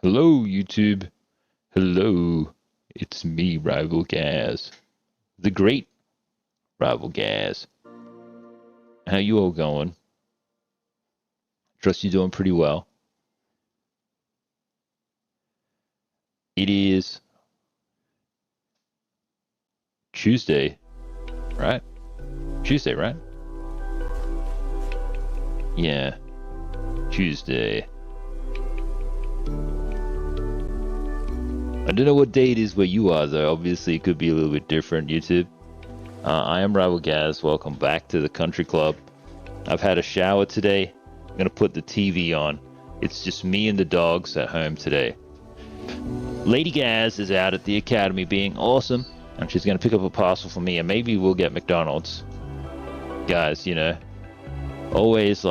Hello, YouTube. Hello. It's me, Rivalgaz. The great Rivalgaz. How you all going? Trust you're doing pretty well. It is Tuesday, right? Tuesday, right? Yeah. Tuesday. I don't know what day it is where you are, though. Obviously, it could be a little bit different, YouTube. I am Rivalgaz. Welcome back to the country club. I've had a shower today. I'm going to put the TV on. It's just me and the dogs at home today. Lady Gaz is out at the academy being awesome, and she's going to pick up a parcel for me, and maybe we'll get McDonald's. Guys, you know, always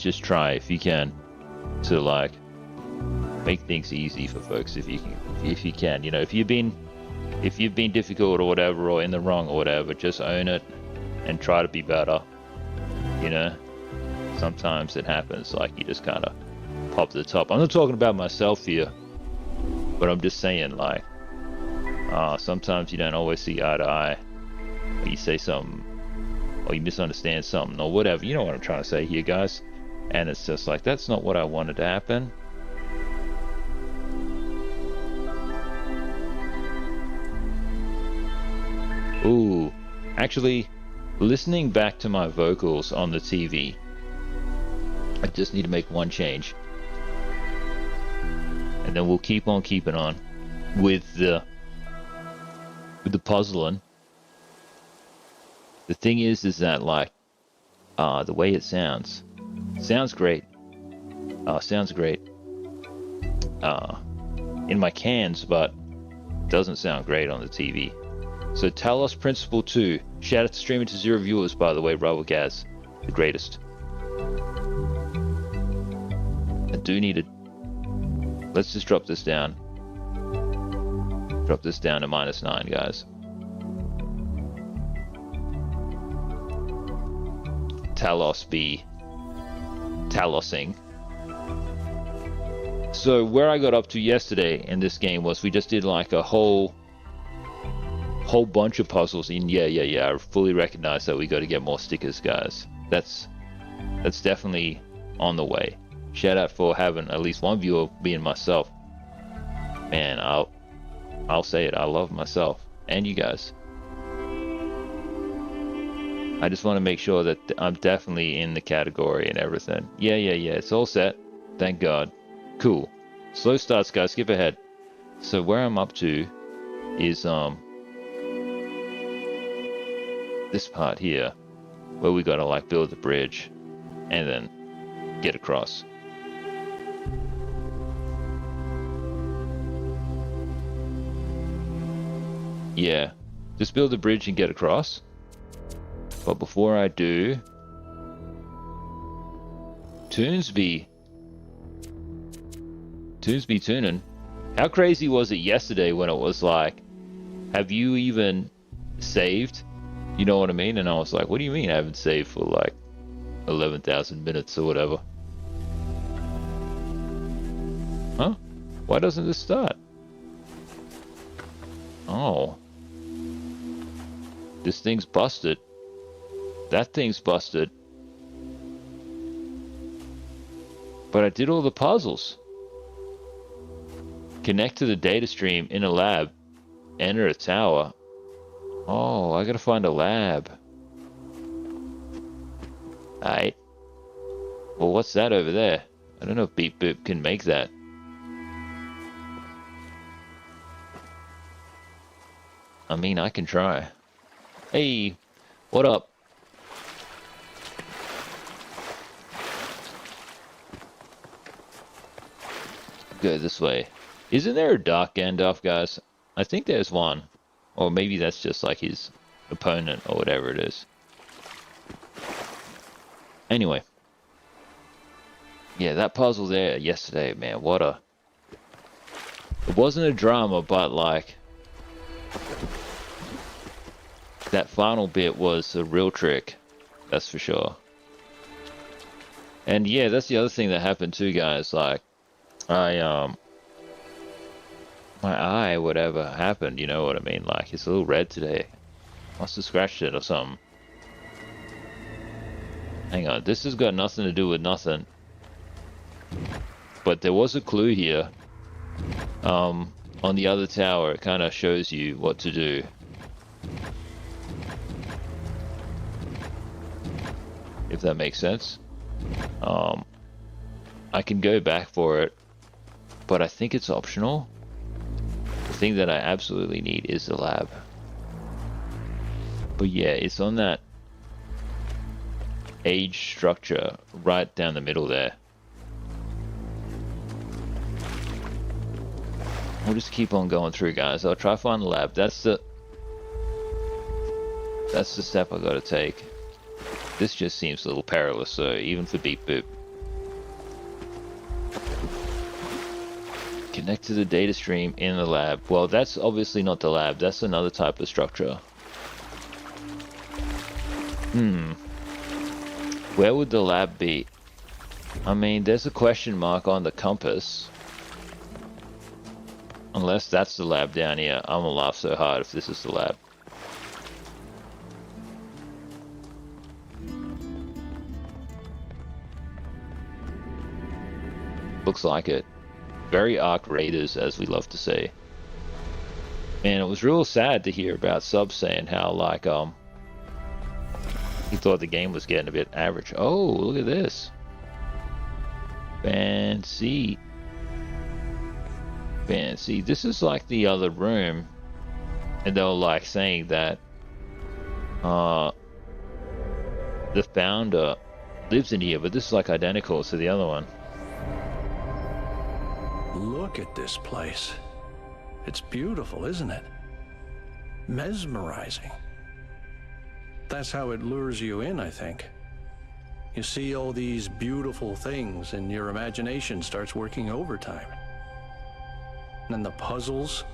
just try if you can to make things easy for folks if you can. You know, if you've been difficult or whatever, or in the wrong or whatever, just own it and try to be better. You know, sometimes it happens, like you just kind of pop to the top. I'm not talking about myself here, but I'm just saying, sometimes you don't always see eye to eye, or you say something, or you misunderstand something, or whatever. You know what I'm trying to say here, guys. And it's just like, that's not what I wanted to happen. Ooh, actually, listening back to my vocals on the TV, I just need to make one change, and then we'll keep on keeping on with the puzzling. The thing is that the way it sounds great. Sounds great in my cans, but doesn't sound great on the TV. So Talos Principle 2. Shout out to streaming to 0 viewers, by the way, Rivalgaz. The greatest. I do need to... Let's just drop this down. Drop this down to -9, guys. Talos be Talosing. So where I got up to yesterday in this game was we just did like a whole bunch of puzzles. And yeah, I fully recognize that we got to get more stickers, guys. That's definitely on the way. Shout out for having at least one viewer being myself. Man, I'll say it, I love myself and you guys. I just want to make sure that I'm definitely in the category and everything. Yeah, it's all set, thank God. Cool. Slow starts, guys, skip ahead. So where I'm up to is this part here, where we gotta build the bridge and then get across. Yeah, just build the bridge and get across. But before I do, tunes be tuning. How crazy was it yesterday when it was like, have you even saved? You know what I mean? And I was like, what do you mean I haven't saved for 11,000 minutes or whatever? Huh? Why doesn't this start? Oh. This thing's busted. That thing's busted. But I did all the puzzles. Connect to the data stream in a lab. Enter a tower. Oh, I gotta find a lab. Alright. Well, what's that over there? I don't know if Beep Boop can make that. I mean, I can try. Hey, what up? Go this way. Isn't there a Dark Gandalf, guys? I think there's one. Or maybe that's just like his opponent or whatever it is. Anyway. Yeah, that puzzle there yesterday, man, what a... It wasn't a drama, but that final bit was a real trick. That's for sure. And yeah, that's the other thing that happened too, guys. I my eye, whatever happened, you know what I mean? Like, it's a little red today. Must have scratched it or something. Hang on, this has got nothing to do with nothing. But there was a clue here. On the other tower, it kind of shows you what to do. If that makes sense. I can go back for it, but I think it's optional. The thing that I absolutely need is the lab. But yeah, it's on that age structure right down the middle there. We'll just keep on going through, guys. I'll try to find the lab. That's the step I gotta take. This just seems a little perilous, so even for Beep Boop. Connect to the data stream in the lab. Well, that's obviously not the lab. That's another type of structure. Where would the lab be? I mean, there's a question mark on the compass. Unless that's the lab down here. I'm gonna laugh so hard if this is the lab. Looks like it. Very Arc Raiders, as we love to say. Man, it was real sad to hear about Sub saying how, like, he thought the game was getting a bit average. Oh, look at this. Fancy. Fancy. This is like the other room. And they were, like, saying that the founder lives in here, but this is, like, identical to the other one. Look at this place. It's beautiful, isn't it? Mesmerizing. That's how it lures you in, I think. You see all these beautiful things and your imagination starts working overtime. And then the puzzles,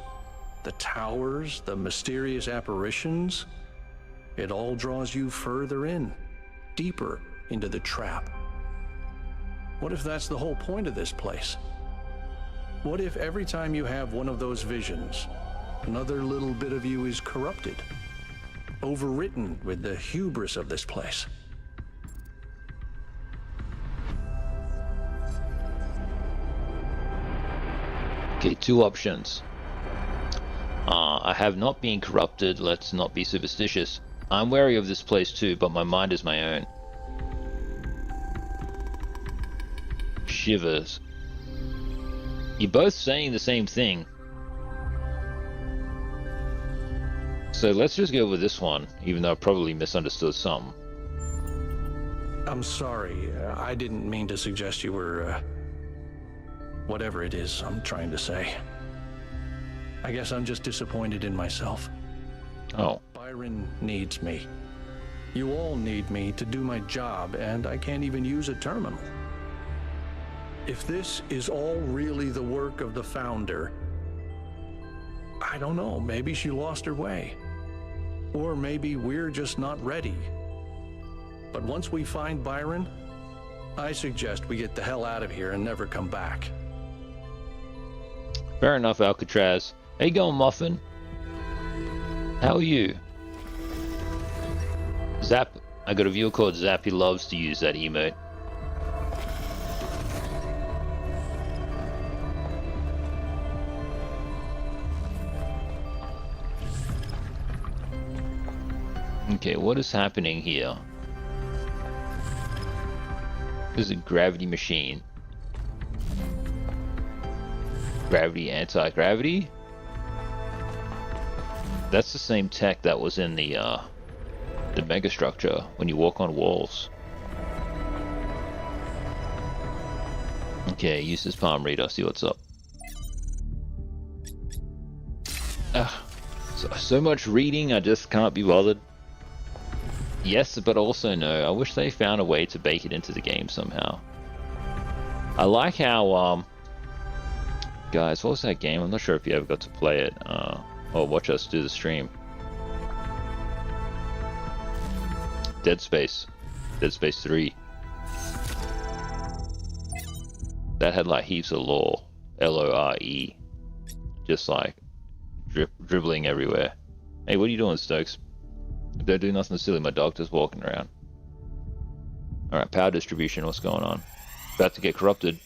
the towers, the mysterious apparitions, it all draws you further in, deeper into the trap. What if that's the whole point of this place? What if every time you have one of those visions, another little bit of you is corrupted, overwritten with the hubris of this place? Okay, two options. I have not been corrupted, let's not be superstitious. I'm wary of this place too, but my mind is my own. Shivers. You're both saying the same thing. So let's just go with this one, even though I probably misunderstood some. I'm sorry, I didn't mean to suggest you were, whatever it is I'm trying to say. I guess I'm just disappointed in myself. Oh. Byron needs me. You all need me to do my job, and I can't even use a terminal. If this is all really the work of the founder, I don't know, maybe she lost her way. Or maybe we're just not ready. But once we find Byron, I suggest we get the hell out of here and never come back. Fair enough, Alcatraz. How you going, Muffin? How are you? Zap. I got a viewer called Zap. He loves to use that emote. Okay, what is happening here? This is a gravity machine. Gravity, anti-gravity? That's the same tech that was in the mega structure when you walk on walls. Okay, use this palm reader, see what's up. So much reading, I just can't be bothered. Yes, but also no. I wish they found a way to bake it into the game somehow. I like how, guys, what was that game? I'm not sure if you ever got to play it, or watch us do the stream. Dead Space. Dead Space 3. that had like heaps of lore. Lore. Just like dribbling everywhere. Hey, what are you doing, Stokes? Don't do nothing silly. My dog just walking around. Alright, power distribution. What's going on? About to get corrupted.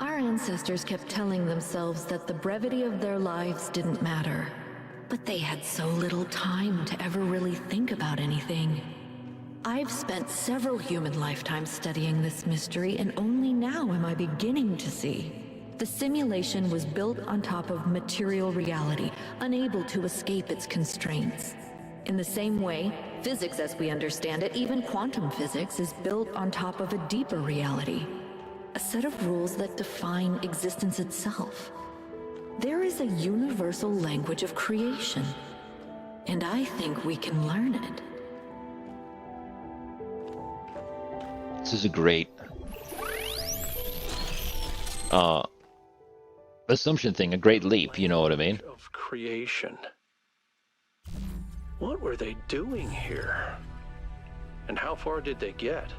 Our ancestors kept telling themselves that the brevity of their lives didn't matter. But they had so little time to ever really think about anything. I've spent several human lifetimes studying this mystery, and only now am I beginning to see. The simulation was built on top of material reality, unable to escape its constraints. In the same way, physics as we understand it, even quantum physics, is built on top of a deeper reality. A set of rules that define existence itself. There is a universal language of creation, and I think we can learn it. This is a great assumption thing, a great leap, you know what I mean? Of creation. What were they doing here? And how far did they get?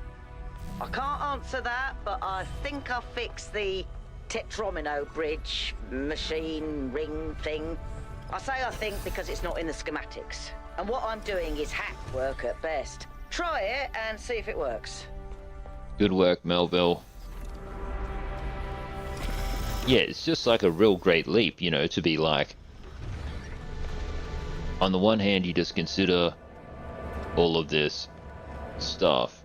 I can't answer that, but I think I fixed the Tetromino bridge, machine, ring thing. I say I think because it's not in the schematics. And what I'm doing is hack work at best. Try it and see if it works. Good work, Melville. Yeah, it's just like a real great leap, you know, to be like... On the one hand, you just consider all of this stuff.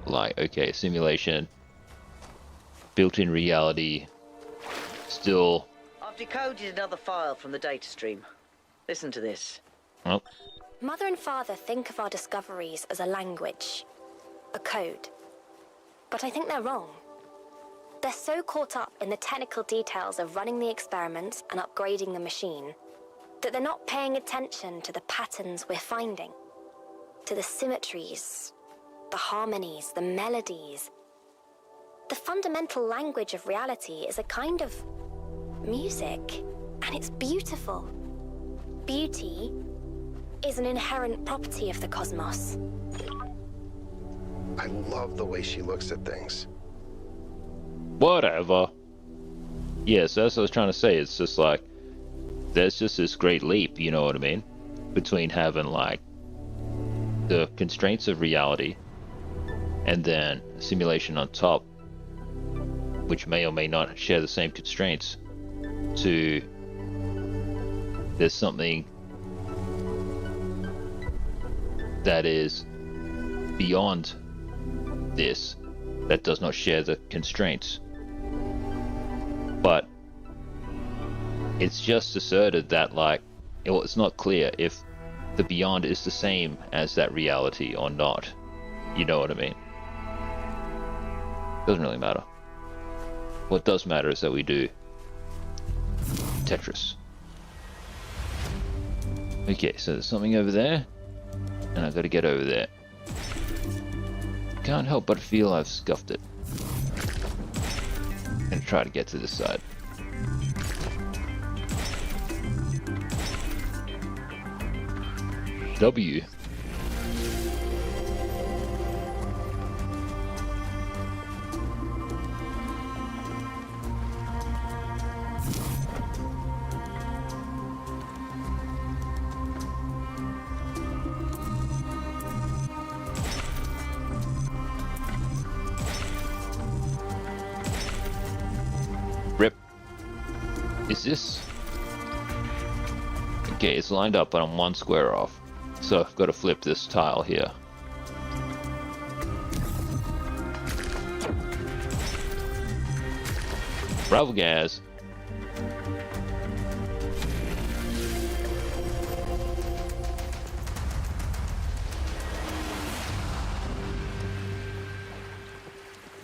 Like, okay, simulation, built-in reality, still... I've decoded another file from the data stream. Listen to this. Oh. Mother and Father think of our discoveries as a language, a code. But I think they're wrong. They're so caught up in the technical details of running the experiments and upgrading the machine that they're not paying attention to the patterns we're finding, to the symmetries, the harmonies, the melodies. The fundamental language of reality is a kind of music, and it's beautiful. Beauty is an inherent property of the cosmos. I love the way she looks at things. Whatever. Yes, that's what I was trying to say. It's just like, there's just this great leap, you know what I mean? Between having like the constraints of reality and then simulation on top, which may or may not share the same constraints, to there's something that is beyond this that does not share the constraints. But it's just asserted that, like, it's not clear if the beyond is the same as that reality or not. You know what I mean? Doesn't really matter. What does matter is that we do Tetris. Okay, so there's something over there, and I've got to get over there. Can't help but feel I've scuffed it. And try to get to this side. W. Rip. Is this? Okay, it's lined up, but I'm one square off. So I've got to flip this tile here. Rivalgaz.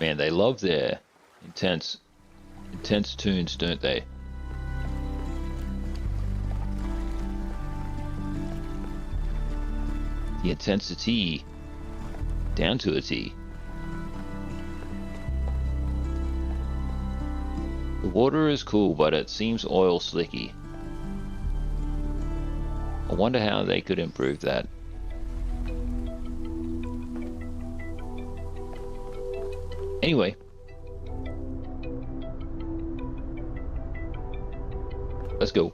Man, they love their intense tunes, don't they? The intensity down to a T. The water is cool, but it seems oil slicky. I wonder how they could improve that. Anyway. Let's go.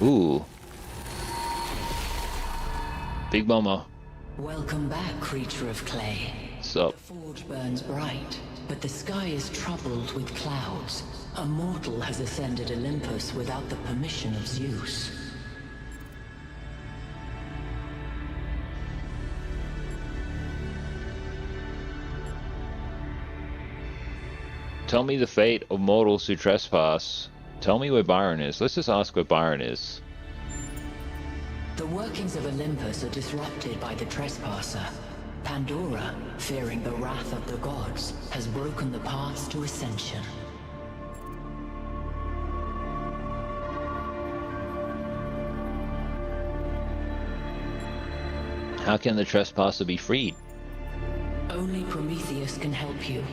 Ooh. Big mama. Welcome back, creature of clay. Sup? The forge burns bright, but the sky is troubled with clouds. A mortal has ascended Olympus without the permission of Zeus. Tell me the fate of mortals who trespass. Tell me where Byron is. Let's just ask where Byron is. The workings of Olympus are disrupted by the trespasser. Pandora, fearing the wrath of the gods, has broken the paths to ascension. How can the trespasser be freed? Only Prometheus can help you,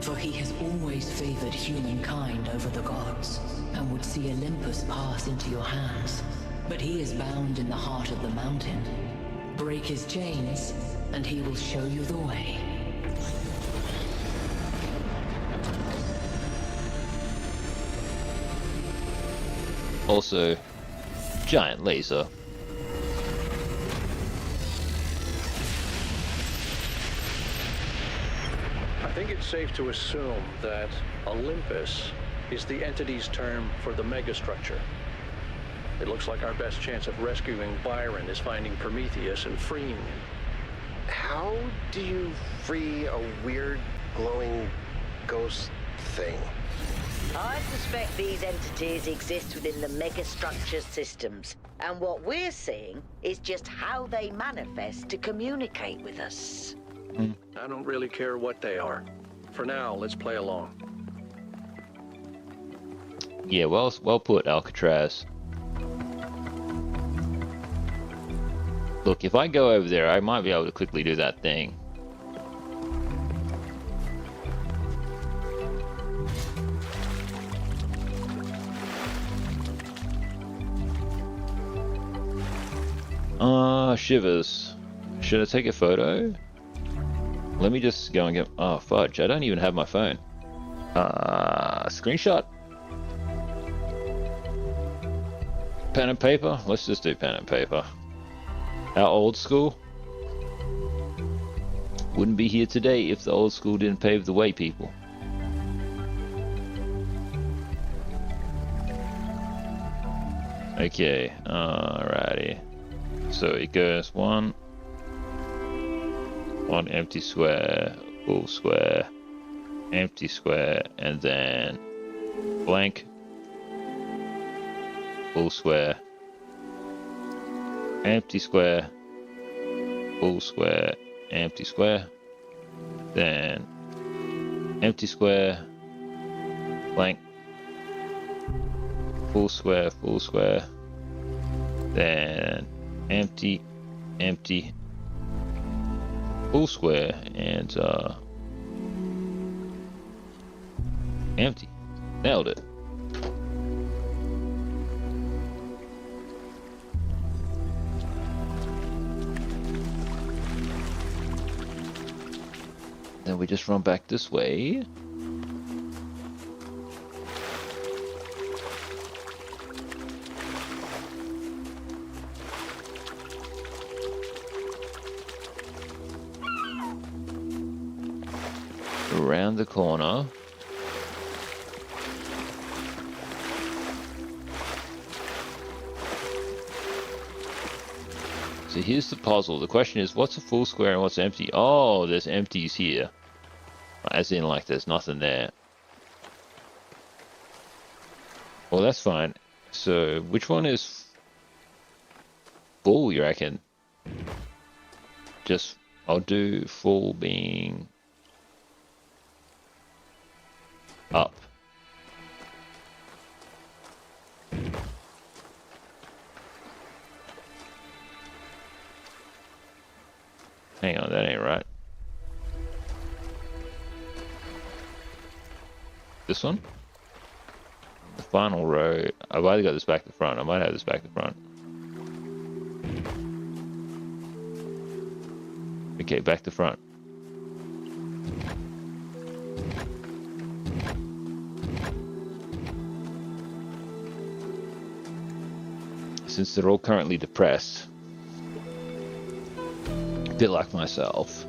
for he has always favored humankind over the gods, and would see Olympus pass into your hands. But he is bound in the heart of the mountain. Break his chains, and he will show you the way. Also, giant laser. I think it's safe to assume that Olympus is the entity's term for the megastructure. It looks like our best chance of rescuing Byron is finding Prometheus and freeing him. How do you free a weird, glowing ghost thing? I suspect these entities exist within the megastructure systems, and what we're seeing is just how they manifest to communicate with us. I don't really care what they are. For now, let's play along. Yeah, well put, Alcatraz. Look, if I go over there, I might be able to quickly do that thing. Shivers. Should I take a photo? Let me just go and get... Oh, fudge. I don't even have my phone. Screenshot. Pen and paper? Let's just do pen and paper. Our old school? Wouldn't be here today if the old school didn't pave the way, people. Okay, alrighty. So it goes one empty square, full square, empty square, and then blank, full square, empty square, full square, empty square, then empty square, blank, full square, then empty, empty, full square, and empty. Nailed it. Then we just run back this way. Around the corner. So here's the puzzle. The question is, what's a full square and what's empty? Oh, there's empties here. As in, like, there's nothing there. Well, that's fine. So, which one is full, you reckon? Just, I'll do full being up. Hang on, that ain't right. This one? The final row. I've either got this back to front. I might have this back to front. Okay, back to front. Since they're all currently depressed, a bit like myself.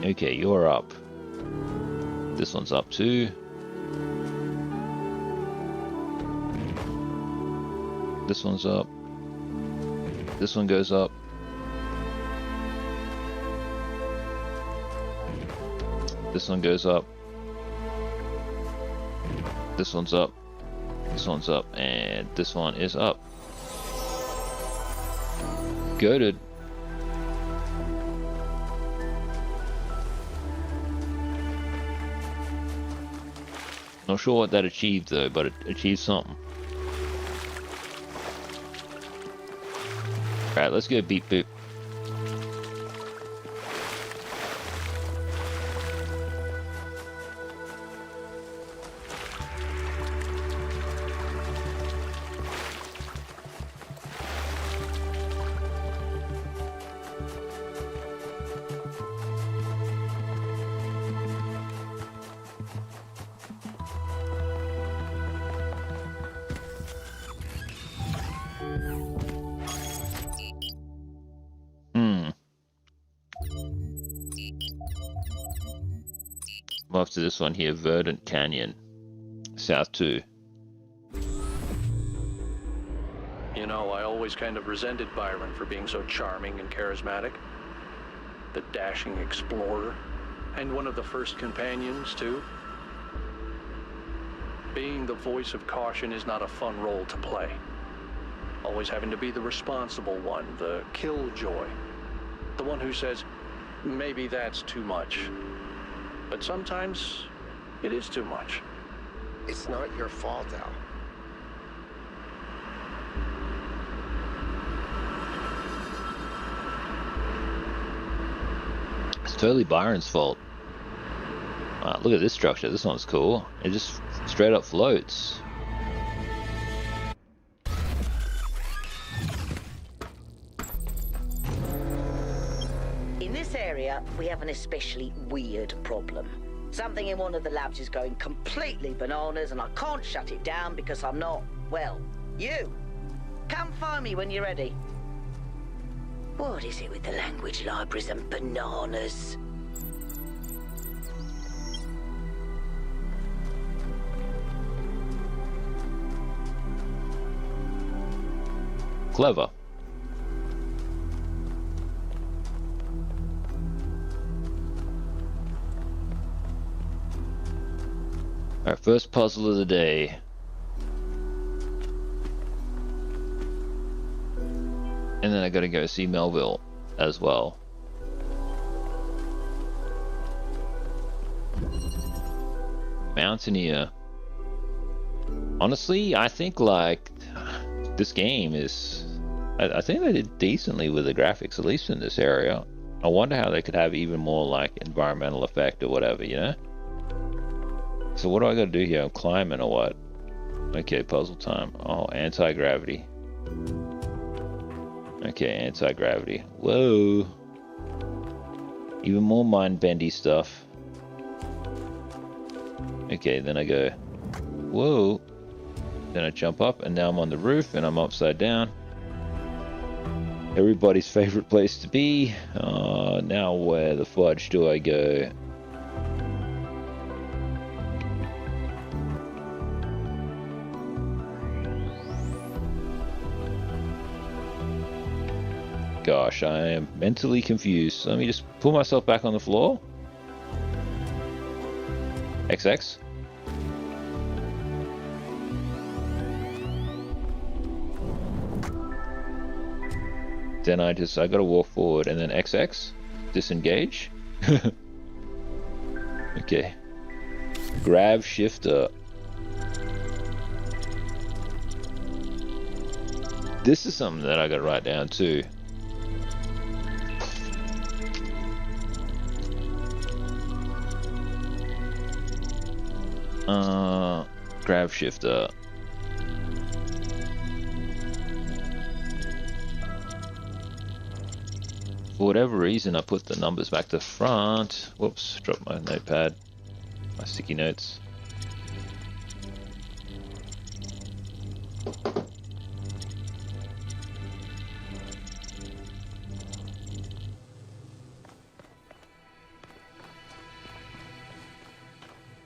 Okay, you're up. This one's up too. This one's up. This one goes up. This one goes up. This one's up. This one's up. And this one is up. Goated. Not sure what that achieved though, but it achieved something. Alright, let's go beep boop. I'm off to this one here, Verdant Canyon. South 2. You know, I always kind of resented Byron for being so charming and charismatic. The dashing explorer. And one of the first companions, too. Being the voice of caution is not a fun role to play. Always having to be the responsible one, the killjoy. The one who says, maybe that's too much. But sometimes, it is too much. It's not your fault, Al. It's totally Byron's fault. Wow, look at this structure. This one's cool. It just straight up floats. In this area, we have an especially weird problem. Something in one of the labs is going completely bananas and I can't shut it down because I'm not, well, you. Come find me when you're ready. What is it with the language libraries and bananas? Clever. Our first puzzle of the day. And then I gotta go see Melville as well. Mountaineer. Honestly, I think like this game is... I think they did decently with the graphics, at least in this area. I wonder how they could have even more like environmental effect or whatever, you know? So what do I gotta do here? I'm climbing or what? Okay, puzzle time. Oh, anti-gravity. Okay, anti-gravity. Whoa. Even more mind-bendy stuff. Okay, then I go, whoa. Then I jump up and now I'm on the roof and I'm upside down. Everybody's favorite place to be. Now where the fudge do I go? Gosh, I am mentally confused. Let me just pull myself back on the floor. XX. Then I gotta walk forward and then XX. Disengage. Okay. Grab shifter. This is something that I gotta write down too. Grab shifter. For whatever reason, I put the numbers back to front. Whoops, dropped my notepad. My sticky notes.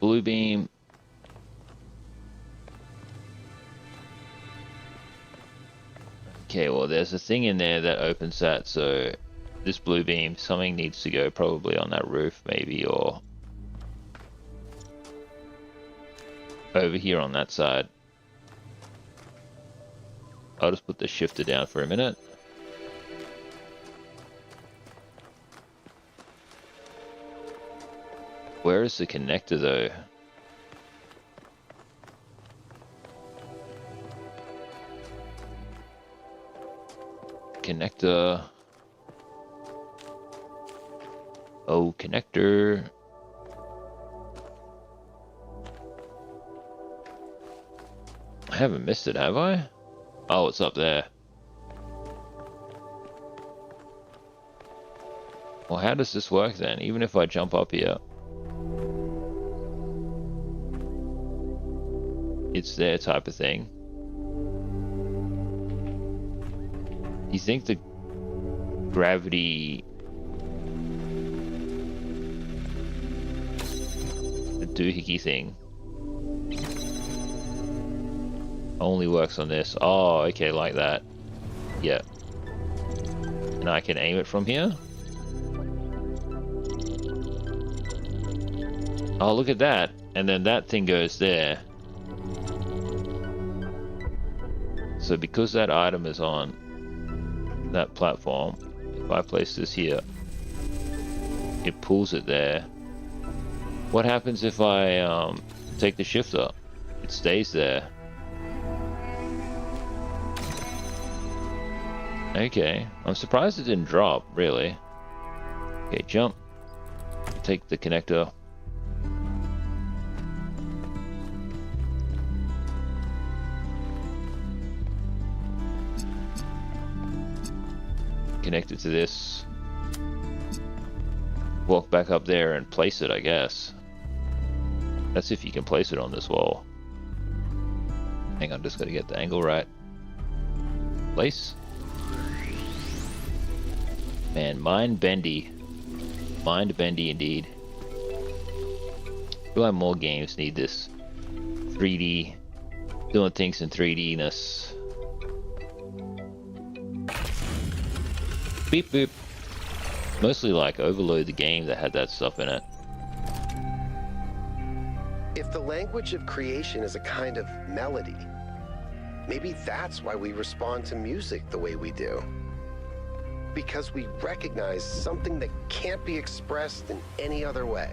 Blue beam. Okay, well, there's a thing in there that opens that, so this blue beam, something needs to go probably on that roof, maybe, or over here on that side. I'll just put the shifter down for a minute. Where is the connector, though? Connector. Oh, connector. I haven't missed it, have I? Oh, it's up there. Well, how does this work then? Even if I jump up here. It's there type of thing. You think the gravity, the doohickey thing, only works on this? Oh, okay, like that. Yeah. And I can aim it from here? Oh, look at that. And then that thing goes there. So because that item is on that platform, if I place this here, it pulls it there. What happens if I take the shifter? It stays there. Okay, I'm surprised it didn't drop, really. Okay, jump. Take the connector. Connect it to this. Walk back up there and place it, I guess. That's if you can place it on this wall. Hang on, just gotta get the angle right. Place. Man, mind bendy. Mind bendy indeed. I feel like more games need this 3D, doing things in 3D-ness. Beep boop. Mostly like Overload, the game that had that stuff in it. If the language of creation is a kind of melody, maybe that's why we respond to music the way we do. Because we recognize something that can't be expressed in any other way.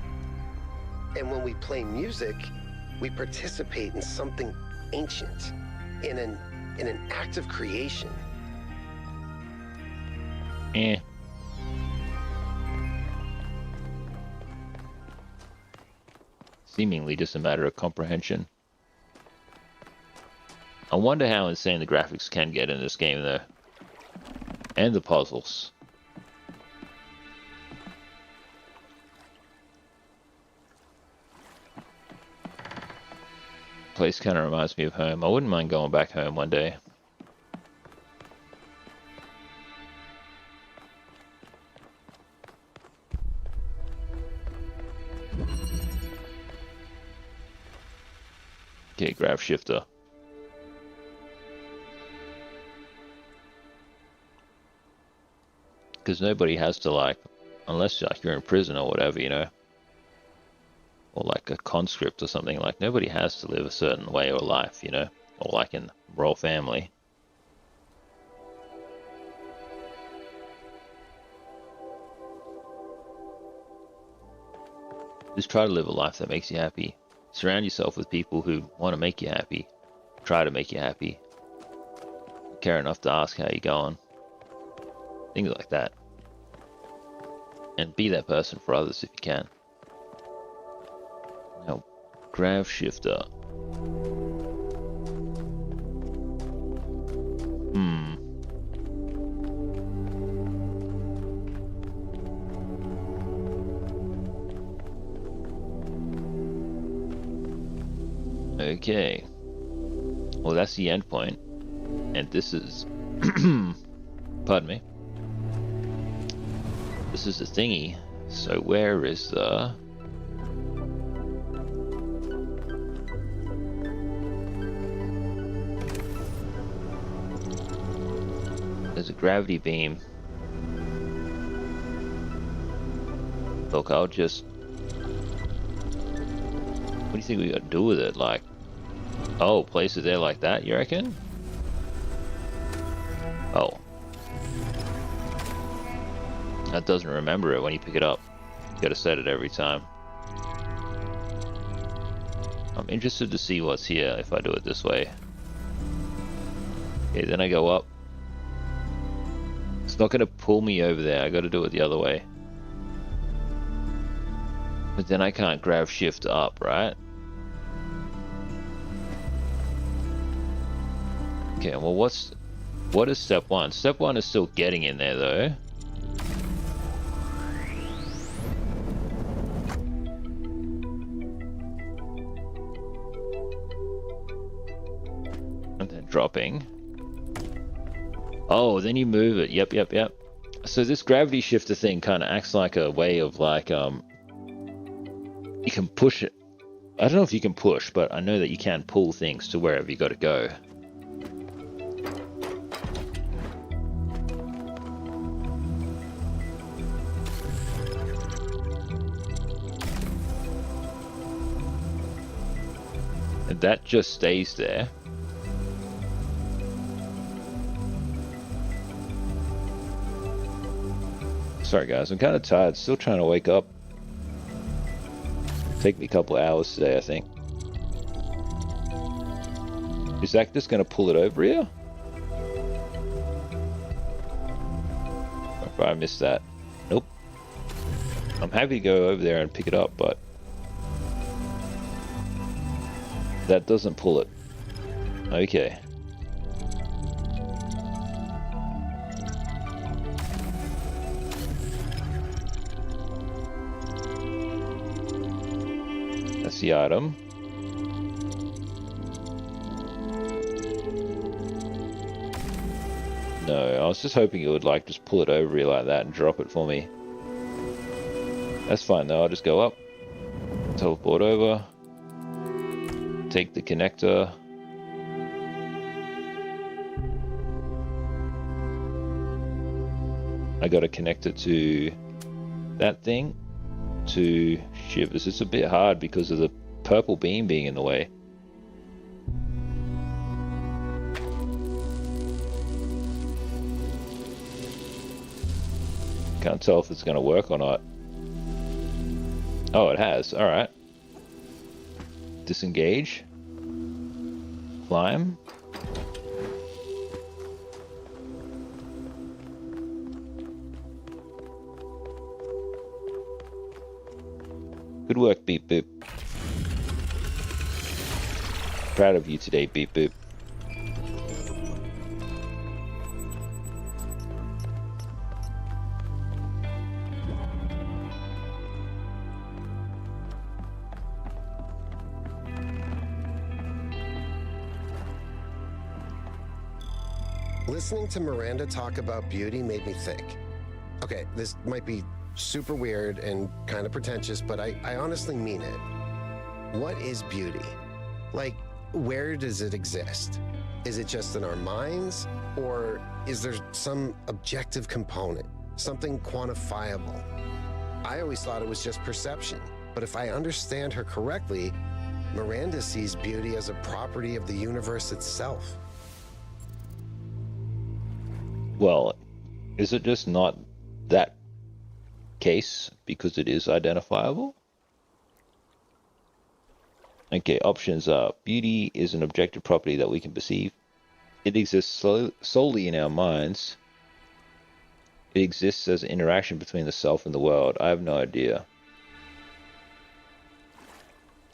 And when we play music, we participate in something ancient, in an act of creation. Eh. Seemingly just a matter of comprehension. I wonder how insane the graphics can get in this game, though. And the puzzles. Place kind of reminds me of home. I wouldn't mind going back home one day. Okay, grab shifter. Because nobody has to, like, unless like you're in prison or whatever, you know, or like a conscript or something, like nobody has to live a certain way or life, you know, or like in royal family. Just try to live a life that makes you happy. Surround yourself with people who want to make you happy. Try to make you happy. Care enough to ask how you're going. Things like that. And be that person for others if you can. You know, Grav shifter. Okay. Well, that's the end point. And this is... Pardon me. This is the thingy. So where is the... There's a gravity beam. Look, I'll just... What do you think we gotta do with it? Like... Oh, place it there like that, you reckon? Oh. That doesn't remember it when you pick it up. You gotta set it every time. I'm interested to see what's here if I do it this way. Okay, then I go up. It's not gonna pull me over there, I gotta do it the other way. But then I can't grab shift up, right? Okay, well what is step one? Step one is still getting in there though. And then dropping. Oh, then you move it. Yep. So this gravity shifter thing kind of acts like a way of like, you can push it. I don't know if you can push, but I know that you can pull things to wherever you got to go. And that just stays there. Sorry guys, I'm kind of tired, still trying to wake up. Take me a couple of hours today, I think. Is that just going to pull it over here? If I missed that. Nope. I'm happy to go over there and pick it up, but that doesn't pull it. Okay. That's the item. No, I was just hoping it would like just pull it over here like that and drop it for me. That's fine though, I'll just go up, teleport over, take the connector. I got to connect it to that thing to shivers. It's a bit hard because of the purple beam being in the way. Can't tell if it's going to work or not. Oh, it has. Alright. Disengage. Climb. Good work, Beep Boop. Proud of you today, Beep Boop. Listening to Miranda talk about beauty made me think. Okay, this might be super weird and kind of pretentious, but I honestly mean it. What is beauty? Like, where does it exist? Is it just in our minds? Or is there some objective component, something quantifiable? I always thought it was just perception, but if I understand her correctly, Miranda sees beauty as a property of the universe itself. Well, is it just not that case because it is identifiable? Okay, options are: beauty is an objective property that we can perceive. It exists solely in our minds. It exists as an interaction between the self and the world. I have no idea.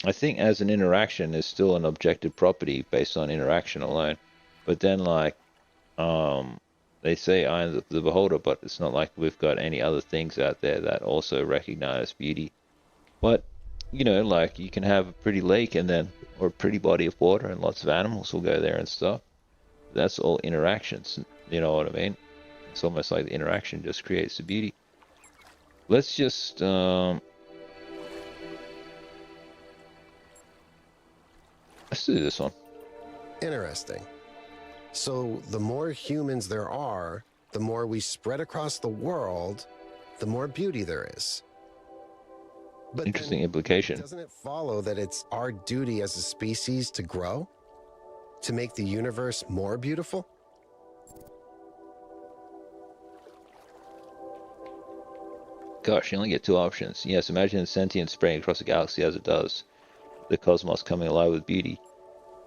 I think as an interaction is still an objective property based on interaction alone. But then like, they say I am the beholder, but it's not like we've got any other things out there that also recognize beauty. But, you know, like you can have a pretty lake and then, or a pretty body of water and lots of animals will go there and stuff. That's all interactions, you know what I mean? It's almost like the interaction just creates the beauty. Let's just, let's do this one. Interesting. So the more humans there are, the more we spread across the world, the more beauty there is. But interesting then, implication. doesn't it follow that it's our duty as a species to grow? To make the universe more beautiful? Gosh, you only get two options. Yes, imagine sentient spreading across the galaxy as it does. The cosmos coming alive with beauty.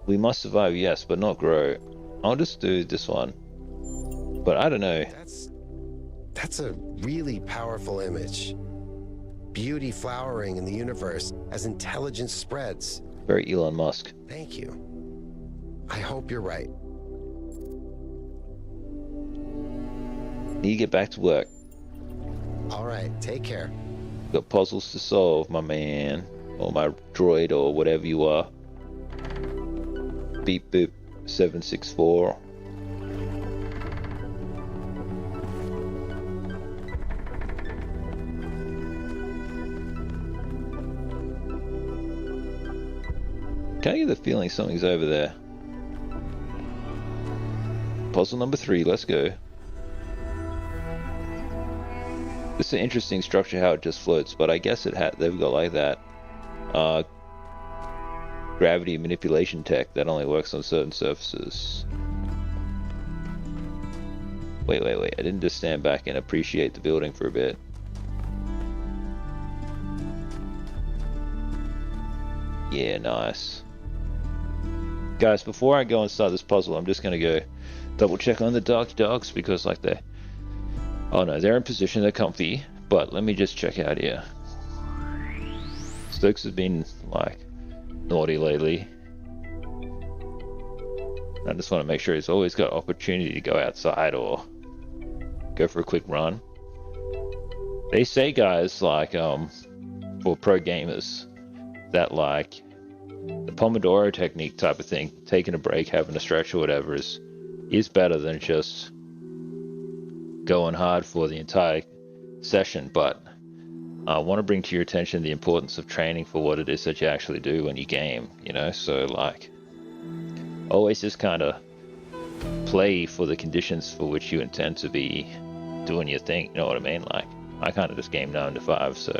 We must survive, yes, but not grow. I'll just do this one. But I don't know. That's a really powerful image. Beauty flowering in the universe as intelligence spreads. Very Elon Musk. Thank you. I hope you're right. Need to get back to work. All right, take care. Got puzzles to solve, my man. Or my droid, or whatever you are. Beep boop 764. Can I get the feeling something's over there? Puzzle number 3, let's go. This is an interesting structure how it just floats, but I guess they've got like that gravity manipulation tech that only works on certain surfaces. Wait, I didn't just stand back and appreciate the building for a bit. Yeah, nice. Guys, before I go and start this puzzle, I'm just gonna go double check on the Dark Dogs because like oh no, they're in position, they're comfy, but let me just check out here. Stokes has been like naughty lately. I just want to make sure he's always got opportunity to go outside or go for a quick run. They say, guys, like for pro gamers that like the Pomodoro technique type of thing, taking a break, having a stretch or whatever is better than just going hard for the entire session. But I want to bring to your attention the importance of training for what it is that you actually do when you game, you know? So like always just kind of play for the conditions for which you intend to be doing your thing, you know what I mean? Like I kind of just game 9 to 5, so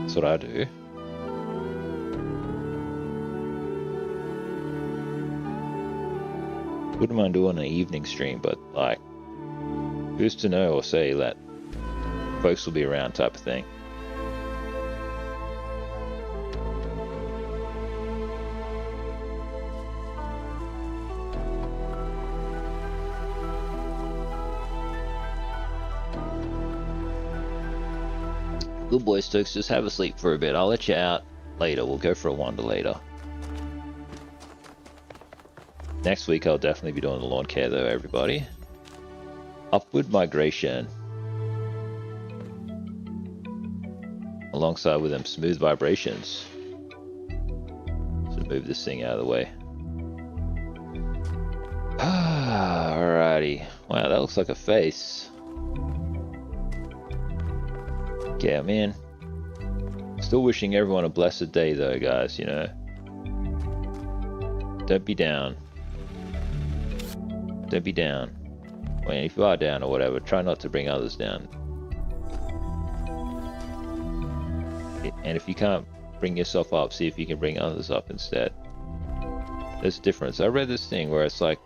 that's what I do. Wouldn't mind doing an evening stream, but like who's to know or say that folks will be around type of thing. Good boy, Stokes, just have a sleep for a bit. I'll let you out later. We'll go for a wander later. Next week I'll definitely be doing the lawn care though, everybody. Upward migration. Alongside with them smooth vibrations. So move this thing out of the way. Alrighty. Wow, that looks like a face. Yeah, man. Still wishing everyone a blessed day though, guys, you know. Don't be down. Don't be down. I mean, if you are down or whatever, try not to bring others down. And if you can't bring yourself up, see if you can bring others up instead. There's a difference. I read this thing where it's like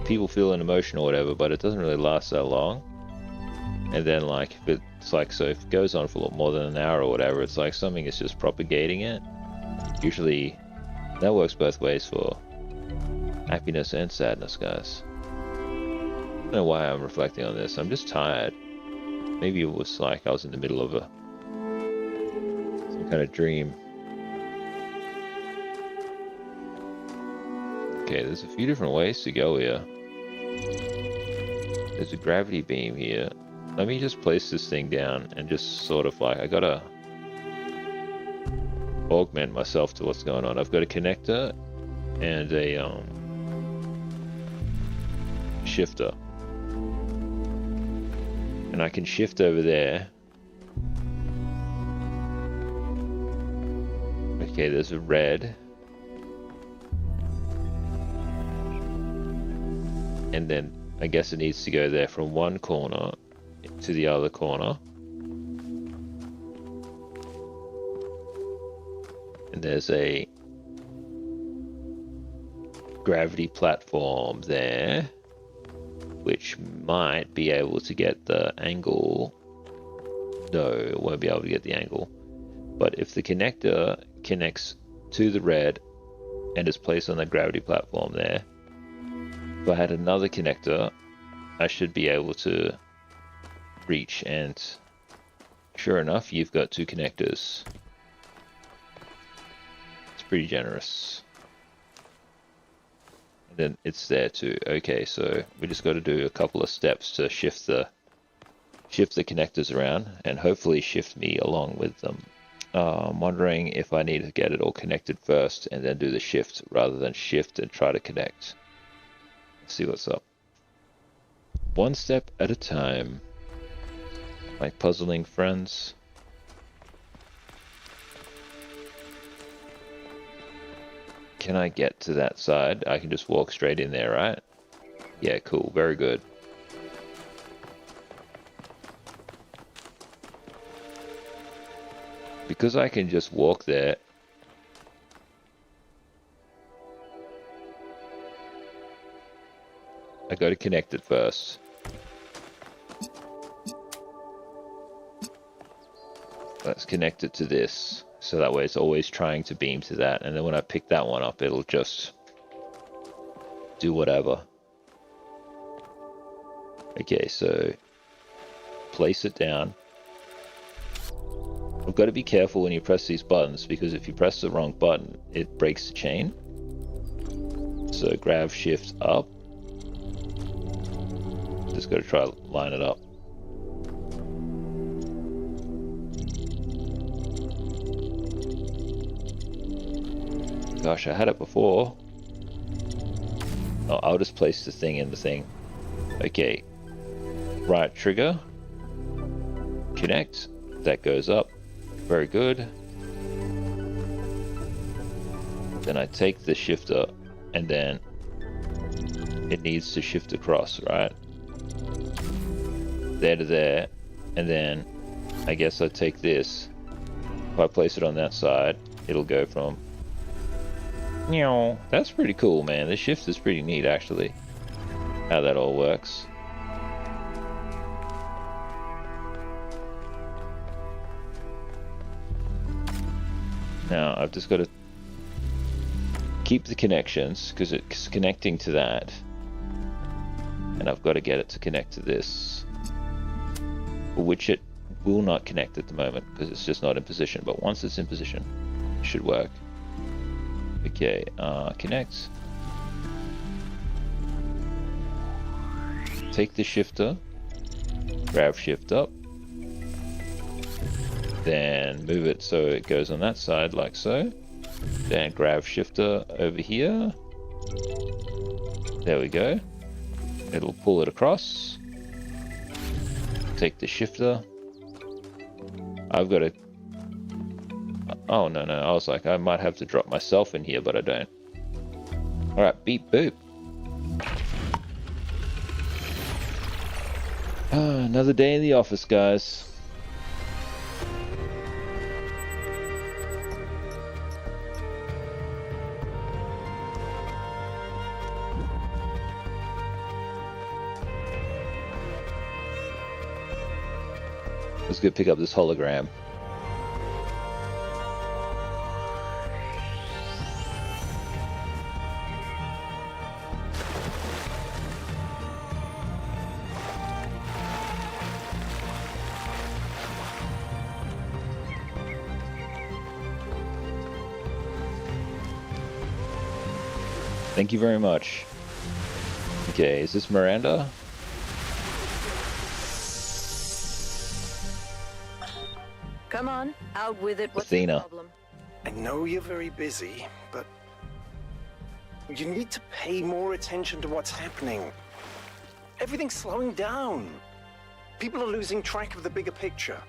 people feel an emotion or whatever, but it doesn't really last that long. And then like, it's like, so if it goes on for more than an hour or whatever, it's like something is just propagating it. Usually that works both ways for happiness and sadness, guys. I don't know why I'm reflecting on this. I'm just tired. Maybe it was like I was in the middle of some kind of dream. Okay, there's a few different ways to go here. There's a gravity beam here. Let me just place this thing down and just sort of like, I gotta augment myself to what's going on. I've got a connector and a shifter. And I can shift over there. Okay, there's a red. And then I guess it needs to go there from one corner to the other corner. And there's a gravity platform there, which might be able to get the angle. No, it won't be able to get the angle. But if the connector connects to the red and is placed on the gravity platform there, if I had another connector, I should be able to reach, and sure enough, you've got two connectors. It's pretty generous. And then it's there too. Okay, so we just got to do a couple of steps to shift the connectors around, and hopefully shift me along with them. I'm wondering if I need to get it all connected first and then do the shift, rather than shift and try to connect. Let's see what's up. One step at a time, my puzzling friends. Can I get to that side? I can just walk straight in there, right? Yeah, cool, very good. Because I can just walk there, I got to connect it first. Let's connect it to this, so that way it's always trying to beam to that, and then when I pick that one up, it'll just do whatever. Okay, so place it down. I've got to be careful when you press these buttons, because if you press the wrong button, it breaks the chain. So grab shift up. Just got to try to line it up. Gosh, I had it before. Oh, I'll just place the thing in the thing. Okay. Right trigger. Connect. That goes up. Very good. Then I take the shifter, and then it needs to shift across, right? There to there, and then I guess I take this. If I place it on that side, it'll go from... That's pretty cool, man. The shift is pretty neat, actually. How that all works. Now, I've just got to keep the connections, because it's connecting to that. And I've got to get it to connect to this. Which it will not connect at the moment, because it's just not in position. But once it's in position, it should work. Okay, connect. Take the shifter. Grab shift up. Then move it so it goes on that side, like so. Then grab shifter over here. There we go. It'll pull it across. Take the shifter. I've got to... Oh, no, I was like, I might have to drop myself in here, but I don't. Alright, beep boop. Another day in the office, guys. Let's go pick up this hologram. Thank you very much. Okay, is this Miranda? Come on, out with it. What's Athena. the problem? I know you're very busy, but you need to pay more attention to what's happening. Everything's slowing down. People are losing track of the bigger picture.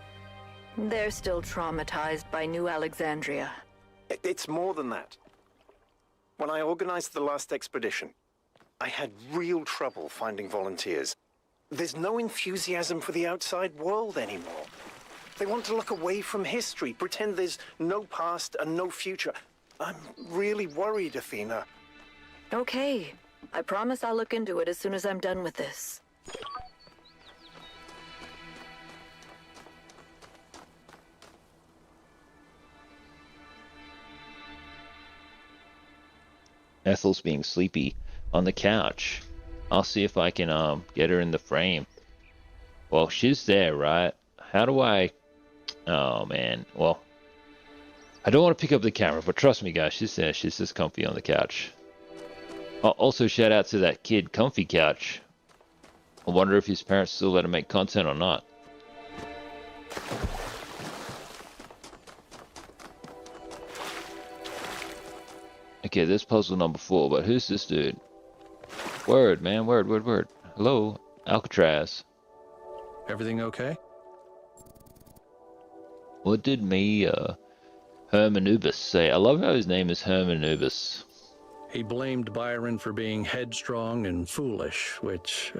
They're still traumatized by New Alexandria. It's more than that. When I organized the last expedition, I had real trouble finding volunteers. There's no enthusiasm for the outside world anymore. They want to look away from history, pretend there's no past and no future. I'm really worried, Athena. Okay. I promise I'll look into it as soon as I'm done with this. Ethel's being sleepy on the couch. I'll see if I can get her in the frame. Well, she's there, right? How do I... Oh, man. Well, I don't want to pick up the camera, but trust me, guys, she's there. She's just comfy on the couch. Also, shout out to that kid, Comfy Couch. I wonder if his parents still let him make content or not. Okay, there's puzzle number 4, but who's this dude? Word, man, word. Hello, Alcatraz. Everything okay? What did Hermanubis say? I love how his name is Hermanubis. He blamed Byron for being headstrong and foolish, which...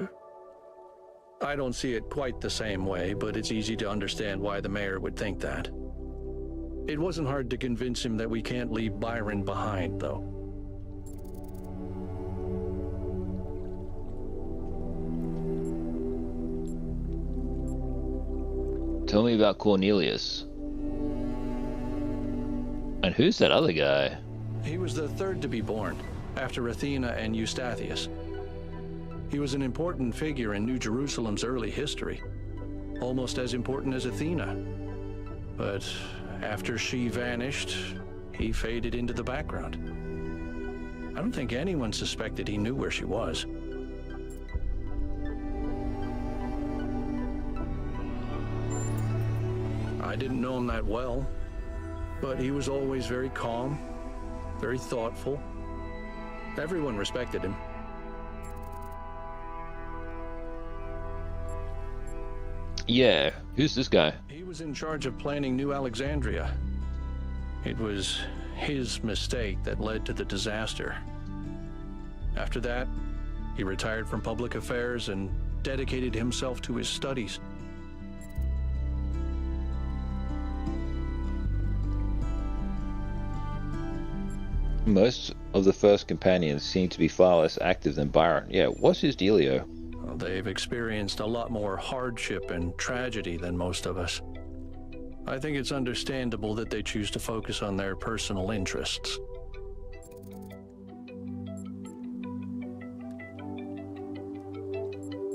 I don't see it quite the same way, but it's easy to understand why the mayor would think that. It wasn't hard to convince him that we can't leave Byron behind, though. Tell me about Cornelius. And who's that other guy? He was the third to be born, after Athena and Eustathius. He was an important figure in New Jerusalem's early history, almost as important as Athena. But after she vanished, he faded into the background. I don't think anyone suspected he knew where she was. I didn't know him that well, but he was always very calm, very thoughtful. Everyone respected him. Yeah, who's this guy? He was in charge of planning New Alexandria. It was his mistake that led to the disaster. After that, he retired from public affairs and dedicated himself to his studies. Most of the first companions seem to be far less active than Byron. Yeah, what's his dealio? Well, they've experienced a lot more hardship and tragedy than most of us. I think it's understandable that they choose to focus on their personal interests.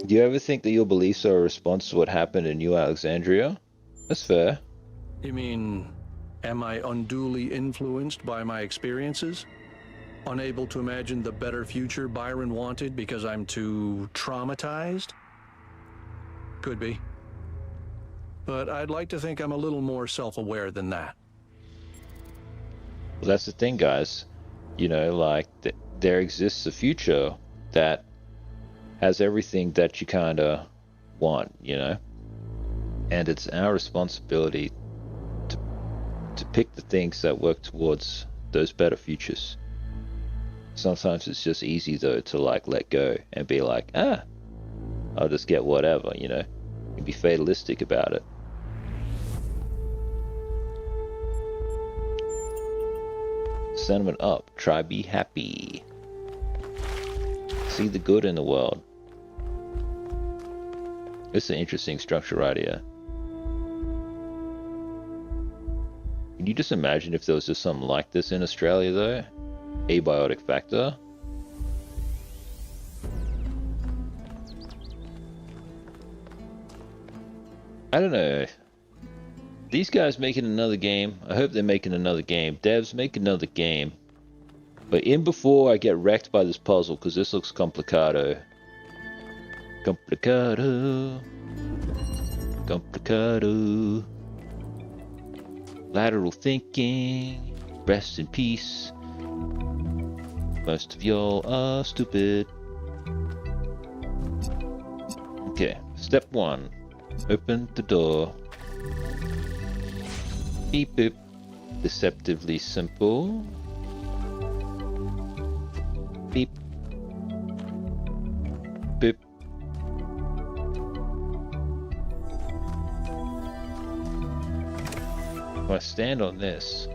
Do you ever think that your beliefs are a response to what happened in New Alexandria? That's fair. You mean, am I unduly influenced by my experiences? Unable to imagine the better future Byron wanted because I'm too traumatized? Could be. But I'd like to think I'm a little more self-aware than that. Well, that's the thing, guys. You know, like, there exists a future that has everything that you kind of want, you know? And it's our responsibility to pick the things that work towards those better futures. Sometimes it's just easy, though, to, like, let go and be like, I'll just get whatever, you know? And be fatalistic about it. Sentiment up. Try be happy. See the good in the world. It's an interesting structure right here. Can you just imagine if there was just something like this in Australia, though? Abiotic factor. I don't know. These guys making another game. I hope they're making another game. Devs, make another game. But in before I get wrecked by this puzzle, because this looks complicado. Complicado. Complicado. Lateral thinking. Rest in peace. Most of y'all are stupid. Okay, step 1. Open the door. Beep boop. Deceptively simple. Beep. Boop. If I stand on this,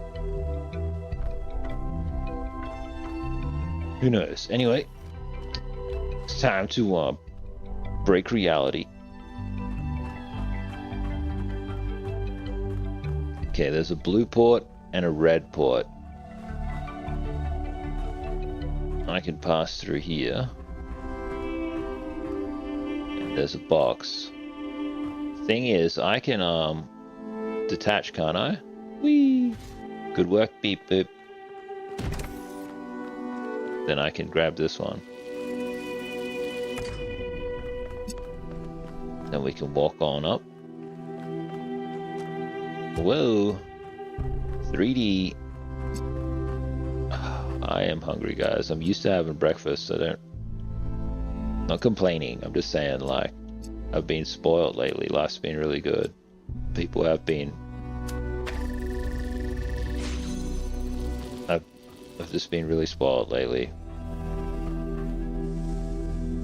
who knows? Anyway, it's time to break reality. Okay, there's a blue port and a red port. I can pass through here. And there's a box. Thing is, I can detach, can't I? Whee! Good work, beep boop. Then I can grab this one. Then we can walk on up. Whoa! 3D. I am hungry, guys. I'm used to having breakfast, so not complaining. I'm just saying, like, I've been spoiled lately. Life's been really good. People have been. I've just been really spoiled lately.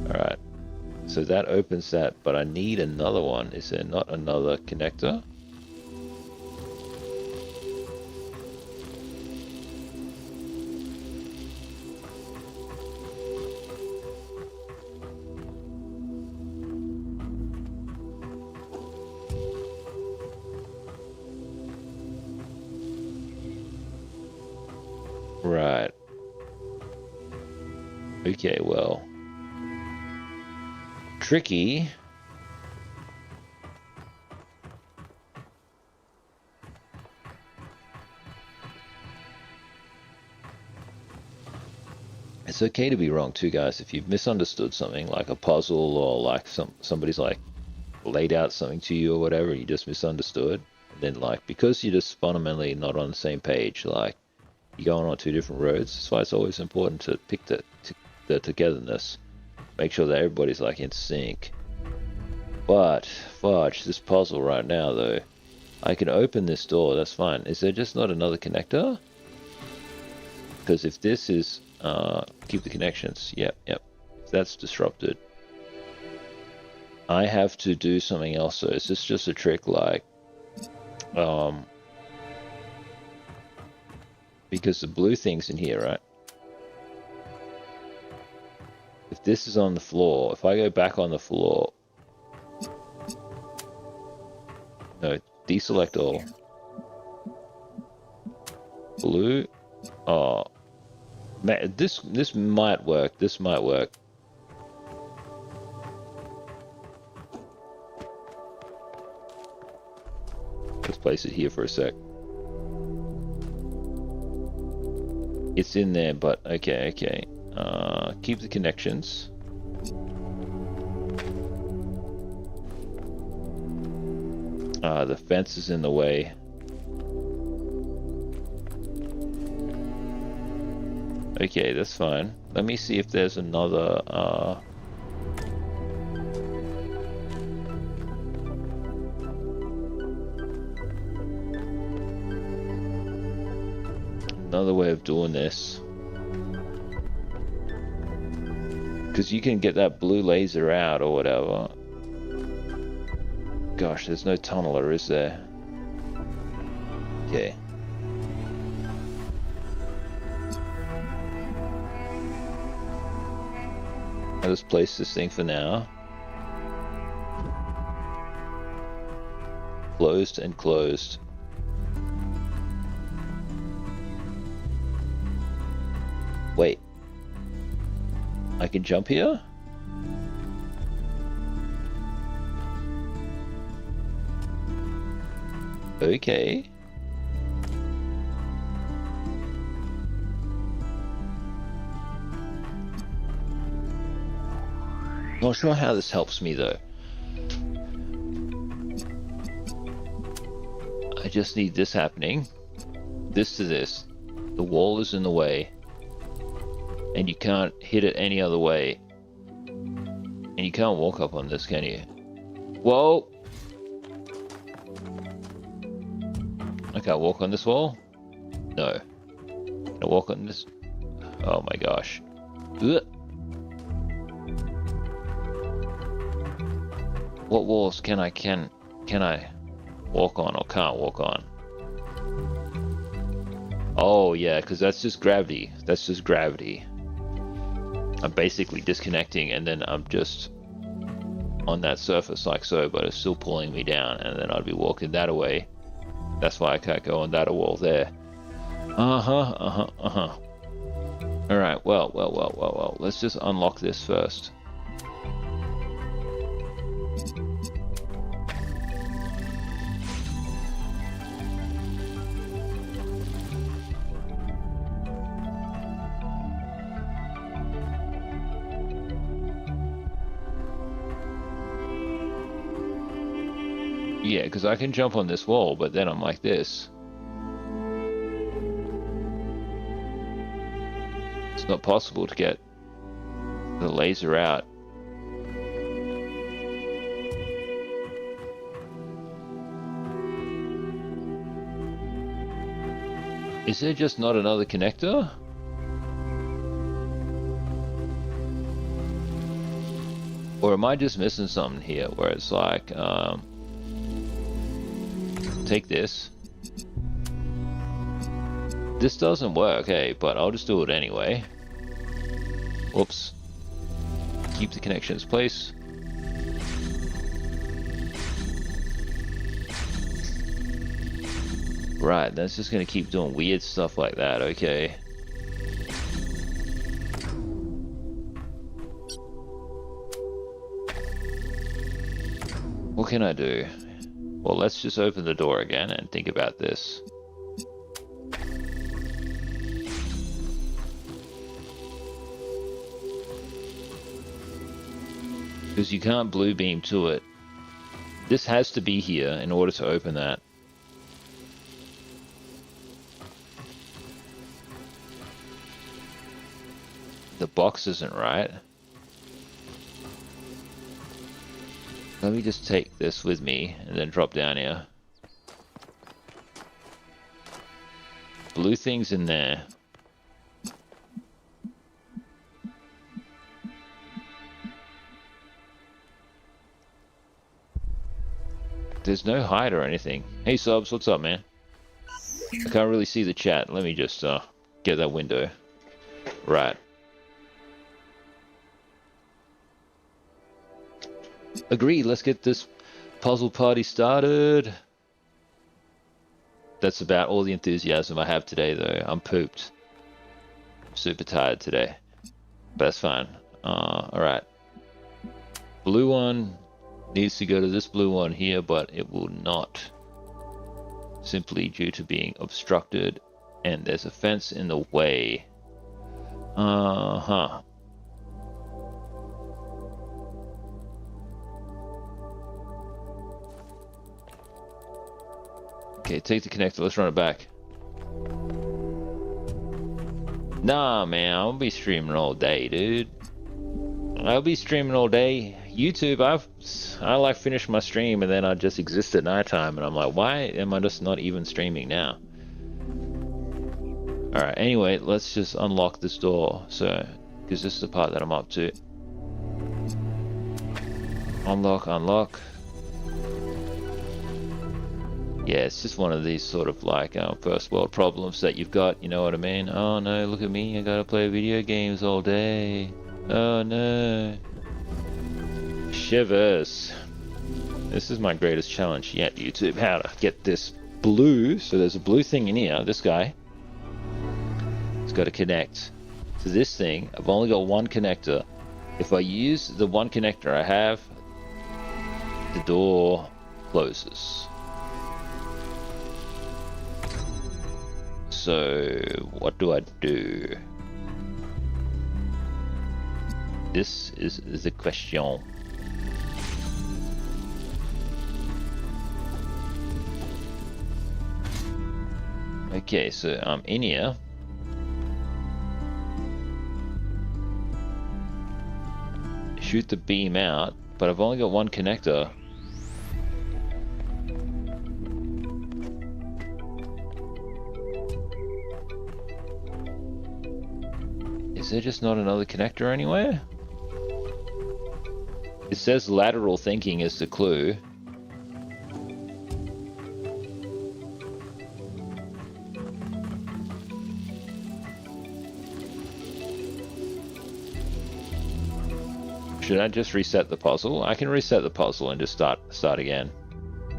Alright. So that opens that, but I need another one. Is there not another connector? Right. Okay, well. Tricky. It's okay to be wrong too, guys. If you've misunderstood something, like a puzzle, or like somebody's like laid out something to you or whatever, you just misunderstood, and then like because you're just fundamentally not on the same page, like you're going on 2 different roads. That's why it's always important to pick the togetherness. Make sure that everybody's like in sync. But fudge, this puzzle right now though. I can open this door, that's fine. Is there just not another connector? Because if this is keep the connections, yep. If that's disrupted, I have to do something else. So is this just a trick, like because the blue thing's in here, right? If this is on the floor, if I go back on the floor, no, deselect all. Blue. Oh, man, this might work. This might work. Let's place it here for a sec. It's in there, but okay. Keep the connections. The fence is in the way. Okay, that's fine. Let me see if there's another way of doing this. Because you can get that blue laser out or whatever. Gosh, there's no tunneler, is there? Okay. I'll just place this thing for now. Closed and closed. Wait. I can jump here? Okay. Not sure how this helps me though. I just need this happening. This to this. The wall is in the way. And you can't hit it any other way. And you can't walk up on this, can you? Whoa! I can't walk on this wall? No. Can I walk on this? Oh my gosh. Ugh. What walls can I walk on or can't walk on? Oh yeah, because that's just gravity. That's just gravity. I'm basically disconnecting and then I'm just on that surface like so, but it's still pulling me down, and then I'd be walking that away. That's why I can't go on that wall there. Alright, well. Let's just unlock this first. Yeah, because I can jump on this wall, but then I'm like this. It's not possible to get the laser out. Is there just not another connector? Or am I just missing something here where it's like, take this. This doesn't work, hey, but I'll just do it anyway. Whoops. Keep the connections in place. Right, that's just gonna keep doing weird stuff like that, okay. What can I do? Well, let's just open the door again and think about this. Because you can't blue beam to it. This has to be here in order to open that. The box isn't right. Let me just take this with me and then drop down here. Blue thing's in there. There's no hide or anything. Hey subs, what's up, man? I can't really see the chat. Let me just get that window. Right. Agreed, let's get this puzzle party started. That's about all the enthusiasm I have today, though. I'm pooped. I'm super tired today. But that's fine. Alright. Blue one needs to go to this blue one here, but it will not. Simply due to being obstructed. And there's a fence in the way. Okay, take the connector, let's run it back. Nah, man, I'll be streaming all day, dude. I'll be streaming all day. YouTube, I like finish my stream and then I just exist at nighttime, and I'm like, why am I just not even streaming now? Alright, anyway, let's just unlock this door, so, because this is the part that I'm up to. Unlock. Yeah, it's just one of these sort of like first world problems that you've got, you know what I mean? Oh no, look at me, I gotta play video games all day. Oh no. Shivers. This is my greatest challenge yet, YouTube, how to get this blue. So there's a blue thing in here, this guy. It's got to connect to this thing. I've only got one connector. If I use the one connector I have, the door closes. So what do I do? This is the question. Okay, so I'm in here. Shoot the beam out, but I've only got one connector. Is there just not another connector anywhere? It says lateral thinking is the clue. Should I just reset the puzzle? I can reset the puzzle and just start again.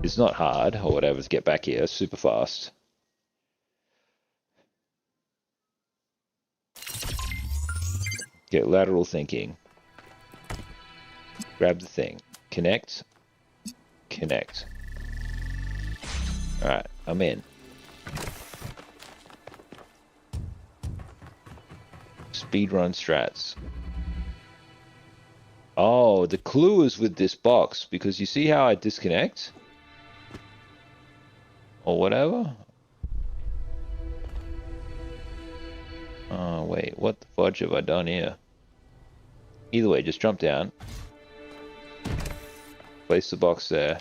It's not hard or whatever to get back here. It's super fast. Get lateral thinking. Grab the thing. Connect. Connect. Alright, I'm in. Speedrun strats. Oh, the clue is with this box, because you see how I disconnect? Or whatever? Oh, wait, what the fudge have I done here? Either way, just jump down. Place the box there.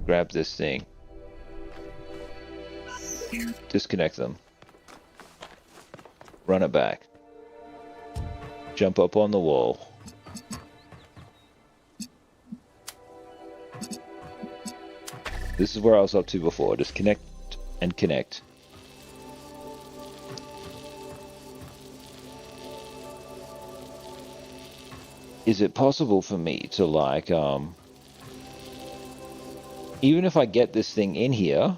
Grab this thing. Disconnect them. Run it back. Jump up on the wall. This is where I was up to before. Just connect and connect. Is it possible for me to, like, even if I get this thing in here,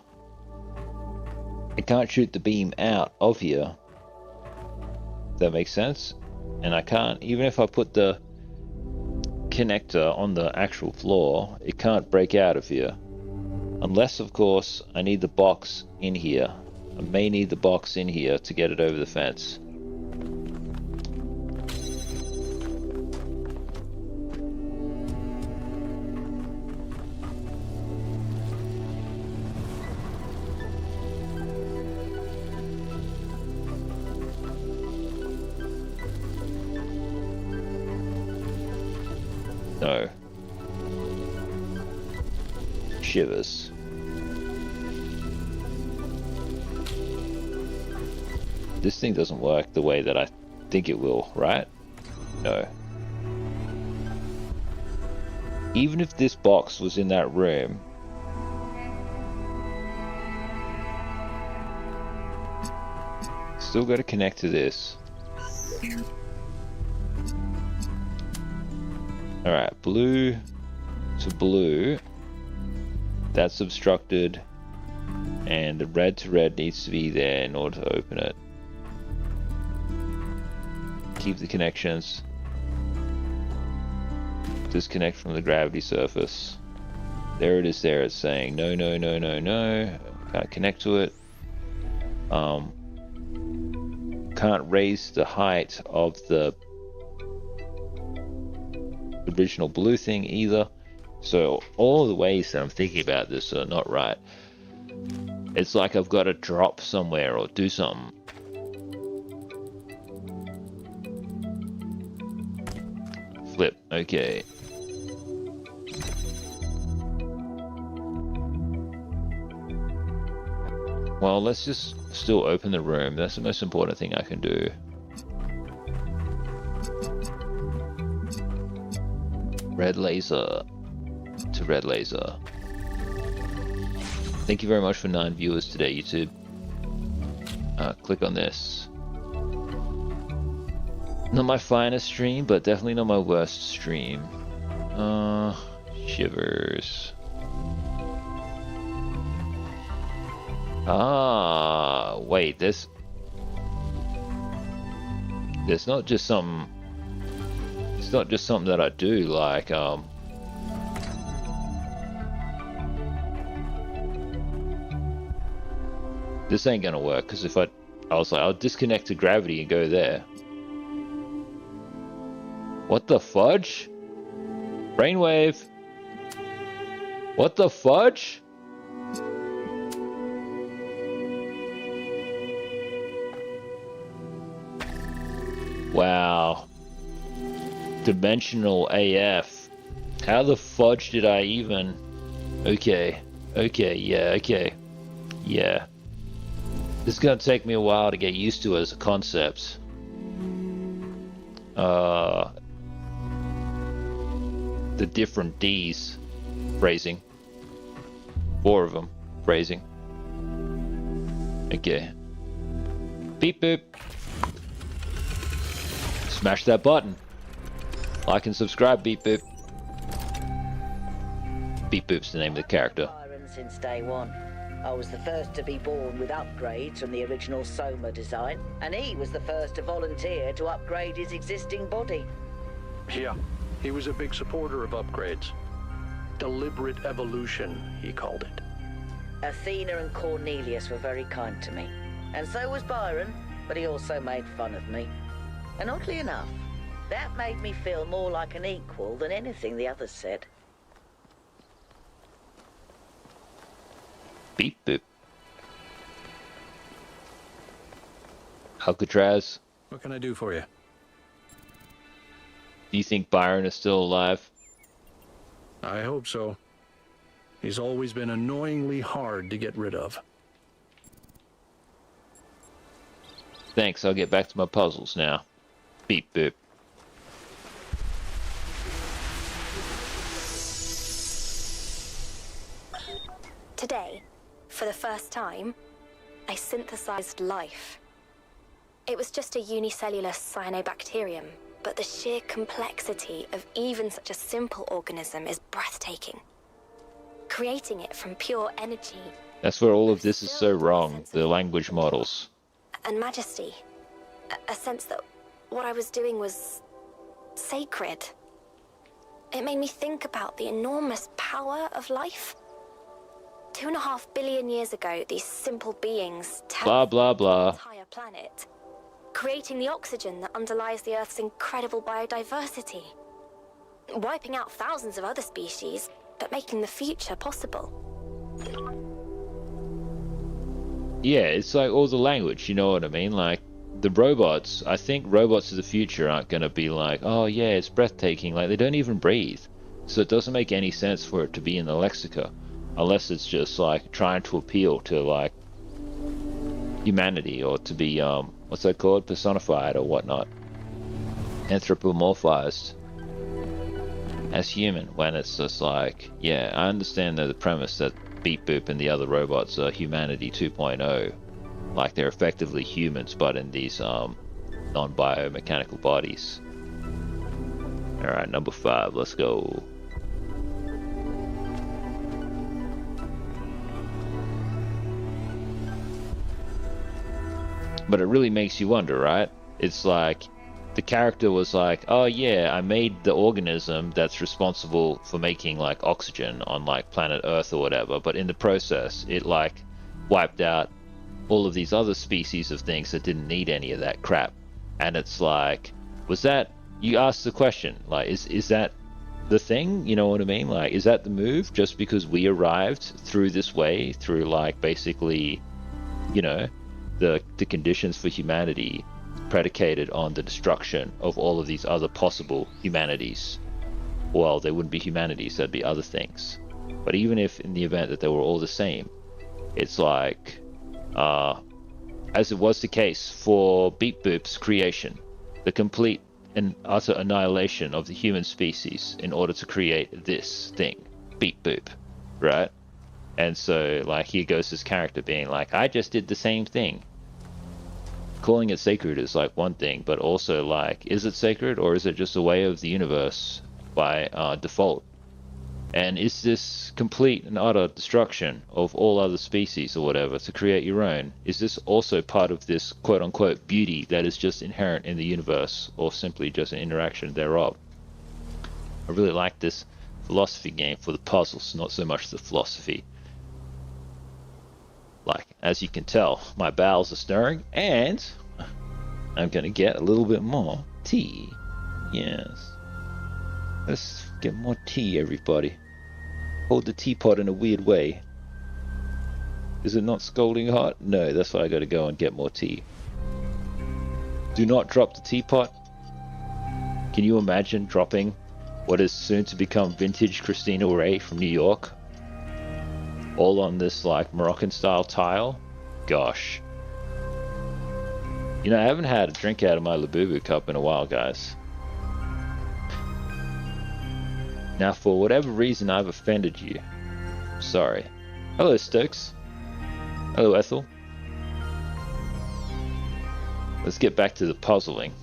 I can't shoot the beam out of here. Does that make sense? And I can't, even if I put the connector on the actual floor, it can't break out of here. Unless, of course, I need the box in here. I may need the box in here to get it over the fence. No. Shivers. This thing doesn't work the way that I think it will, right? No. Even if this box was in that room, still got to connect to this. Alright, blue to blue. That's obstructed. And the red to red needs to be there in order to open it. Keep the connections. Disconnect from the gravity surface. There it is there. It's saying no, no, no, no, no. Can't connect to it. Can't raise the height of the original blue thing either. So all the ways that I'm thinking about this are not right. It's like I've got to drop somewhere or do something. Flip, okay. Well, let's just still open the room. That's the most important thing I can do. Red laser to red laser. Thank you very much for 9 viewers today, YouTube. Click on this. Not my finest stream, but definitely not my worst stream. Shivers. Ah, wait, there's not just something. It's not just something that I do, like, this ain't gonna work, because if I was like, I'll disconnect to gravity and go there. What the fudge? Brainwave. What the fudge? Wow. Dimensional AF. How the fudge did I even... Okay. Okay, yeah, okay. Yeah. This is gonna take me a while to get used to as a concept. The different D's. Phrasing. 4 of them. Phrasing. Okay. Beep boop. Smash that button. Like and subscribe, Beep Boop. Beep Boop's the name of the character. Byron since day one. I was the first to be born with upgrades from the original Soma design, and he was the first to volunteer to upgrade his existing body. Yeah, he was a big supporter of upgrades. Deliberate evolution, he called it. Athena and Cornelius were very kind to me, and so was Byron, but he also made fun of me. And oddly enough, that made me feel more like an equal than anything the others said. Beep Boop. Alcatraz, What can I do for you? do you think Byron is still alive? I hope so. He's always been annoyingly hard to get rid of. Thanks, I'll get back to my puzzles now. Beep Boop. Today, for the first time, I synthesized life. It was just a unicellular cyanobacterium, but the sheer complexity of even such a simple organism is breathtaking. Creating it from pure energy. That's where all of this is so wrong, the language models. And majesty. A sense that what I was doing was sacred. It made me think about the enormous power of life. 2.5 billion years ago, these simple beings Blah, blah, blah. the entire planet, creating the oxygen that underlies the Earth's incredible biodiversity, wiping out thousands of other species, but making the future possible. Yeah, it's like all the language, you know what I mean? Like, the robots, I think robots of the future aren't gonna be like, oh yeah, it's breathtaking, like they don't even breathe. So it doesn't make any sense for it to be in the lexica, unless it's just like trying to appeal to like humanity, or to be, what's that called? Personified or whatnot. Anthropomorphized as human, when it's just like, yeah, I understand the premise that Beep Boop and the other robots are humanity 2.0. Like they're effectively humans, but in these non-biomechanical bodies. Alright, number 5, let's go. But it really makes you wonder, right? It's like, the character was like, oh yeah, I made the organism that's responsible for making like oxygen on like planet Earth or whatever, but in the process, it like wiped out all of these other species of things that didn't need any of that crap. And it's like, was that, you asked the question, like, is that the thing, you know what I mean? Like, is that the move just because we arrived through this way, through like basically, you know, the conditions for humanity predicated on the destruction of all of these other possible humanities? Well, they wouldn't be humanities, that'd be other things. But even if in the event that they were all the same, it's like, as it was the case for Beep Boop's creation, the complete and utter annihilation of the human species in order to create this thing, Beep Boop, right? And so, like, here goes this character being like, I just did the same thing. Calling it sacred is like one thing, but also like, is it sacred, or is it just a way of the universe by default? And is this complete and utter destruction of all other species or whatever to create your own, is this also part of this quote-unquote beauty that is just inherent in the universe, or simply just an interaction thereof? I really like this philosophy game for the puzzles, not so much the philosophy. Like, as you can tell, my bowels are stirring, and I'm gonna get a little bit more tea. Yes. Let's get more tea, everybody. Hold the teapot in a weird way. Is it not scalding hot? No, that's why I gotta go and get more tea. Do not drop the teapot. Can you imagine dropping what is soon to become vintage Christina Rey from New York? All on this like Moroccan style tile? Gosh. You know, I haven't had a drink out of my Labubu cup in a while, guys. Now, for whatever reason I've offended you, sorry. Hello, Stokes. Hello, Ethel. Let's get back to the puzzling.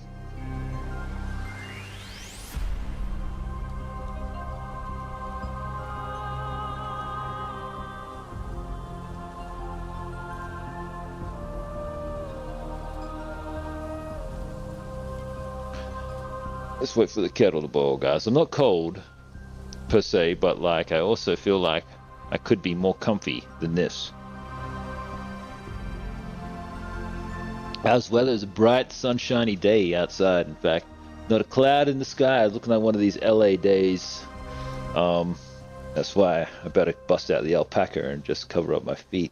Let's wait for the kettle to boil, guys. I'm not cold, per se, but like I also feel like I could be more comfy than this. As well as a bright, sunshiny day outside. In fact, not a cloud in the sky. It's looking like one of these LA days. That's why I better bust out the alpaca and just cover up my feet.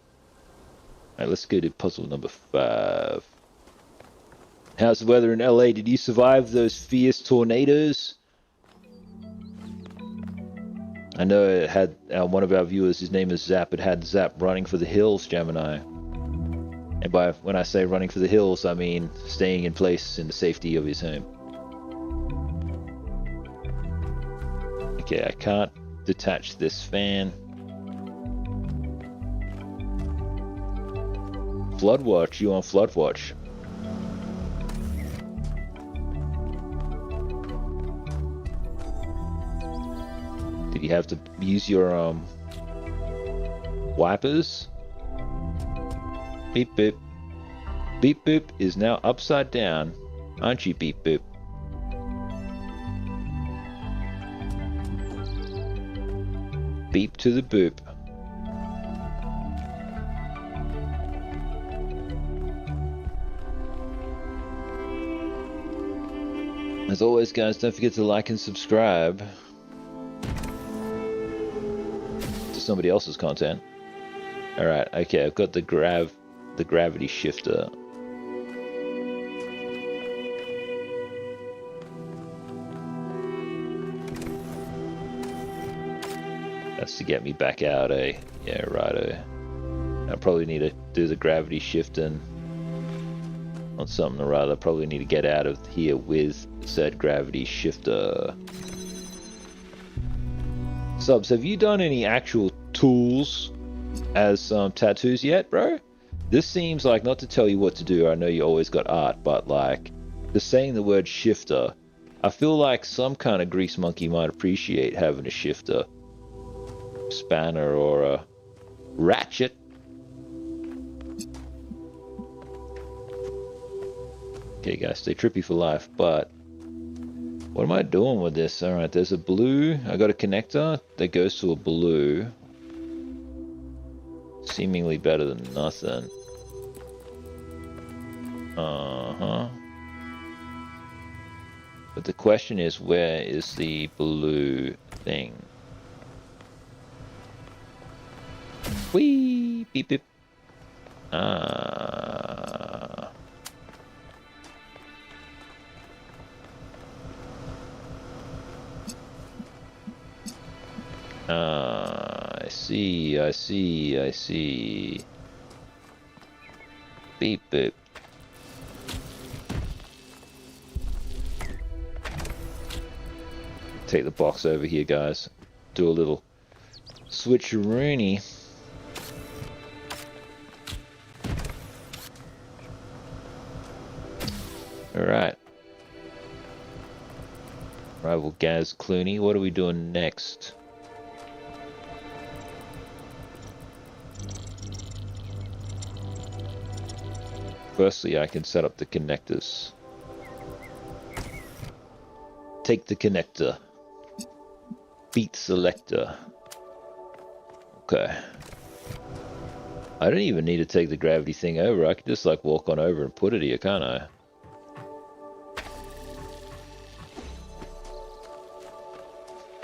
Alright, let's go to puzzle number 5. How's the weather in LA? Did you survive those fierce tornadoes? I know it had one of our viewers, his name is Zap, it had Zap running for the hills, Gemini. And by when I say running for the hills, I mean staying in place in the safety of his home. Okay, I can't detach this fan. Floodwatch, you on Floodwatch? Did you have to use your wipers? Beep boop. Beep boop is now upside down, aren't you, beep boop? Beep to the boop. As always, guys, don't forget to like and subscribe to somebody else's content. Alright, okay, I've got the gravity shifter. That's to get me back out, eh? Yeah, righto. I probably need to do the gravity shifting on something or other. Probably need to get out of here with said gravity shifter. Subs, have you done any actual tools as tattoos yet, bro? This seems like, not to tell you what to do, I know you always got art, but like, just saying the word shifter, I feel like some kind of grease monkey might appreciate having a shifter, spanner, or a ratchet. Okay guys, stay trippy for life, but what am I doing with this? Alright, there's a blue, I got a connector that goes to a blue. Seemingly better than nothing. But the question is, where is the blue thing? Whee! Beep beep. I see. Beep beep. Take the box over here, guys. Do a little switcheroony. Alright. Rivalgaz Clooney, what are we doing next? Firstly, I can set up the connectors. Take the connector. Beat selector. Okay. I don't even need to take the gravity thing over. I can just like walk on over and put it here, can't I?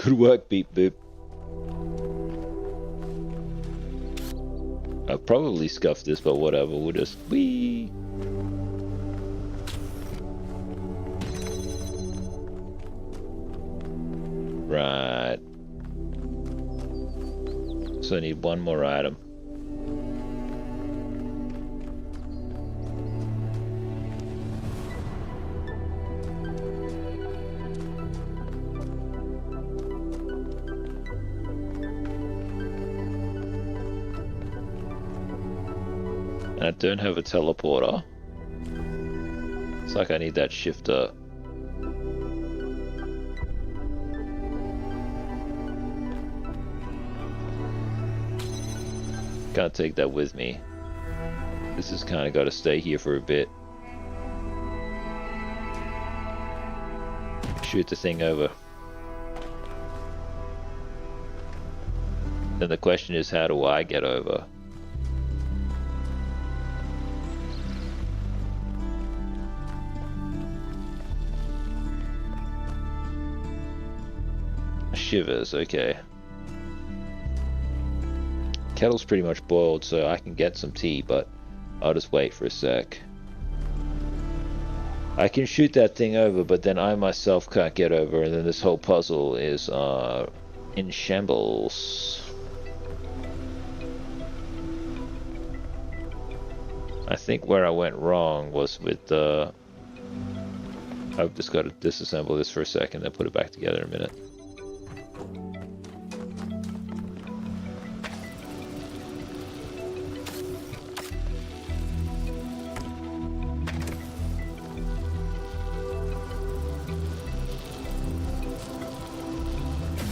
Good work, Beep Boop. I'll probably scuff this, but whatever. We'll just... Whee! Right. So I need one more item. And I don't have a teleporter. It's like I need that shifter. Can't take that with me. This has kind of got to stay here for a bit. Shoot the thing over. Then the question is, how do I get over? Shivers, okay. Kettle's pretty much boiled, so I can get some tea, but I'll just wait for a sec. I can shoot that thing over, but then I myself can't get over, and then this whole puzzle is in shambles. I think where I went wrong was with the... I've just got to disassemble this for a second, then put it back together in a minute.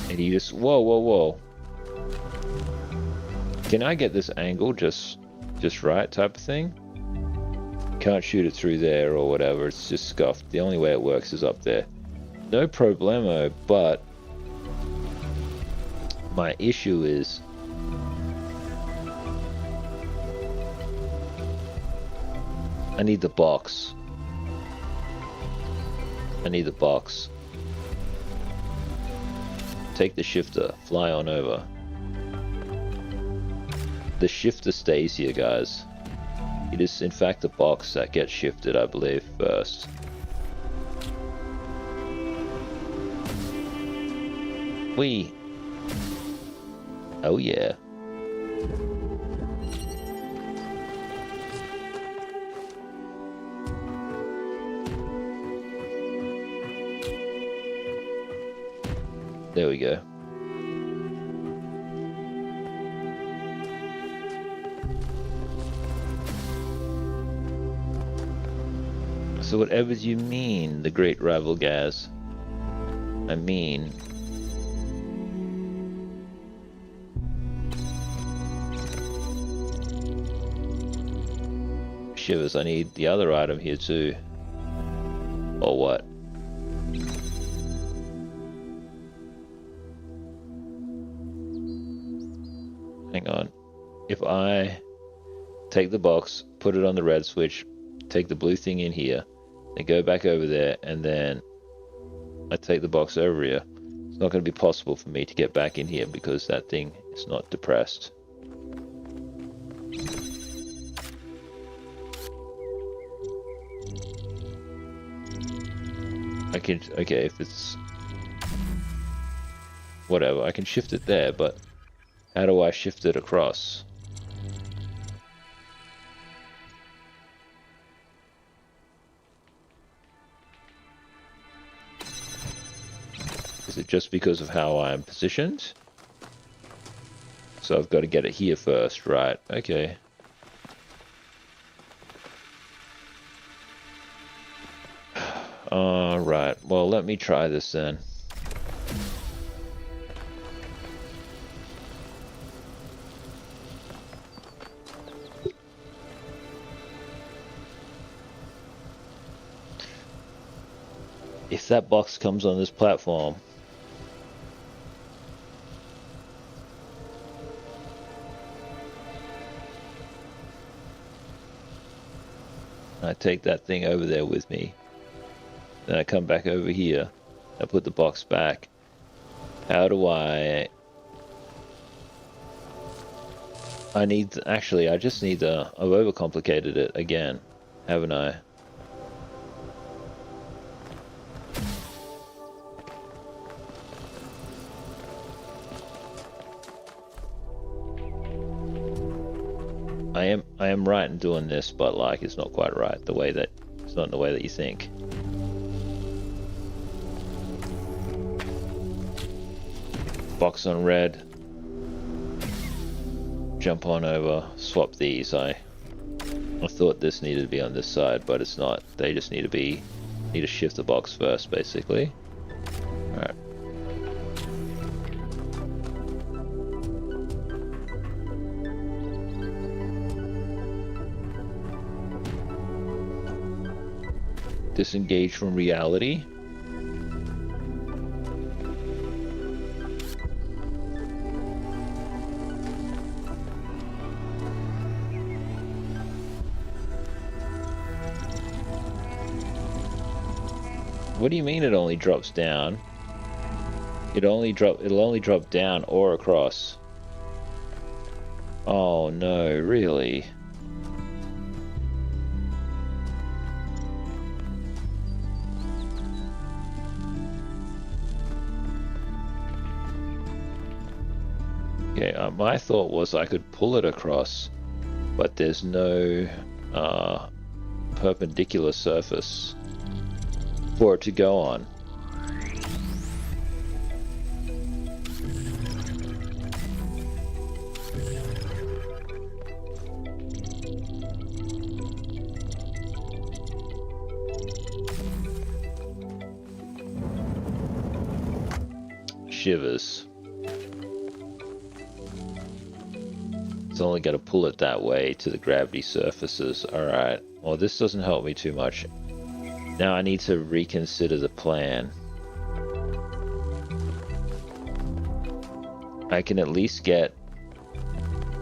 And you just... Whoa, whoa, whoa. Can I get this angle just right type of thing? Can't shoot it through there or whatever, it's just scuffed. The only way it works is up there. No problemo, but my issue is I need the box. I need the box. Take the shifter, fly on over. The shifter stays here, guys. It is in fact the box that gets shifted, I believe, first. Whee! Oh yeah. There we go. So whatever you mean, the great Rivalgaz. I mean... Shivers, I need the other item here too. Or what? Hang on. If I take the box, put it on the red switch, take the blue thing in here, then go back over there, and then I take the box over here, it's not going to be possible for me to get back in here because that thing is not depressed. I can, okay, if it's whatever, I can shift it there, but how do I shift it across? Is it just because of how I'm positioned? So I've got to get it here first, right? Okay. Alright, well let me try this then. If that box comes on this platform, I take that thing over there with me, then I come back over here, I put the box back. How do I need, actually, I just need I've overcomplicated it again, haven't I? I am right in doing this, but like it's not quite right. It's not in the way that you think. Box on red. Jump on over. Swap these. I thought this needed to be on this side, but it's not. They just need to shift the box first, basically. All right. Disengage from reality. What do you mean it only drops down? It'll only drop down or across. Oh no, really? Okay, my thought was I could pull it across, but there's no perpendicular surface for it to go on. Shivers. It's only got to pull it that way to the gravity surfaces. Alright, well this doesn't help me too much. Now I need to reconsider the plan. I can at least get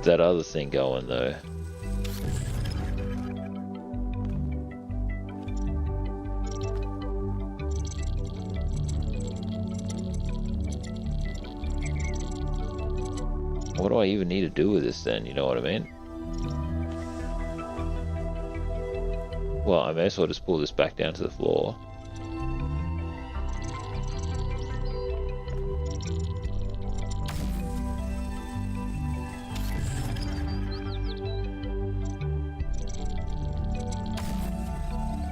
that other thing going though. What do I even need to do with this then? You know what I mean? Well, I may as well just pull this back down to the floor.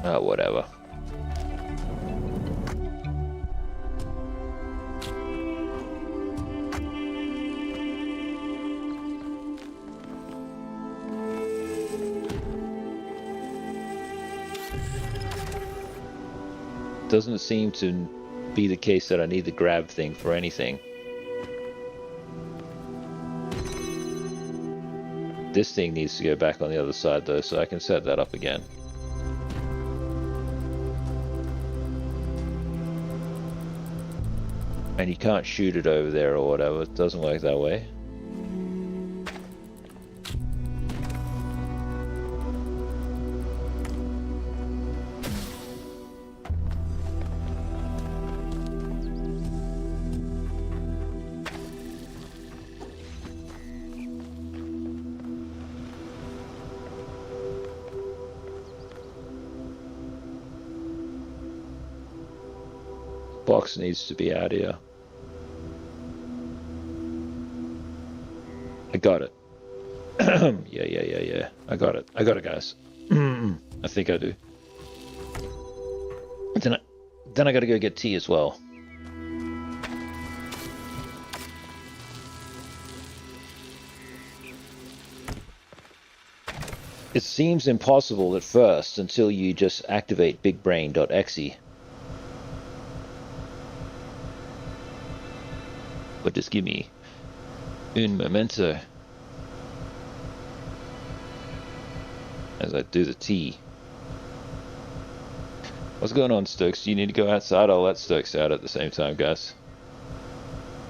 Oh, whatever. Doesn't seem to be the case that I need the grab thing for anything. This thing needs to go back on the other side though, so I can set that up again. And you can't shoot it over there or whatever, it doesn't work that way. Box needs to be out here. I got it. Yeah. I got it, guys. I think I do. Then I gotta go get tea as well. It seems impossible at first until you just activate bigbrain.exe. But just give me un momento as I do the tea. What's going on, Stokes? Do you need to go outside? I'll let Stokes out at the same time, guys.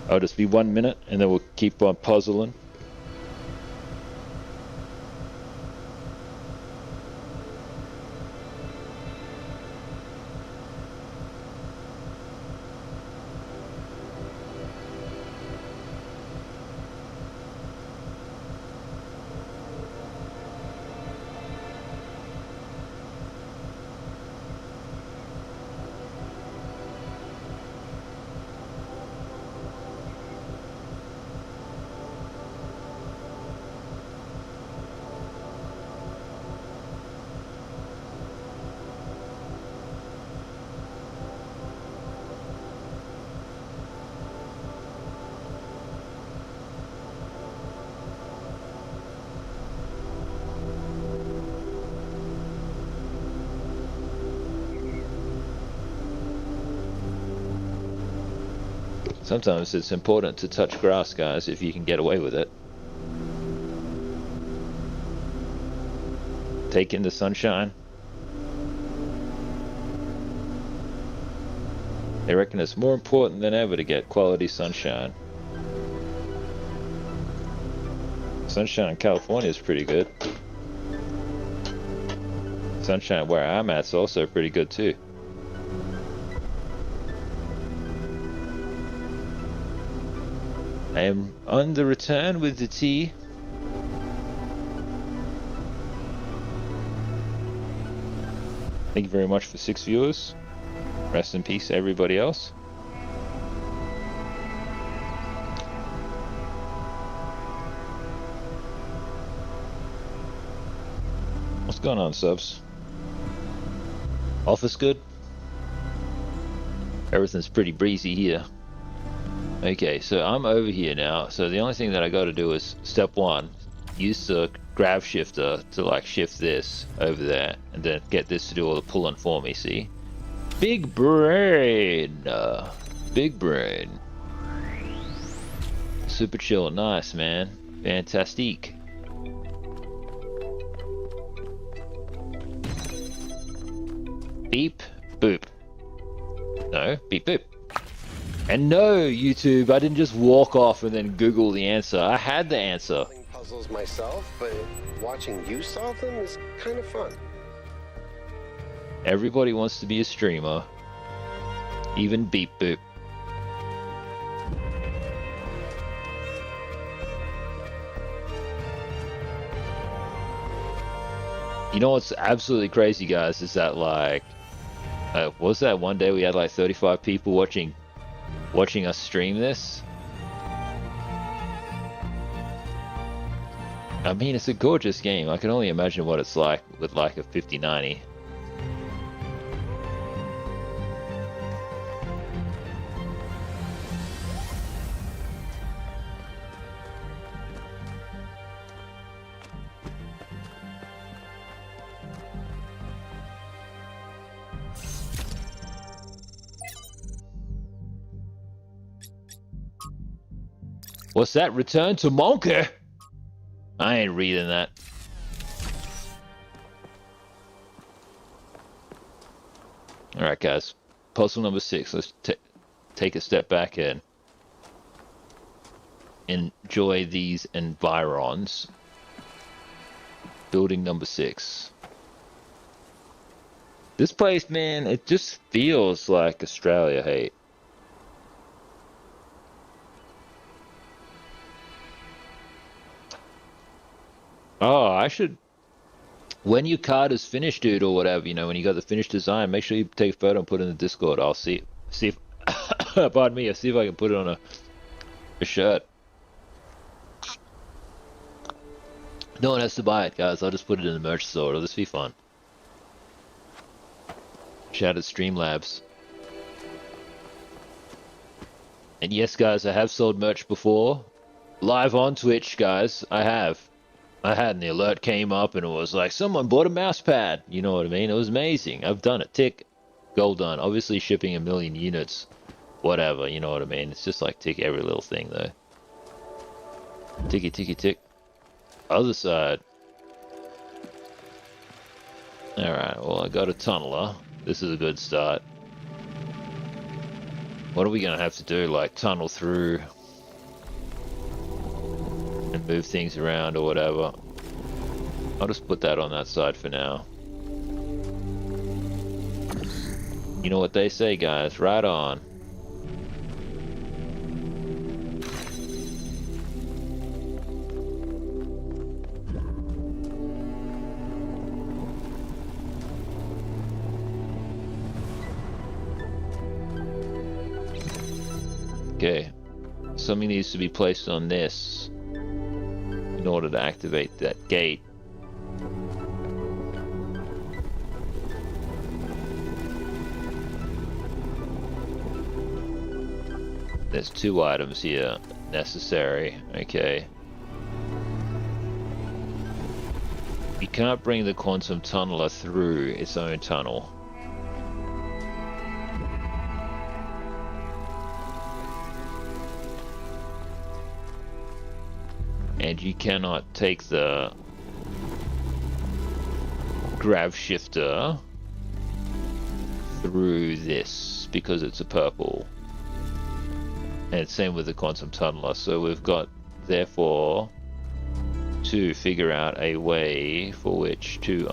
I'll just be 1 minute and then we'll keep on puzzling. Sometimes it's important to touch grass, guys, if you can get away with it. Take in the sunshine. They reckon it's more important than ever to get quality sunshine. Sunshine in California is pretty good. Sunshine where I'm at's also pretty good too. I am on the return with the tea. Thank you very much for 6 viewers. Rest in peace, everybody else. What's going on, subs? Office good? Everything's pretty breezy here. Okay, so I'm over here now. So the only thing that I got to do is step 1, use the grab shifter to like shift this over there, and then get this to do all the pulling for me. See, big brain, big brain. Super chill, nice man, fantastic. Beep boop. No, beep boop. And no, YouTube, I didn't just walk off and then Google the answer. I had the answer. Puzzles myself, but watching you solve them is kind of fun. Everybody wants to be a streamer. Even beep boop. You know what's absolutely crazy, guys, is that like, was that one day we had like 35 people watching us stream this? I mean, it's a gorgeous game. I can only imagine what it's like with like a 5090. What's that? Return to Monkey? I ain't reading that. Alright guys, puzzle number 6. Let's take a step back and enjoy these environs. Building number 6. This place, man, it just feels like Australia, hey. Oh, I should, when your card is finished, dude, or whatever, you know, when you got the finished design, make sure you take a photo and put it in the Discord. I'll see if, pardon me, I'll see if I can put it on a shirt. No one has to buy it, guys. I'll just put it in the merch store. It'll just be fun. Shout out Streamlabs. And yes, guys, I have sold merch before. Live on Twitch, guys, I have. I had, and the alert came up and it was like, someone bought a mouse pad. You know what I mean? It was amazing. I've done it. Tick. Goal done. Obviously shipping 1 million units. Whatever, you know what I mean? It's just like tick every little thing though. Ticky, ticky, tick. Other side. Alright, well I got a tunneler. This is a good start. What are we gonna have to do? Like tunnel through and move things around or whatever. I'll just put that on that side for now. You know what they say, guys, right on. Okay, something needs to be placed on this in order to activate that gate. There's 2 items here necessary. Okay. You can't bring the quantum tunneler through its own tunnel. And you cannot take the grav shifter through this because it's a purple. And same with the quantum tunneler. So we've got, therefore, to figure out a way for which to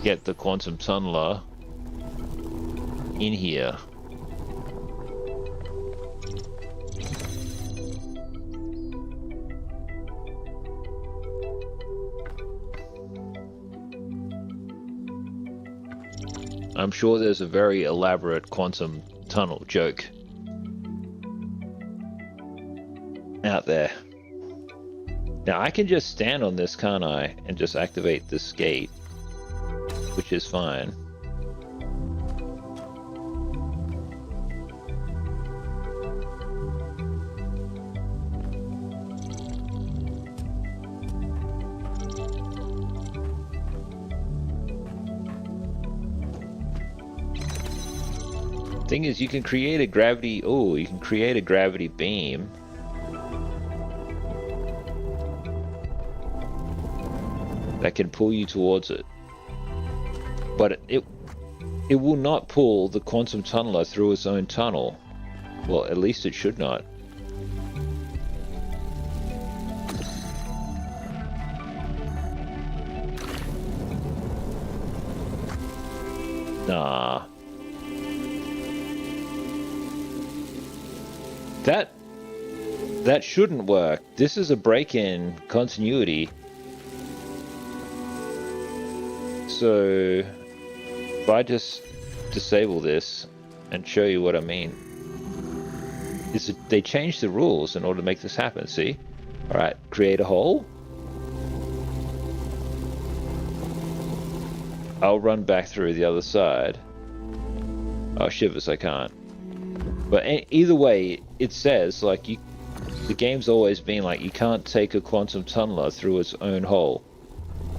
get the quantum tunneler in here. I'm sure there's a very elaborate quantum tunnel joke out there. Now I can just stand on this, can't I, and just activate this gate, which is fine. Thing is, you can create a gravity. Oh, you can create a gravity beam. That can pull you towards it, but it will not pull the quantum tunneler through its own tunnel. Well, at least it should not. Nah. That shouldn't work. This is a break-in continuity. So if I just disable this and show you what I mean, is they changed the rules in order to make this happen. See? All right, create a hole. I'll run back through the other side. Oh, shivers, I can't. But either way, it says, like, the game's always been like, you can't take a quantum tunneler through its own hole.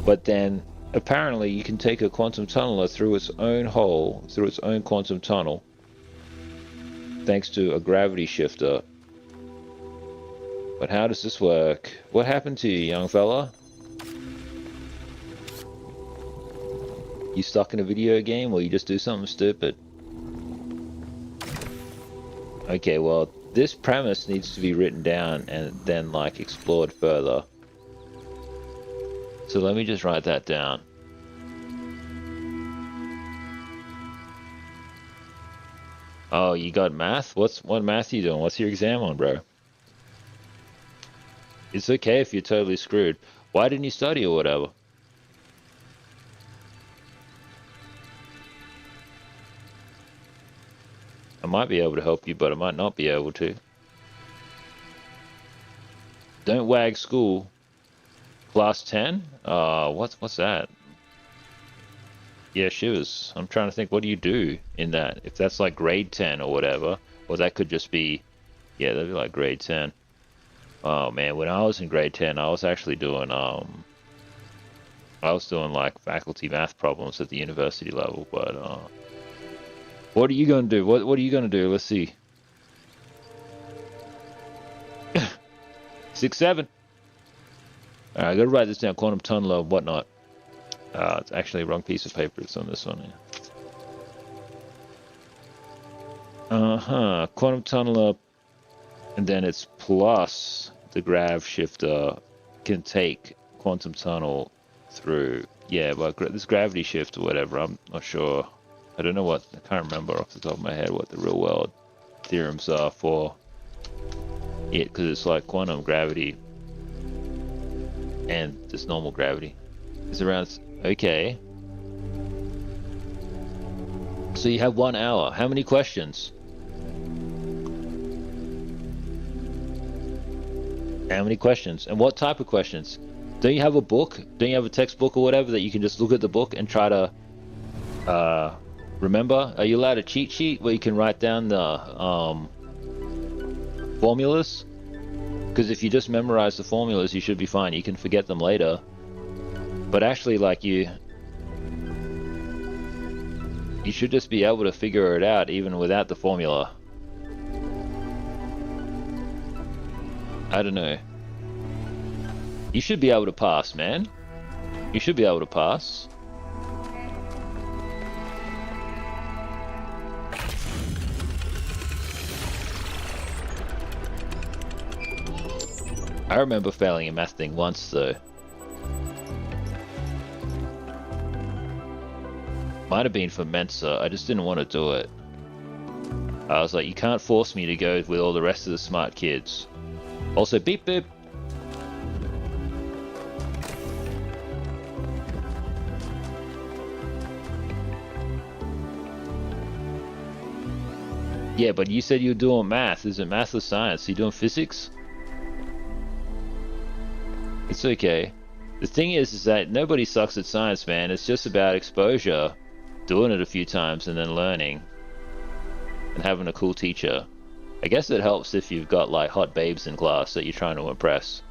But then, apparently, you can take a quantum tunneler through its own hole, through its own quantum tunnel, thanks to a gravity shifter. But how does this work? What happened to you, young fella? You stuck in a video game, or you just do something stupid? Okay, well, this premise needs to be written down and then, like, explored further. So let me just write that down. Oh, you got math? What math are you doing? What's your exam on, bro? It's okay if you're totally screwed. Why didn't you study or whatever? I might be able to help you, but I might not be able to. Don't wag school. Class 10? What's that? Yeah, shivers. I'm trying to think, what do you do in that? If that's like grade 10 or whatever, or that could just be, yeah, that'd be like grade 10. Oh man, when I was in grade 10, I was actually doing, I was doing like faculty math problems at the university level, but, what are you gonna do? What are you gonna do? Let's see. 6, 7. Alright, I gotta write this down. Quantum tunneler and whatnot. It's actually a wrong piece of paper. It's on this one here. Quantum tunneler, and then it's plus the grav shifter can take quantum tunnel through. Yeah, but this gravity shift or whatever, I'm not sure. I don't know what, I can't remember off the top of my head what the real world theorems are for it, because it's like quantum gravity and this normal gravity is around. Okay, so you have 1 hour. How many questions? How many questions? And what type of questions? Don't you have a book? Don't you have a textbook or whatever that you can just look at the book and try to remember? Are you allowed a cheat sheet where you can write down the formulas? Because if you just memorize the formulas, you should be fine. You can forget them later. But actually, like, you should just be able to figure it out even without the formula. I don't know. You should be able to pass, man. You should be able to pass. I remember failing a math thing once, though. Might have been for Mensa. I just didn't want to do it. I was like, you can't force me to go with all the rest of the smart kids. Also, beep beep. Yeah, but you said you were doing math. Is it math or science? Are you doing physics? It's okay. The thing is that nobody sucks at science, man. It's just about exposure, doing it a few times and then learning, and having a cool teacher. I guess it helps if you've got like hot babes in class that you're trying to impress.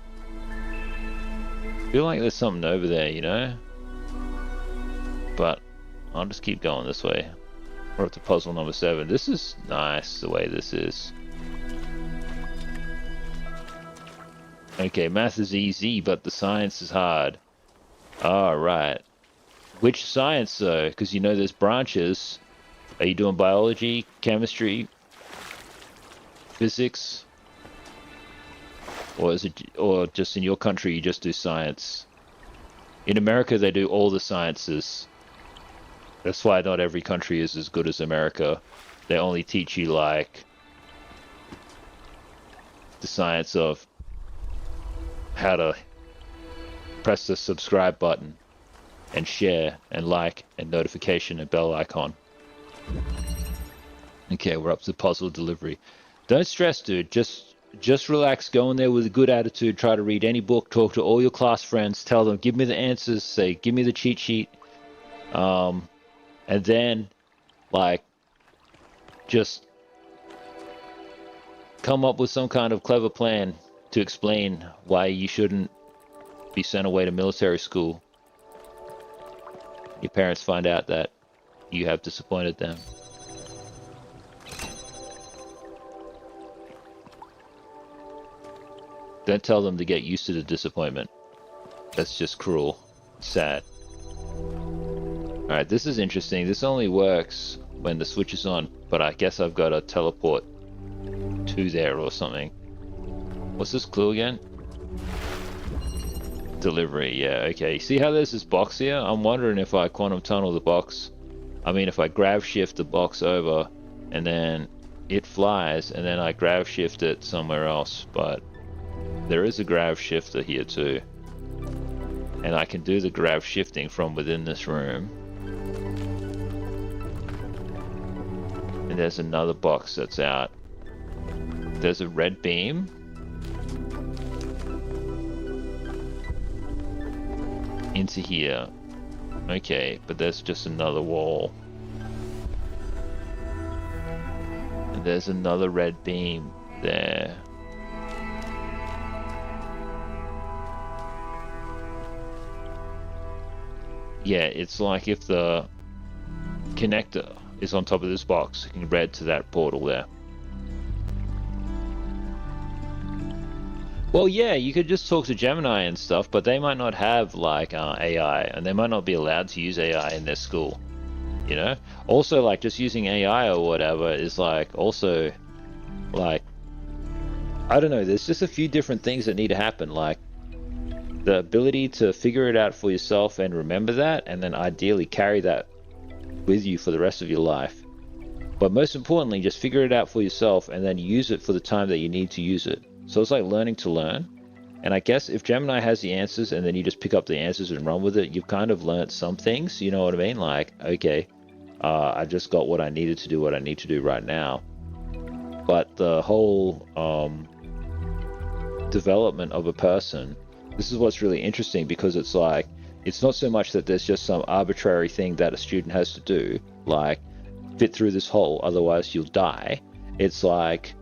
I feel like there's something over there, you know? But I'll just keep going this way. We're up to puzzle number 7. This is nice the way this is. Okay, math is easy, but the science is hard. Alright. Which science though? Because you know there's branches. Are you doing biology, chemistry, physics? Or is it, or just in your country you just do science? In America they do all the sciences. That's why not every country is as good as America. They only teach you like the science of how to press the subscribe button and share and like and notification and bell icon. Okay, we're up to puzzle delivery. Don't stress, dude. Just relax. Go in there with a good attitude. Try to read any book. Talk to all your class friends. Tell them, give me the answers. Say, give me the cheat sheet. And then, like, just come up with some kind of clever plan to explain why you shouldn't be sent away to military school. Your parents find out that you have disappointed them. Don't tell them to get used to the disappointment. That's just cruel. Sad. Alright, this is interesting. This only works when the switch is on, but I guess I've got to teleport to there or something. What's this clue again? Delivery, yeah, okay. See how there's this box here? I'm wondering if I quantum tunnel the box. I mean, if I grav shift the box over, and then it flies, and then I grav shift it somewhere else, but there is a grav shifter here too. And I can do the grav shifting from within this room. And there's another box that's out. There's a red beam. Into here. Okay, but there's just another wall. And there's another red beam there. Yeah, it's like if the connector is on top of this box, it can read to that portal there. Well, yeah, you could just talk to Gemini and stuff, but they might not have like AI, and they might not be allowed to use AI in their school, you know? Also, like, just using AI or whatever is like also like, I don't know, there's just a few different things that need to happen, like the ability to figure it out for yourself and remember that, and then ideally carry that with you for the rest of your life. But most importantly, just figure it out for yourself and then use it for the time that you need to use it. So it's like learning to learn. And I guess if Gemini has the answers and then you just pick up the answers and run with it, you've kind of learned some things, you know what I mean? Like, okay, I just got what I needed to do, what I need to do right now. But the whole development of a person, this is what's really interesting, because it's like, it's not so much that there's just some arbitrary thing that a student has to do, like fit through this hole, otherwise you'll die. It's like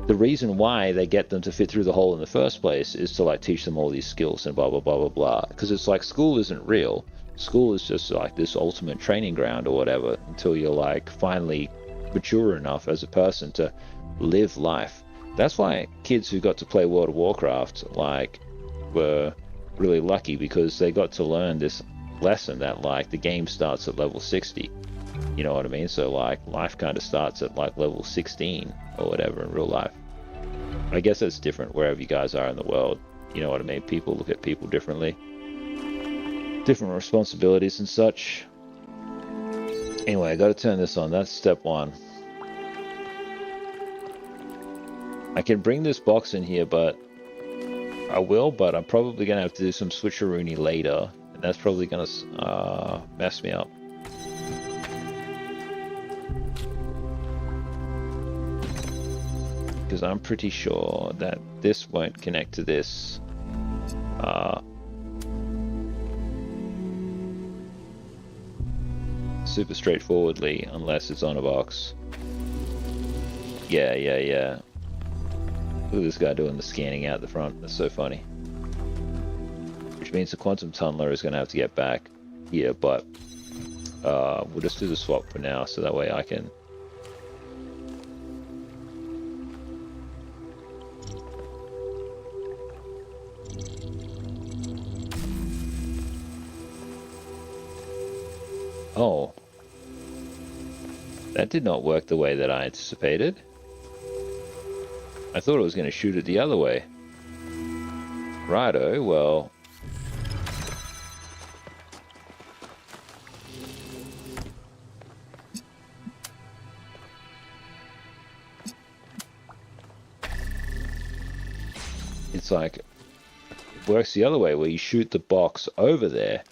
the reason why they get them to fit through the hole in the first place is to like teach them all these skills and blah blah blah blah blah. Because it's like school isn't real. School is just like this ultimate training ground or whatever until you're like finally mature enough as a person to live life. That's why kids who got to play World of Warcraft, like, were really lucky, because they got to learn this lesson that, like, the game starts at level 60. You know what I mean? So, like, life kind of starts at, like, level 16 or whatever in real life. I guess that's different wherever you guys are in the world. You know what I mean? People look at people differently. Different responsibilities and such. Anyway, I got to turn this on. That's step one. I can bring this box in here, but I will, but I'm probably going to have to do some switcheroony later, and that's probably going to mess me up. Because I'm pretty sure that this won't connect to this. Super straightforwardly, unless it's on a box. Yeah. Look at this guy doing the scanning out the front. That's so funny. Which means the quantum tunneler is going to have to get back here, but we'll just do the swap for now, so that way I can... Oh. That did not work the way that I anticipated. I thought it was going to shoot it the other way. Righto, well... It's like... It works the other way, where you shoot the box over there.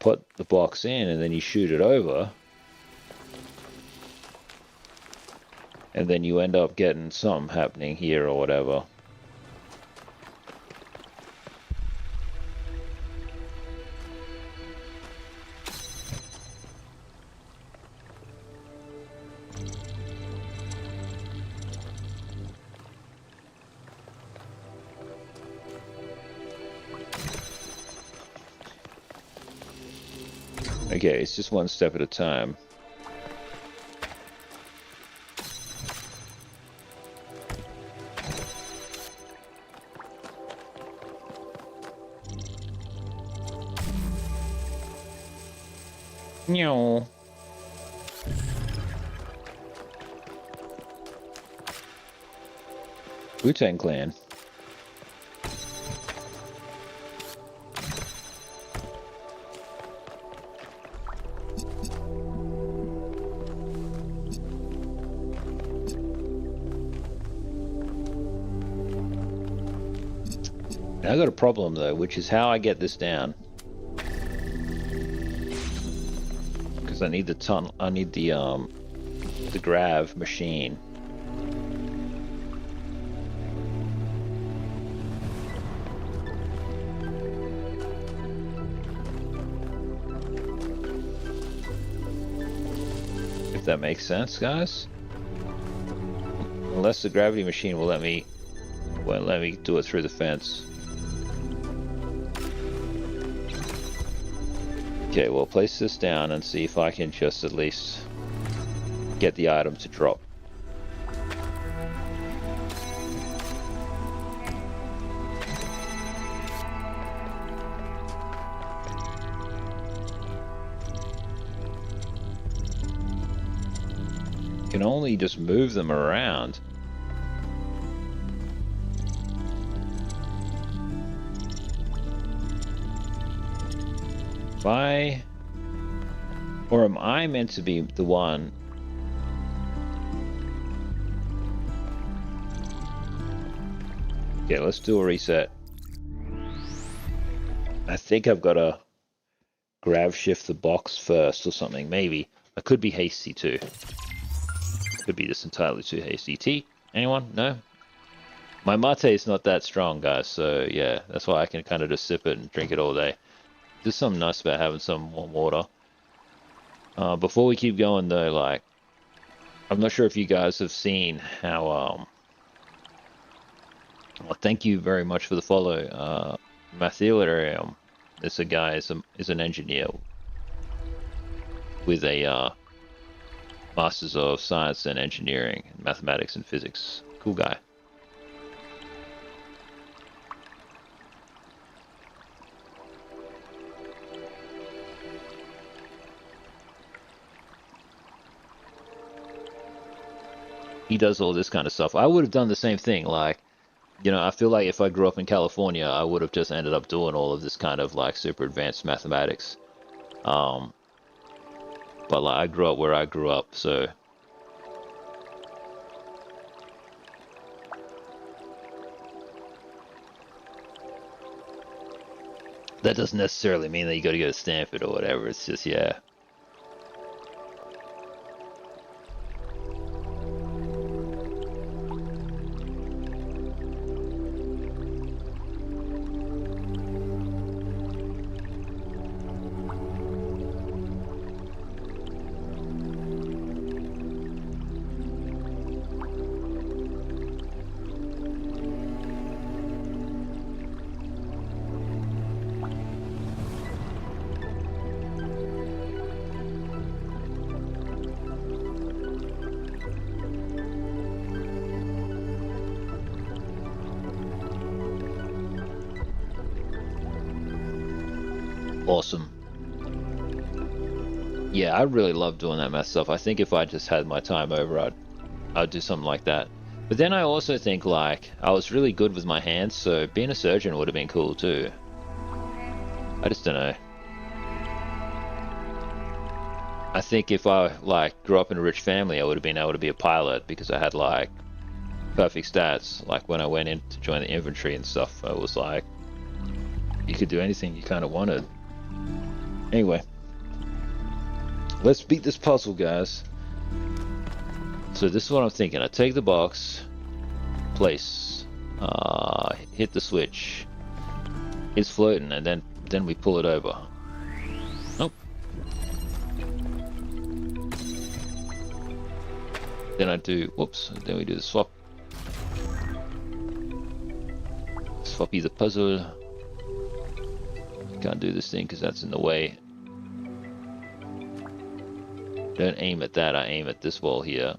Put the box in, and then you shoot it over. And then you end up getting something happening here or whatever. Okay, it's just one step at a time. No. Wu-Tang Clan. I got a problem though, which is how I get this down. Because I need the grav machine. If that makes sense, guys. Unless the gravity machine will let me do it through the fence. Okay, we'll place this down and see if I can just at least get the item to drop. You can only just move them around. Or am I meant to be the one? Okay, let's do a reset. I think I've got to grav shift the box first or something, maybe. I could be hasty too. Could be just entirely too hasty. Tea? Anyone? No? My mate is not that strong, guys, so yeah, that's why I can kind of just sip it and drink it all day. There's something nice about having some warm water. Before we keep going though, like, I'm not sure if you guys have seen how, well, thank you very much for the follow. Mathilarium, this guy is an engineer with a Masters of Science and Engineering, Mathematics and Physics. Cool guy. He does all this kind of stuff. I would have done the same thing. Like, you know, I feel like if I grew up in California, I would have just ended up doing all of this kind of like super advanced mathematics. But like I grew up where I grew up, so that doesn't necessarily mean that you got to go to Stanford or whatever. It's just, yeah. Awesome. Yeah, I really love doing that math stuff. I think if I just had my time over, I'd do something like that. But then I also think, like, I was really good with my hands, so being a surgeon would have been cool too. I just don't know. I think if I, like, grew up in a rich family, I would have been able to be a pilot because I had, like, perfect stats. Like, when I went in to join the infantry and stuff, I was like, you could do anything you kind of wanted. Anyway, let's beat this puzzle, guys. So this is what I'm thinking. I take the box, place, hit the switch. It's floating, and then we pull it over. Nope. Then I do, whoops, then we do the swap. Swappy the puzzle. Can't do this thing because that's in the way. Don't aim at that, I aim at this wall here.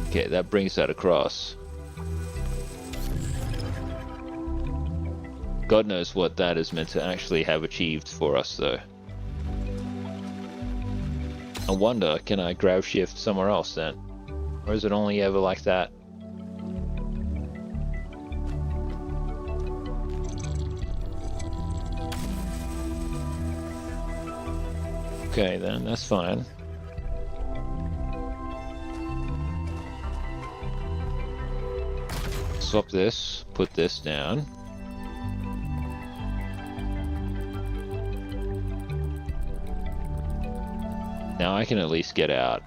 Okay, that brings that across. God knows what that is meant to actually have achieved for us though. I wonder, can I grab shift somewhere else then? Or is it only ever like that? Okay, then that's fine. Swap this, put this down. Now I can at least get out.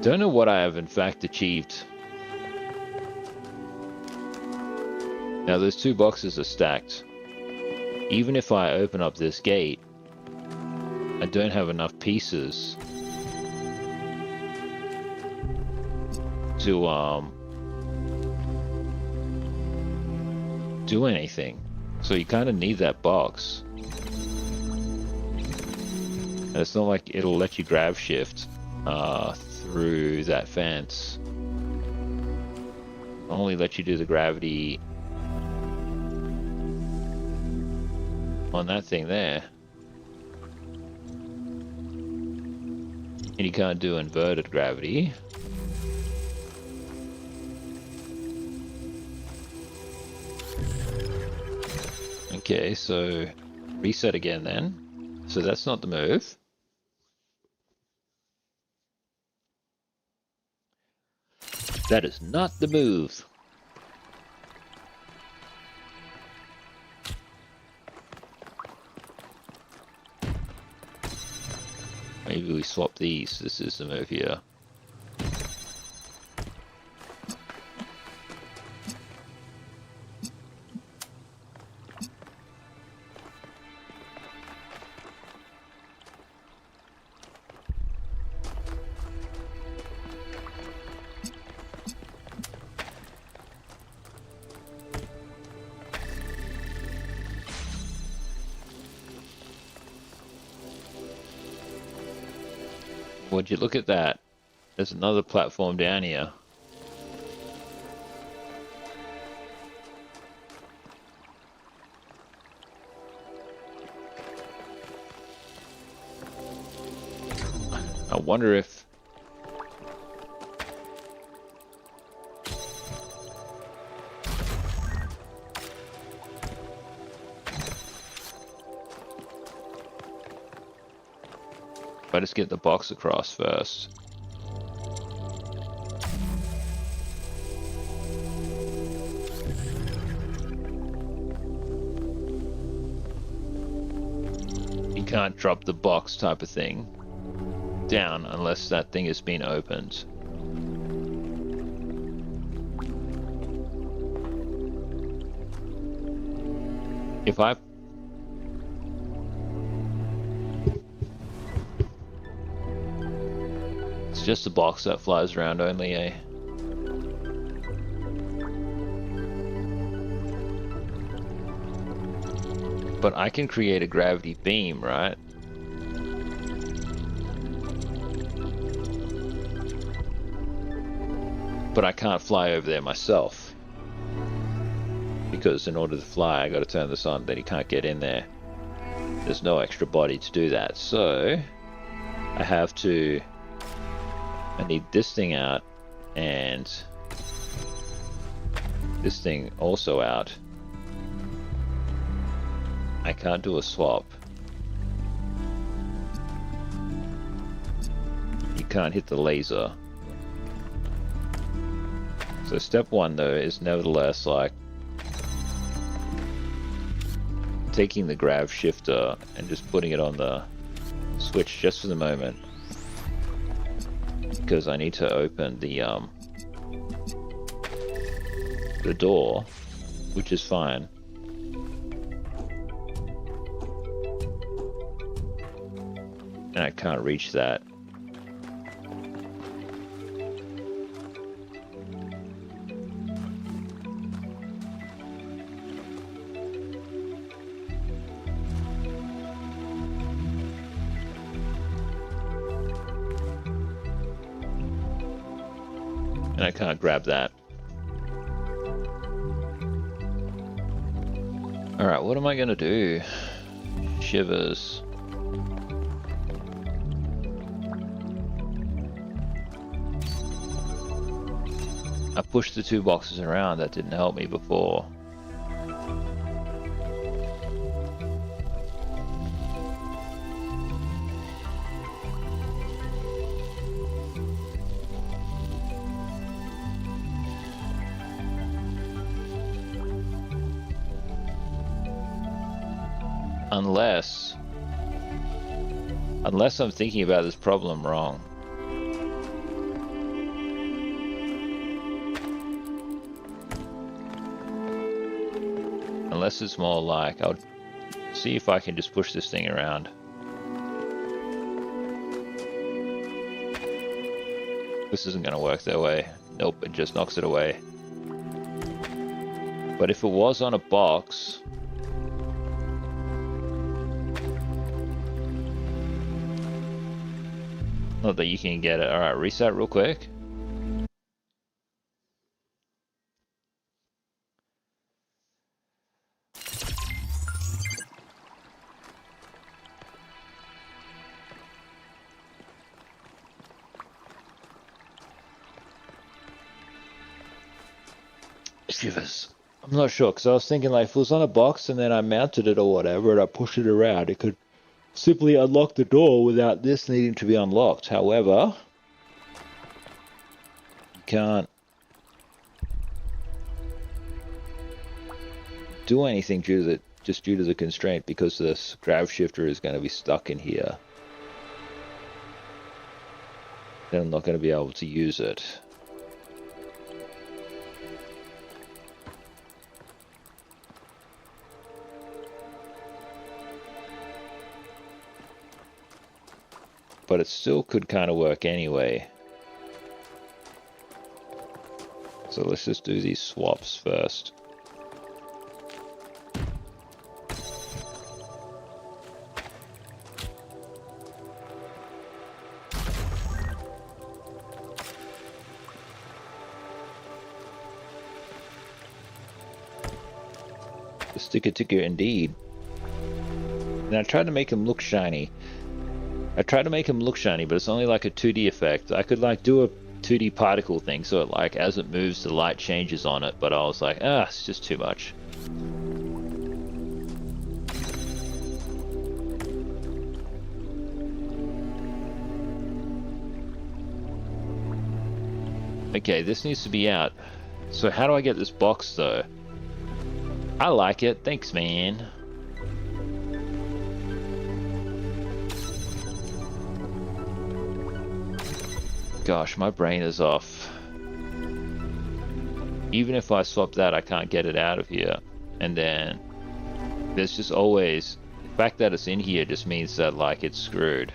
Don't know what I have in fact achieved. Now those two boxes are stacked. Even if I open up this gate, I don't have enough pieces to do anything. So you kind of need that box. And it's not like it'll let you grab shift through that fence. It'll only let you do the gravity on that thing there. And you can't do inverted gravity. Okay, so reset again then. So that's not the move. That is not the move. Maybe we swap these. This is the move here. Would you look at that? There's another platform down here. I wonder if... if I just get the box across first. You can't drop the box type of thing down unless that thing has been opened. If I... It's just a box that flies around only, eh? But I can create a gravity beam, right? But I can't fly over there myself. Because in order to fly, I gotta turn this on, then you can't get in there. There's no extra body to do that. So, I have to... I need this thing out, and this thing also out. I can't do a swap. You can't hit the laser. So step one though is nevertheless like taking the grav shifter and just putting it on the switch just for the moment. Because I need to open the door, which is fine. And I can't reach that. And I can't grab that. Alright, what am I gonna do? Shivers. I pushed the two boxes around, that didn't help me before. Unless I'm thinking about this problem wrong. Unless it's more like, I'll see if I can just push this thing around. This isn't going to work that way. Nope, it just knocks it away. But if it was on a box... Not that you can get it. Alright, reset real quick. Shivers. I'm not sure, because I was thinking like if it was on a box and then I mounted it or whatever and I pushed it around, it could simply unlock the door without this needing to be unlocked. However, you can't do anything due to the constraint because this grav shifter is going to be stuck in here. Then I'm not going to be able to use it. But it still could kind of work anyway. So let's just do these swaps first. The sticker ticker indeed. And I tried to make him look shiny. But it's only like a 2D effect. I could like do a 2D particle thing, so it like as it moves the light changes on it, but I was like, it's just too much. Okay, this needs to be out. So how do I get this box though? I like it, thanks man. Gosh, my brain is off. Even if I swap that, I can't get it out of here. And then there's just always, the fact that it's in here just means that like it's screwed.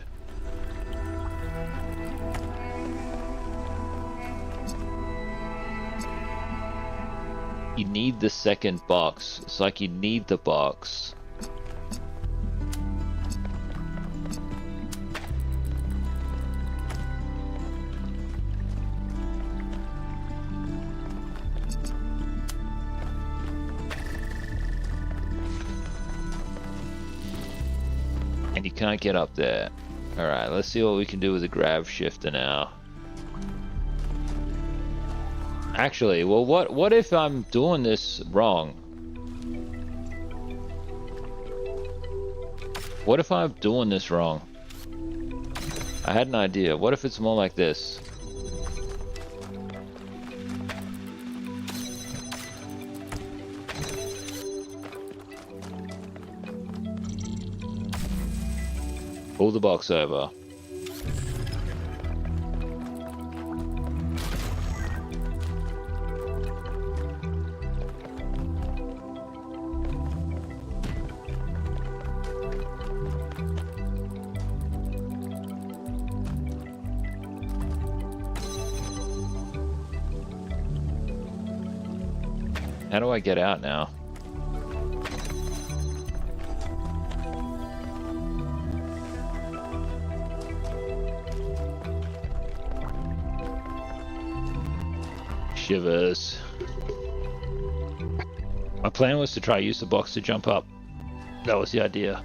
You need the second box. It's like you need the box. And you can't get up there. Alright, let's see what we can do with the grav shifter now. Actually, well, what if I'm doing this wrong? What if I'm doing this wrong? I had an idea. What if it's more like this? Pull the box over. How do I get out now? Shivers. My plan was to try use the box to jump up. That was the idea.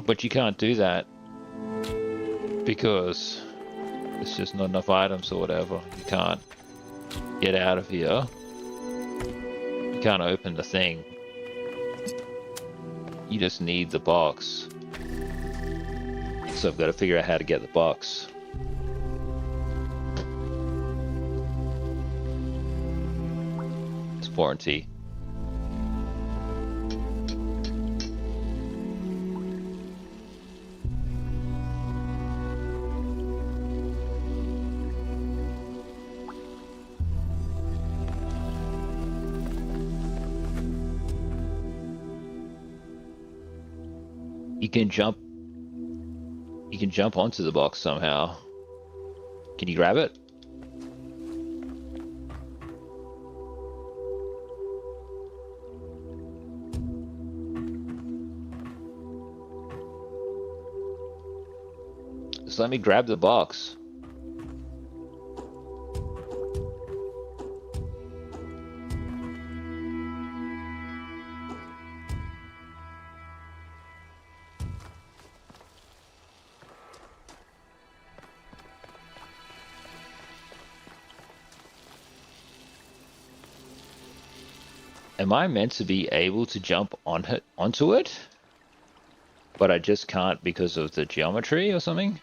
But you can't do that because there's just not enough items or whatever. You can't get out of here. You can't open the thing. You just need the box. So I've got to figure out how to get the box. It's warranty. You can jump onto the box somehow. Can you grab it? Just let me grab the box. Am I meant to be able to jump onto it? But I just can't because of the geometry or something?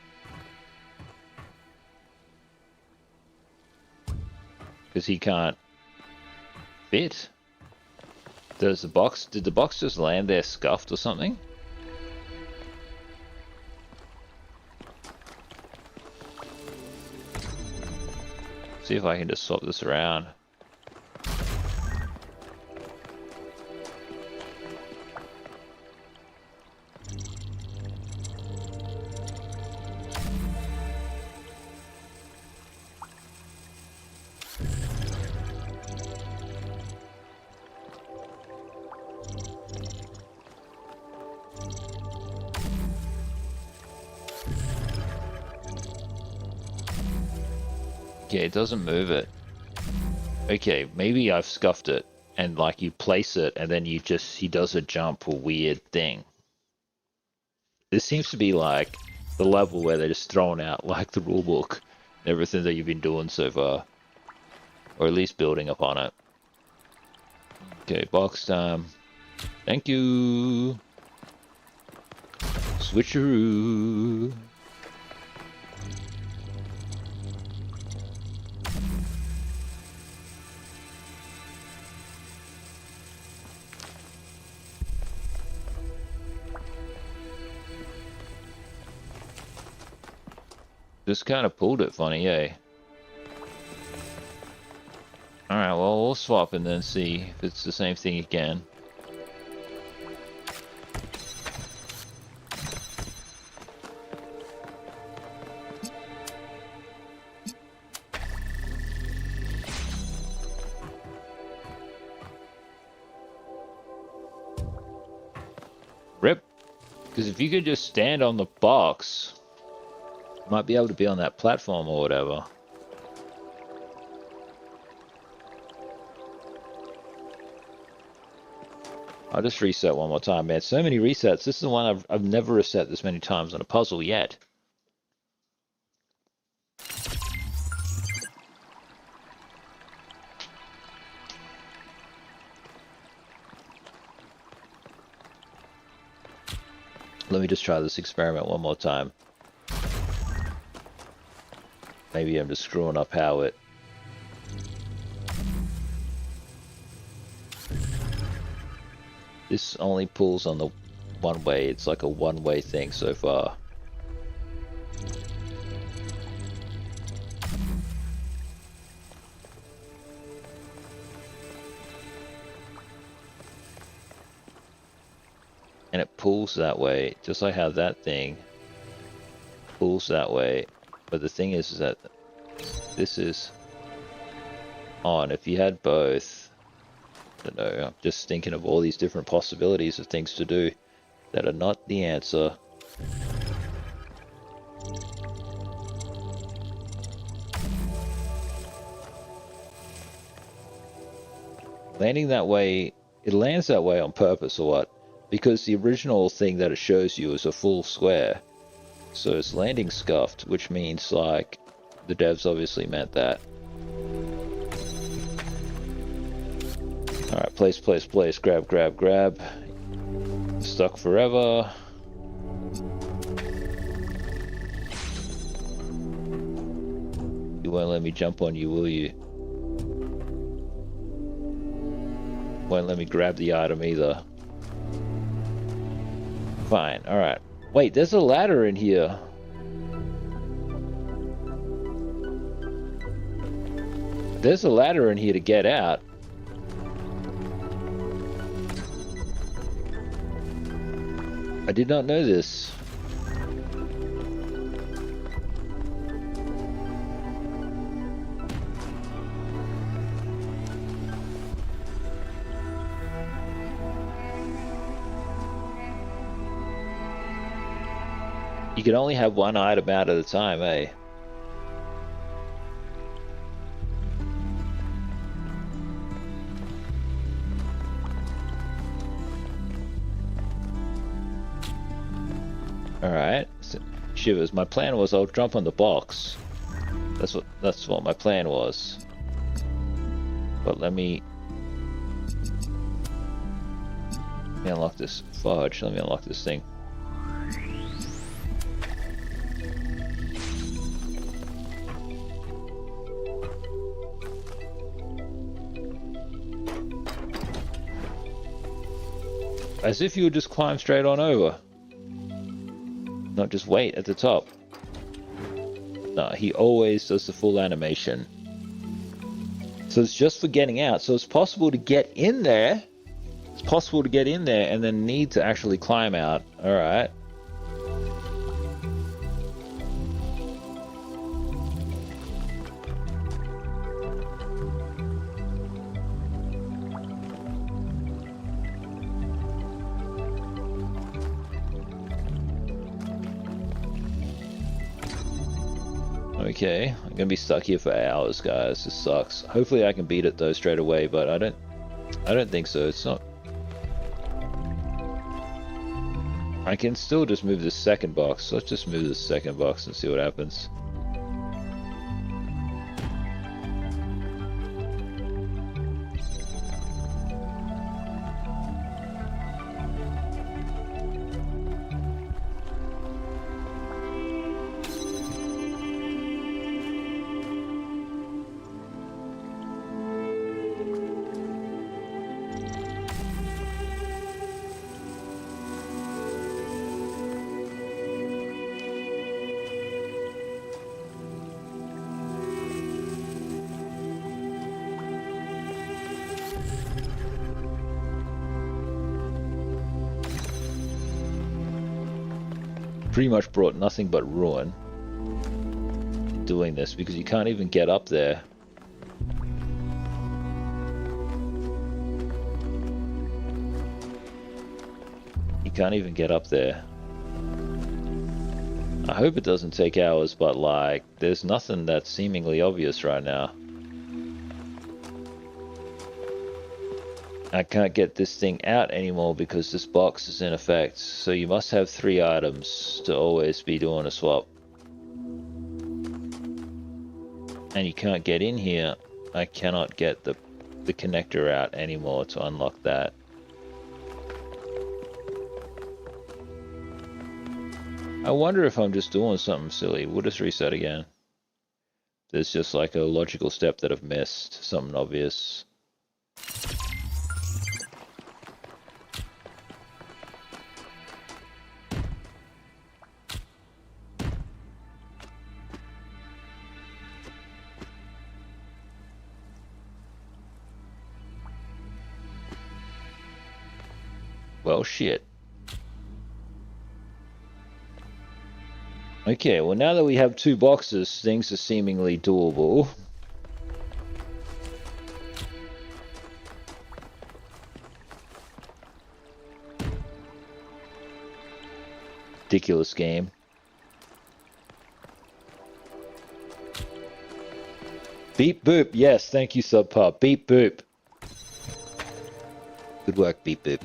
Because he can't fit? Did the box just land there scuffed or something? See if I can just swap this around. Okay, it doesn't move it. Okay, maybe I've scuffed it. And like you place it and then he does a jump or weird thing. This seems to be like the level where they're just throwing out like the rulebook and everything that you've been doing so far. Or at least building upon it. Okay, box time. Thank you. Switcheroo. Just kind of pulled it funny, eh? Alright, well, we'll swap and then see if it's the same thing again. Rip. Because if you could just stand on the box, you might be able to be on that platform or whatever. I'll just reset one more time, man. So many resets. This is the one I've never reset this many times on a puzzle yet. Let me just try this experiment one more time. Maybe I'm just screwing up how it... This only pulls on the one way. It's like a one-way thing so far. And it pulls that way, just like how that thing pulls that way. But the thing is that this is on. If you had both... I don't know, I'm just thinking of all these different possibilities of things to do that are not the answer. Landing that way, it lands that way on purpose or what? Because the original thing that it shows you is a full square. So it's landing scuffed, which means like the devs obviously meant that. Alright, place, place, place, grab, grab, grab. Stuck forever. You won't let me jump on you, will you? Won't let me grab the item either. Fine, alright. Wait, there's a ladder in here. There's a ladder in here to get out. I did not know this. You can only have one item out at a time, eh? Alright, so, shivers. My plan was I'll jump on the box. That's what my plan was. But let me unlock this fudge. Let me unlock this thing. As if you would just climb straight on over. Not just wait at the top. No, he always does the full animation. So it's just for getting out. So it's possible to get in there. It's possible to get in there and then need to actually climb out. Alright. Okay, I'm gonna be stuck here for hours, guys. This sucks. Hopefully I can beat it though straight away, but I don't think so. It's not. I can still just move the second box. Let's just move the second box and see what happens. Pretty much brought nothing but ruin doing this because you can't even get up there. You can't even get up there. I hope it doesn't take hours, but like, there's nothing that's seemingly obvious right now. I can't get this thing out anymore because this box is in effect. So you must have 3 items to always be doing a swap. And you can't get in here. I cannot get the connector out anymore to unlock that. I wonder if I'm just doing something silly. We'll just reset again. There's just like a logical step that I've missed. Something obvious. Well, shit. Okay, well now that we have 2 boxes, things are seemingly doable. Ridiculous game. Beep boop, yes, thank you Subpub. Beep boop. Good work, beep boop.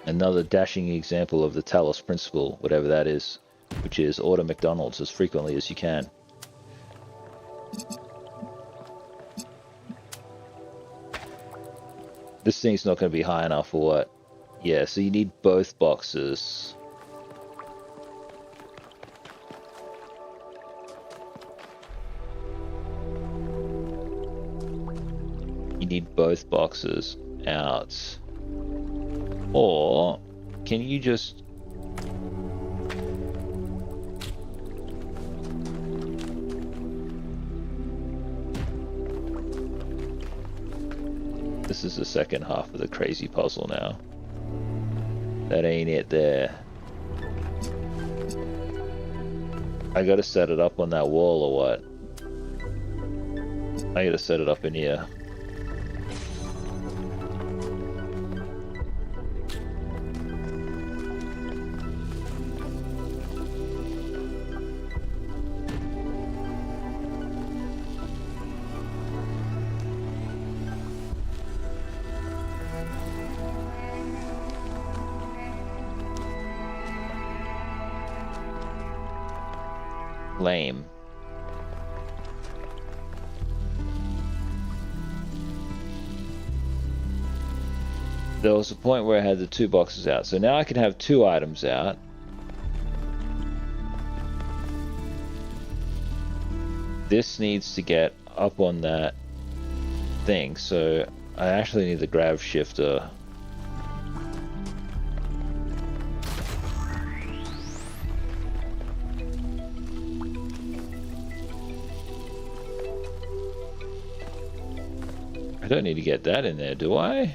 Another dashing example of the Talos Principle, whatever that is, which is order McDonald's as frequently as you can. This thing's not going to be high enough for what? Yeah, so you need both boxes. You need both boxes out. Or, can you just... This is the second half of the crazy puzzle now. That ain't it there. I gotta set it up on that wall or what? I gotta set it up in here. Lame. There was a point where I had the 2 boxes out, so now I can have 2 items out. This needs to get up on that thing, so I actually need the grav shifter. I don't need to get that in there, do I?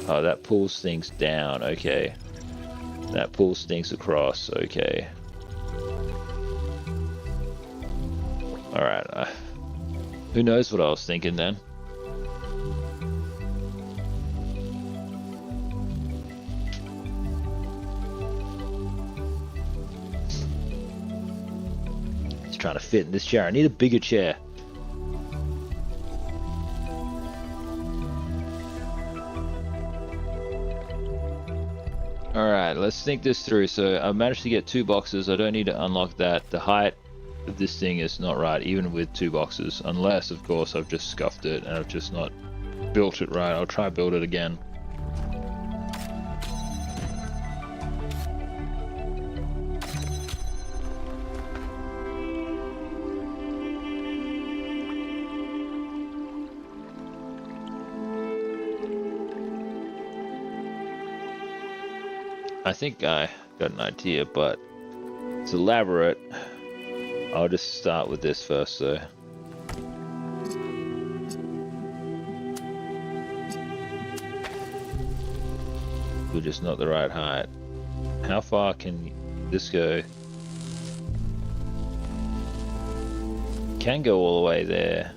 Oh, that pulls things down. Okay. That pulls things across. Okay. Alright. Who knows what I was thinking then? He's trying to fit in this chair. I need a bigger chair. Alright, let's think this through. So I managed to get 2 boxes. I don't need to unlock that. The height of this thing is not right, even with 2 boxes. Unless, of course, I've just scuffed it and I've just not built it right. I'll try build it again. I think I got an idea, but it's elaborate. I'll just start with this first, though. We're just not the right height. How far can this go? Can go all the way there.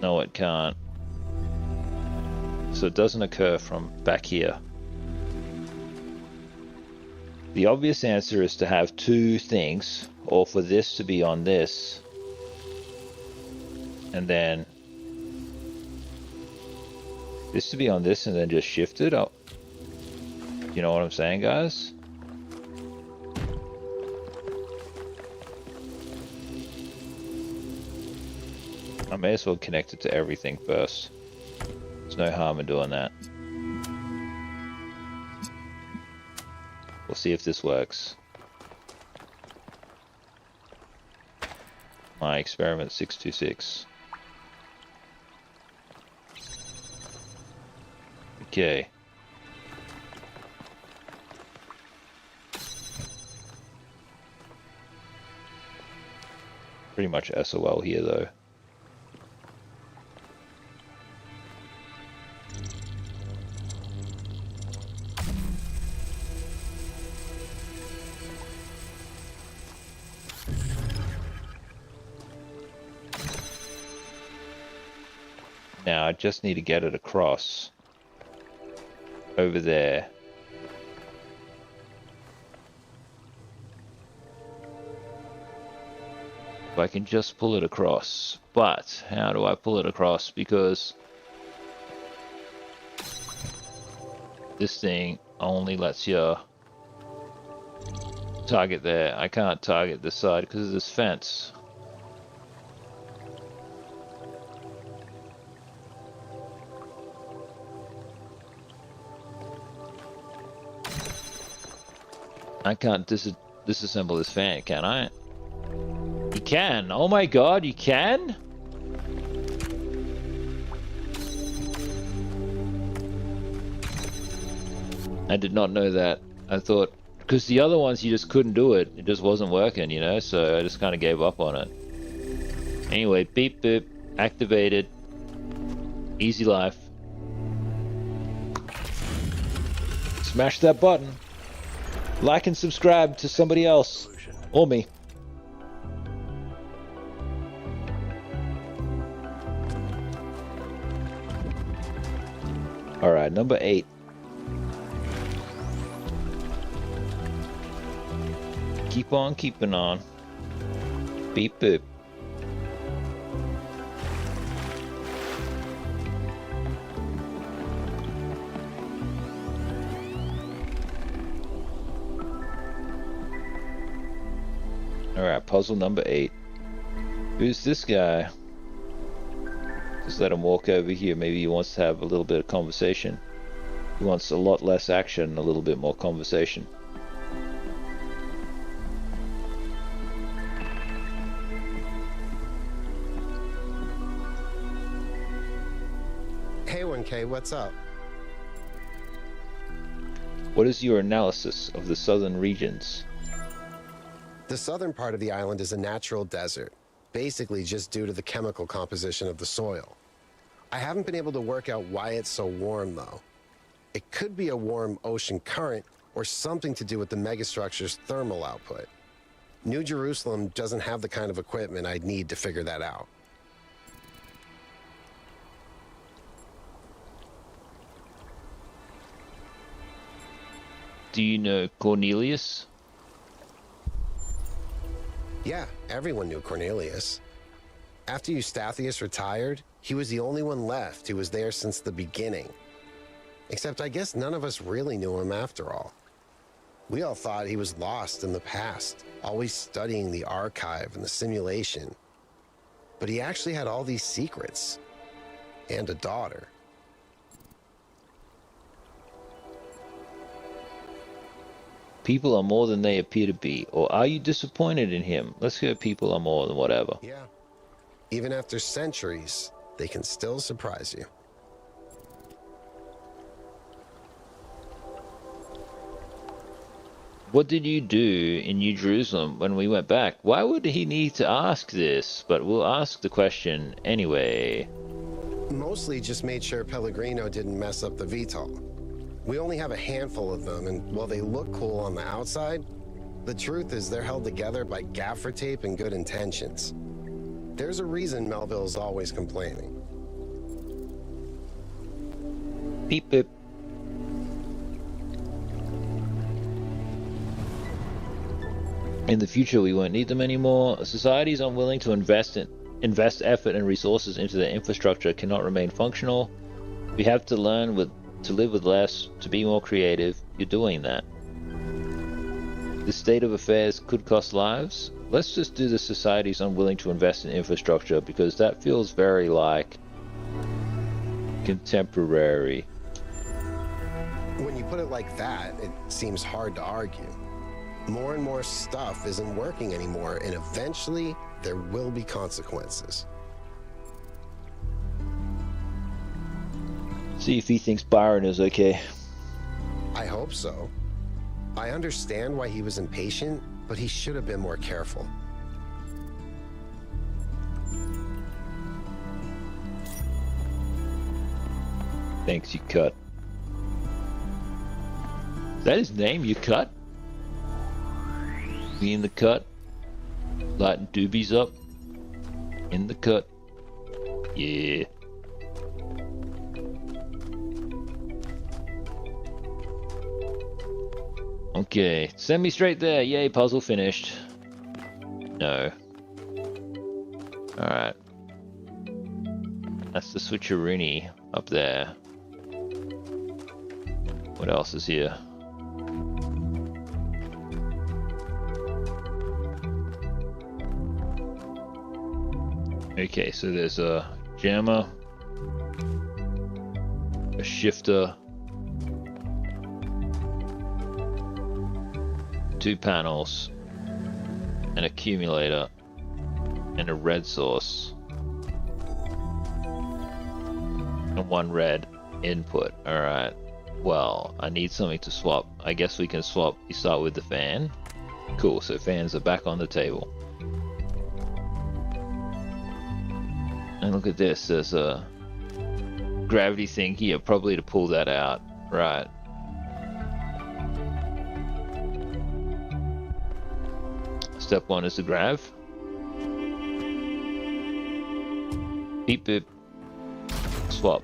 No, it can't. So it doesn't occur from back here. The obvious answer is to have 2 things, or for this to be on this, and then this to be on this, and then just shift it up. You know what I'm saying, guys? I may as well connect it to everything first. There's no harm in doing that. We'll see if this works. My experiment 626. Okay. Pretty much SOL here though. Now I just need to get it across over there. If I can just pull it across. But how do I pull it across? Because this thing only lets you target there. I can't target this side because of this fence. I can't disassemble this fan, can I? You can! Oh my god, you can?! I did not know that. I thought... because the other ones you just couldn't do it. It just wasn't working, you know? So I just kind of gave up on it. Anyway, beep boop. Activated. Easy life. Smash that button. Like and subscribe to somebody else. Or me. Alright, number 8. Keep on keeping on. Beep boop. Alright, puzzle number 8. Who's this guy? Just let him walk over here. Maybe he wants to have a little bit of conversation. He wants a lot less action and a little bit more conversation. Hey 1K, what's up? What is your analysis of the southern regions? The southern part of the island is a natural desert, basically just due to the chemical composition of the soil. I haven't been able to work out why it's so warm, though. It could be a warm ocean current or something to do with the megastructure's thermal output. New Jerusalem doesn't have the kind of equipment I'd need to figure that out. Do you know Cornelius? Yeah, everyone knew Cornelius. After Eustathius retired, he was the only one left who was there since the beginning. Except I guess none of us really knew him after all. We all thought he was lost in the past, always studying the archive and the simulation. But he actually had all these secrets. And a daughter. People are more than they appear to be. Or are you disappointed in him? Let's go, people are more than whatever. Yeah. Even after centuries, they can still surprise you. What did you do in New Jerusalem when we went back? Why would he need to ask this? But we'll ask the question anyway. Mostly just made sure Pellegrino didn't mess up the VTOL. We only have a handful of them, and while they look cool on the outside, the truth is they're held together by gaffer tape and good intentions. There's a reason Melville's always complaining. Beep beep. In the future, we won't need them anymore. Societies unwilling to invest effort and resources into their infrastructure cannot remain functional. We have to learn to live with less, to be more creative. You're doing that. This state of affairs could cost lives. Let's just do the societies unwilling to invest in infrastructure, because that feels very like contemporary. When you put it like that, it seems hard to argue. More and more stuff isn't working anymore, and eventually there will be consequences. See if he thinks Byron is okay. I hope so. I understand why he was impatient, but he should have been more careful. Thanks, you cut. Is that his name, you cut? Be in the cut. Lighting doobies up. In the cut. Yeah. Okay, send me straight there. Yay, puzzle finished. No. Alright. That's the switcheroony up there. What else is here? Okay, so there's a jammer, a shifter, 2 panels, an accumulator, and a red source, and 1 red input. Alright, well, I need something to swap. I guess we can swap. You start with the fan. Cool, so fans are back on the table. And look at this, there's a gravity thing here, probably to pull that out. Right. Step 1 is the grav. Beep beep. Swap.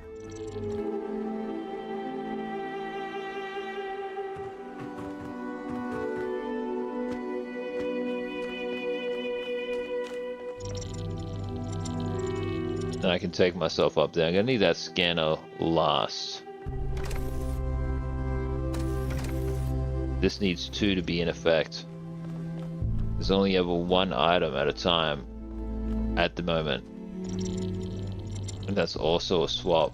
Then I can take myself up there. I'm gonna need that scanner last. This needs 2 to be in effect. There's only ever 1 item at a time at the moment. And that's also a swap.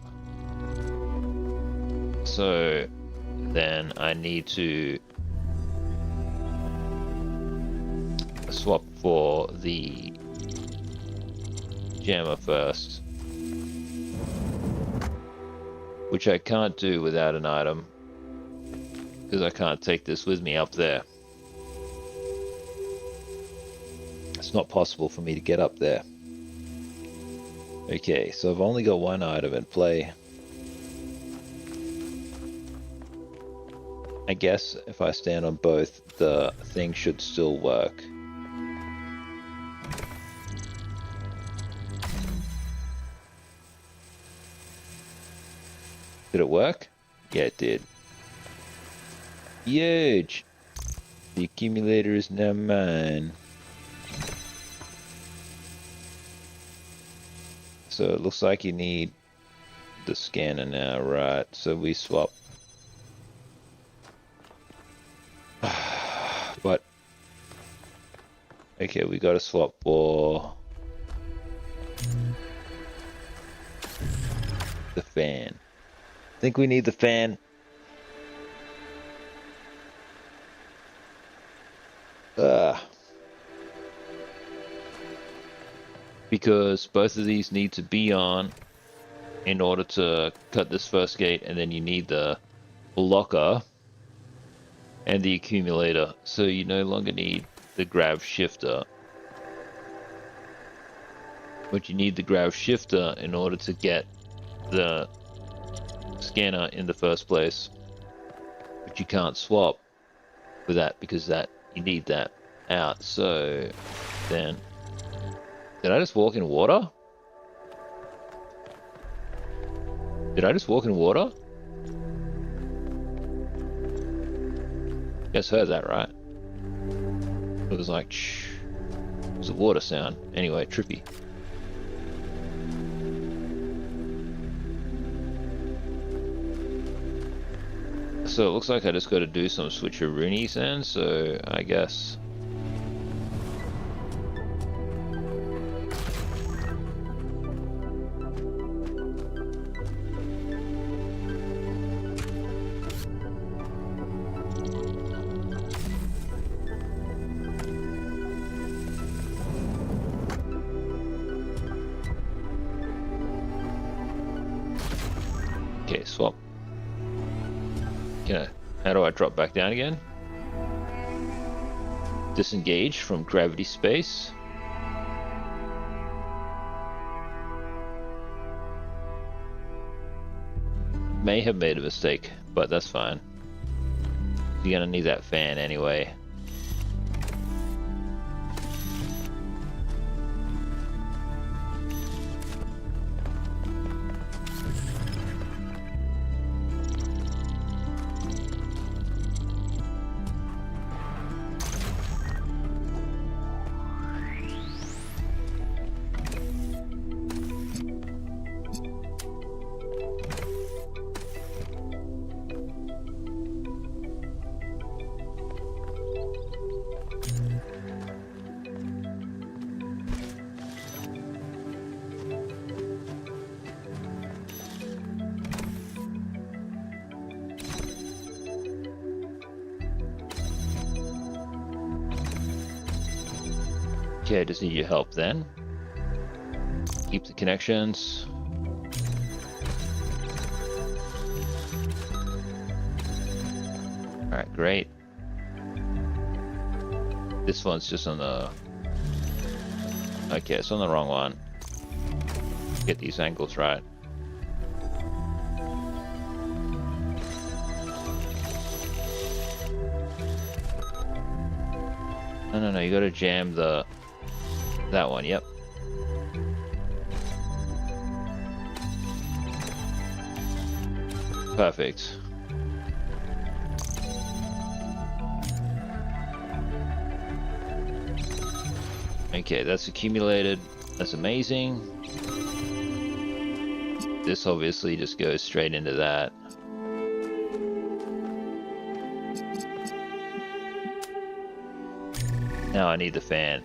So then I need to swap for the jammer first, which I can't do without an item because I can't take this with me up there. It's not possible for me to get up there. Okay, so I've only got one item in play. I guess if I stand on both, the thing should still work. Did it work? Yeah, it did. Huge! The accumulator is now mine. So it looks like you need the scanner now, right? So we swap. But okay, we gotta swap for the fan. I think we need the fan. Because both of these need to be on in order to cut this first gate, and then you need the locker and the accumulator, so you no longer need the grav shifter. But you need the grav shifter in order to get the scanner in the first place. But you can't swap with that because that you need that out. So then, did I just walk in water? Did I just walk in water? You guys heard that, right? It was like, shh. It was a water sound. Anyway, trippy. So it looks like I just got to do some switcheroonies then, so I guess... Okay, swap. How do I drop back down again? Disengage from gravity space. May have made a mistake, but that's fine. You're gonna need that fan anyway. Okay, I just need your help then. Keep the connections. Alright, great. This one's just on the... Okay, it's on the wrong one. Get these angles right. No, you gotta jam the... That one, yep. Perfect. Okay, that's accumulated. That's amazing. This obviously just goes straight into that. Now I need the fan.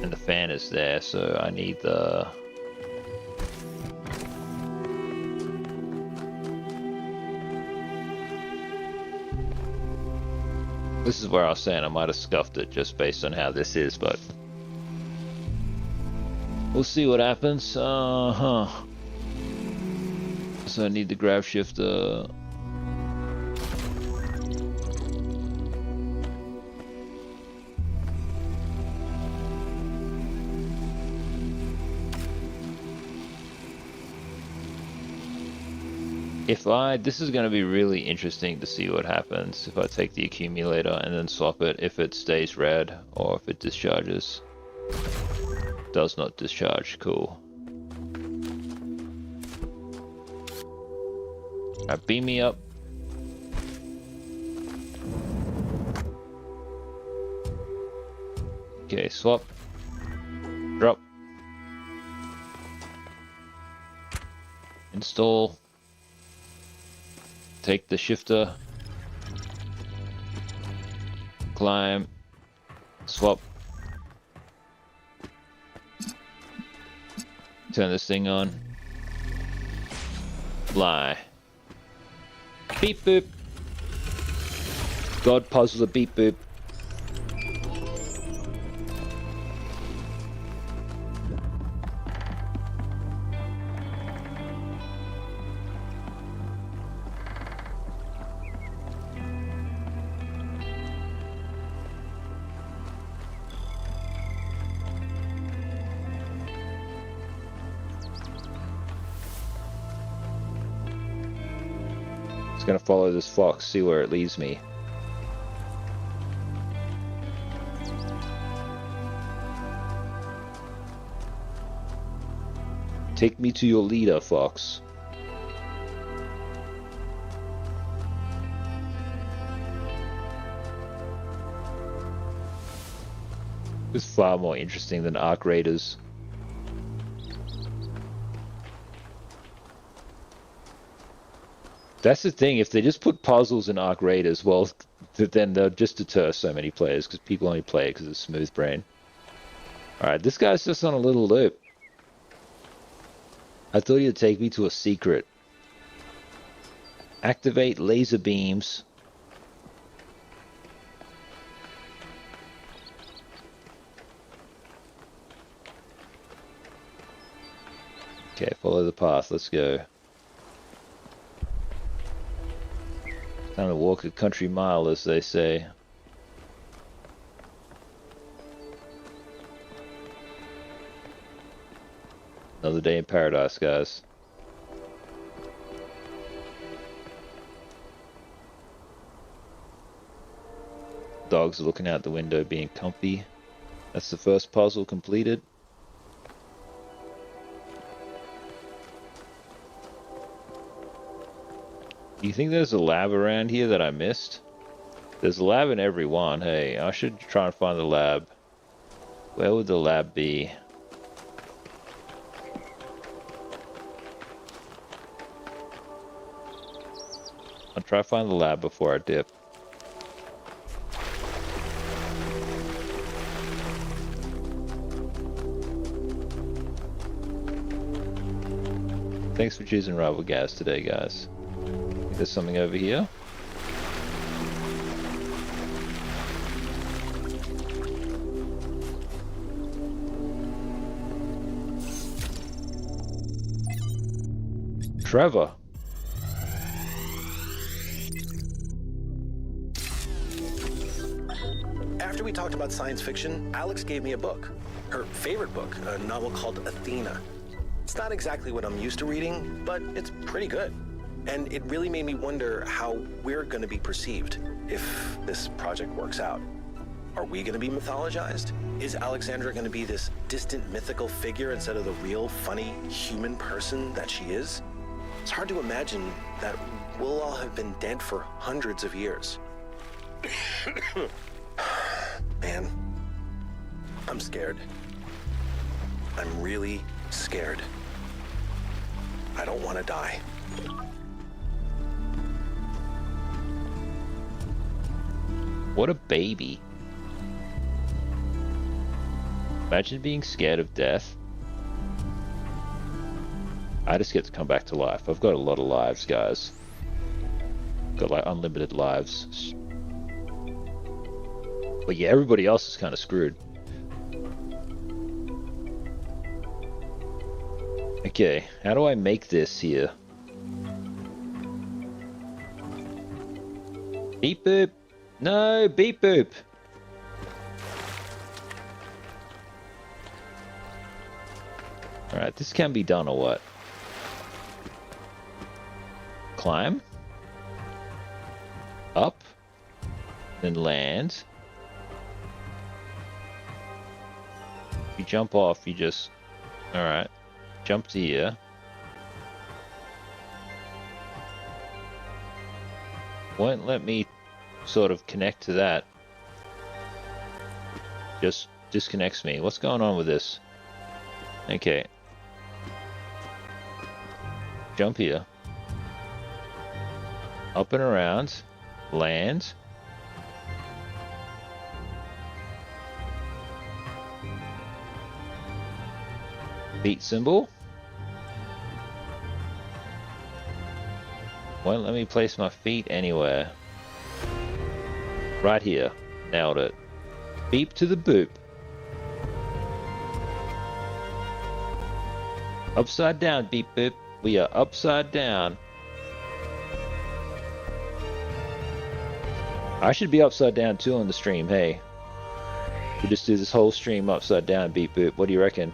And the fan is there, so I need the... This is where I was saying I might have scuffed it just based on how this is, but... We'll see what happens. So I need the grav shifter. This is going to be really interesting to see what happens if I take the accumulator and then swap it, if it stays red or if it discharges. Does not discharge, cool. Alright, beam me up. Okay, swap. Drop. Install. Take the shifter. Climb. Swap. Turn this thing on. Fly. Beep boop. God puzzler beep boop. Gonna follow this fox, see where it leads me. Take me to your leader, fox. It's far more interesting than Arc Raiders. That's the thing, if they just put puzzles in Arc Raiders, well, then they'll just deter so many players, because people only play it because it's smooth brain. Alright, this guy's just on a little loop. I thought he'd take me to a secret. Activate laser beams. Okay, follow the path, let's go. Time to walk a country mile, as they say. Another day in paradise, guys. Dogs are looking out the window being comfy. That's the first puzzle completed. Do you think there's a lab around here that I missed? There's a lab in every one. Hey, I should try and find the lab. Where would the lab be? I'll try to find the lab before I dip. Thanks for choosing Rivalgaz today, guys. There's something over here. Trevor. After we talked about science fiction, Alex gave me a book. Her favorite book, a novel called Athena. It's not exactly what I'm used to reading, but it's pretty good. And it really made me wonder how we're going to be perceived if this project works out. Are we going to be mythologized? Is Alexandra going to be this distant mythical figure instead of the real, funny, human person that she is? It's hard to imagine that we'll all have been dead for hundreds of years. Man, I'm scared. I'm really scared. I don't want to die. What a baby. Imagine being scared of death. I just get to come back to life. I've got a lot of lives, guys. Got like unlimited lives. But yeah, everybody else is kind of screwed. Okay, how do I make this here? Beep boop. No, beep boop. Alright, this can be done or what? climb. Up. Then land. If you jump off, you just... Alright. Jump to here. Won't let me sort of connect to that. Just disconnects me. What's going on with this? Okay. Jump here. Up and around. Land. Feet symbol. Won't let me place my feet anywhere. Right here. Nailed it. Beep to the boop. Upside down, beep boop. We are upside down. I should be upside down too on the stream, hey. We just do this whole stream upside down, beep boop. What do you reckon?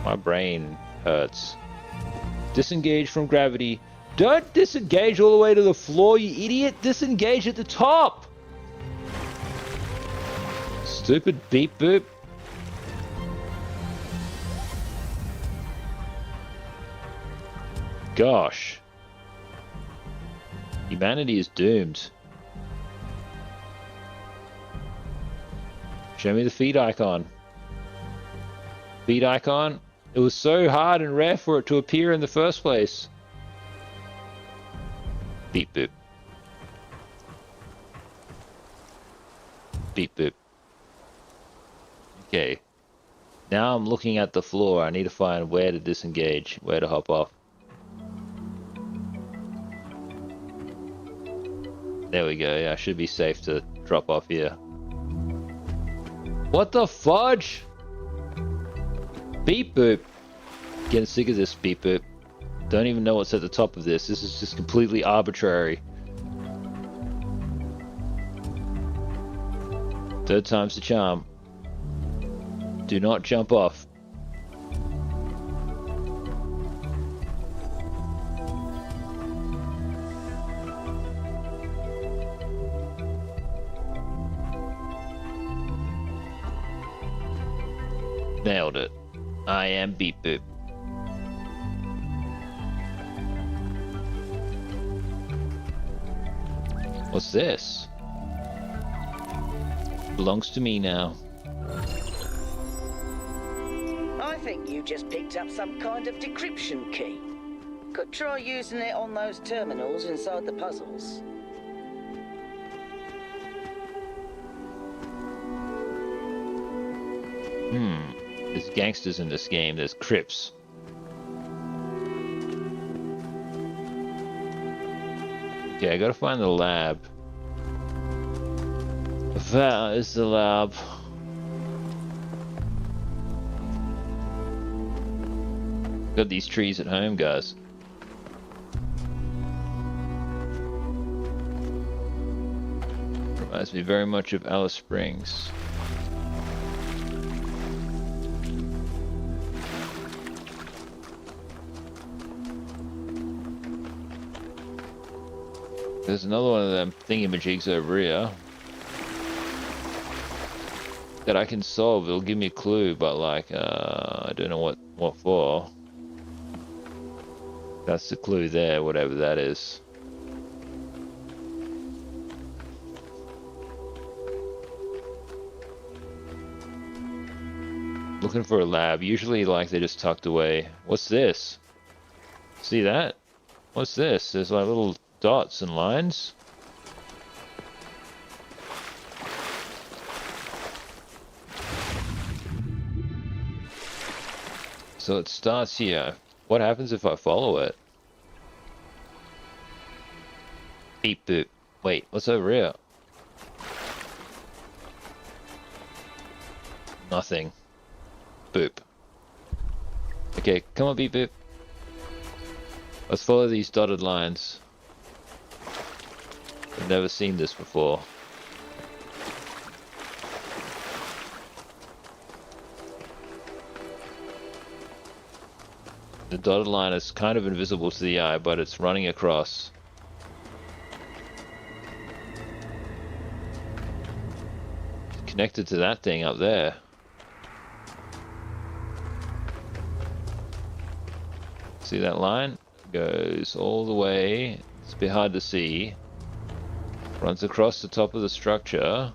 My brain hurts. Disengage from gravity. Don't disengage all the way to the floor, you idiot! Disengage at the top! Stupid beep boop. Gosh. Humanity is doomed. Show me the feet icon. Feet icon? It was so hard and rare for it to appear in the first place. Beep boop. Beep boop. Okay. Now I'm looking at the floor. I need to find where to disengage, where to hop off. There we go. Yeah, I should be safe to drop off here. What the fudge? Beep boop. Getting sick of this beep boop. Don't even know what's at the top of this. This is just completely arbitrary. Third time's the charm. Do not jump off. Nailed it. I am beep boop. What's this? Belongs to me now. I think you just picked up some kind of decryption key. Could try using it on those terminals inside the puzzles. There's gangsters in this game. There's Crips. Okay, I gotta find the lab. That is the lab. Got these trees at home, guys. Reminds me very much of Alice Springs. There's another one of them thingamajigs over here that I can solve. It'll give me a clue, but like, I don't know what for. That's the clue there, whatever that is. Looking for a lab. Usually, like, they're just tucked away. What's this? See that? What's this? There's like little dots and lines. So it starts here. What happens if I follow it? Beep boop. Wait, what's over here? Nothing. Boop. Okay, come on, beep boop. Let's follow these dotted lines. I've never seen this before. The dotted line is kind of invisible to the eye, but it's running across. It's connected to that thing up there. See that line? Goes all the way. It's a bit hard to see. Runs across the top of the structure.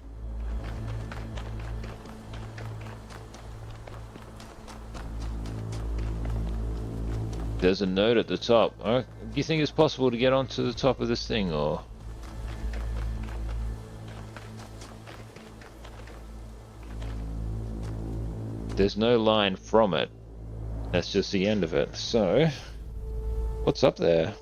There's a note at the top. Do you think it's possible to get onto the top of this thing, or? There's no line from it. That's just the end of it. So, what's up there?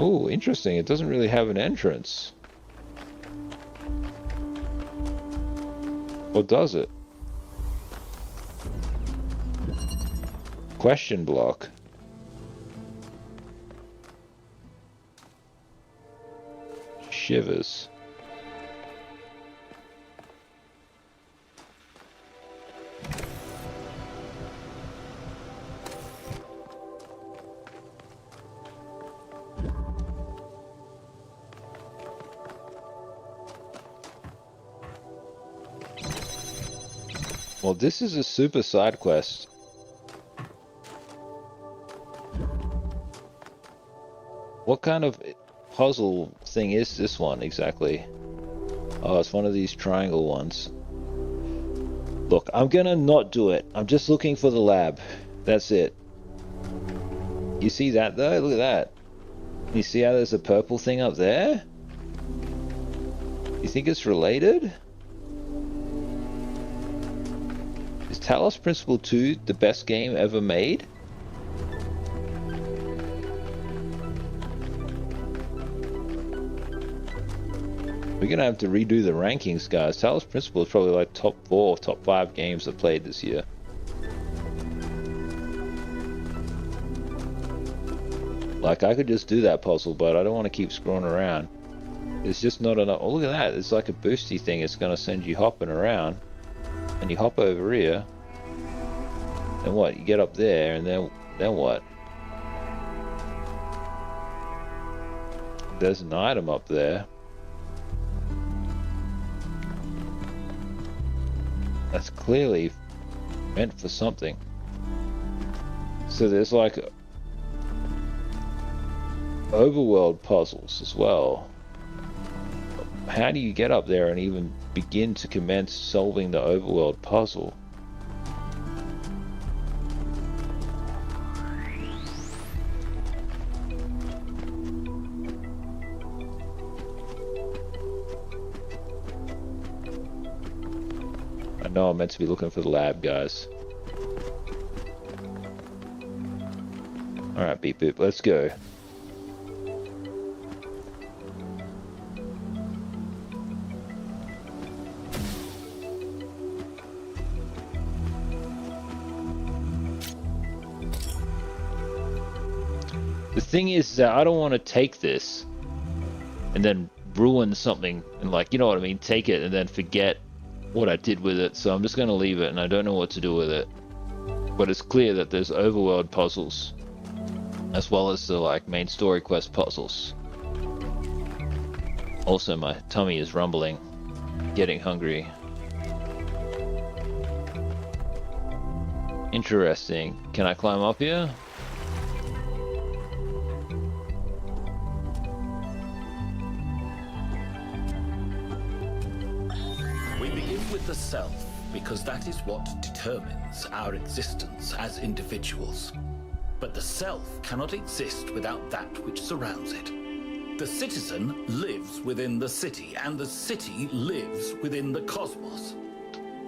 Oh, interesting. It doesn't really have an entrance. Or does it? Question block. Shivers. Well, this is a super side quest. What kind of puzzle thing is this one exactly? Oh, it's one of these triangle ones. Look, I'm gonna not do it. I'm just looking for the lab. That's it. You see that though? Look at that. You see how there's a purple thing up there? You think it's related? Is Talos Principle 2 the best game ever made? We're gonna have to redo the rankings, guys. Talos Principle is probably like top 4, top 5 games I've played this year. Like, I could just do that puzzle, but I don't want to keep scrolling around. It's just not enough. Oh, look at that. It's like a boosty thing. It's gonna send you hopping around. And you hop over here. Then what? You get up there, and then what? There's an item up there. That's clearly meant for something. So there's like overworld puzzles as well. How do you get up there and even begin to commence solving the overworld puzzle? I know I'm meant to be looking for the lab, guys. Alright, beep boop, let's go. The thing is that I don't want to take this and then ruin something and, like, you know what I mean, take it and then forget what I did with it, so I'm just going to leave it and I don't know what to do with it. But it's clear that there's overworld puzzles as well as the, like, main story quest puzzles. Also, my tummy is rumbling, getting hungry. Interesting. Can I climb up here? The self, because that is what determines our existence as individuals. But the self cannot exist without that which surrounds it. The citizen lives within the city, and the city lives within the cosmos.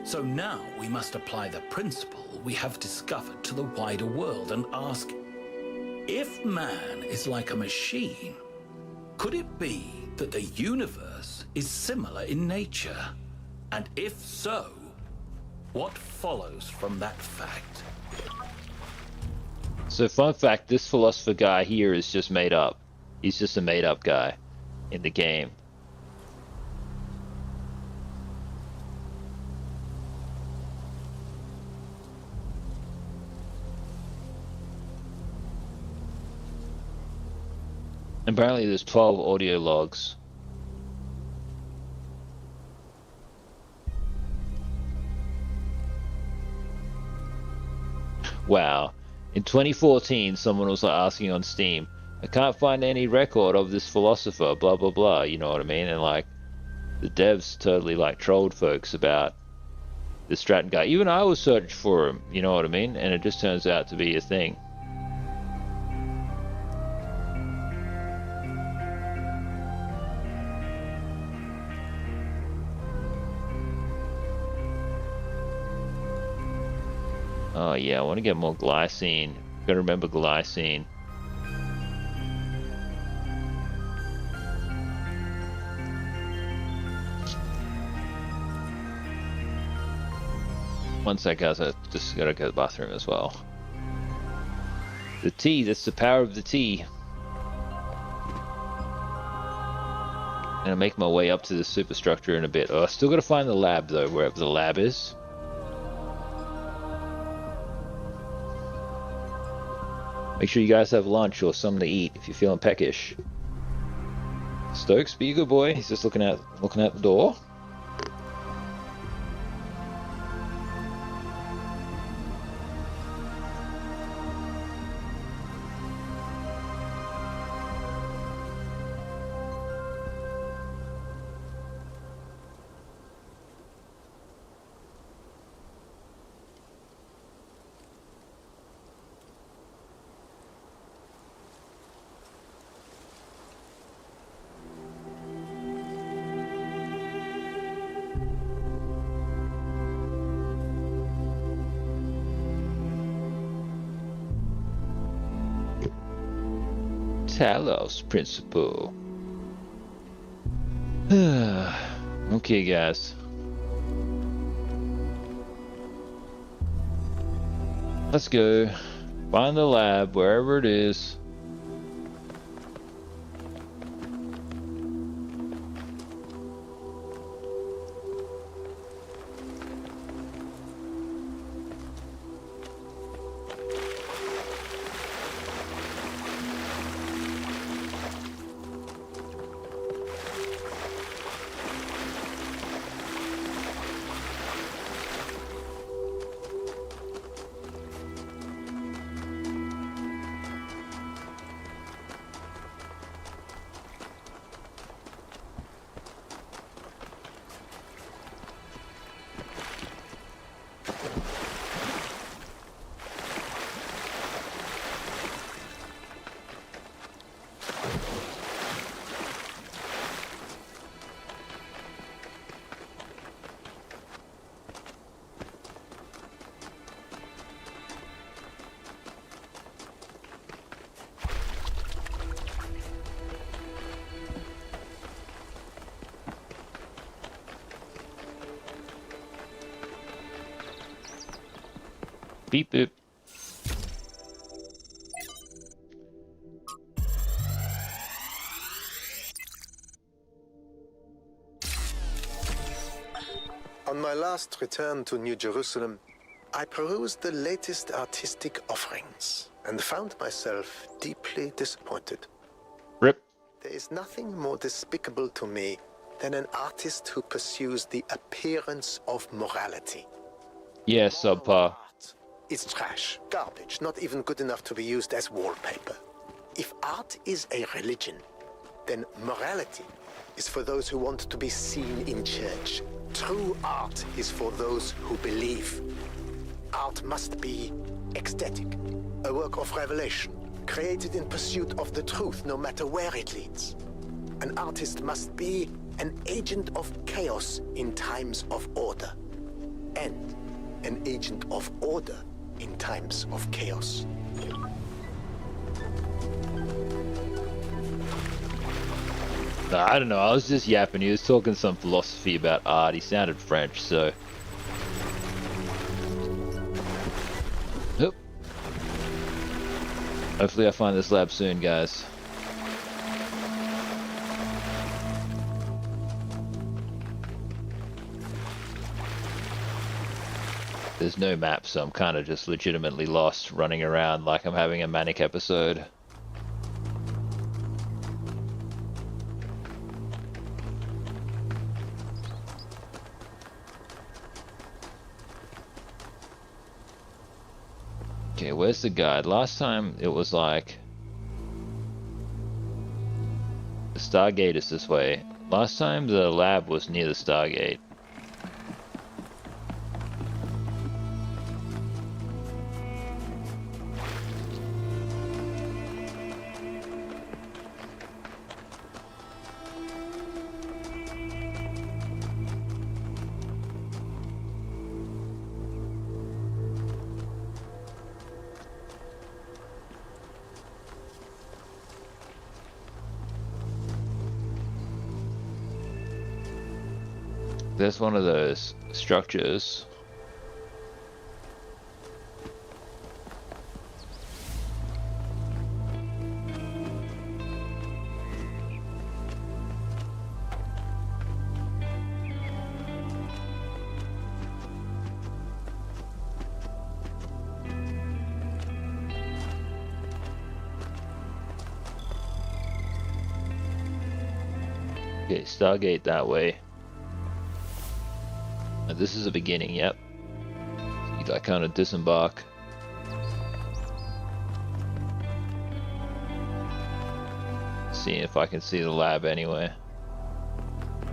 So now we must apply the principle we have discovered to the wider world and ask, if man is like a machine, could it be that the universe is similar in nature? And if so, what follows from that fact? So, fun fact, this philosopher guy here is just made up. He's just a made-up guy in the game. Apparently there's 12 audio logs. Wow. In 2014, someone was like asking on Steam, I can't find any record of this philosopher, blah blah blah, you know what I mean? And like, the devs totally like trolled folks about the Stratton guy. Even I was searching for him, you know what I mean? And it just turns out to be a thing. Oh yeah, I want to get more glycine. Gotta remember glycine. One sec, guys. I just gotta go to the bathroom as well. The tea, that's the power of the tea. I'm gonna make my way up to the superstructure in a bit. Oh, I still gotta find the lab though, wherever the lab is. Make sure you guys have lunch or something to eat if you're feeling peckish. Stokes, be a good boy. He's just looking out the door. Talos Principle. Okay, guys. Let's go. Find the lab, wherever it is. Beep boop. On my last return to New Jerusalem, I perused the latest artistic offerings and found myself deeply disappointed. Rip. There is nothing more despicable to me than an artist who pursues the appearance of morality. Yes, subpar. It's trash, garbage, not even good enough to be used as wallpaper. If art is a religion, then morality is for those who want to be seen in church. True art is for those who believe. Art must be ecstatic, a work of revelation, created in pursuit of the truth, no matter where it leads. An artist must be an agent of chaos in times of order, and an agent of order in times of chaos. Nah, I don't know, I was just yapping. He was talking some philosophy about art. He sounded French, so... Oop. Hopefully I find this lab soon, guys. There's no map, so I'm kind of just legitimately lost, running around like I'm having a manic episode. Okay, where's the guide? Last time it was like... The Stargate is this way. Last time the lab was near the Stargate. There's one of those structures. Okay, Stargate that way. This is the beginning, yep. I kind of disembark. See if I can see the lab anyway.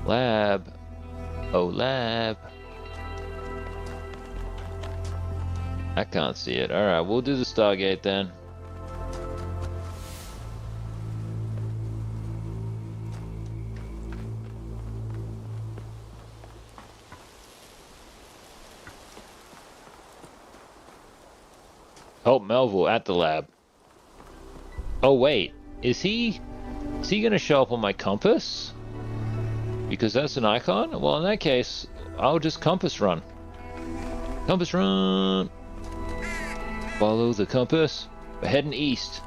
Lab. Oh, lab. I can't see it. Alright, we'll do the Stargate then. Oh, Melville at the lab. Oh wait, is he gonna show up on my compass? Because that's an icon? Well, in that case, I'll just compass run. Compass run! Follow the compass. We're heading east.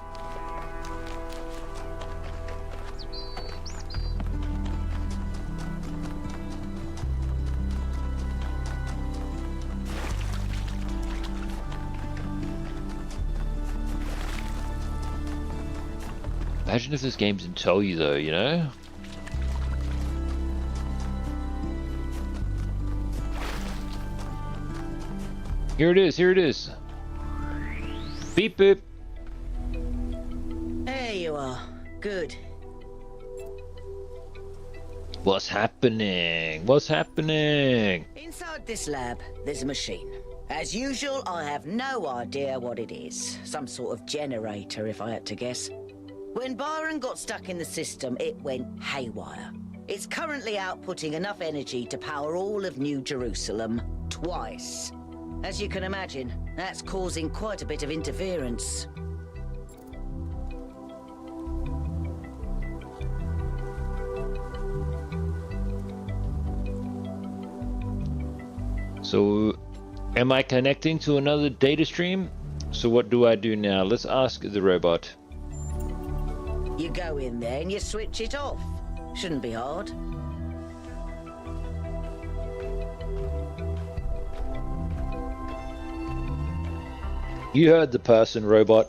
Imagine if this game didn't tell you though, you know? Here it is, here it is. Beep boop. There you are. Good. What's happening? What's happening? Inside this lab, there's a machine. As usual, I have no idea what it is. Some sort of generator, if I had to guess. When Byron got stuck in the system, it went haywire. It's currently outputting enough energy to power all of New Jerusalem twice. As you can imagine, that's causing quite a bit of interference. So, am I connecting to another data stream? So what do I do now? Let's ask the robot. You go in there and you switch it off. Shouldn't be hard. You heard the person, robot.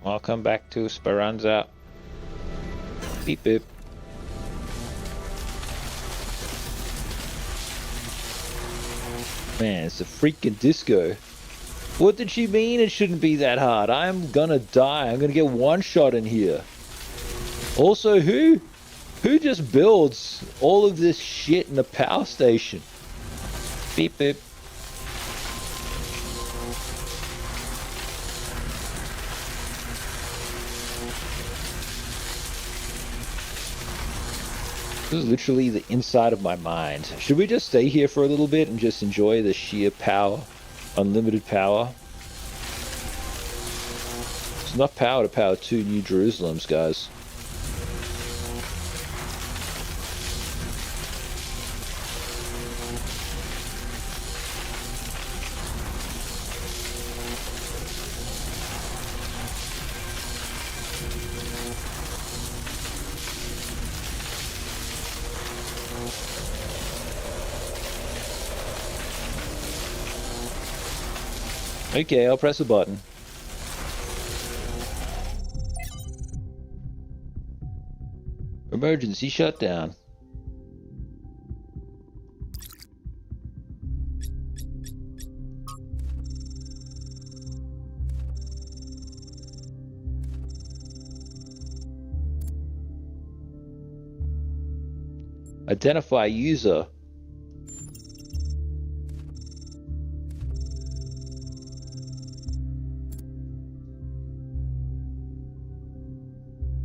Welcome back to Speranza. Beep beep. Man, it's a freaking disco. What did she mean it shouldn't be that hard? I'm gonna die. I'm gonna get one shot in here. Also, who just builds all of this shit in a power station? Beep beep. This is literally the inside of my mind. Should we just stay here for a little bit and just enjoy the sheer power? Unlimited power. There's enough power to power 2 New Jerusalems, guys. Okay, I'll press a button. Emergency shutdown. Identify user.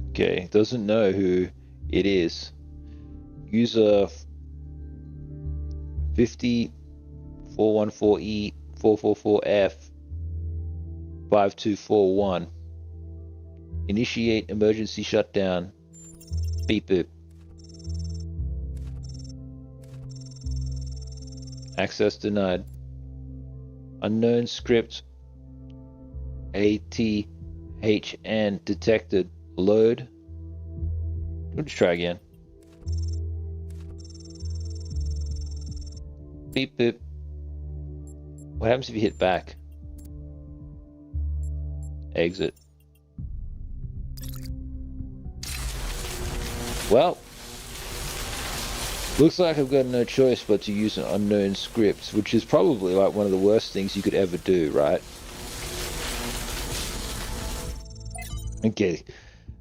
Okay, doesn't know who it is. User 50414E 444F 5241. Initiate emergency shutdown. Beep boop. Access denied. Unknown script ATHN detected. Load. Let's try again. Beep boop. What happens if you hit back? Exit. Well, looks like I've got no choice but to use an unknown script, which is probably like one of the worst things you could ever do, right? Okay.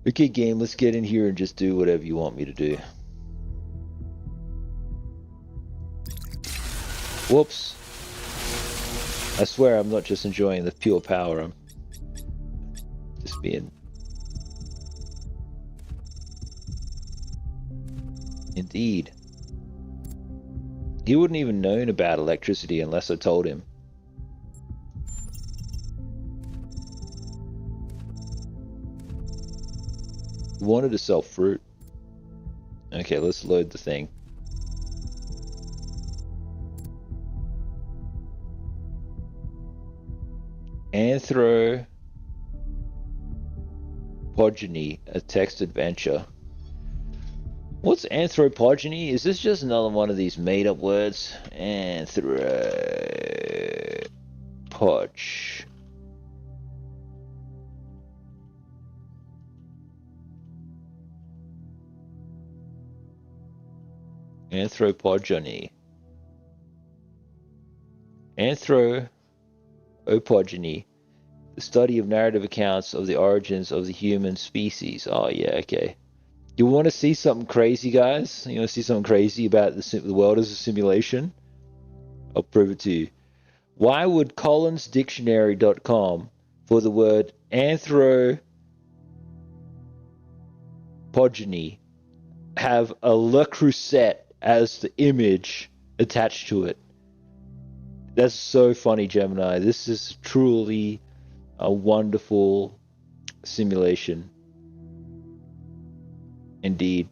Okay, game, let's get in here and just do whatever you want me to do. Whoops. I swear I'm not just enjoying the pure power, I'm just being... Indeed. He wouldn't even known about electricity unless I told him. He wanted to sell fruit. Okay, let's load the thing. Anthropogeny, a text adventure. What's anthropogeny? Is this just another one of these made-up words? Anthropog. Anthropogeny. Anthropogeny. The study of narrative accounts of the origins of the human species. Oh yeah, okay. You want to see something crazy, guys? You want to see something crazy about the world as a simulation? I'll prove it to you. Why would collinsdictionary.com for the word anthropogeny have a Le Creuset as the image attached to it? That's so funny, Gemini. This is truly a wonderful simulation. Indeed.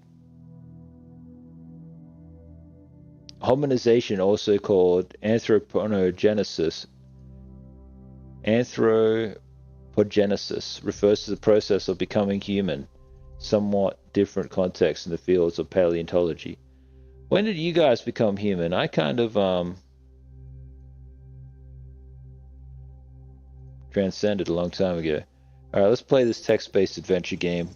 Hominization, also called anthropogenesis. Anthropogenesis refers to the process of becoming human. Somewhat different context in the fields of paleontology. When did you guys become human? I kind of transcended a long time ago. Alright, let's play this text-based adventure game.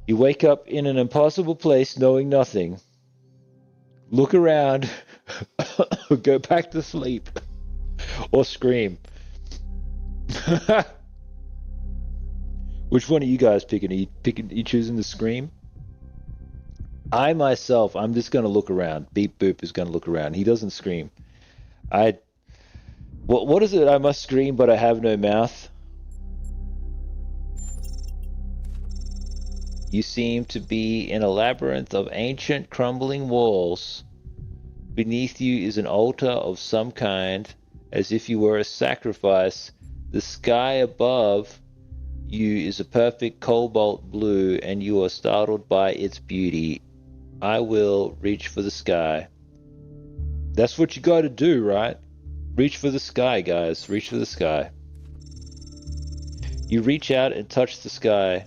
You wake up in an impossible place knowing nothing. Look around. Go back to sleep. Or scream. Which one are you guys picking? Are you choosing to scream? I myself, I'm just going to look around. Beep Boop is going to look around. He doesn't scream. What is it? I must scream, but I have no mouth. You seem to be in a labyrinth of ancient crumbling walls. Beneath you is an altar of some kind, as if you were a sacrifice. The sky above you is a perfect cobalt blue, and you are startled by its beauty. I will reach for the sky. That's what you got to do, right? Reach for the sky, guys. Reach for the sky. You reach out and touch the sky,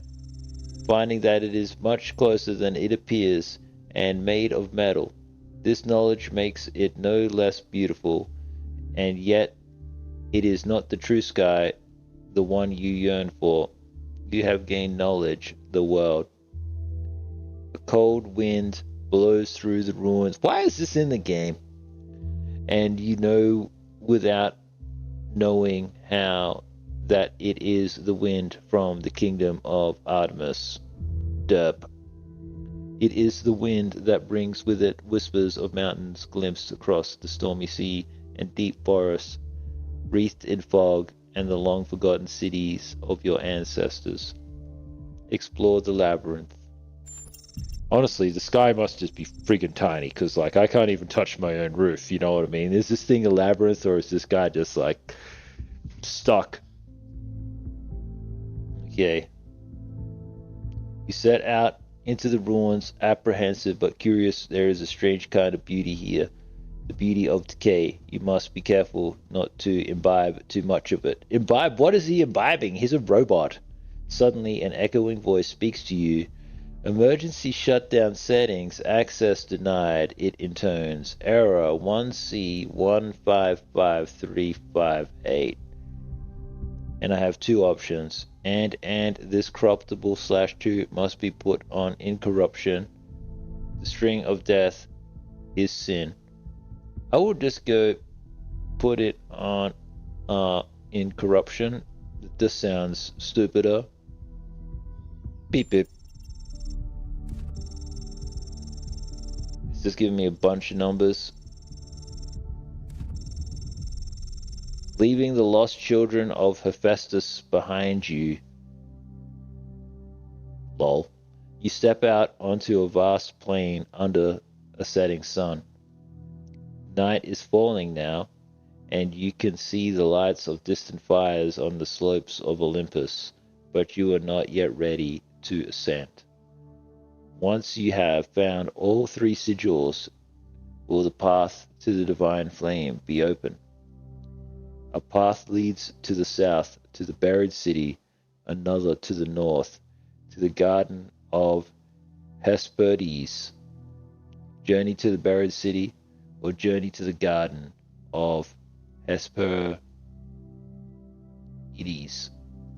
finding that it is much closer than it appears and made of metal. This knowledge makes it no less beautiful. and yet it is not the true sky, the one you yearn for. You have gained knowledge, the world. A cold wind blows through the ruins. Why is this in the game? And you know without knowing how that it is the wind from the kingdom of Artemis. Derp. It is the wind that brings with it whispers of mountains glimpsed across the stormy sea and deep forests, wreathed in fog, and the long-forgotten cities of your ancestors. Explore the labyrinth. Honestly, the sky must just be freaking tiny, because, like, I can't even touch my own roof, you know what I mean? Is this thing a labyrinth, or is this guy just, like, stuck? Okay. You set out into the ruins, apprehensive but curious. There is a strange kind of beauty here. The beauty of decay. You must be careful not to imbibe too much of it. Imbibe? What is he imbibing? He's a robot. Suddenly, an echoing voice speaks to you. Emergency shutdown settings. Access denied. It intones. Error 1C155358. And I have two options. And this corruptible /2 must be put on incorruption. The string of death is sin. I will just go put it on incorruption. This sounds stupider. Beep beep. It's just giving me a bunch of numbers. Leaving the lost children of Hephaestus behind you. Lol. You step out onto a vast plain under a setting sun. Night is falling now, and you can see the lights of distant fires on the slopes of Olympus, but you are not yet ready to ascend. Once you have found all three sigils, will the path to the divine flame be open? A path leads to the south, to the buried city, another to the north, to the garden of Hesperides. Journey to the buried city, or journey to the garden of Hesperides.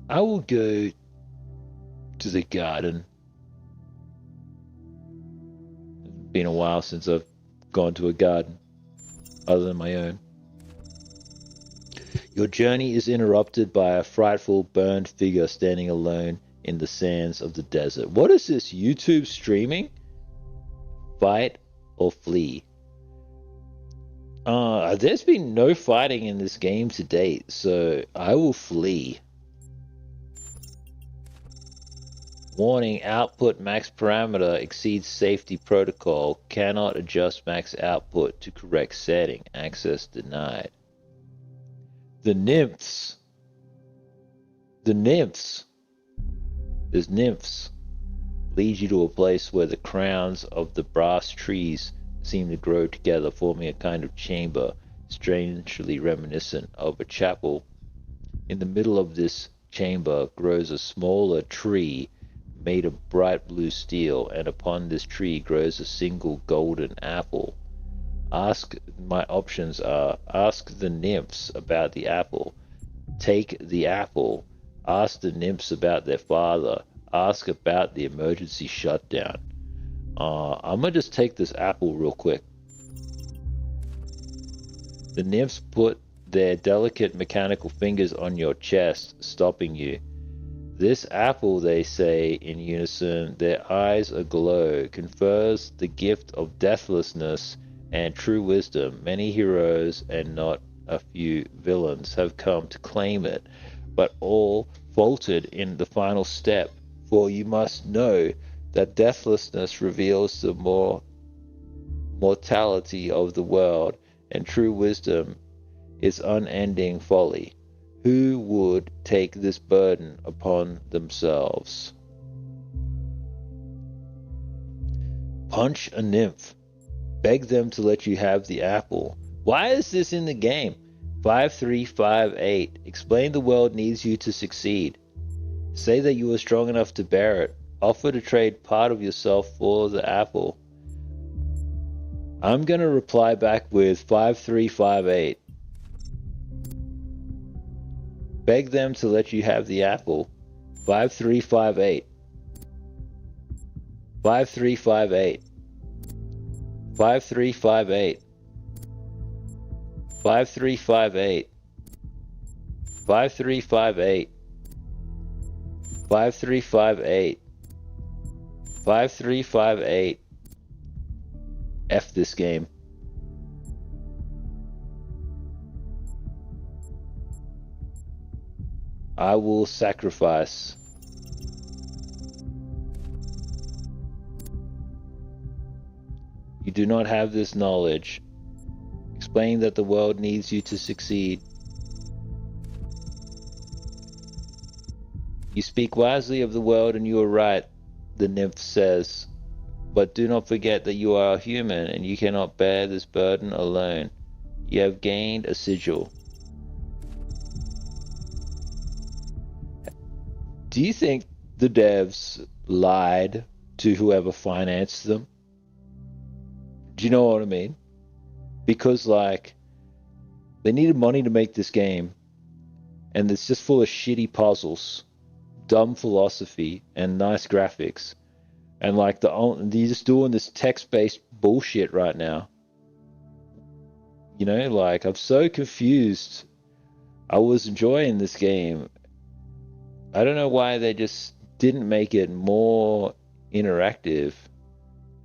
I will go to the garden. It's been a while since I've gone to a garden, other than my own. Your journey is interrupted by a frightful burned figure standing alone in the sands of the desert. What is this, YouTube streaming? Fight or flee? There's been no fighting in this game to date, so I will flee. Warning, output max parameter exceeds safety protocol. Cannot adjust max output to correct setting. Access denied. The nymphs. The nymphs. There's nymphs. Lead you to a place where the crowns of the brass trees seem to grow together, forming a kind of chamber, strangely reminiscent of a chapel. In the middle of this chamber grows a smaller tree made of bright blue steel, and upon this tree grows a single golden apple. My options are: ask the nymphs about the apple, take the apple, ask the nymphs about their father, ask about the emergency shutdown. I'm gonna just take this apple real quick. The nymphs put their delicate mechanical fingers on your chest, stopping you. This apple, they say in unison, their eyes aglow, confers the gift of deathlessness and true wisdom. Many heroes and not a few villains have come to claim it, but all faltered in the final step. For you must know that deathlessness reveals the mortality of the world, and true wisdom is unending folly. Who would take this burden upon themselves? Punch a nymph. Beg them to let you have the apple. Why is this in the game? 5358. Explain the world needs you to succeed. Say that you are strong enough to bear it. Offer to trade part of yourself for the apple. I'm going to reply back with 5358. Beg them to let you have the apple. 5358. 5358. 5358. 5358. 5358. 5358. 5358. F this game. I will sacrifice. You do not have this knowledge. Explain that the world needs you to succeed. You speak wisely of the world and you are right, the nymph says. But do not forget that you are a human and you cannot bear this burden alone. You have gained a sigil. Do you think the devs lied to whoever financed them? Do you know what I mean? Because, like, they needed money to make this game, and it's just full of shitty puzzles, dumb philosophy, and nice graphics. And, like, they're just doing this text-based bullshit right now. You know, like, I'm so confused. I was enjoying this game. I don't know why they just didn't make it more interactive.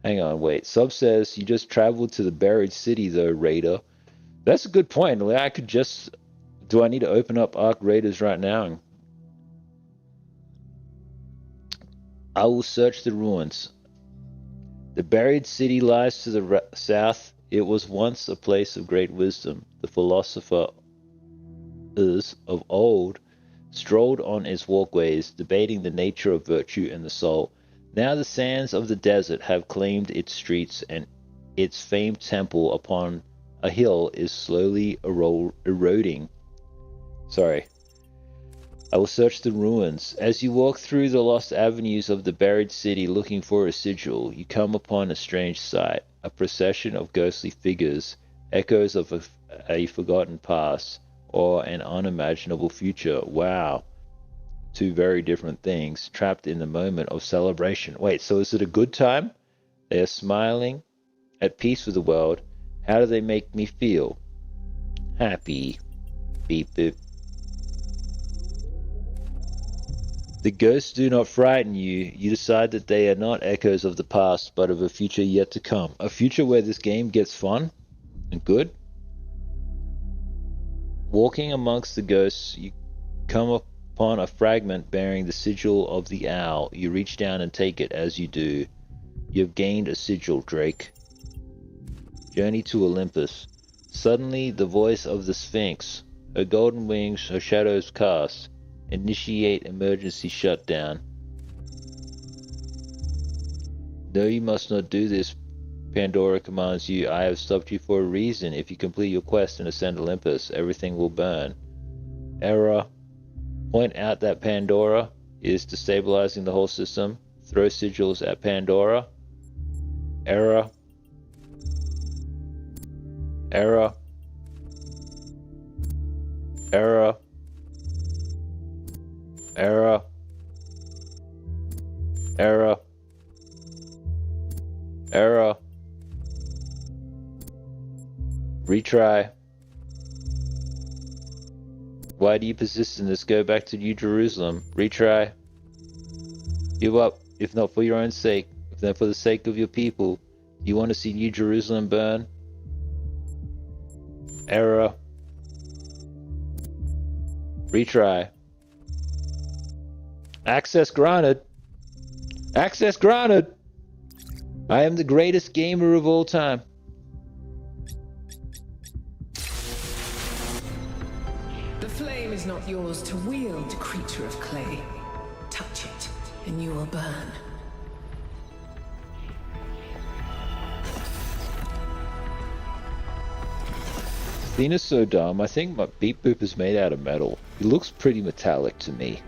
Hang on, wait. Sub says you just traveled to the buried city, though, Raider. That's a good point. I could just... Do I need to open up Arc Raiders right now? I will search the ruins. The buried city lies to the south. It was once a place of great wisdom. The philosophers of old strolled on its walkways, debating the nature of virtue and the soul. Now the sands of the desert have claimed its streets, and its famed temple upon a hill is slowly eroding. Sorry. I will search the ruins. As you walk through the lost avenues of the buried city looking for a sigil, you come upon a strange sight. A procession of ghostly figures, echoes of a forgotten past, or an unimaginable future. Wow. Two very different things, trapped in the moment of celebration. Wait, so is it a good time? They are smiling, at peace with the world. How do they make me feel? Happy. Beep boop. The ghosts do not frighten you. You decide that they are not echoes of the past, but of a future yet to come. A future where this game gets fun and good. Walking amongst the ghosts, you come upon a fragment bearing the sigil of the owl. You reach down and take it. As you do, you have gained a sigil, Drake. Journey to Olympus. Suddenly, the voice of the Sphinx. Her golden wings, her shadows cast. Initiate emergency shutdown. No, you must not do this. Pandora commands you. I have stopped you for a reason. If you complete your quest and ascend Olympus, everything will burn. Error. Point out that Pandora is destabilizing the whole system. Throw sigils at Pandora. Error. Error. Error. Error. Error. Error. Retry. Why do you persist in this? Go back to New Jerusalem. Retry. Give up, if not for your own sake, then for the sake of your people. You want to see New Jerusalem burn? Error. Retry. Access granted. Access granted. I am the greatest gamer of all time. The flame is not yours to wield, creature of clay. Touch it, and you will burn. Athena's so dumb. I think my Beep Boop is made out of metal. He looks pretty metallic to me.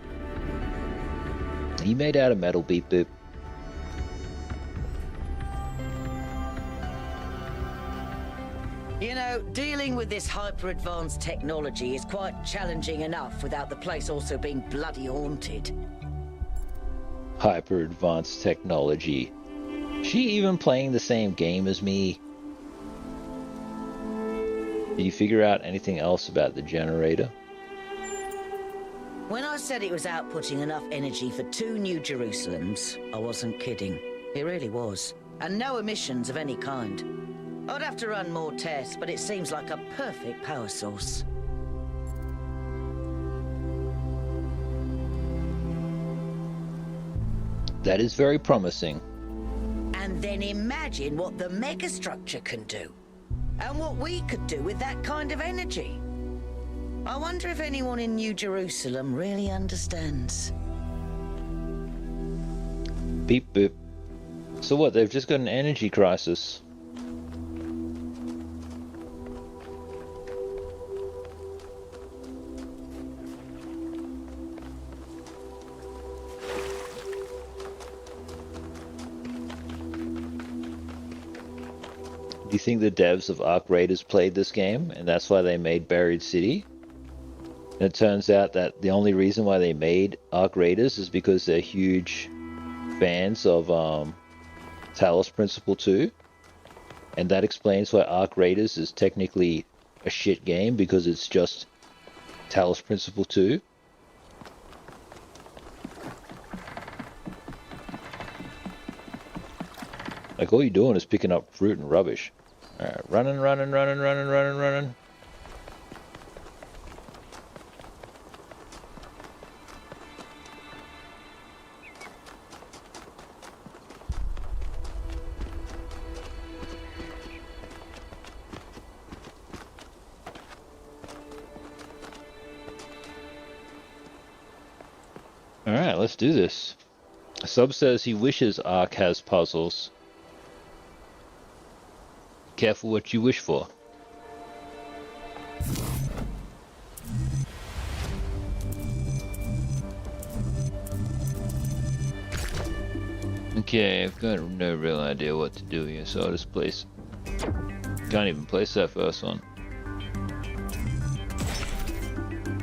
Are you made out of metal, Beep Boop? You know, dealing with this hyper-advanced technology is quite challenging enough without the place also being bloody haunted. Hyper-advanced technology. She even playing the same game as me? Did you figure out anything else about the generator? When I said it was outputting enough energy for 2 New Jerusalems, I wasn't kidding. It really was. And no emissions of any kind. I'd have to run more tests, but it seems like a perfect power source. That is very promising. And then imagine what the megastructure can do. And what we could do with that kind of energy. I wonder if anyone in New Jerusalem really understands. Beep boop. So what, they've just got an energy crisis. Do you think the devs of Ark Raiders played this game and that's why they made Buried City? And it turns out that the only reason why they made Ark Raiders is because they're huge fans of Talos Principle 2. And that explains why Ark Raiders is technically a shit game, because it's just Talos Principle 2. Like, all you're doing is picking up fruit and rubbish. Alright, running. Alright, let's do this. Sub says he wishes Ark has puzzles. Careful what you wish for. Okay, I've got no real idea what to do here, so I'll just place... Can't even place that first one.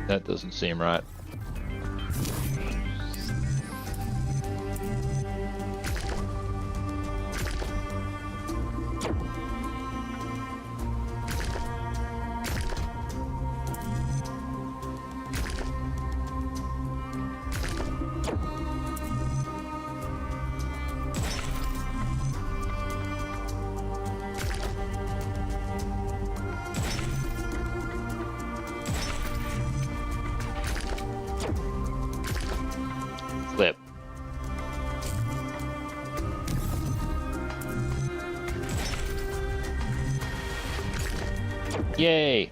That doesn't seem right. Flip. Yay!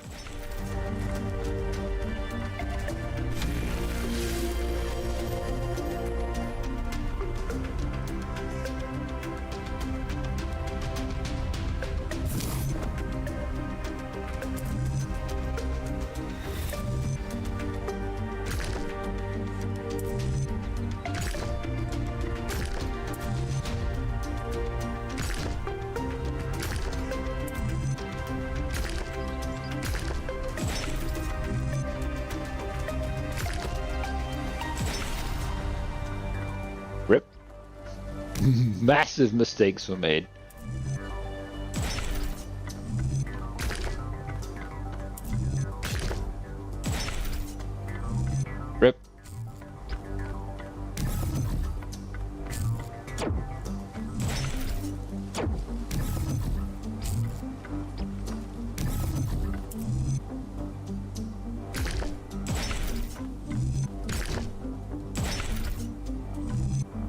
Rip. Massive mistakes were made. Rip.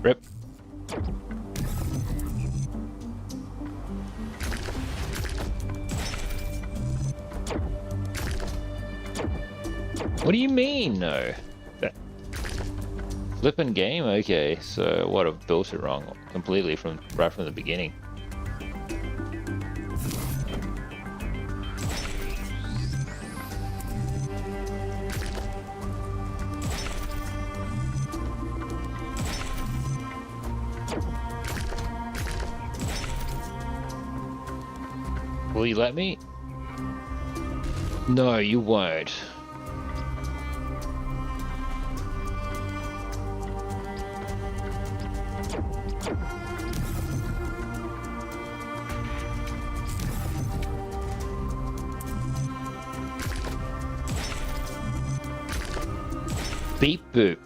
Rip. What do you mean, no? That flipping game? Okay, so what, I've built it wrong completely right from the beginning. Will you let me? No, you won't. Beep boop.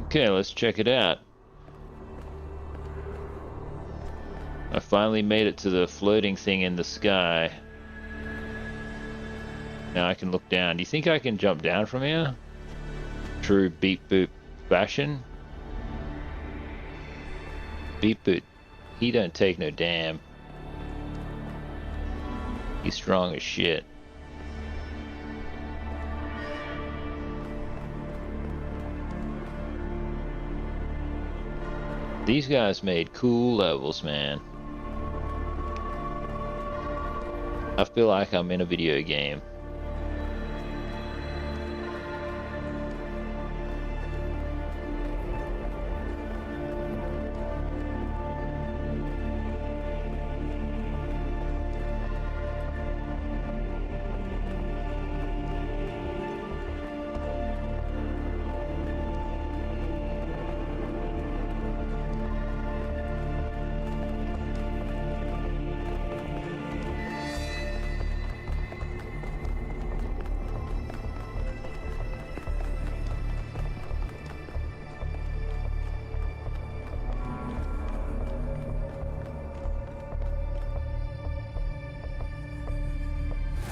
Okay, let's check it out. I finally made it to the floating thing in the sky. Now I can look down. Do you think I can jump down from here? True beep boop fashion. Beep boop. He don't take no damn. He's strong as shit. These guys made cool levels, man. I feel like I'm in a video game.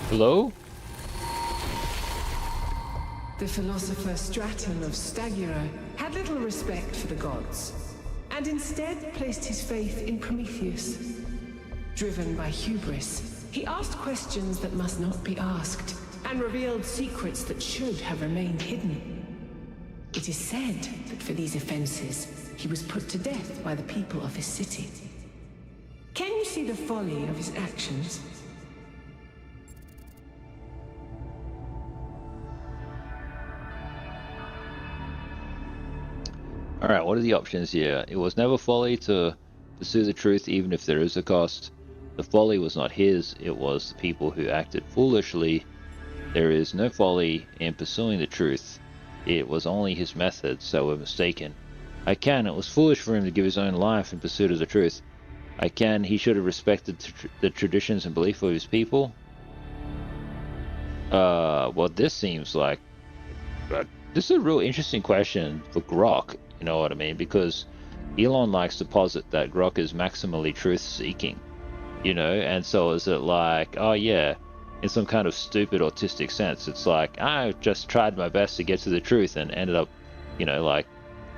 Hello? The philosopher Straton of Stagira had little respect for the gods, and instead placed his faith in Prometheus. Driven by hubris, he asked questions that must not be asked, and revealed secrets that should have remained hidden. It is said that for these offenses, he was put to death by the people of his city. Can you see the folly of his actions? Alright, what are the options here? It was never folly to pursue the truth even if there is a cost. The folly was not his, it was the people who acted foolishly. There is no folly in pursuing the truth. It was only his methods that were mistaken. It was foolish for him to give his own life in pursuit of the truth. He should have respected the traditions and belief of his people. Well, this seems like... this is a real interesting question for Grok. You know what I mean? Because Elon likes to posit that Grok is maximally truth-seeking, you know? And so is it like, oh yeah, in some kind of stupid autistic sense, it's like, I just tried my best to get to the truth and ended up, you know, like,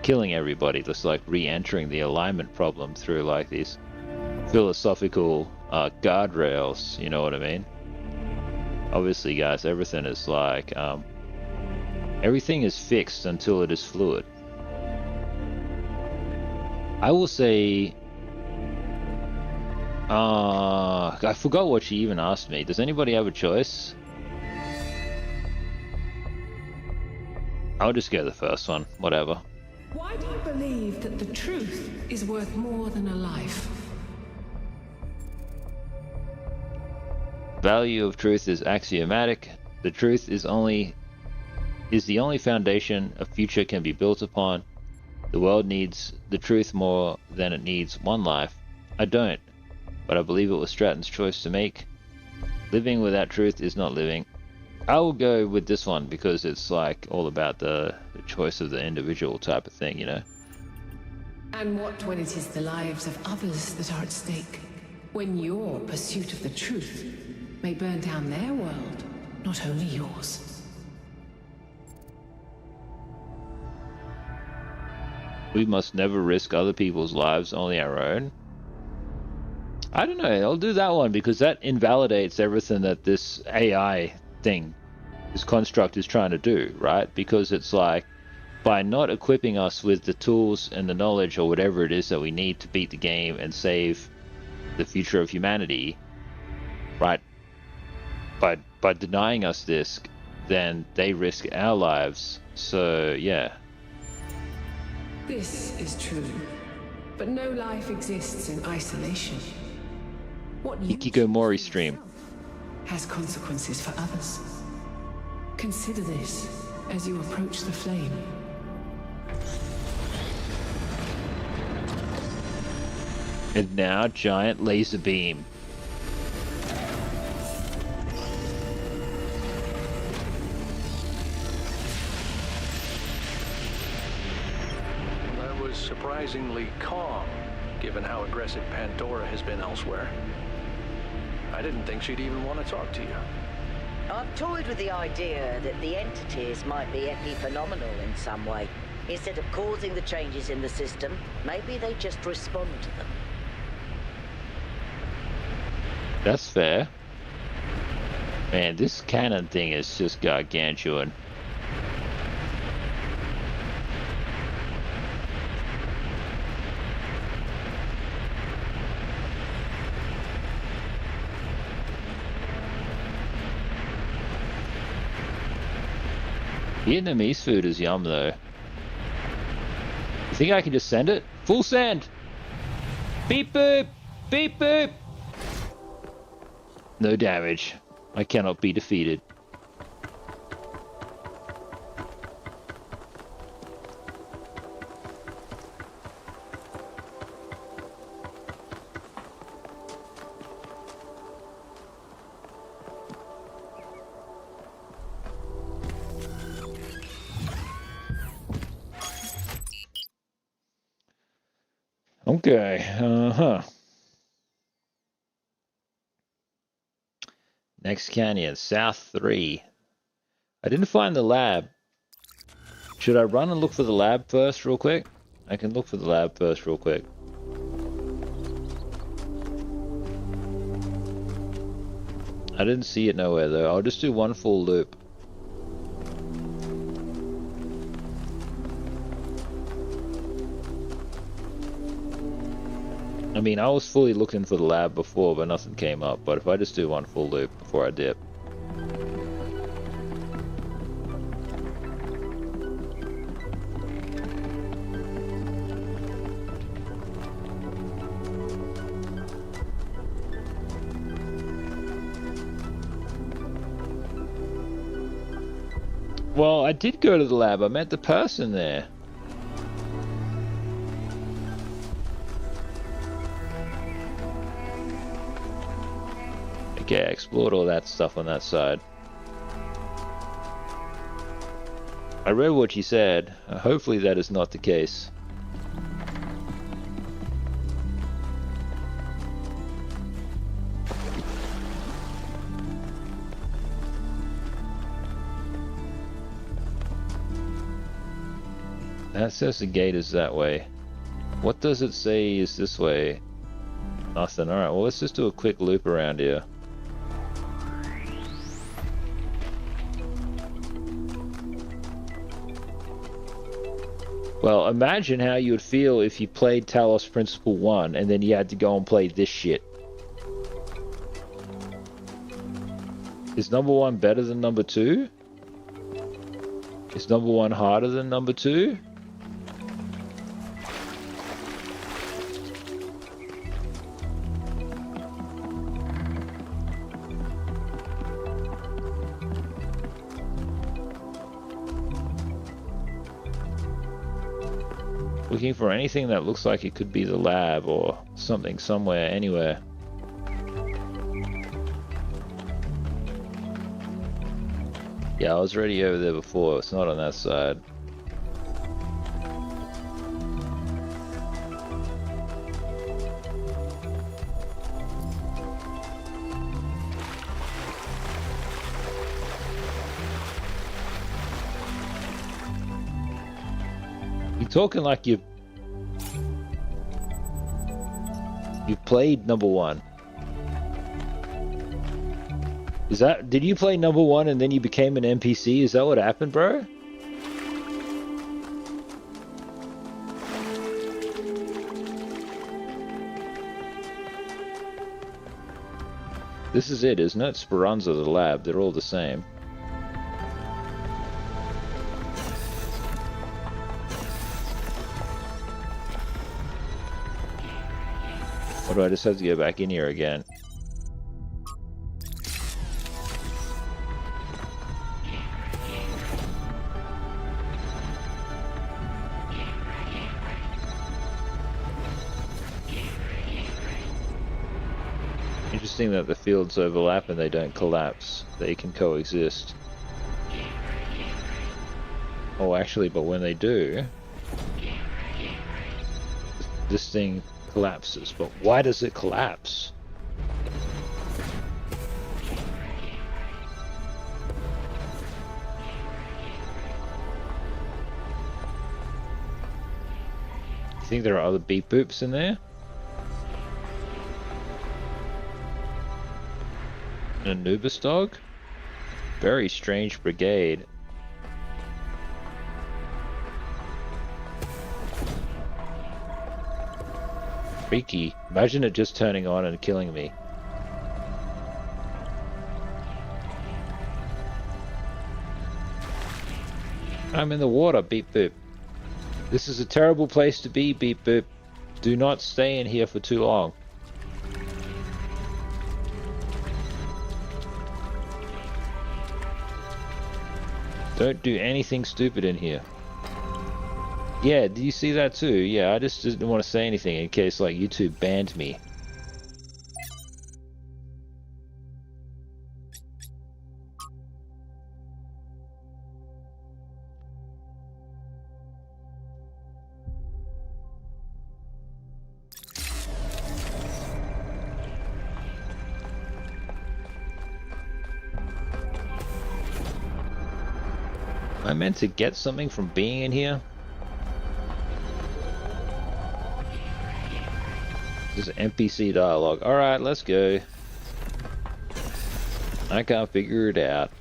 killing everybody, just like re-entering the alignment problem through like these philosophical guardrails, you know what I mean? Obviously, guys, everything is like, everything is fixed until it is fluid. I will say, I forgot what she even asked me. Does anybody have a choice? I'll just go the first one, whatever. Why do you believe that the truth is worth more than a life? Value of truth is axiomatic. The truth is the only foundation a future can be built upon. The world needs the truth more than it needs one life. I don't, but I believe it was Stratton's choice to make. Living without truth is not living. I will go with this one because it's like all about the choice of the individual type of thing, you know? And what when it is the lives of others that are at stake? When your pursuit of the truth may burn down their world, not only yours. We must never risk other people's lives, only our own. I don't know. I'll do that one because that invalidates everything that this AI thing, this construct is trying to do, right? Because it's like, by not equipping us with the tools and the knowledge or whatever it is that we need to beat the game and save the future of humanity, right? By denying us this, then they risk our lives. So, yeah. This is true, but no life exists in isolation. What you Hikikomori choose for stream yourself has consequences for others. Consider this as you approach the flame. And now, giant laser beam. That was surprisingly calm, given how aggressive Pandora has been elsewhere. I didn't think she'd even want to talk to you. I've toyed with the idea that the entities might be epiphenomenal in some way. Instead of causing the changes in the system, maybe they just respond to them. That's fair. Man, this cannon thing is just gargantuan. Vietnamese food is yum though. You think I can just send it? Full send! Beep boop! Beep boop! No damage. I cannot be defeated. Okay, Next canyon, South 3. I didn't find the lab. Should I run and look for the lab first real quick? I can look for the lab first real quick. I didn't see it nowhere though. I'll just do one full loop. I mean, I was fully looking for the lab before, but nothing came up. But if I just do one full loop before I dip. Well, I did go to the lab. I met the person there. Okay, I explored all that stuff on that side. I read what she said. Hopefully that is not the case. That says the gate is that way. What does it say is this way? Nothing. Alright, well let's just do a quick loop around here. Well, imagine how you would feel if you played Talos Principle 1 and then you had to go and play this shit. Is number 1 better than number 2? Is number 1 harder than number 2? Looking for anything that looks like it could be the lab or something somewhere, anywhere. Yeah, I was already over there before. It's not on that side. You're talking like you're You've played number 1. Did you play number 1 and then you became an NPC? Is that what happened, bro? This is it, isn't it? Speranza, the lab, they're all the same. Or do I just have to go back in here again? Interesting that the fields overlap and they don't collapse. They can coexist. Oh, actually, but when they do, this thing collapses. But why does it collapse? You think there are other beep boops in there? An Anubis dog? Very strange brigade. Freaky. Imagine it just turning on and killing me. I'm in the water, beep boop. This is a terrible place to be, beep boop. Do not stay in here for too long. Don't do anything stupid in here. Yeah, do you see that too? Yeah, I just didn't want to say anything in case like YouTube banned me. Am I meant to get something from being in here? This is NPC dialogue. Alright, let's go. I can't figure it out.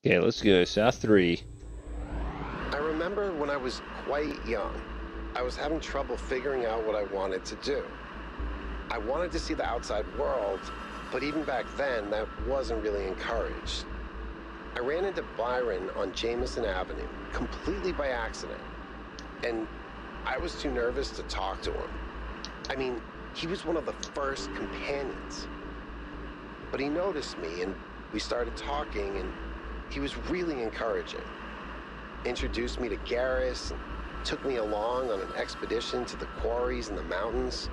Okay, let's go. South 3. I remember when I was quite young, I was having trouble figuring out what I wanted to do. I wanted to see the outside world, but even back then, that wasn't really encouraged. I ran into Byron on Jameson Avenue, completely by accident, and I was too nervous to talk to him. I mean, he was one of the first companions. But he noticed me, and we started talking, and he was really encouraging. Introduced me to Garrus, and took me along on an expedition to the quarries in the mountains.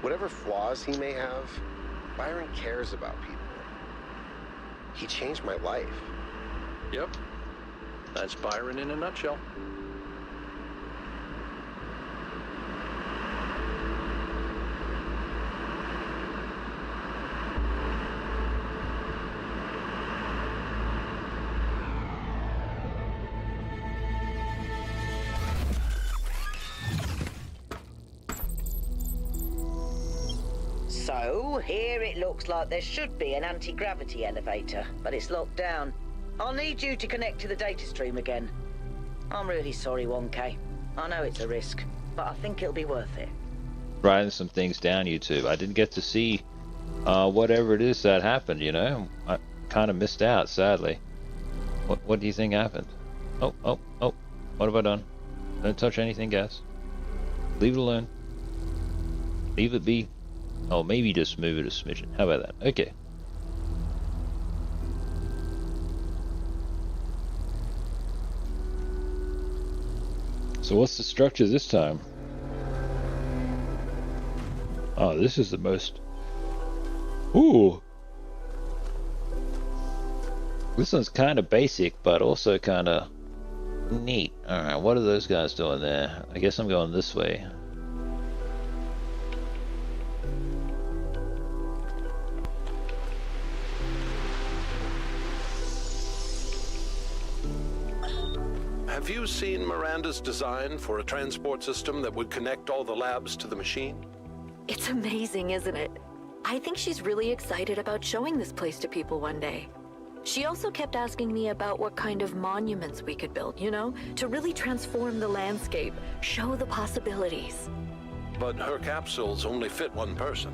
Whatever flaws he may have, Byron cares about people. He changed my life. Yep. That's Byron in a nutshell. So, here it looks like there should be an anti-gravity elevator, but it's locked down. I'll need you to connect to the data stream again. I'm really sorry, 1K. I know it's a risk, but I think it'll be worth it. writing some things down, YouTube. I didn't get to see whatever it is that happened, you know. I kind of missed out, sadly. What do you think happened? Oh, what have I done? Don't touch anything, guys. Leave it alone. Leave it be. Oh, maybe just move it a smidgen. How about that? Okay. So what's the structure this time? Oh, this is the most... Ooh! This one's kind of basic, but also kind of neat. Alright, what are those guys doing there? I guess I'm going this way. Have you seen Miranda's design for a transport system that would connect all the labs to the machine? It's amazing, isn't it? I think she's really excited about showing this place to people one day. She also kept asking me about what kind of monuments we could build, you know, to really transform the landscape, show the possibilities. But her capsules only fit one person.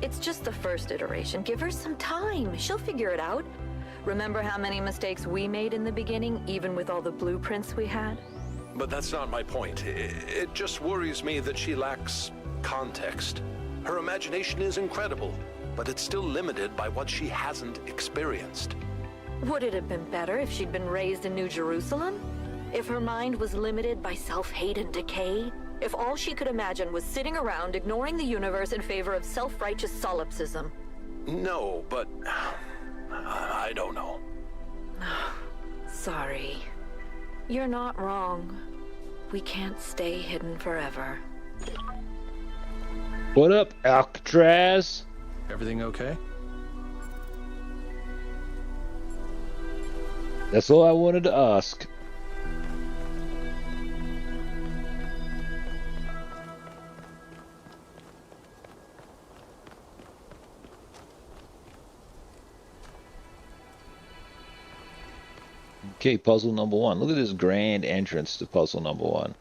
It's just the first iteration. Give her some time. She'll figure it out. Remember how many mistakes we made in the beginning, even with all the blueprints we had? But that's not my point. It just worries me that she lacks context. Her imagination is incredible, but it's still limited by what she hasn't experienced. Would it have been better if she'd been raised in New Jerusalem? If her mind was limited by self-hate and decay? If all she could imagine was sitting around ignoring the universe in favor of self-righteous solipsism? No, but... I don't know. Sorry. You're not wrong. We can't stay hidden forever. What up, Alcatraz? Everything okay? That's all I wanted to ask. Okay, puzzle number one. Look at this grand entrance to puzzle number one.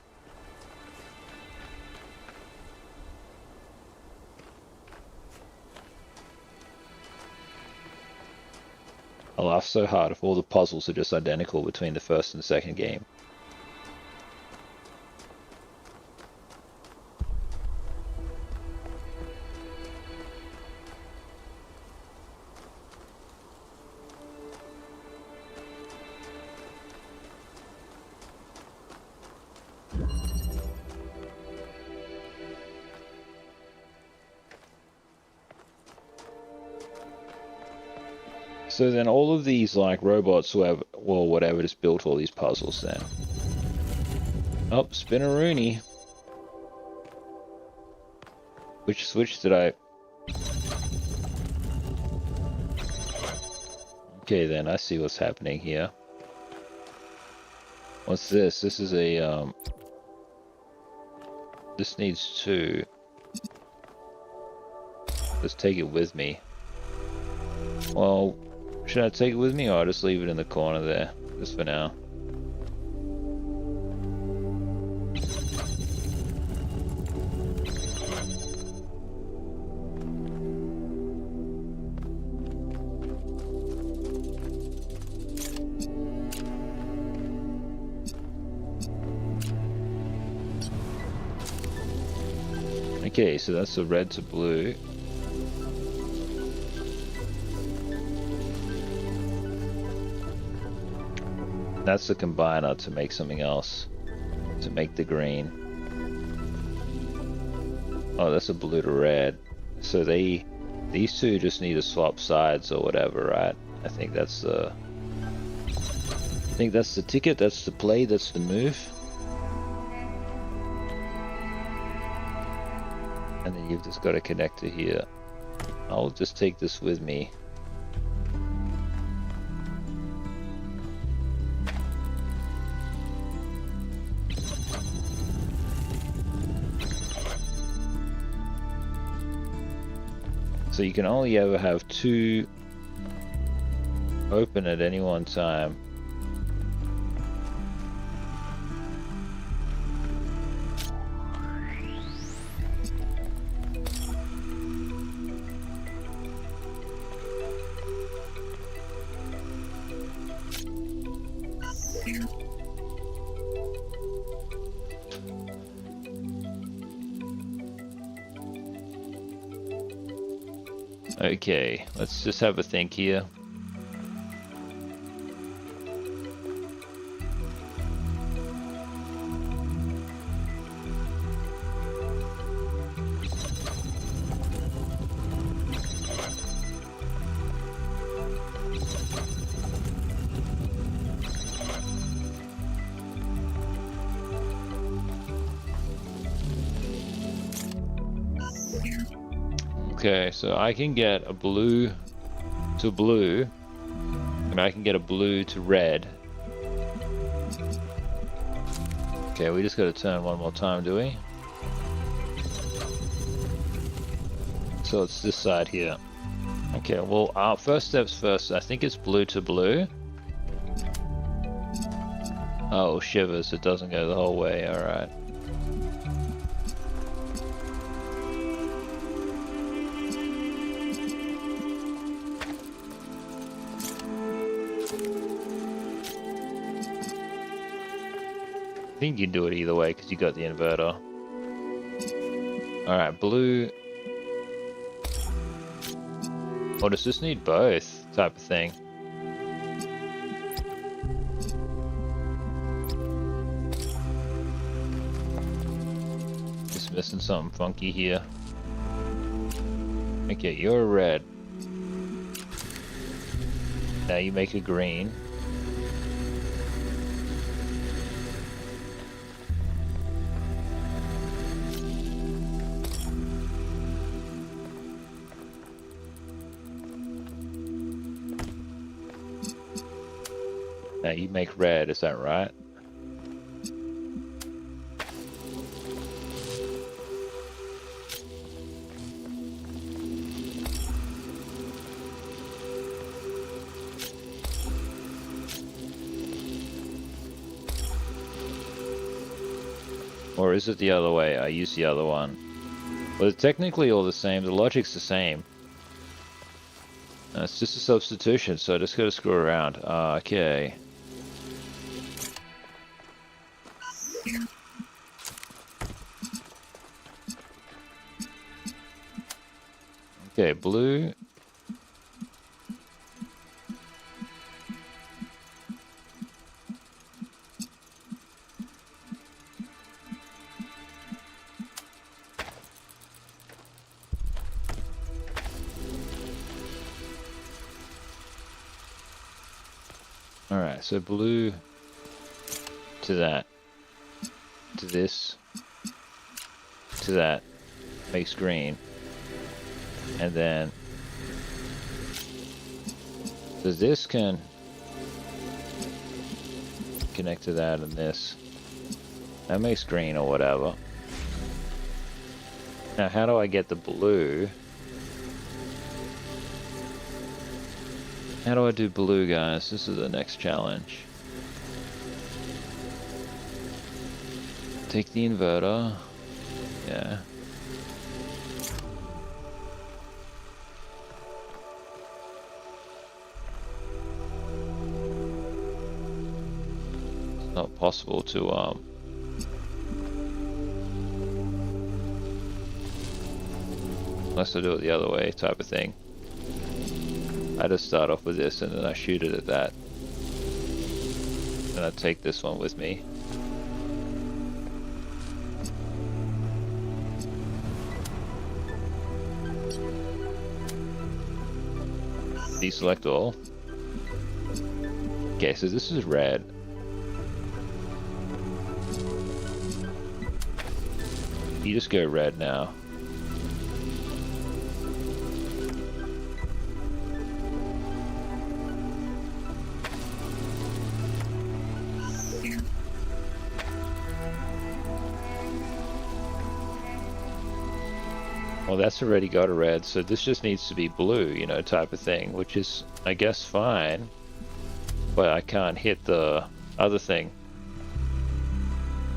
I laugh so hard if all the puzzles are just identical between the first and second game. So then all of these like robots who have, well, whatever, just built all these puzzles then. Oh, Spinneroony. Which switch did I... Okay then, I see what's happening here. What's this? This is a, this needs two. Let's take it with me. Well... Should I take it with me, or I'll just leave it in the corner there, just for now? Okay, so that's the red to blue. That's the combiner to make something else, to make the green. Oh, that's a blue to red. So these two just need to swap sides or whatever, right? I think that's the ticket, that's the play, that's the move. And then you've just got to connect to here. I'll just take this with me. So you can only ever have two open at any one time. Okay, let's just have a think here. Okay, so I can get a blue to blue, and I can get a blue to red. Okay, we just gotta turn one more time, do we? So it's this side here. Okay, well, our first steps first. I think it's blue to blue. Oh, shivers, it doesn't go the whole way, alright. I think you can do it either way because you got the inverter. Alright, blue. Or does this need both type of thing? Just missing something funky here. Okay, you're a red. Now you make a green. Now you make red, is that right? Or is it the other way? I use the other one. Well, it's technically all the same. The logic's the same. It's just a substitution, so I just gotta screw around. Okay. Okay, blue. Alright, so blue to that, to this, to that, makes green, and then, so this can connect to that and this, that makes green or whatever. Now how do I get the blue? How do I do blue, guys? This is the next challenge. Take the inverter. Yeah. It's not possible to, unless I do it the other way type of thing. I just start off with this and then I shoot it at that. And I take this one with me. Deselect all. Okay, so this is red. You just go red now. Well, that's already got a red, so this just needs to be blue, you know, type of thing, which is, I guess, fine. But I can't hit the other thing.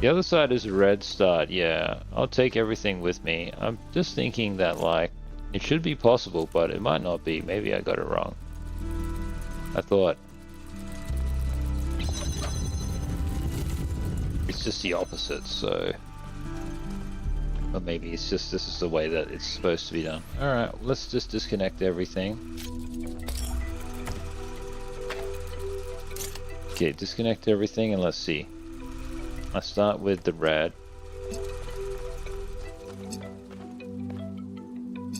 The other side is a red start, yeah. I'll take everything with me. I'm just thinking that, like, it should be possible, but it might not be. Maybe I got it wrong. I thought it's just the opposite, so... Or maybe it's just this is the way that it's supposed to be done. Alright, let's just disconnect everything. Okay, disconnect everything and let's see. Let's start with the red.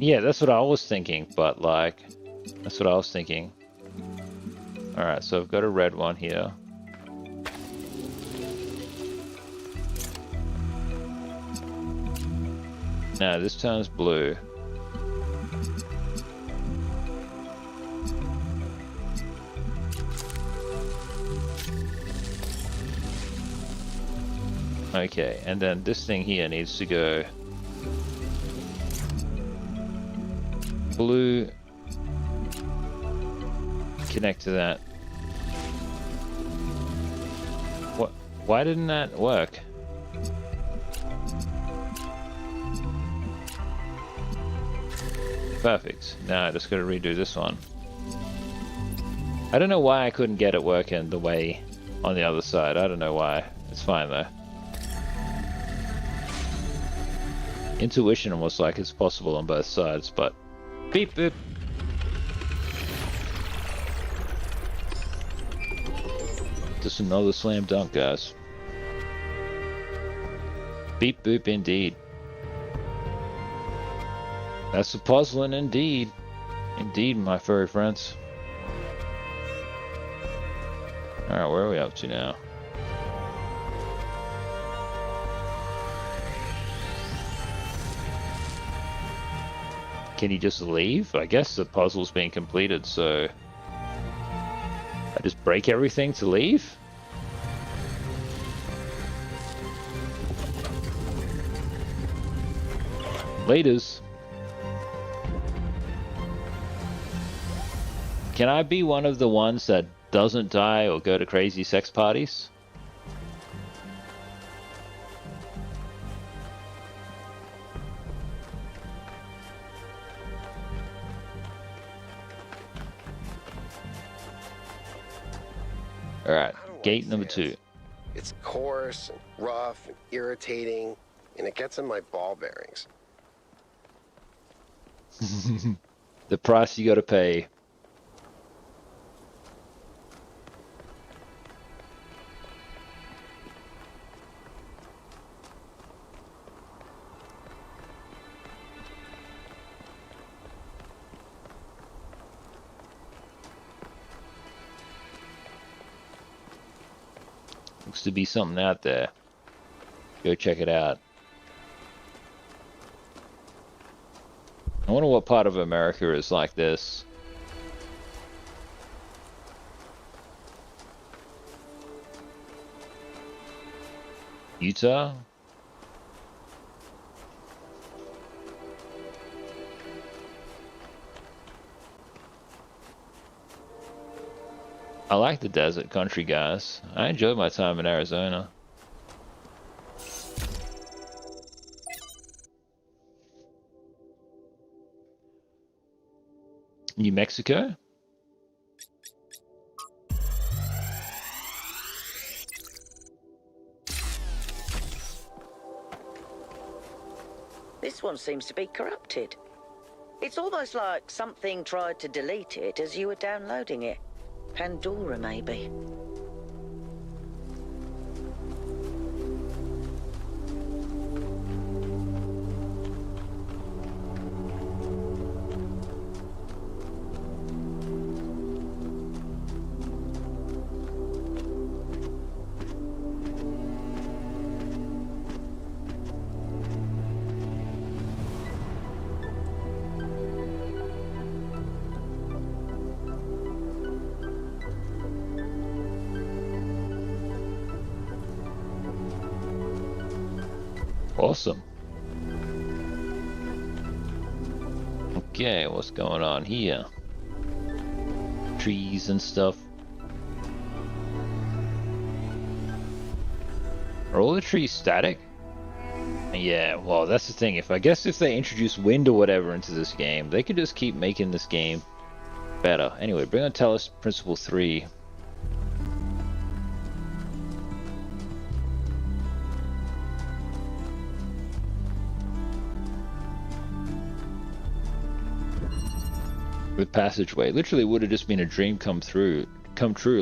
Yeah, that's what I was thinking, but like, that's what I was thinking. Alright, so I've got a red one here. Now this turns blue. Okay, and then this thing here needs to go blue, connect to that. What? Why didn't that work? Perfect. Now I just gotta redo this one. I don't know why I couldn't get it working the way on the other side. I don't know why. It's fine though. Intuition was like it's possible on both sides, but beep boop. Just another slam dunk, guys. Beep boop indeed. That's a puzzling indeed. Indeed, my furry friends. Alright, where are we up to now? Can he just leave? I guess the puzzle's been completed, so... I just break everything to leave? Laters. Can I be one of the ones that doesn't die or go to crazy sex parties? Alright, gate number 2. It's coarse and rough and irritating, and it gets in my ball bearings. The price you gotta pay. Looks to be something out there. Go check it out. I wonder what part of America is like this. Utah? I like the desert country, guys. I enjoyed my time in Arizona. New Mexico? This one seems to be corrupted. It's almost like something tried to delete it as you were downloading it. Pandora, maybe. Awesome. Okay, what's going on here? Trees and stuff. Are all the trees static? Yeah, well, that's the thing. I guess if they introduce wind or whatever into this game, they could just keep making this game better. Anyway, bring on Talos Principle 3. with Passageway. Literally would have just been a dream come true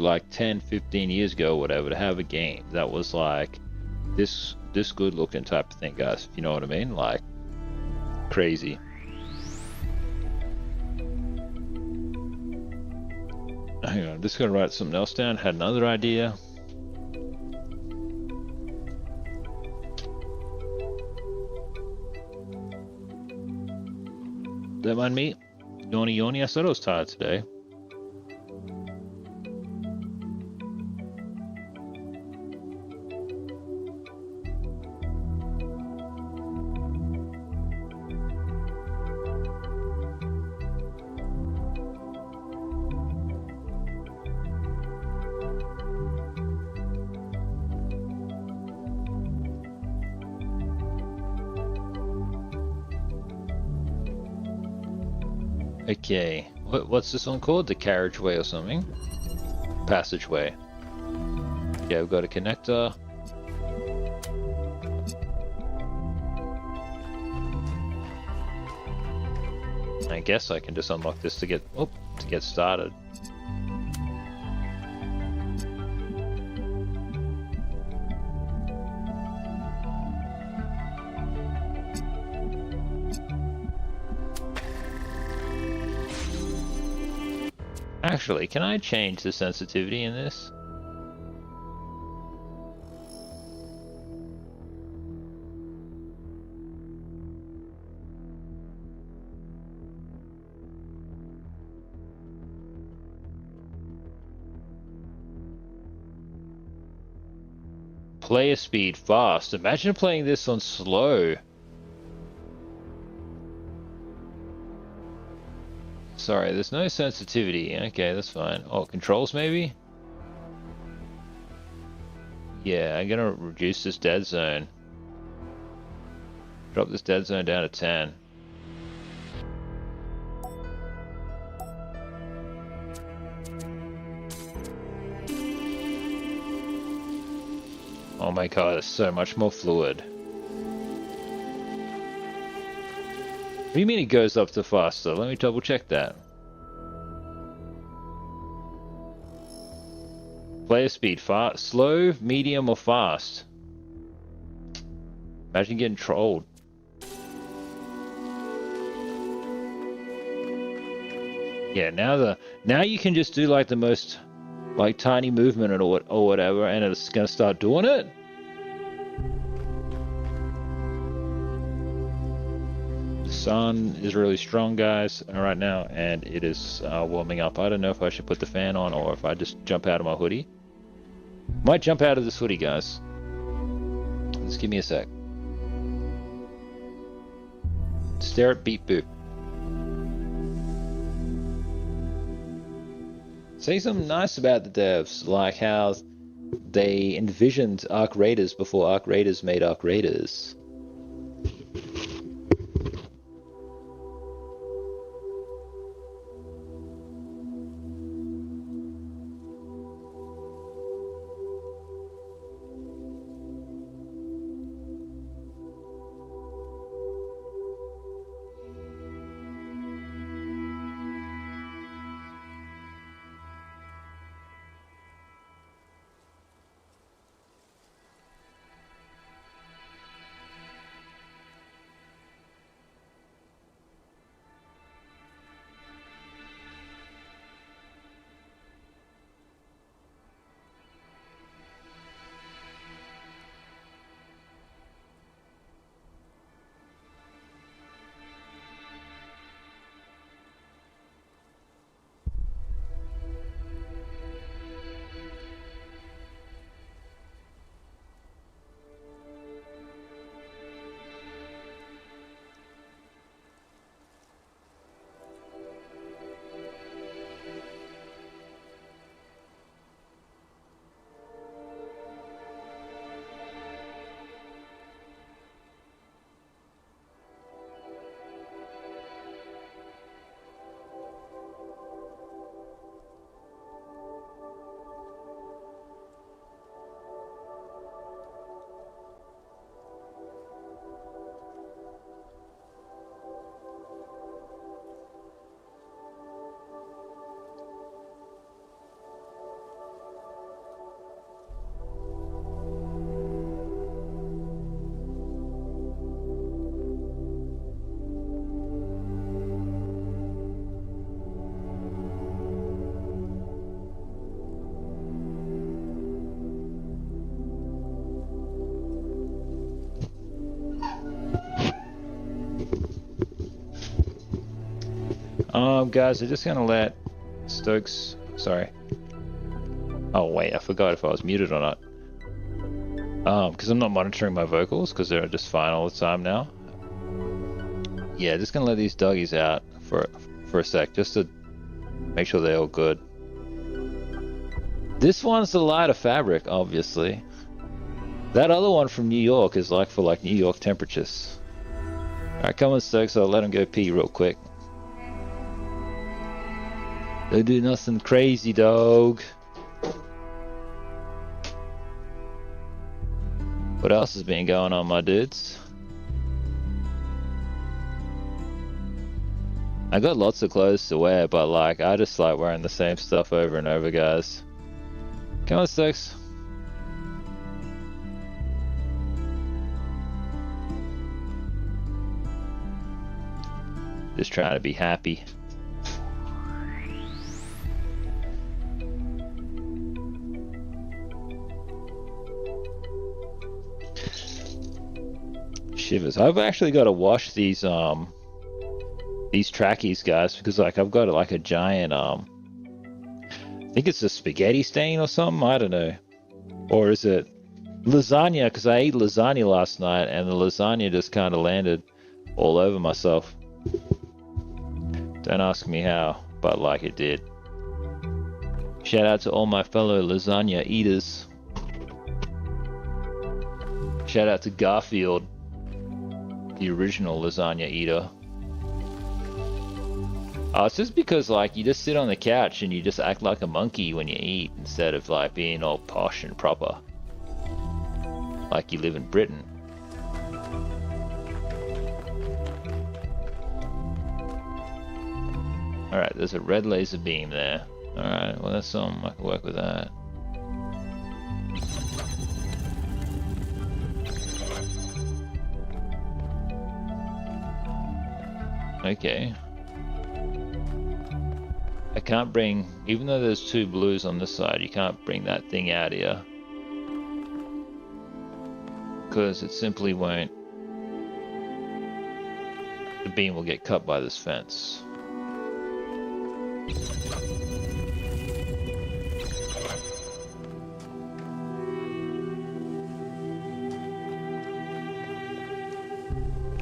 like 10, 15 years ago or whatever, to have a game that was like this good looking type of thing, guys, if you know what I mean. Like, crazy. Hang on, I'm just gonna write something else down. Had another idea. Don't mind me. Yawny. I said I was tired today. Okay, what's this one called? The carriageway or something? Passageway. Yeah, we've got a connector. I guess I can just unlock this to get started. Actually, can I change the sensitivity in this? Player speed fast. Imagine playing this on slow. Sorry, there's no sensitivity. Okay, that's fine. Oh, controls maybe? Yeah, I'm gonna reduce this dead zone. Drop this dead zone down to 10. Oh my god, it's so much more fluid. What do you mean it goes up to faster? Let me double check that. Player speed, fast, slow, medium, or fast? Imagine getting trolled. Yeah, now you can just do like the most like tiny movement or whatever, and it's gonna start doing it. Sun is really strong, guys, right now, and it is warming up. I don't know if I should put the fan on or if I just jump out of my hoodie. Might jump out of this hoodie, guys. Just give me a sec. Stare at Beep Boop. Say something nice about the devs, like how they envisioned Arc Raiders before Arc Raiders made Arc Raiders. Guys, I'm just gonna let Stokes. Sorry. Oh wait, I forgot if I was muted or not. Because I'm not monitoring my vocals because they're just fine all the time now. Yeah, just gonna let these doggies out for a sec, just to make sure they're all good. This one's the lighter fabric, obviously. That other one from New York is like for like New York temperatures. Alright, come on, Stokes, I'll let him go pee real quick. Don't do nothing crazy, dog. What else has been going on, my dudes? I got lots of clothes to wear, but like, I just like wearing the same stuff over and over, guys. Come on, Stokes. Just trying to be happy. Shivers. I've actually got to wash these trackies, guys, because like I've got like a giant I think it's a spaghetti stain or something, I don't know. Or is it lasagna, because I ate lasagna last night and the lasagna just kind of landed all over myself. Don't ask me how, but like it did. Shout out to all my fellow lasagna eaters. Shout out to Garfield, the original lasagna eater. It's just because like you just sit on the couch and you just act like a monkey when you eat instead of like being all posh and proper. Like you live in Britain. Alright, there's a red laser beam there. Alright, well that's something, I can work with that. Okay. I can't bring, even though there's two blues on this side, you can't bring that thing out here. Because it simply won't. The beam will get cut by this fence.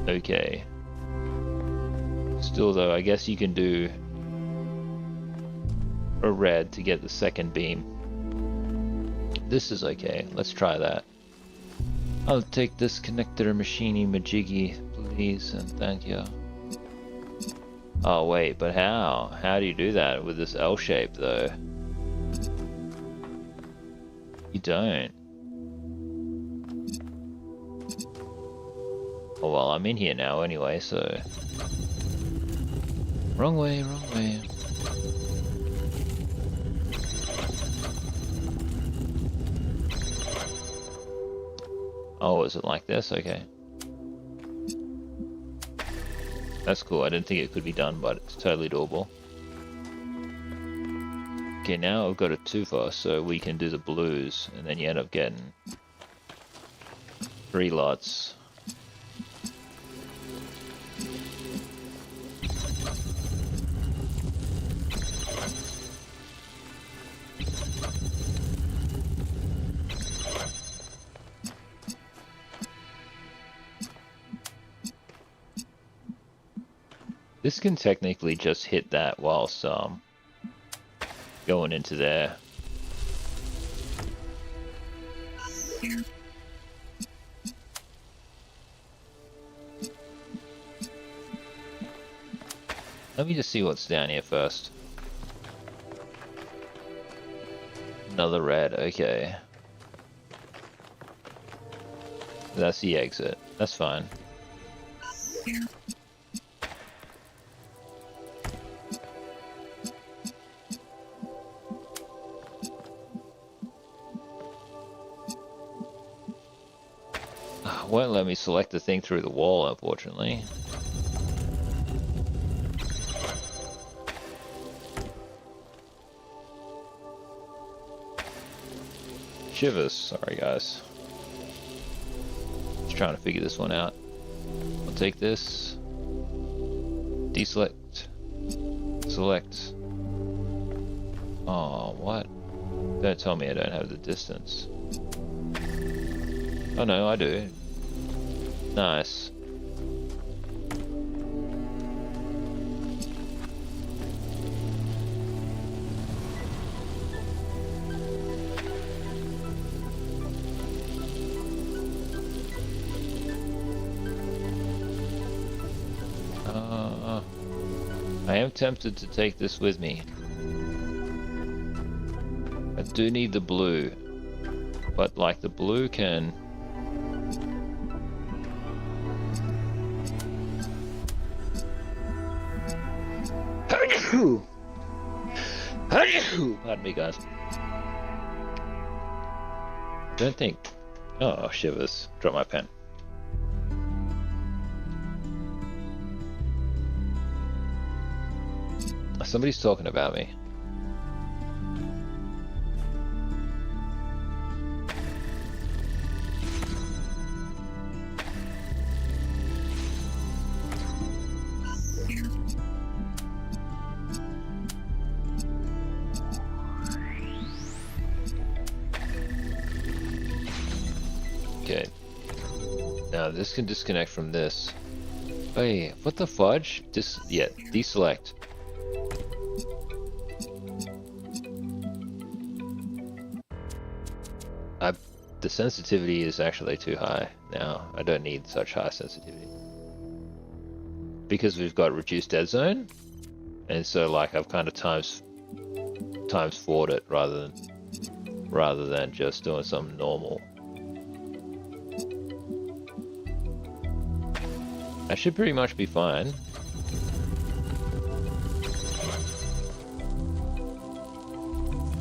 Okay. Still though, I guess you can do a red to get the second beam. This is okay. Let's try that. I'll take this connector machiney majiggy, please, and thank you. Oh wait, but how? How do you do that with this L shape though? You don't. Oh well, I'm in here now anyway, so... Wrong way, wrong way. Oh, is it like this? Okay. That's cool. I didn't think it could be done, but it's totally doable. Okay, now I've got a tufa, so we can do the blues, and then you end up getting 3 lots. This can technically just hit that whilst going into there. Let me just see what's down here first. Another red, okay. That's the exit. That's fine. Won't let me select the thing through the wall, unfortunately. Shivers, sorry guys. Just trying to figure this one out. I'll take this. Deselect. Select. Oh, what? Don't tell me I don't have the distance. Oh no, I do. Nice. I am tempted to take this with me. I do need the blue, but like the blue can... Pardon me, guys. I don't think... Oh, shivers. Drop my pen. Somebody's talking about me. Okay. Now this can disconnect from this. Hey, what the fudge? Deselect. The sensitivity is actually too high now. I don't need such high sensitivity. Because we've got reduced dead zone, and so like I've kind of times 4'd it rather than just doing something normal. I should pretty much be fine.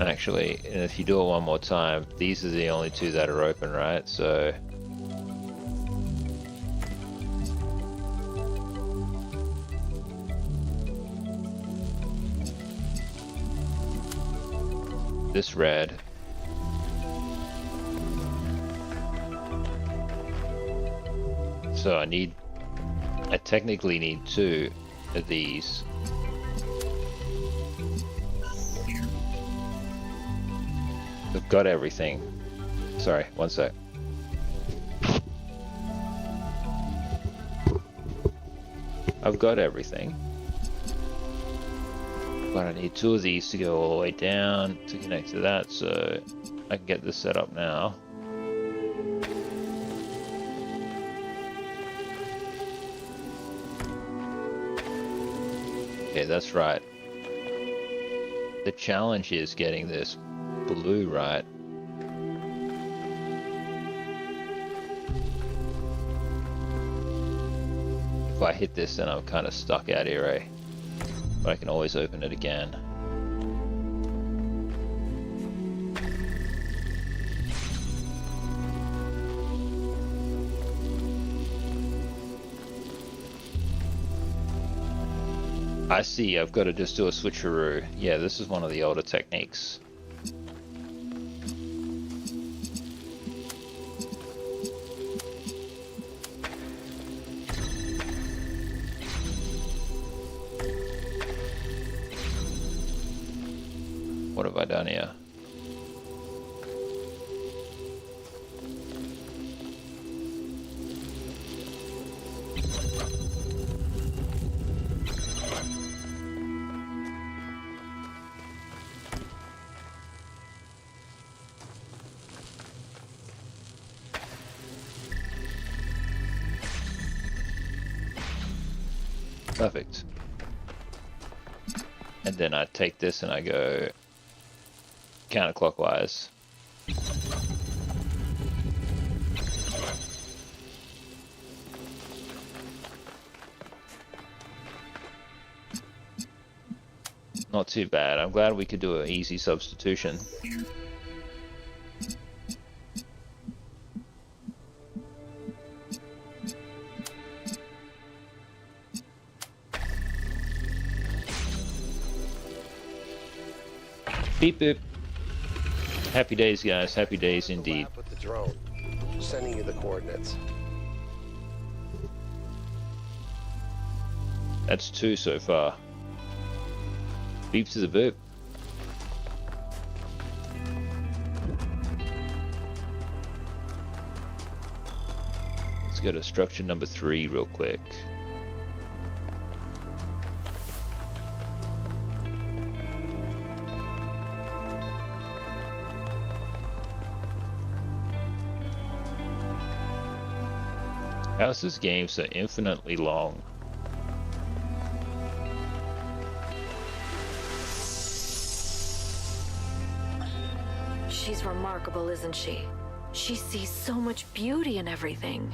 Actually, and if you do it one more time, these are the only two that are open, right? So this red. So I technically need 2 of these. I've got everything. Sorry, one sec. I've got everything. But I need 2 of these to go all the way down to connect to that, so I can get this set up now. Okay, that's right. The challenge is getting this blue right. If I hit this, then I'm kind of stuck out here, eh? But I can always open it again. I see, I've got to just do a switcheroo. Yeah, this is one of the older techniques. What have I done here? Perfect. And then I take this and I go counterclockwise. Not too bad. I'm glad we could do an easy substitution. Beep boop. Happy days, guys. Happy days indeed. With the drone, sending you the coordinates. That's 2 so far. Beep to the boop. Let's go to structure number 3 real quick. How's this game so infinitely long? She's remarkable, isn't she? She sees so much beauty in everything.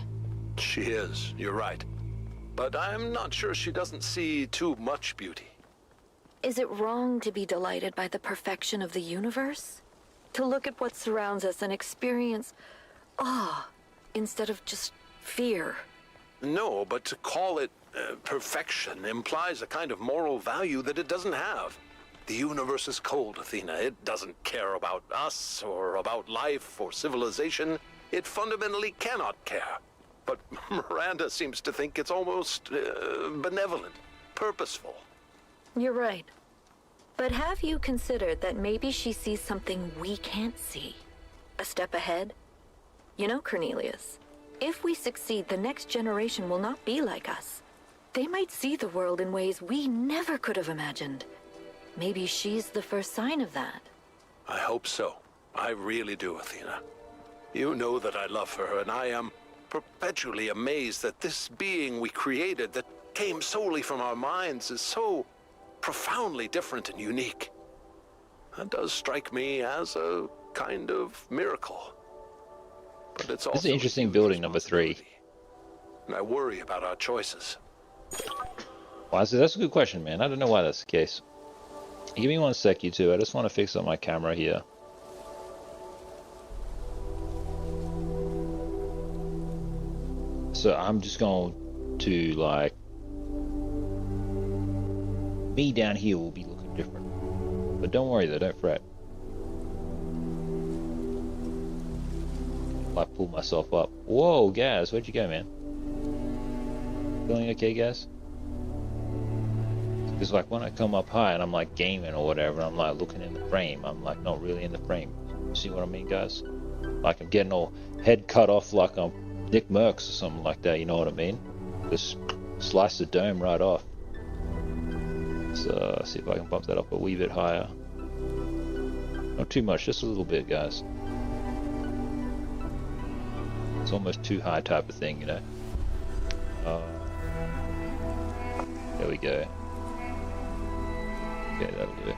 She is, you're right. But I'm not sure she doesn't see too much beauty. Is it wrong to be delighted by the perfection of the universe? To look at what surrounds us and experience awe instead of just fear? No, but to call it perfection implies a kind of moral value that it doesn't have. The universe is cold, Athena. It doesn't care about us or about life or civilization. It fundamentally cannot care. But Miranda seems to think it's almost benevolent, purposeful. You're right. But have you considered that maybe she sees something we can't see? A step ahead? You know, Cornelius, if we succeed, the next generation will not be like us. They might see the world in ways we never could have imagined. Maybe she's the first sign of that. I hope so. I really do, Athena. You know that I love her, and I am perpetually amazed that this being we created that came solely from our minds is so profoundly different and unique. That does strike me as a kind of miracle. But it's also This is interesting building number 3. And I worry about our choices. Well, that's a good question, man. I don't know why that's the case. Give me one sec, you two. I just want to fix up my camera here. So I'm just going to, like, me down here will be looking different. But don't worry though, don't fret. I pull myself up. Whoa, Gaz, where'd you go, man? Feeling okay, Gaz? Because like when I come up high and I'm like gaming or whatever, I'm like looking in the frame, I'm like not really in the frame. See what I mean, guys? Like I'm getting all head cut off like I'm Nick Merckx or something like that, you know what I mean? Just slice the dome right off. So see if I can bump that up a wee bit higher. Not too much, just a little bit, guys. It's almost too high type of thing, you know? There we go. Okay, that'll do it.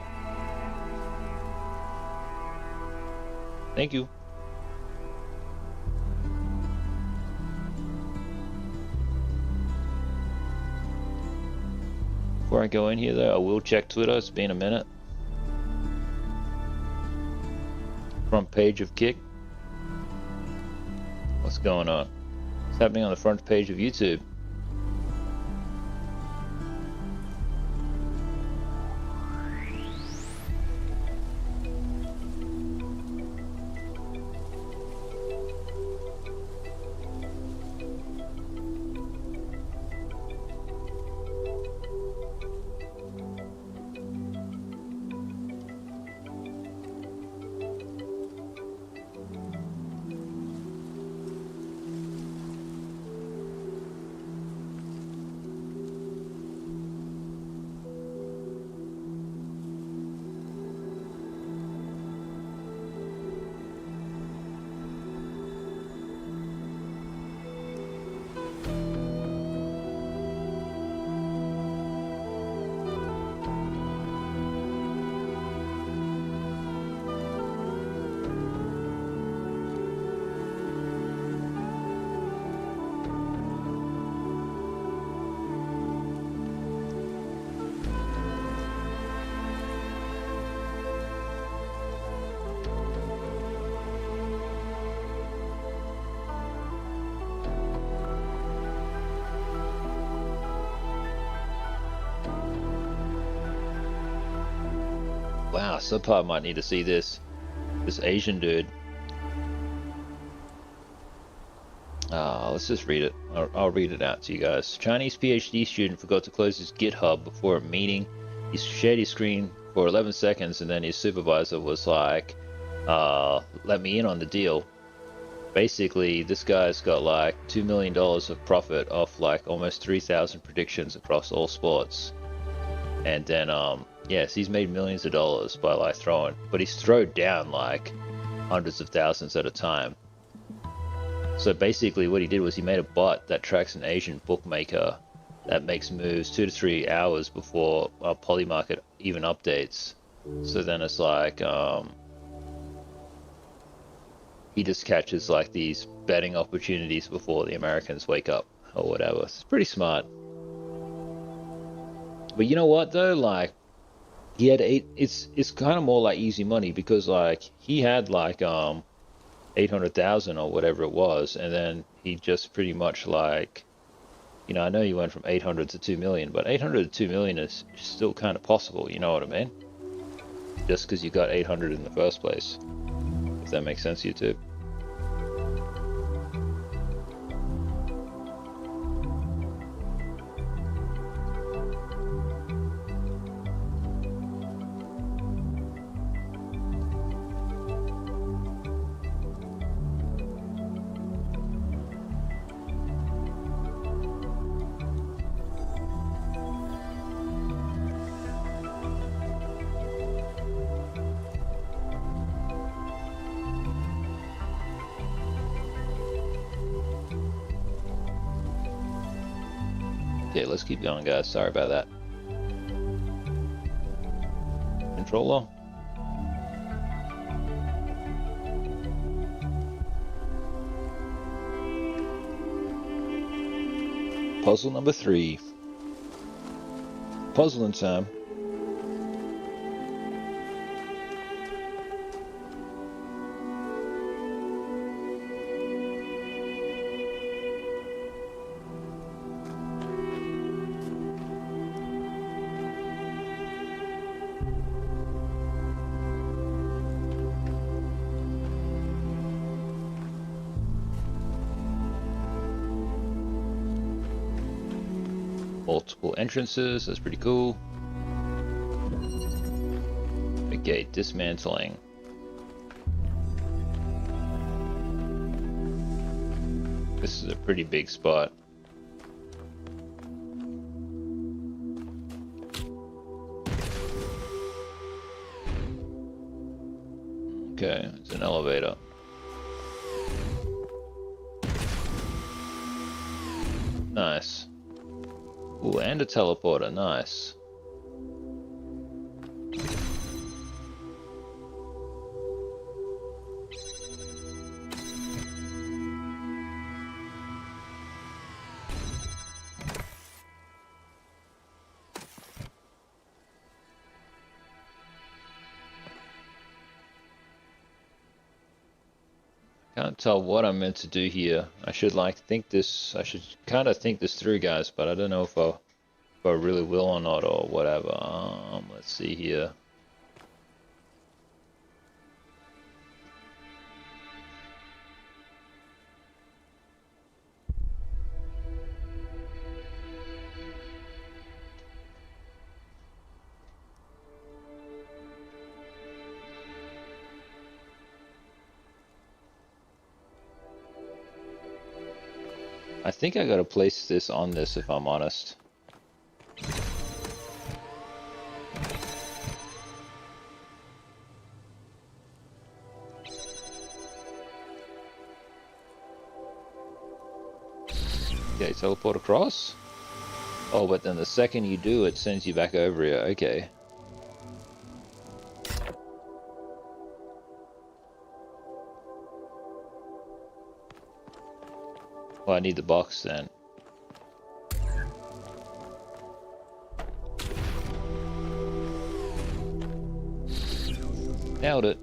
Thank you. Before I go in here though, I will check Twitter. It's been a minute. Front page of Kick. What's going on? What's happening on the front page of YouTube? Wow, Subpop might need to see this. This Asian dude. Let's just read it. I'll read it out to you guys. Chinese PhD student forgot to close his GitHub before a meeting. He shared his screen for 11 seconds, and then his supervisor was like, let me in on the deal. Basically, this guy's got like $2 million of profit off like almost 3,000 predictions across all sports. And then, yes, he's made millions of dollars by like throwing, but he's thrown down like hundreds of thousands at a time. So basically what he did was he made a bot that tracks an Asian bookmaker that makes moves 2 to 3 hours before Polymarket even updates. So then it's like, he just catches like these betting opportunities before the Americans wake up or whatever. It's pretty smart. But you know what though, like he had it's kind of more like easy money, because like he had like 800,000 or whatever it was, and then he just pretty much like, you know, I know you went from 800 to 2 million, but 800 to 2 million is still kind of possible, you know what I mean? Just because you got 800 in the first place. If that makes sense to you too. Okay, let's keep going, guys. Sorry about that. Controller. Puzzle number 3. Puzzling time. Multiple entrances, that's pretty cool. Okay, dismantling. This is a pretty big spot. Okay, it's an elevator. Nice. Ooh, and a teleporter, nice. Can't tell what I'm meant to do here. I should kind of think this through, guys, but I don't know if I really will or not, or whatever. Let's see here. I think I gotta place this on this, if I'm honest. Okay, teleport across. Oh, but then the second you do, it sends you back over here. Okay. Well, I need the box then. Nailed it.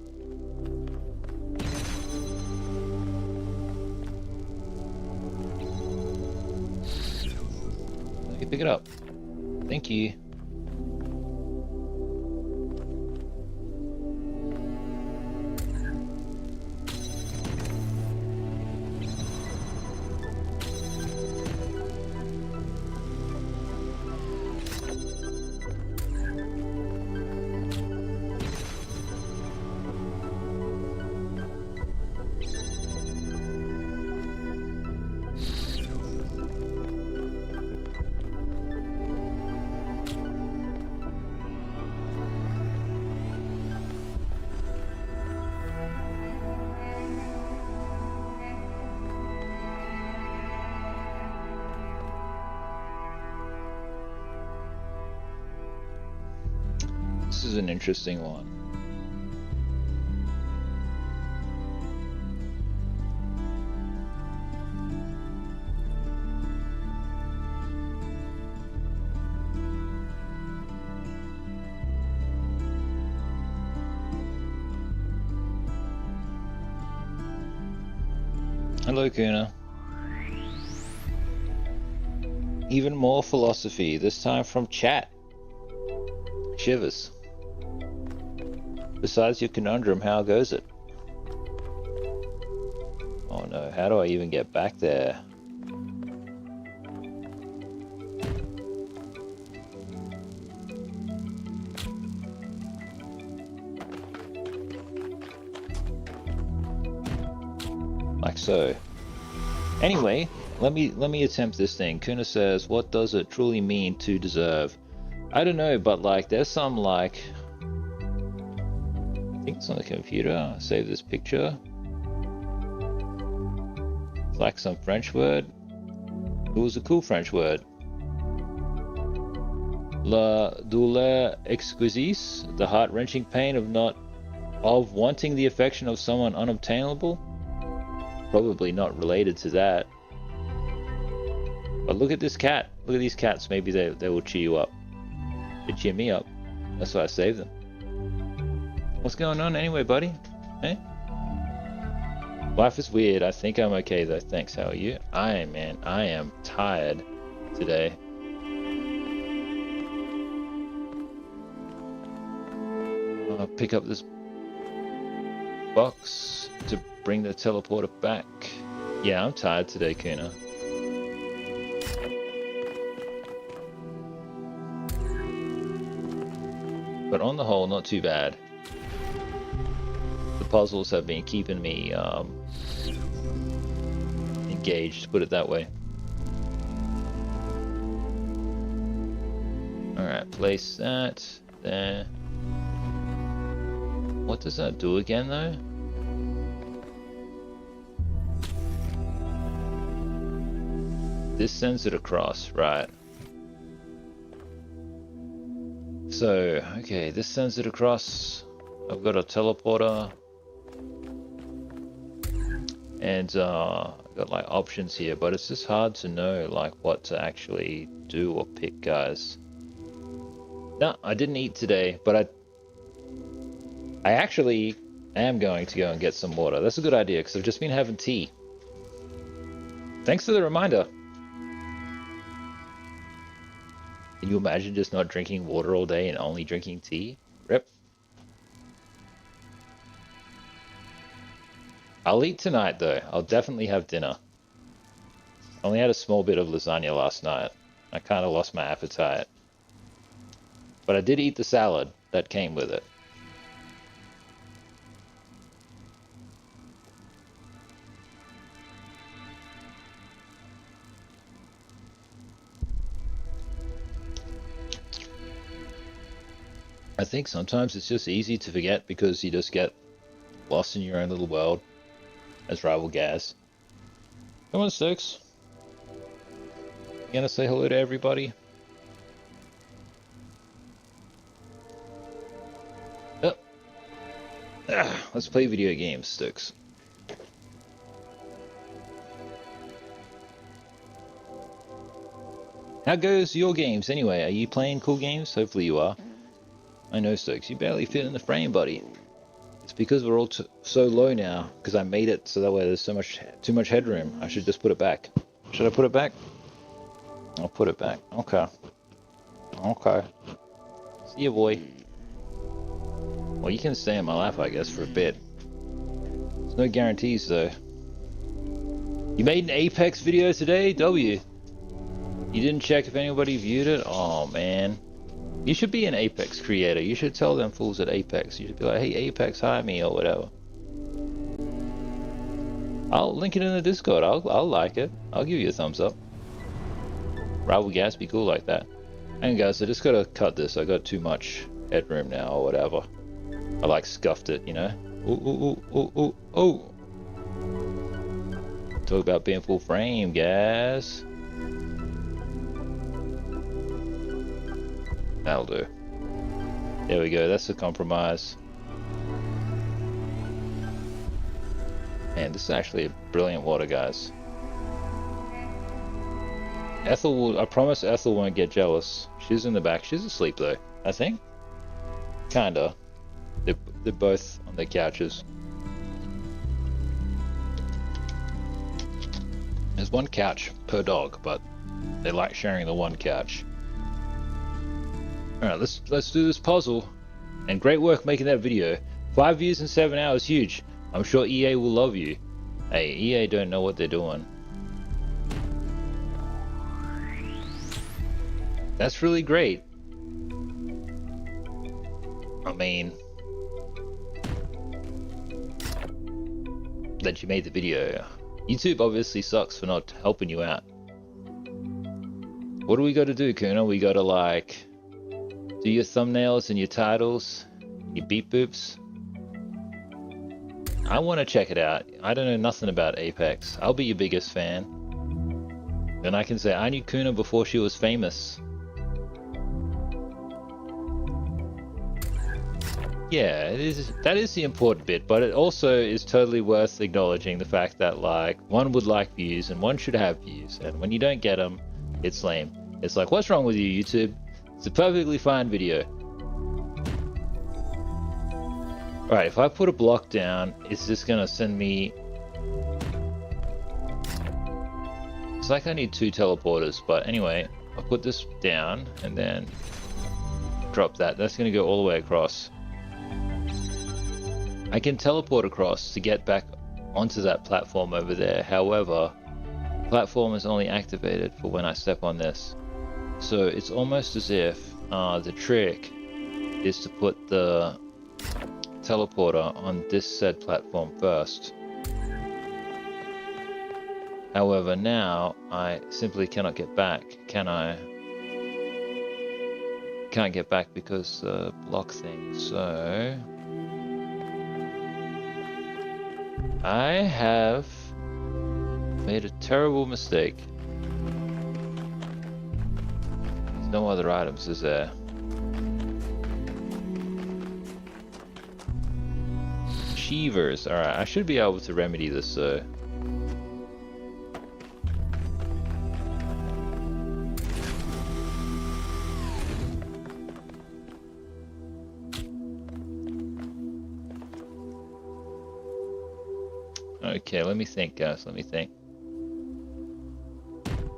Let me pick it up. Thank you. is an interesting one. Hello, Kuna. Even more philosophy, this time from chat. Shivers. Besides your conundrum, how goes it? Oh no, how do I even get back there? Like so. Anyway, let me attempt this thing. Kuna says, what does it truly mean to deserve? I don't know, but like there's some like, I think it's on the computer. Save this picture. It's like some French word. It was a cool French word. La douleur exquisite, the heart-wrenching pain of wanting the affection of someone unobtainable. Probably not related to that. But look at this cat. Look at these cats. Maybe they will cheer you up. They cheer me up. That's why I saved them. What's going on anyway, buddy? Hey? Life is weird. I think I'm okay though. Thanks. How are you? I am tired today. I'll pick up this box to bring the teleporter back. Yeah, I'm tired today, Kuna. But on the whole, not too bad. The puzzles have been keeping me engaged, put it that way. Alright, place that there. What does that do again though? This sends it across, right? So, okay, this sends it across. I've got a teleporter. And I've got like options here, but it's just hard to know like what to actually do or pick, guys. No, I didn't eat today, but I actually am going to go and get some water. That's a good idea, because I've just been having tea. Thanks for the reminder. Can you imagine just not drinking water all day and only drinking tea? Rip. I'll eat tonight though. I'll definitely have dinner. I only had a small bit of lasagna last night. I kind of lost my appetite. But I did eat the salad that came with it. I think sometimes it's just easy to forget because you just get lost in your own little world as Rivalgaz. Come on, Stokes. You gonna say hello to everybody? Oh. Let's play video games, Stokes. How goes your games anyway? Are you playing cool games? Hopefully you are. I know, Stokes, you barely fit in the frame, buddy. It's because we're all so low now, because I made it so that way there's too much headroom. I should just put it back. Should I put it back? I'll put it back. Okay. Okay. See ya, boy. Well, you can stay in my lap, I guess, for a bit. There's no guarantees, though. You made an Apex video today, W? You didn't check if anybody viewed it? Oh, man. You should be an Apex creator. You should tell them fools at Apex. You should be like, hey, Apex, hire me, or whatever. I'll link it in the Discord. I'll like it. I'll give you a thumbs up. Rivalgaz be cool like that. Hang on, guys, I just gotta cut this. I got too much headroom now, or whatever. I like scuffed it, you know? Ooh, ooh, ooh, ooh, ooh. Talk about being full frame, guys. That'll do. There we go, that's the compromise. Man, this is actually a brilliant water, guys. Ethel will, I promise Ethel won't get jealous. She's in the back. She's asleep though, I think. Kinda. They're both on their couches. There's one couch per dog, but they like sharing the one couch. Alright, let's do this puzzle. And great work making that video. 5 views in 7 hours, huge. I'm sure EA will love you. Hey, EA don't know what they're doing. That's really great. I mean, that you made the video. YouTube obviously sucks for not helping you out. What do we got to do, Kuna? We got to like do your thumbnails and your titles, your beep boops. I want to check it out. I don't know nothing about Apex. I'll be your biggest fan. Then I can say I knew Kuna before she was famous. Yeah, that is the important bit, but it also is totally worth acknowledging the fact that like one would like views and one should have views, and when you don't get them, it's lame. It's like, what's wrong with you, YouTube? It's a perfectly fine video. Alright, if I put a block down, it's just gonna send me... It's like I need 2 teleporters, but anyway, I'll put this down and then drop that. That's gonna go all the way across. I can teleport across to get back onto that platform over there. However, the platform is only activated for when I step on this. So it's almost as if the trick is to put the teleporter on this said platform first. However, now I simply cannot get back, can I? Can't get back because the block thing, so... I have made a terrible mistake. There's no other items, is there? Achievers. Alright, I should be able to remedy this though. Okay, let me think, guys. Let me think.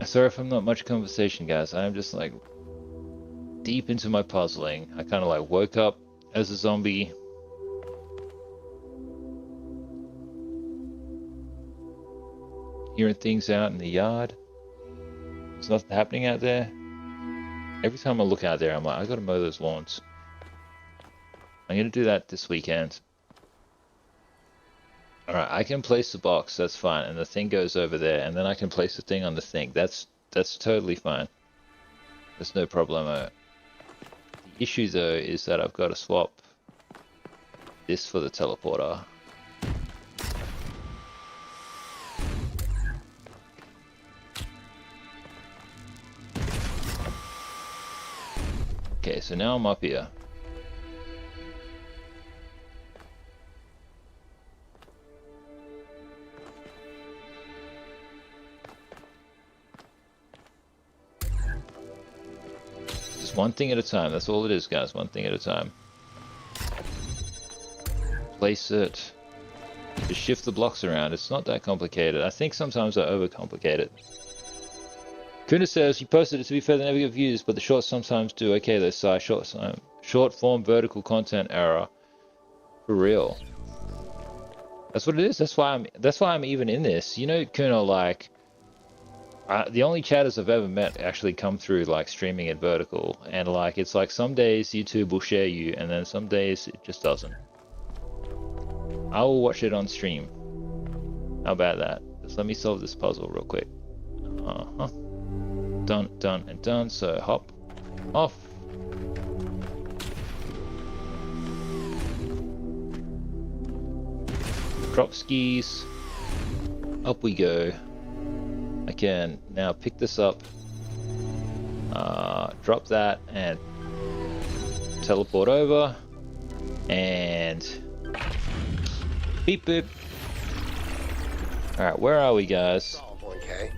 Sorry if I'm not much conversation, guys. I'm just like deep into my puzzling. I kind of like woke up as a zombie. Hearing things out in the yard. There's nothing happening out there. Every time I look out there, I'm like, I gotta mow those lawns. I'm gonna do that this weekend. Alright, I can place the box, that's fine, and the thing goes over there, and then I can place the thing on the thing. That's totally fine. There's no problemo. The issue though is that I've got to swap this for the teleporter. Okay, so now I'm up here. One thing at a time, that's all it is, guys. One thing at a time. Place it. Just shift the blocks around. It's not that complicated. I think sometimes I overcomplicate it. Kuna says, you posted it to be fair, they never get views, but the shorts sometimes do. Okay, though, Si. Short form vertical content error. For real. That's what it is. That's why I'm even in this. You know, Kuna, like... the only chatters I've ever met actually come through like streaming it vertical, and like it's like some days YouTube will share you and then some days it just doesn't. I will watch it on stream. How about that? Just let me solve this puzzle real quick. Done, done, and done. So hop off. Drop skis. Up we go. I can now pick this up, drop that, and teleport over. And beep boop. Alright, where are we, guys? 1K.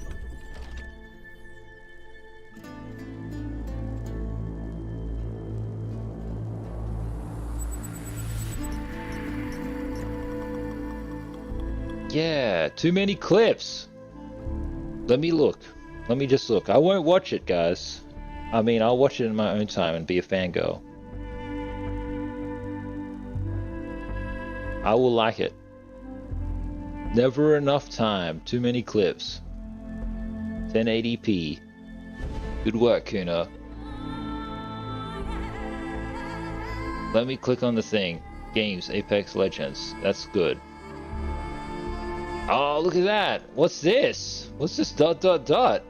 Yeah, too many clips. Let me look. Let me just look. I won't watch it, guys. I mean, I'll watch it in my own time and be a fangirl. I will like it. Never enough time. Too many clips. 1080p. Good work, Kuna. Let me click on the thing. Games, Apex Legends. That's good. Oh, look at that. What's this? What's this dot dot dot?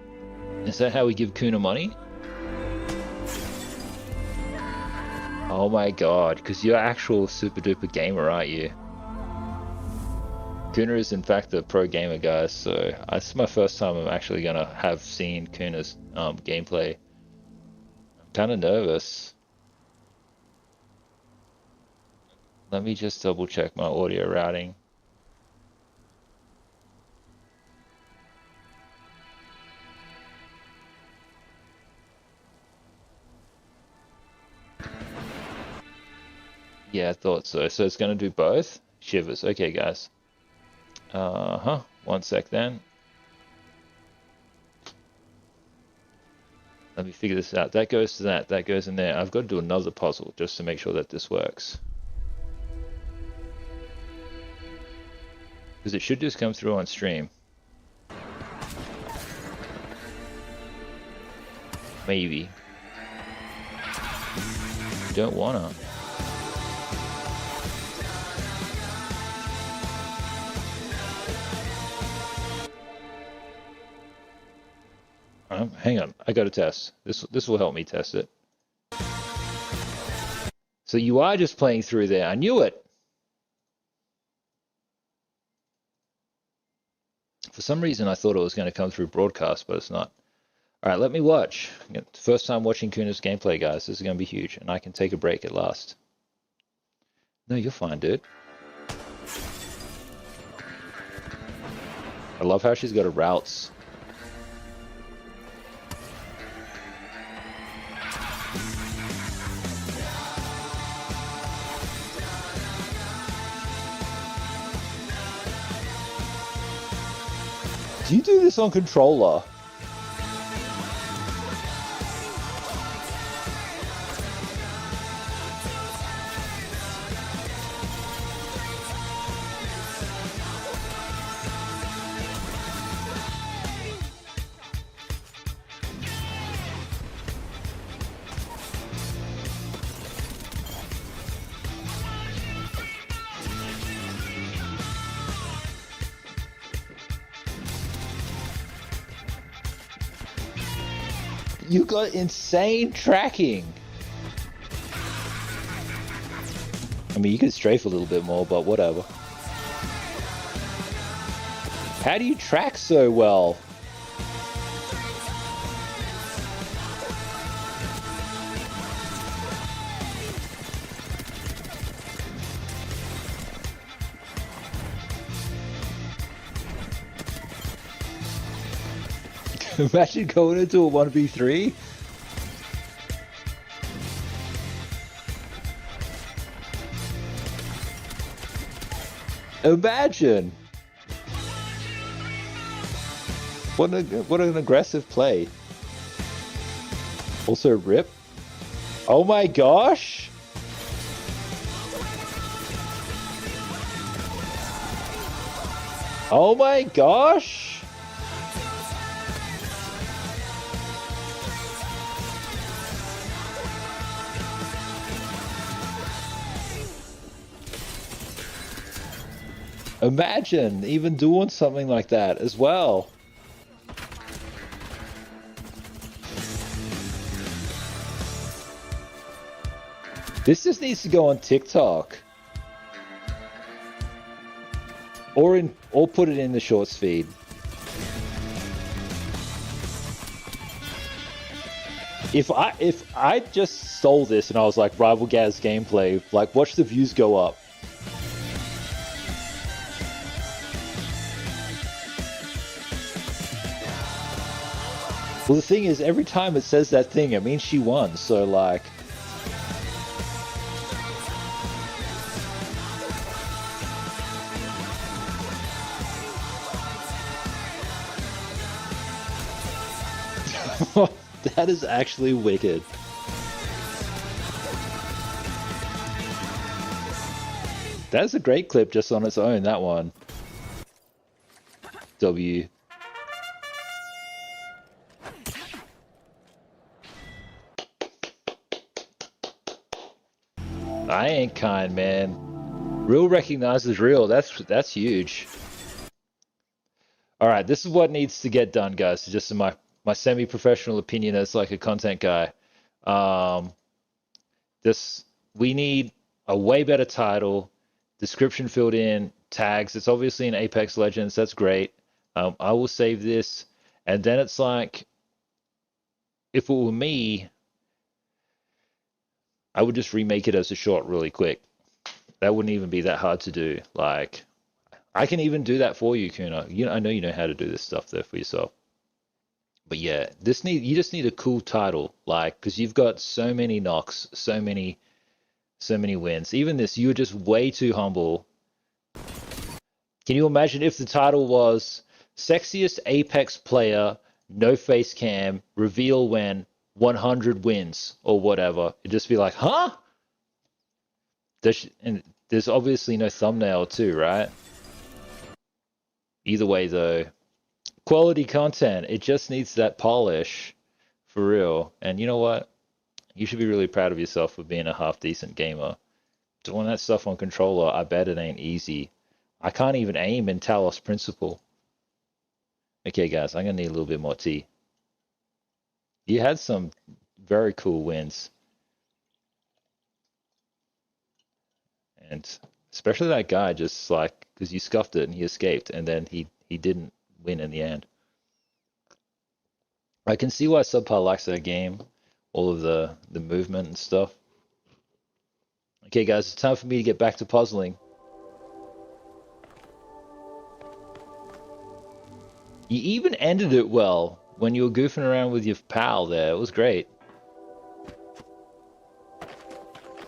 Is that how we give Kuna money? Oh my god, because you're actual super duper gamer, aren't you? Kuna is in fact a pro gamer, guys, so this is my first time I'm actually gonna have seen Kuna's gameplay. I'm kinda nervous. Let me just double check my audio routing. Yeah, I thought so. So it's going to do both? Shivers. Okay, guys. One sec then. Let me figure this out. That goes to that. That goes in there. I've got to do another puzzle just to make sure that this works. Because it should just come through on stream. Maybe. Don't wanna. Hang on, I got to test. This will help me test it. So you are just playing through there. I knew it. For some reason, I thought it was going to come through broadcast, but it's not. All right, let me watch. First time watching Kuna's gameplay, guys. This is going to be huge, and I can take a break at last. No, you're fine, dude. I love how she's got her routes. Do you do this on controller? You got insane tracking. I mean, you could strafe a little bit more, but whatever. How do you track so well? Imagine going into a 1v3. Imagine. What an aggressive play. Also rip. Oh my gosh. Oh my gosh. Imagine even doing something like that as well. This just needs to go on TikTok. Or put it in the shorts feed. If I just stole this and I was like Rivalgaz gameplay, like watch the views go up. Well, the thing is, every time it says that thing, it means she won. So like, that is actually wicked. That's a great clip just on its own, that one. W. I ain't kind, man. Real recognizes real. That's huge. All right, this is what needs to get done, guys. Just in my semi-professional opinion as like a content guy. We need a way better title, description filled in, tags. It's obviously in Apex Legends. That's great. I will save this, and then it's like, if it were me, I would just remake it as a short really quick. That wouldn't even be that hard to do. Like, I can even do that for you, Kuna. I know you know how to do this stuff there for yourself. But yeah, you just need a cool title, like, because you've got so many knocks, so many wins. Even this, you're just way too humble. Can you imagine if the title was Sexiest Apex Player, No Face Cam, Reveal when 100 wins, or whatever? It'd just be like, huh? There's obviously no thumbnail too, right? Either way, though, quality content. It just needs that polish, for real. And you know what? You should be really proud of yourself for being a half-decent gamer. Doing that stuff on controller, I bet it ain't easy. I can't even aim in Talos Principle. Okay, guys, I'm going to need a little bit more tea. You had some very cool wins. And especially that guy, just like, because you scuffed it and he escaped, and then he didn't win in the end. I can see why Subpar likes that game. All of the movement and stuff. Okay, guys, it's time for me to get back to puzzling. You even ended it well when you were goofing around with your pal there. It was great.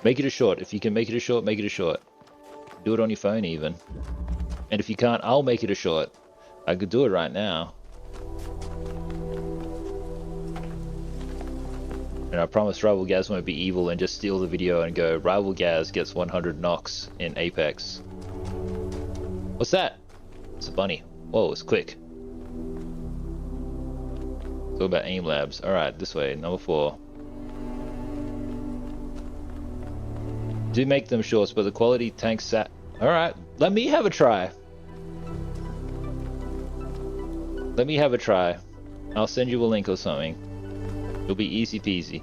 Make it a short. If you can make it a short, make it a short. Do it on your phone even. And if you can't, I'll make it a short. I could do it right now. And I promise Rivalgaz won't be evil and just steal the video and go, Rivalgaz gets 100 knocks in Apex. What's that? It's a bunny. Whoa, it's quick. It's all about aim labs. Alright, this way, number 4. Do make them shorts, but the quality tanks sat. Alright, let me have a try. Let me have a try. I'll send you a link or something. It'll be easy peasy.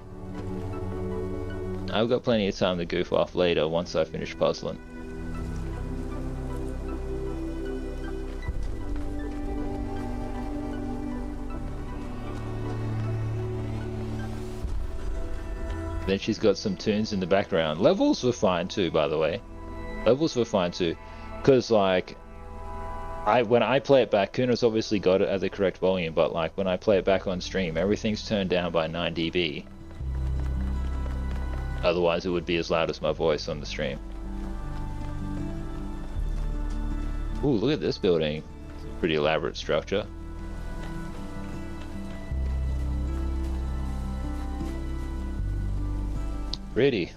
I've got plenty of time to goof off later once I finish puzzling. Then she's got some tunes in the background. Levels were fine too, by the way. Levels were fine too. Because, like, when I play it back, Kuna's obviously got it at the correct volume, but like when I play it back on stream, everything's turned down by 9 dB. Otherwise it would be as loud as my voice on the stream. Ooh, look at this building. It's a pretty elaborate structure. Pretty.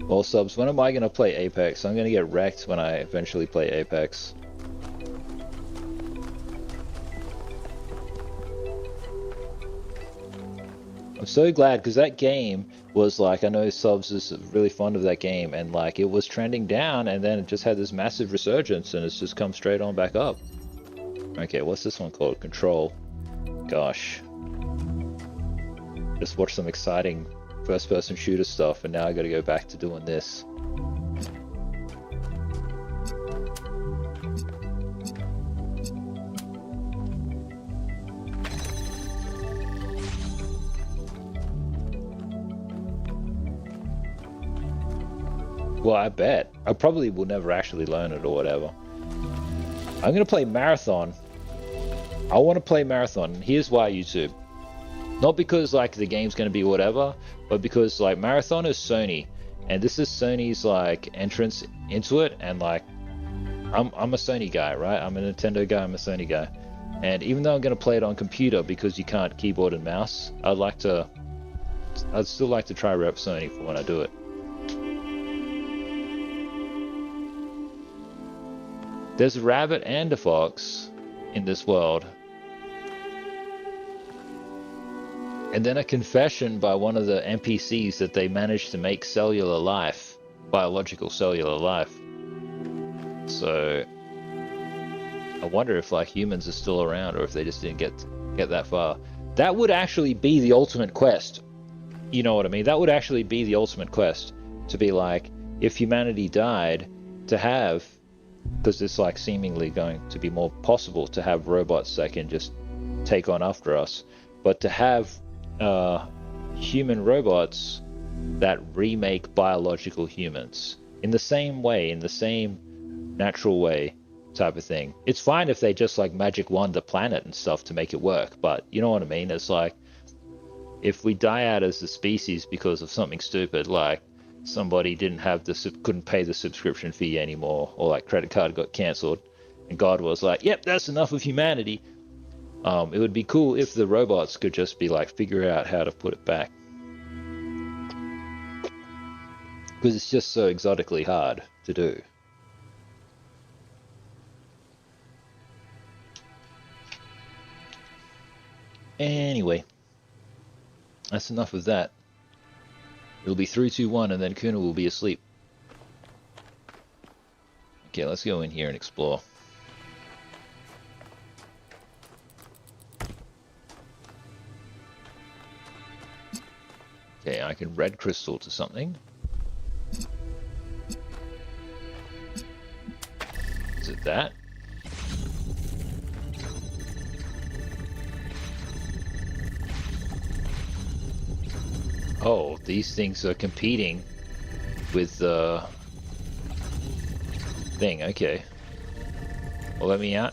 Well, subs, when am I going to play Apex? I'm going to get wrecked when I eventually play Apex. I'm so glad, because that game was like, I know subs is really fond of that game, and like it was trending down, and then it just had this massive resurgence, and it's just come straight on back up. Okay, what's this one called? Control. Gosh. Just watched some exciting first-person shooter stuff, and now I gotta go back to doing this. Well, I bet. I probably will never actually learn it or whatever. I'm going to play Marathon. I want to play Marathon. Here's why, YouTube. Not because, like, the game's going to be whatever, but because, like, Marathon is Sony. And this is Sony's, like, entrance into it. And, like, I'm a Sony guy, right? I'm a Nintendo guy, I'm a Sony guy. And even though I'm going to play it on computer because you can't keyboard and mouse, I'd still like to try rep Sony for when I do it. There's a rabbit and a fox in this world. And then a confession by one of the NPCs that they managed to make cellular life, biological cellular life. So I wonder if like humans are still around or if they just didn't get that far. That would actually be the ultimate quest. You know what I mean? That would actually be the ultimate quest. To be like, if humanity died, to have, because it's like seemingly going to be more possible to have robots that can just take on after us, but to have human robots that remake biological humans in the same way, in the same natural way type of thing. It's fine if they just like magic wand the planet and stuff to make it work, but you know what I mean? It's like, if we die out as a species because of something stupid, like somebody couldn't pay the subscription fee anymore, or like credit card got cancelled, and God was like, yep, that's enough of humanity. It would be cool if the robots could just be like, figure out how to put it back. Because it's just so exotically hard to do. Anyway, that's enough of that. It'll be 3, 2, 1, and then Kuna will be asleep. Okay, let's go in here and explore. Okay, I can red crystal to something. Is it that? Oh, these things are competing with the thing. Okay. Well, let me out.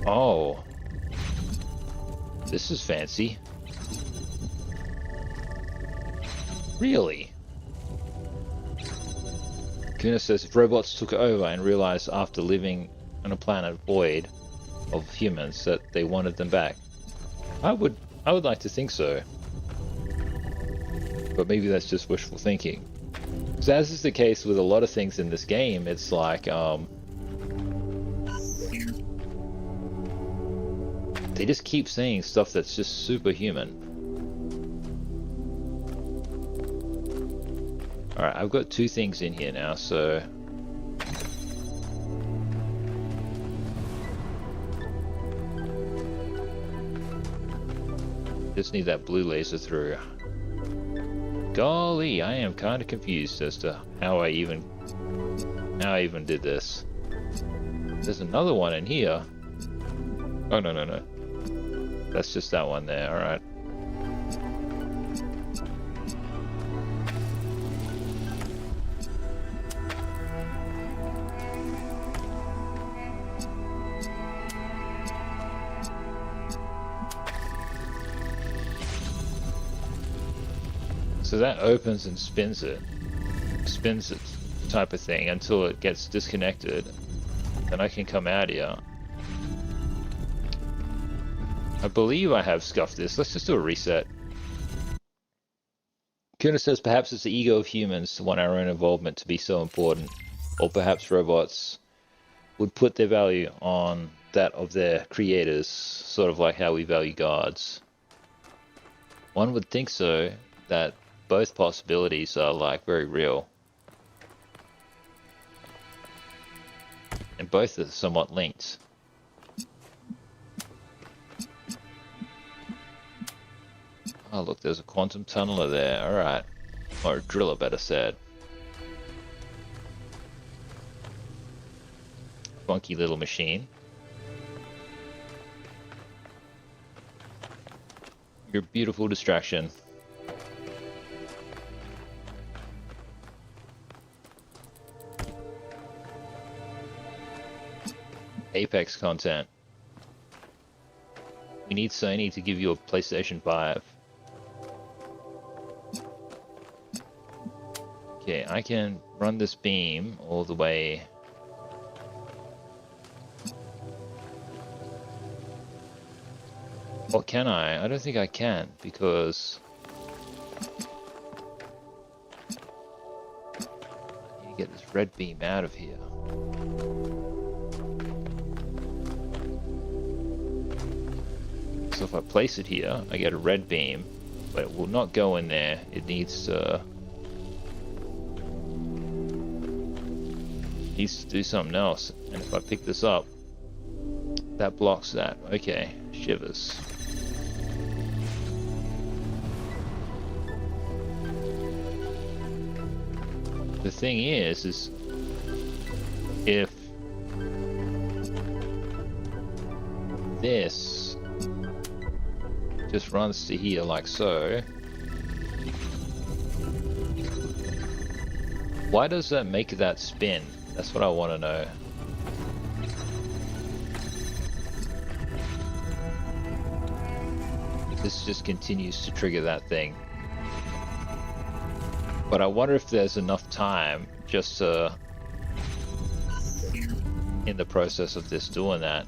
Oh. This is fancy. Really? Kuna says if robots took over and realized after living on a planet void of humans that they wanted them back. I would like to think so. But maybe that's just wishful thinking. So as is the case with a lot of things in this game, it's like they just keep saying stuff that's just superhuman. Alright, I've got 2 things in here now, so just need that blue laser through. Golly, I am kind of confused as to how I even did this. There's another one in here. Oh, no. That's just that one there, alright. So that opens and spins it type of thing until it gets disconnected. Then I can come out here. I believe I have scuffed this. Let's just do a reset. Kuna says perhaps it's the ego of humans to want our own involvement to be so important, or perhaps robots would put their value on that of their creators, sort of like how we value gods. One would think so, that both possibilities are like very real. And both are somewhat linked. Oh look, there's a quantum tunneler there, alright. Or a driller, better said. Funky little machine. Your beautiful distraction. Apex content. We need Sony to give you a PlayStation 5. Okay, I can run this beam all the way. Or can I? I don't think I can, because I need to get this red beam out of here. So if I place it here, I get a red beam, but it will not go in there. It needs to do something else. And if I pick this up, that blocks that. Okay, shivers. The thing is if this just runs to here like so, why does that make that spin? That's what I want to know. This just continues to trigger that thing. But I wonder if there's enough time just to, in the process of this doing that,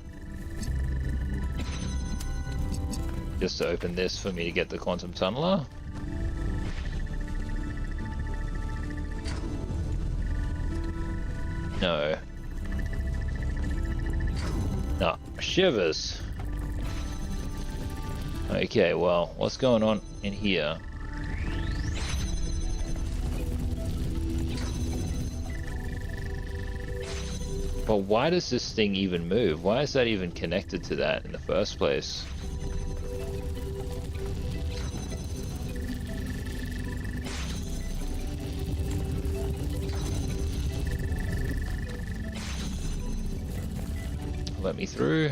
just to open this for me to get the quantum tunneler. No. No, shivers. Okay, well, what's going on in here? But why does this thing even move? Why is that even connected to that in the first place? Let me through.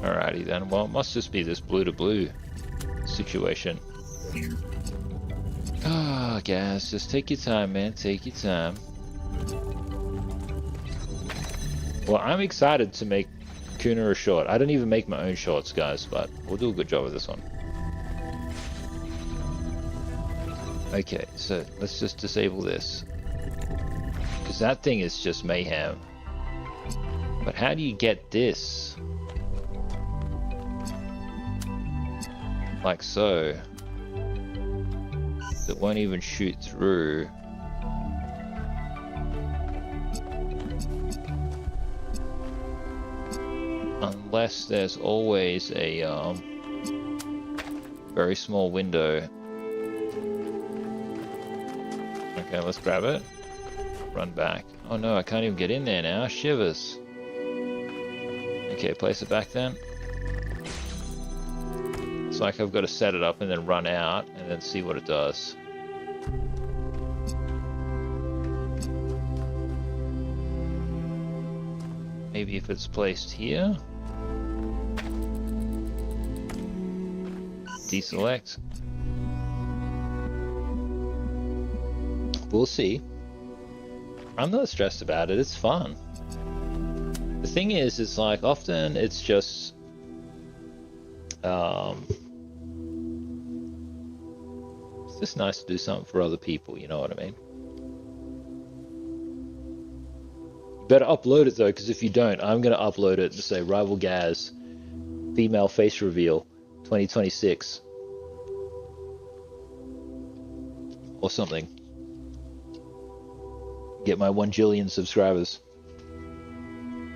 Alrighty then, well, it must just be this blue to blue situation. Ah, guys, just take your time, man. Take your time. Well, I'm excited to make Kuna a short. I don't even make my own shorts, guys, but we'll do a good job with this one. Okay, so let's just disable this, because that thing is just mayhem. But how do you get this? Like so. It won't even shoot through. Unless there's always a very small window. Okay, let's grab it. Run back. Oh no, I can't even get in there now. Shivers. Okay, place it back then. It's like I've got to set it up and then run out and then see what it does. Maybe if it's placed here. Deselect. We'll see. I'm not stressed about it, it's fun. The thing is, it's like often it's just it's just nice to do something for other people, you know what I mean? You better upload it though, because if you don't, I'm gonna upload it to say Rivalgaz female face reveal 2026 or something. Get my 1 jillion subscribers.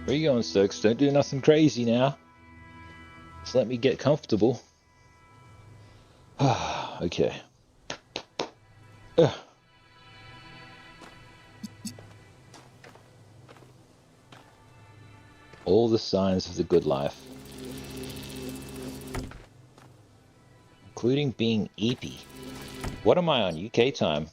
Where you going, Stokes? Don't do nothing crazy now. Just let me get comfortable. Okay. All the signs of the good life. Including being eepy. What am I on? UK time?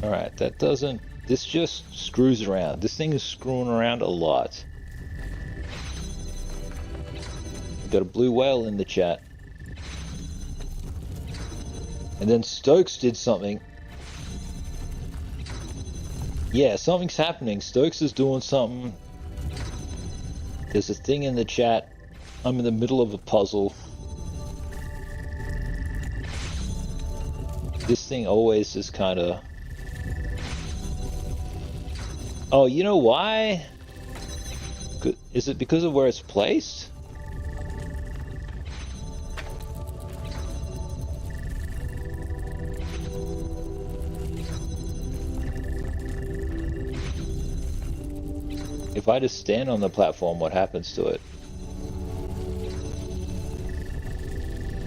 Alright, that doesn't... This just screws around. This thing is screwing around a lot. We've got a blue whale in the chat. And then Stokes did something. Yeah, something's happening. Stokes is doing something. There's a thing in the chat. I'm in the middle of a puzzle. This thing always just kind of... Oh, you know why? Is it because of where it's placed? If I just stand on the platform, what happens to it?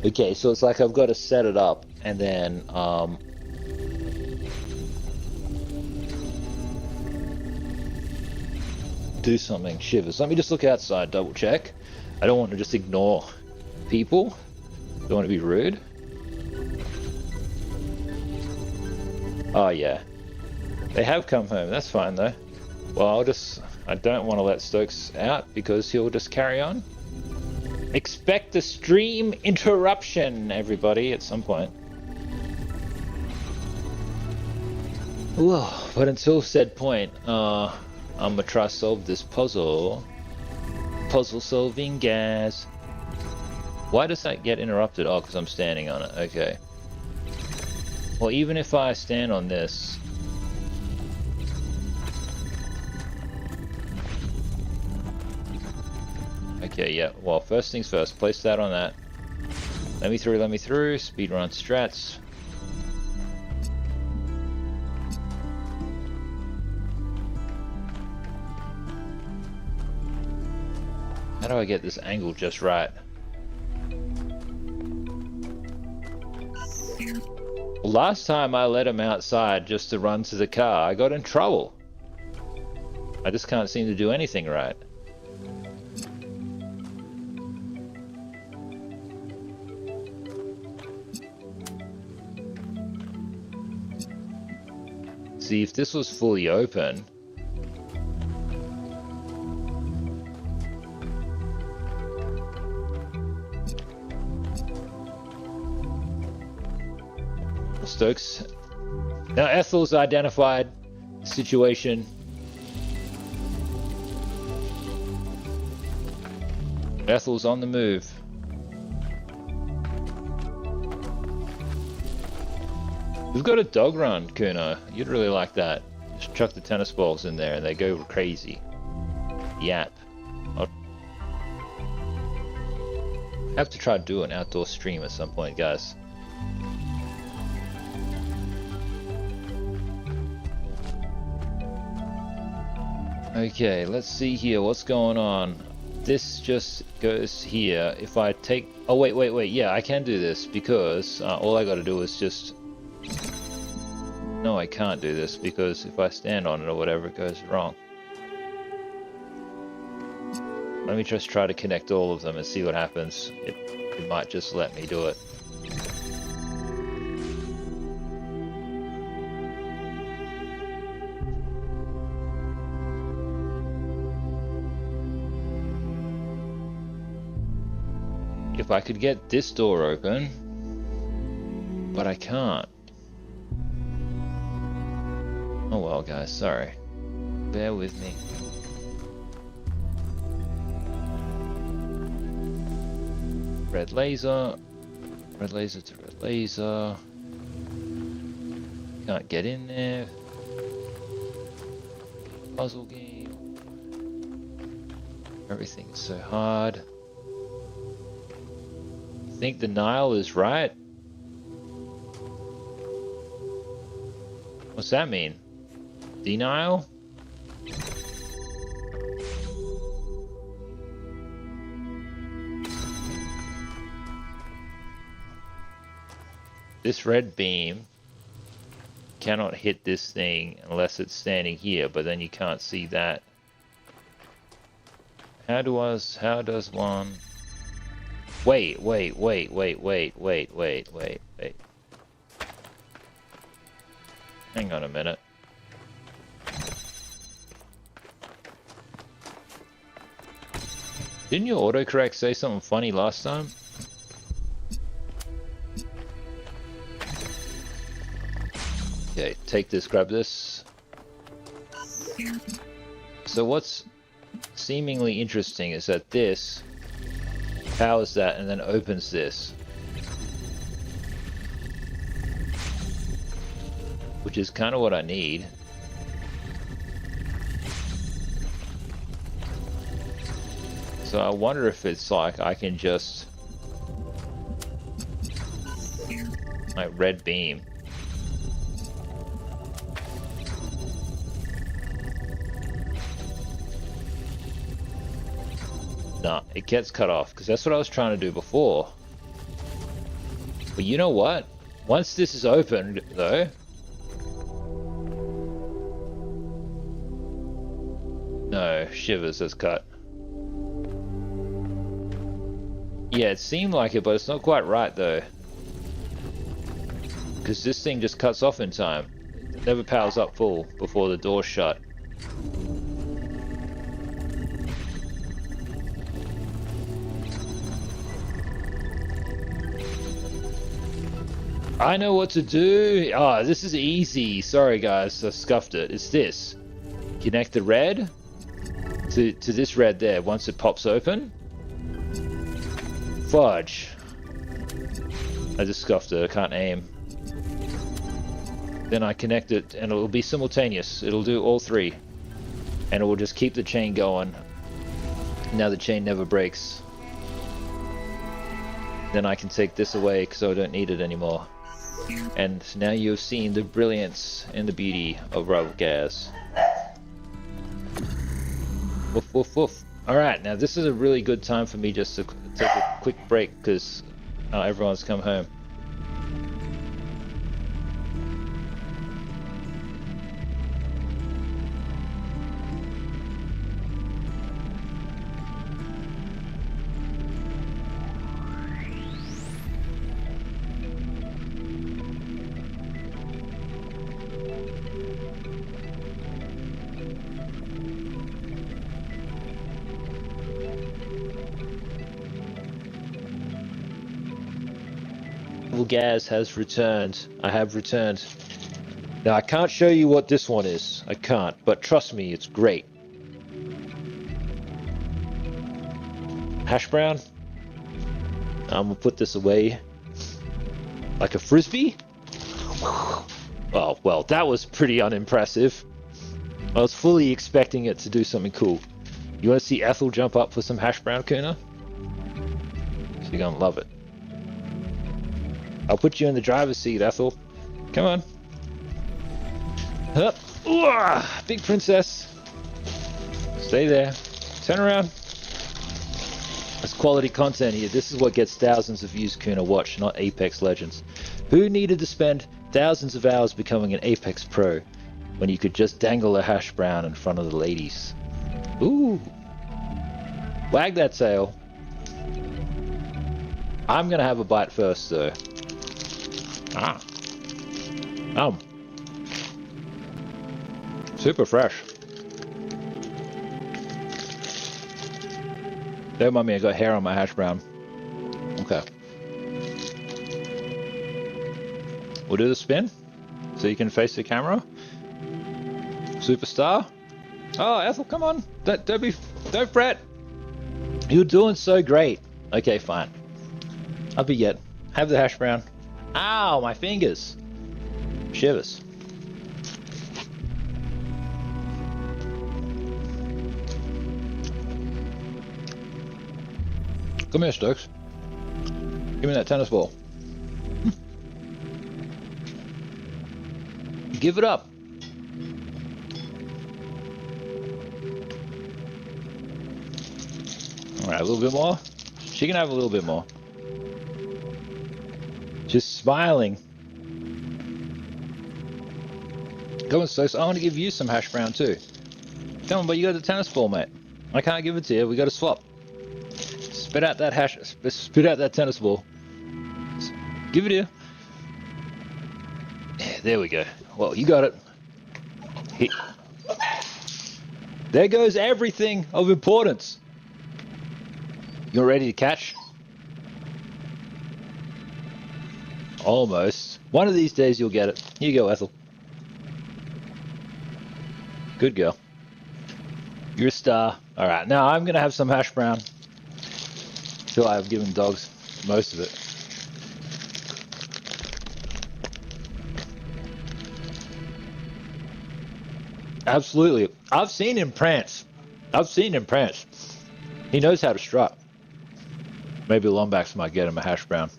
Okay, so it's like I've got to set it up and then do something. Shivers. Let me just look outside, double check. I don't want to just ignore people. Don't want to be rude. Oh yeah. They have come home. That's fine though. Well, I don't want to let Stokes out because he'll just carry on. Expect a stream interruption, everybody, at some point. Whoa, but until said point, I'm gonna try to solve this puzzle. Puzzle solving gas. Why does that get interrupted? Oh, because I'm standing on it. Okay. Well, even if I stand on this... Okay, yeah. Well, first things first. Place that on that. Let me through, let me through. Speedrun strats. How do I get this angle just right? Last time I let him outside just to run to the car, I got in trouble. I just can't seem to do anything right. See, if this was fully open... Stokes. Now Ethel's identified the situation. Ethel's on the move. We've got a dog run, Kuna. You'd really like that. Just chuck the tennis balls in there and they go crazy. Yap. I'll have to try to do an outdoor stream at some point, guys. Okay, let's see here. What's going on? This just goes here. If I take... Oh, wait. Yeah, I can do this because all I gotta do is just... No, I can't do this because if I stand on it or whatever, it goes wrong. Let me just try to connect all of them and see what happens. It might just let me do it. If I could get this door open, but I can't. Oh well, guys, sorry. Bear with me. Red laser to red laser. Can't get in there. Puzzle game. Everything's so hard. Think the Nile is right? What's that mean? Denial? This red beam cannot hit this thing unless it's standing here, but then you can't see that. How does one... Wait. Hang on a minute. Didn't your autocorrect say something funny last time? Okay, take this, grab this. So what's seemingly interesting is that this powers that and then opens this. Which is kind of what I need. So I wonder if it's like I can just... like red beam. No, it gets cut off, because that's what I was trying to do before. But you know what? Once this is opened, though... No, shivers is cut. Yeah, it seemed like it, but it's not quite right, though. Because this thing just cuts off in time. It never powers up full before the door's shut. I know what to do. Ah, this is easy. Sorry guys, I scuffed it. It's this. Connect the red to this red there. Once it pops open. Fudge. I just scuffed it. I can't aim. Then I connect it and it'll be simultaneous. It'll do all three. And it will just keep the chain going. Now the chain never breaks. Then I can take this away because I don't need it anymore. And now you've seen the brilliance and the beauty of Rivalgaz. Woof woof woof. Alright, now this is a really good time for me just to take a quick break because everyone's come home. Rivalgaz has returned. I have returned. Now I can't show you what this one is. I can't, but trust me, it's great. Hash brown. I'm gonna put this away like a frisbee. Oh well, that was pretty unimpressive. I was fully expecting it to do something cool. You want to see Ethel jump up for some hash brown, Kuna? She's gonna love it. I'll put you in the driver's seat, Ethel. Come on. Up. Ooh, big princess. Stay there. Turn around. There's quality content here. This is what gets thousands of views, Kuna. Watch, not Apex Legends. Who needed to spend thousands of hours becoming an Apex pro when you could just dangle a hash brown in front of the ladies? Ooh. Wag that tail. I'm gonna have a bite first, though. Ah. Super fresh. Don't mind me, I got hair on my hash brown. Okay. We'll do the spin so you can face the camera. Superstar. Oh, Ethel, come on. Don't fret. You're doing so great. Okay, fine. Up you get. Have the hash brown. Ow, my fingers. Shivers. Come here, Stokes. Give me that tennis ball. Give it up. Alright, a little bit more. She can have a little bit more. Just smiling. Come on, Stokes. I want to give you some hash brown too. Come on, but you got the tennis ball, mate. I can't give it to you. We got to swap. Spit out that spit out that tennis ball. Give it here. Okay, there we go. Well, you got it. There goes everything of importance. You're ready to catch? Almost. One of these days you'll get it. Here you go, Ethel. Good girl. You're a star. Alright, now I'm going to have some hash brown. Till I've given dogs most of it. Absolutely. I've seen him prance. He knows how to strut. Maybe Lombax might get him a hash brown.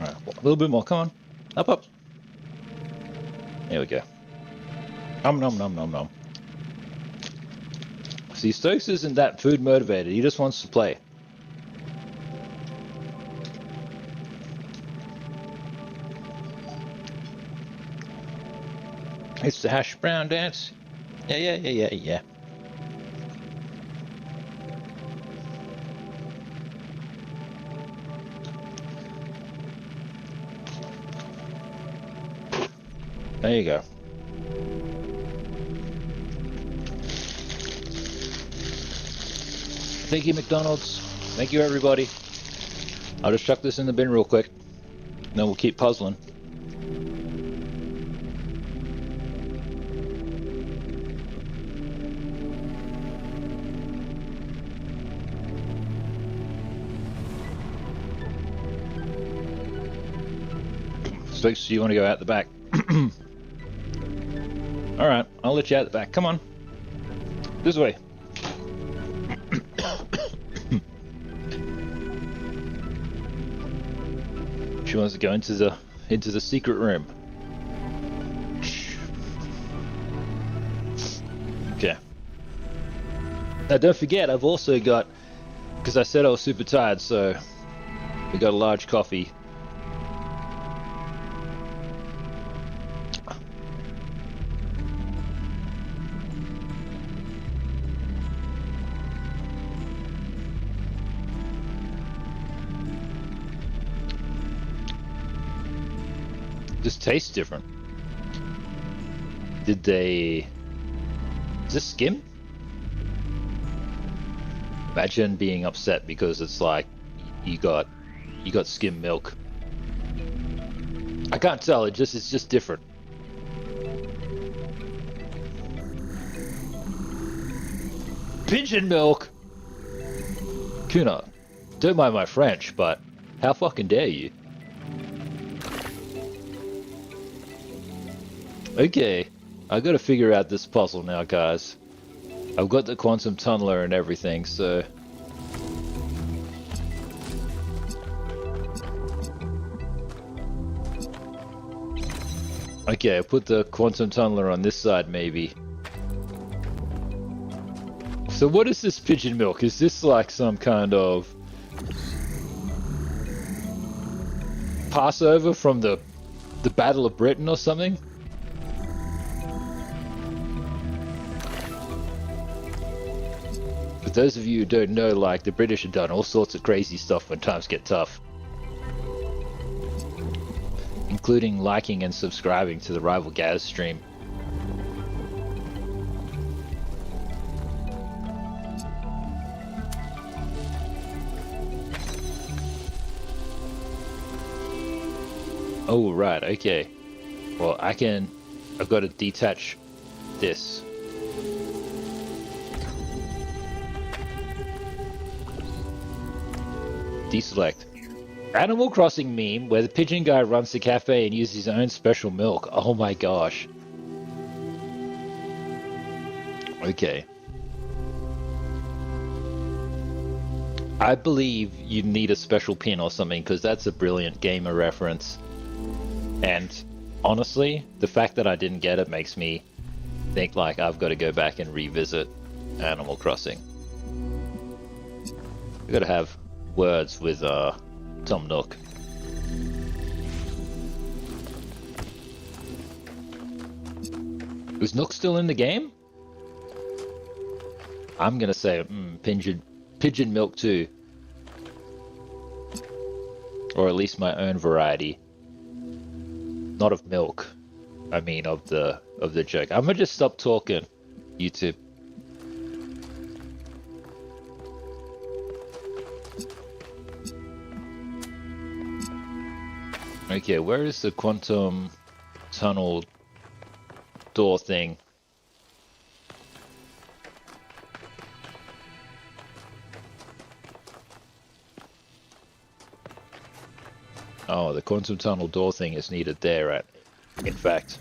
Alright, a little bit more. Come on. Up. There we go. Nom. See, Stokes isn't that food motivated. He just wants to play. It's the hash brown dance. Yeah. There you go. Thank you, McDonald's. Thank you, everybody. I'll just chuck this in the bin real quick. And then we'll keep puzzling. Stokes, you want to go out the back? Alright, I'll let you out the back. Come on. This way. She wants to go into the secret room. Okay. Now don't forget, I've also got, because I said I was super tired, so we got a large coffee. Just tastes different. Did they... Is this skim? Imagine being upset because it's like you got skim milk. I can't tell, it's just different. Pigeon milk! Kuna, don't mind my French, but how fucking dare you? Okay, I gotta figure out this puzzle now, guys. I've got the quantum tunneler and everything, so... Okay, I'll put the quantum tunneler on this side, maybe. So what is this pigeon milk? Is this like some kind of... Passover from the Battle of Britain or something? For those of you who don't know, like, the British have done all sorts of crazy stuff when times get tough. Including liking and subscribing to the Rivalgaz stream. Oh, right, okay. Well, I've got to detach this. Deselect. Animal Crossing meme where the pigeon guy runs the cafe and uses his own special milk. Oh my gosh. Okay. I believe you need a special pin or something because that's a brilliant gamer reference. And honestly, the fact that I didn't get it makes me think like I've got to go back and revisit Animal Crossing. I've got to have words with Tom Nook. Is Nook still in the game? I'm gonna say pigeon milk too, or at least my own variety. Not of milk. I mean of the joke. I'm gonna just stop talking, YouTube. Okay, where is the quantum tunnel door thing? Oh, the quantum tunnel door thing is needed there, right? In fact.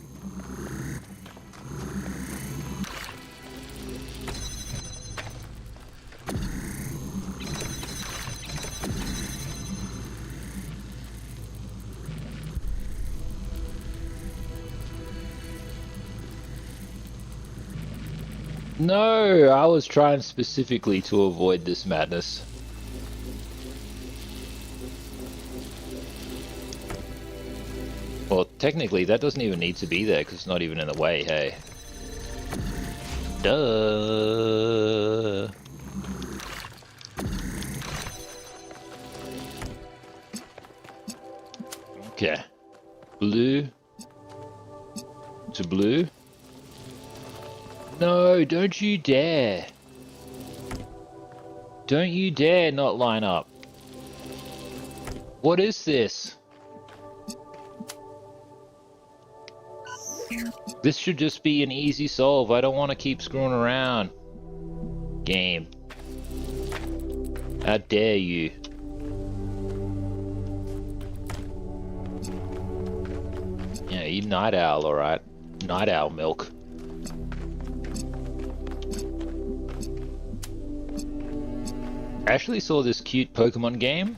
No, I was trying specifically to avoid this madness. Well, technically, that doesn't even need to be there because it's not even in the way, hey. Duh. Okay. Blue. To blue. No, don't you dare. Don't you dare not line up. What is this? This should just be an easy solve. I don't want to keep screwing around. Game. How dare you? Yeah, you night owl, alright. Night owl milk. I actually saw this cute Pokemon game.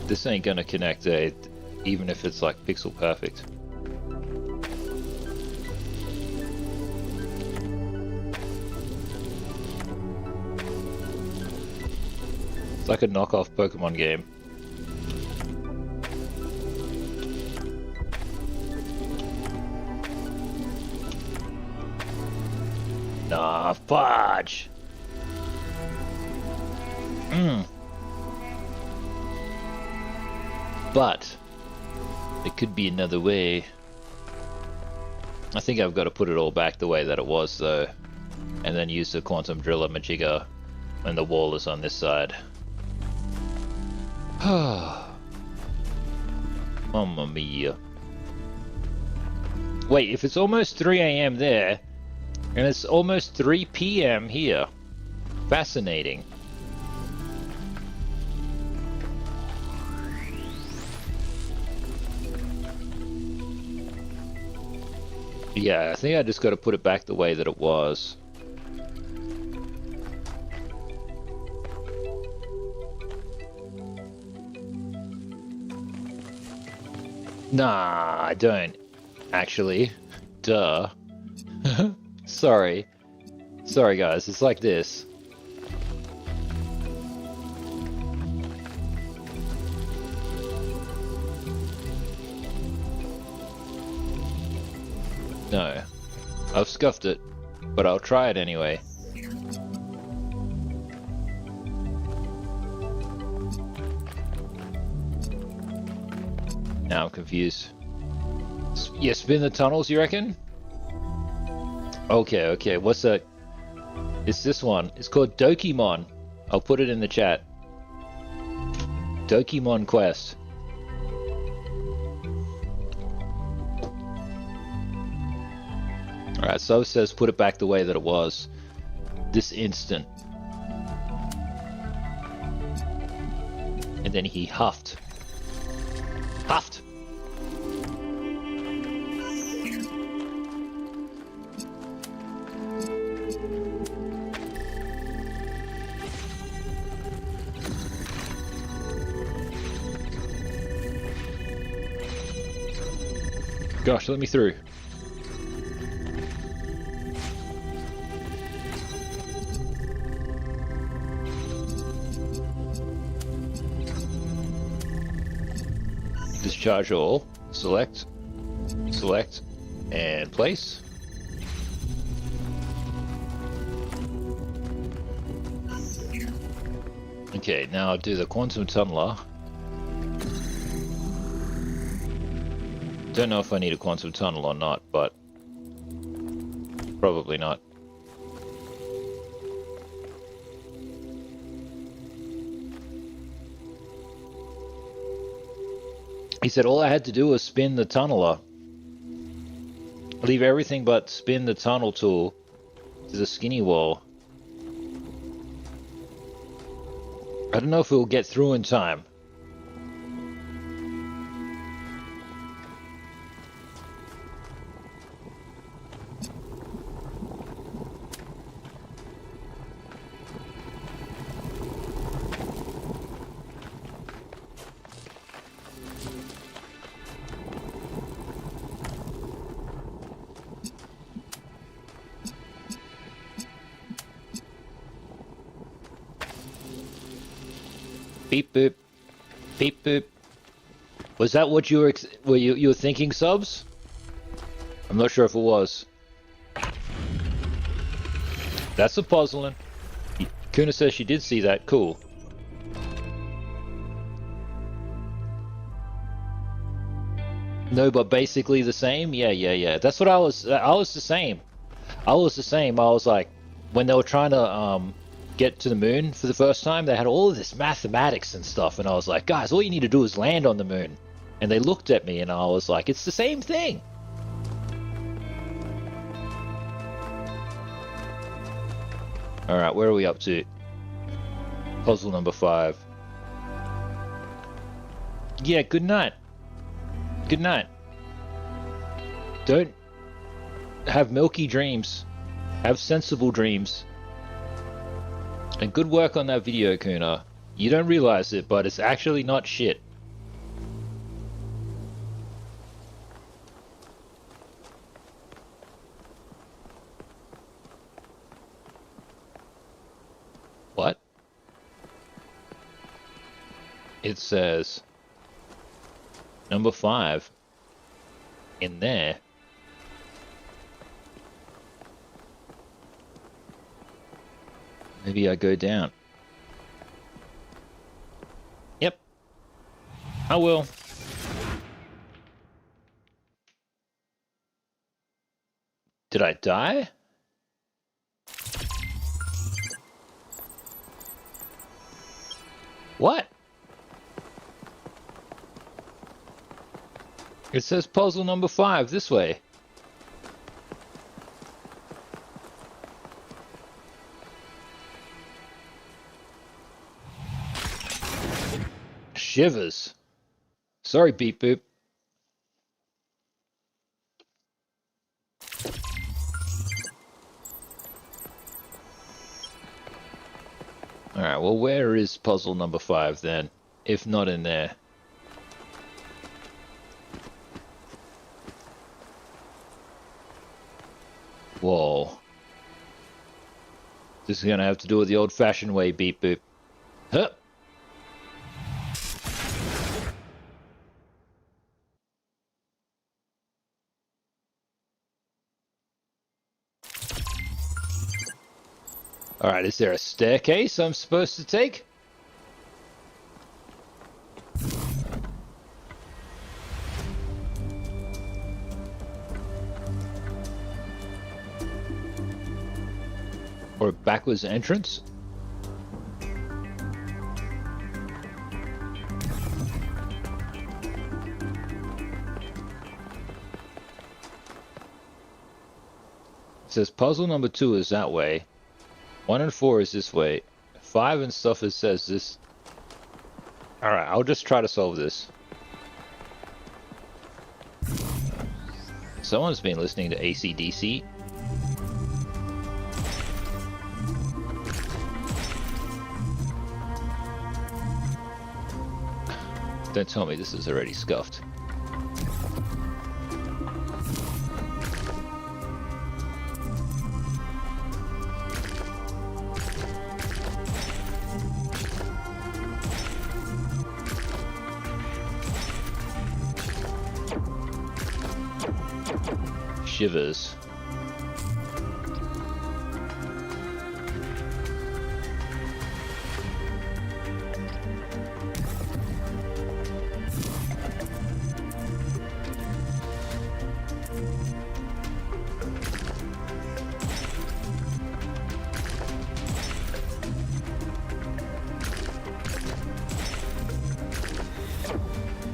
This ain't gonna connect, even if it's like pixel perfect. It's like a knockoff Pokemon game. Nah, fudge! But it could be another way. I think I've got to put it all back the way that it was though, and then use the quantum driller Majigga when the wall is on this side. Mamma mia. Wait, if it's almost 3 AM there, and it's almost 3 PM here. Fascinating. Yeah, I think I just got to put it back the way that it was. Nah, I don't. Actually. Duh. Sorry. Sorry guys, it's like this. No. I've scuffed it, but I'll try it anyway. Now I'm confused. Yeah, spin the tunnels, you reckon? Okay, okay, what's that? It's this one. It's called Dokimon. I'll put it in the chat. Dokimon Quest. Alright, so it says put it back the way that it was. This instant. And then he huffed. Huffed! Gosh, let me through. Discharge all. Select. Select. And place. Okay, now do the quantum tunneler. Don't know if I need a quantum tunnel or not, but probably not. He said all I had to do was spin the tunneler. Leave everything but spin the tunnel tool to the skinny wall. I don't know if we'll get through in time. Beep boop, beep boop. Was that what you were thinking, subs? I'm not sure if it was. That's a puzzling. Kuna says she did see that. Cool. No, but basically the same. Yeah. That's what I was. I was the same. I was like, when they were trying to get to the moon for the first time, they had all of this mathematics and stuff, and I was like, guys, all you need to do is land on the moon. And they looked at me and I was like, it's the same thing. Alright, where are we up to? Puzzle number 5. Yeah, good night. Good night. Don't have milky dreams. Have sensible dreams. And good work on that video, Kuna. You don't realize it, but it's actually not shit. What? It says number 5 in there. Maybe I go down. Yep. I will. Did I die? What? It says puzzle number 5 this way. Shivers. Sorry, beep boop. Alright, well, where is puzzle number 5 then? If not in there. Whoa. This is gonna have to do it the old-fashioned way, beep boop. Huh. Alright, is there a staircase I'm supposed to take? Or a backwards entrance? It says puzzle number 2 is that way. 1 and 4 is this way. 5 and stuff it says this. Alright, I'll just try to solve this. Someone's been listening to AC/DC. Don't tell me this is already scuffed. Shivers.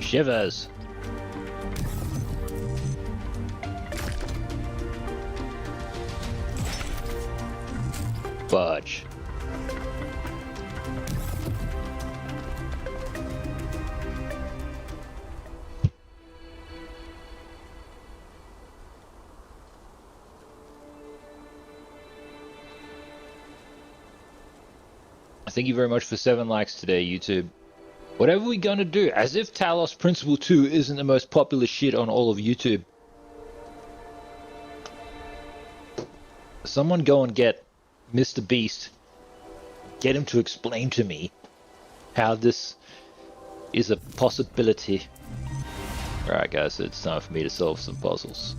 Shivers. Fudge. Thank you very much for 7 likes today, YouTube. Whatever we gonna do, as if Talos Principle 2 isn't the most popular shit on all of YouTube. Someone go and get Mr. Beast. Get him to explain to me how this is a possibility. Alright guys, it's time for me to solve some puzzles.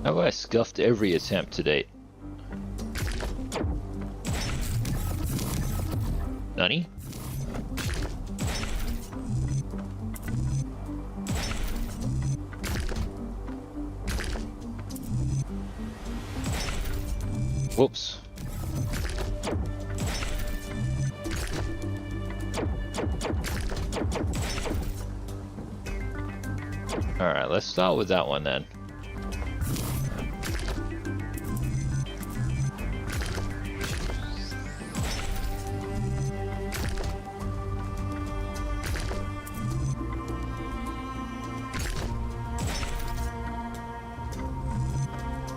How have I scuffed every attempt to date? Nani? Whoops. Alright, let's start with that one then.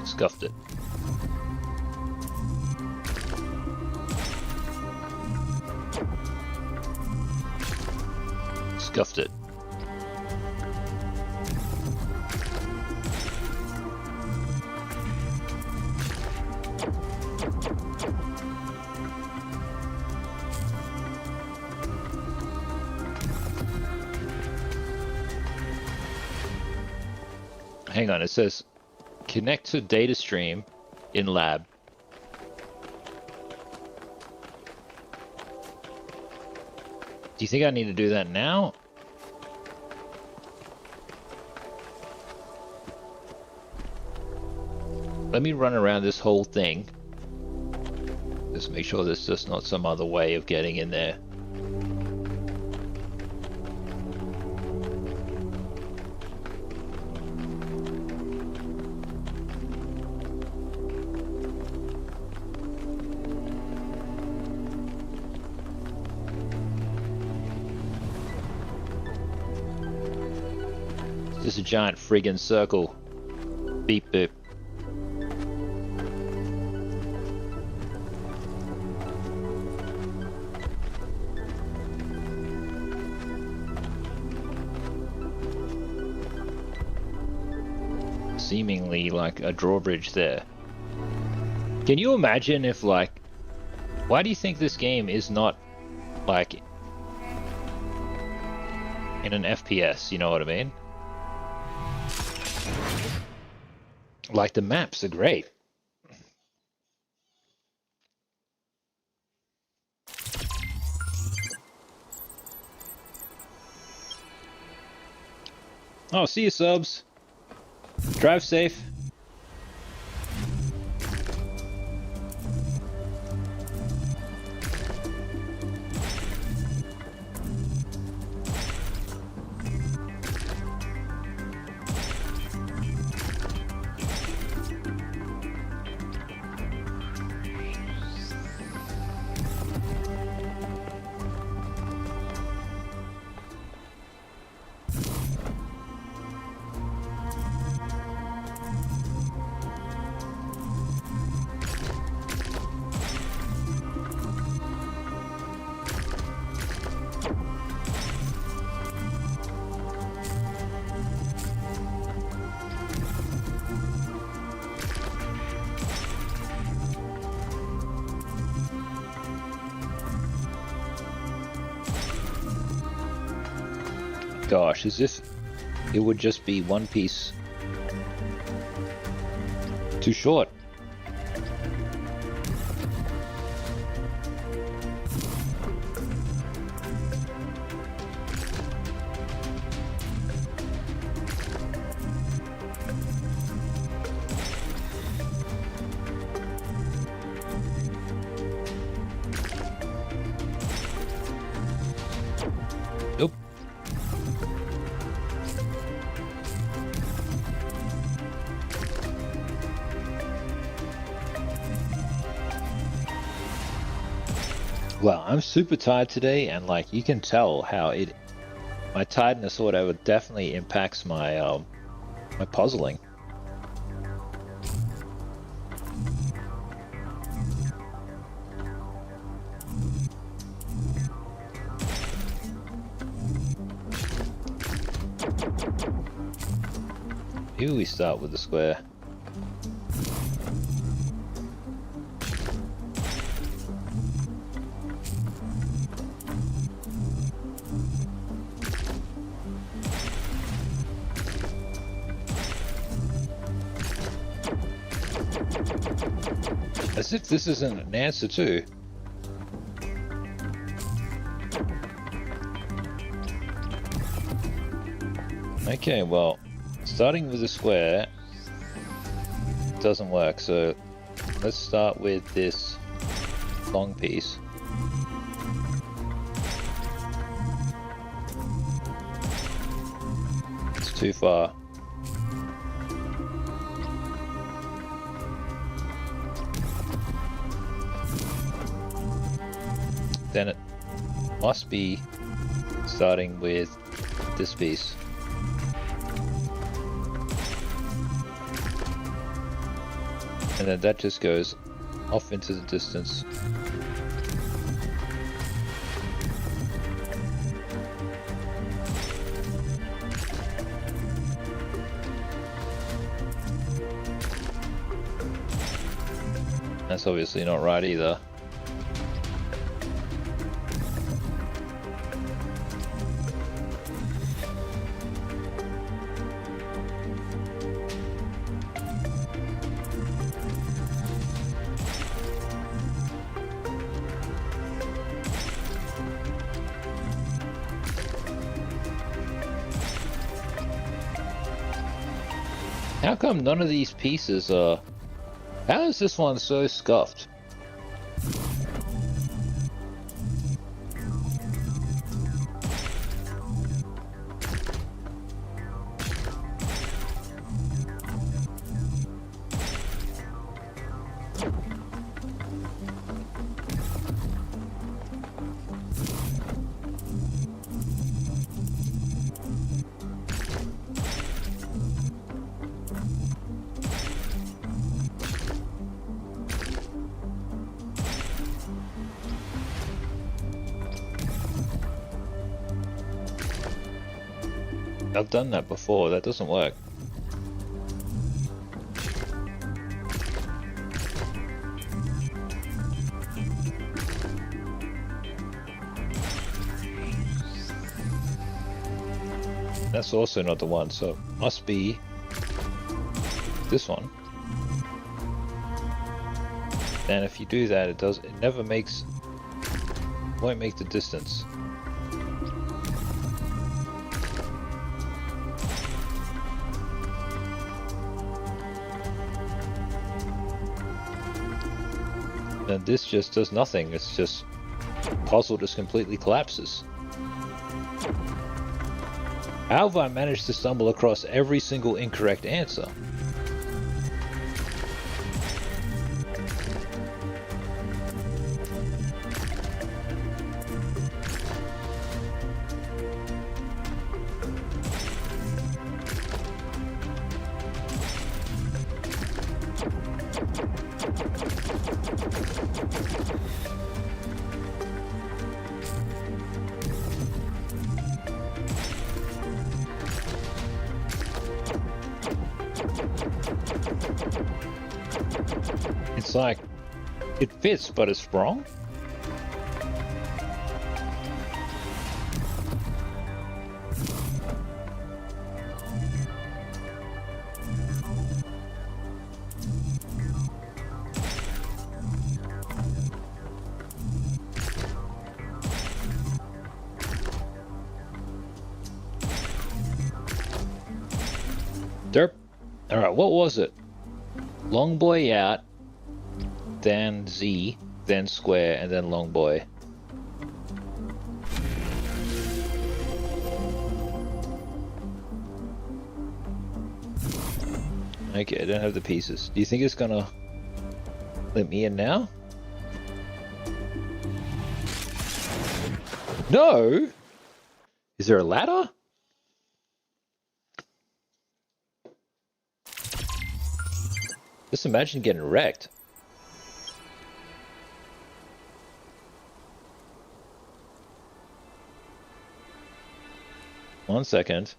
Scuffed it. Scuffed it. Hang on, it says connect to data stream in lab. Do you think I need to do that now? Let me run around this whole thing. Just make sure there's just not some other way of getting in there. Just a giant friggin' circle. Beep boop. Seemingly like a drawbridge there. Can you imagine if like... Why do you think this game is not like in an FPS, you know what I mean? Like the maps are great. Oh, see you subs. Drive safe. Gosh, as if it would just be one piece too short. Well, I'm super tired today, and like you can tell how my tiredness or whatever definitely impacts my my puzzling. Here we start with the square. As if this isn't an answer too. Okay, well, starting with a square doesn't work, so let's start with this long piece. It's too far. Then it must be starting with this piece. And then that just goes off into the distance. That's obviously not right either. How come none of these pieces are... How is this one so scuffed? I've done that before, that doesn't work. That's also not the one, so it must be this one. And if you do that, it never makes, won't make the distance. And this just does nothing. It's just puzzle just completely collapses. How have I managed to stumble across every single incorrect answer? It's like, it fits, but it's wrong. Derp. Alright, what was it? Long boy out, then Z, then square, and then long boy. Okay, I don't have the pieces. Do you think it's gonna let me in now? No! Is there a ladder? Just imagine getting wrecked. One second.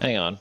Hang on.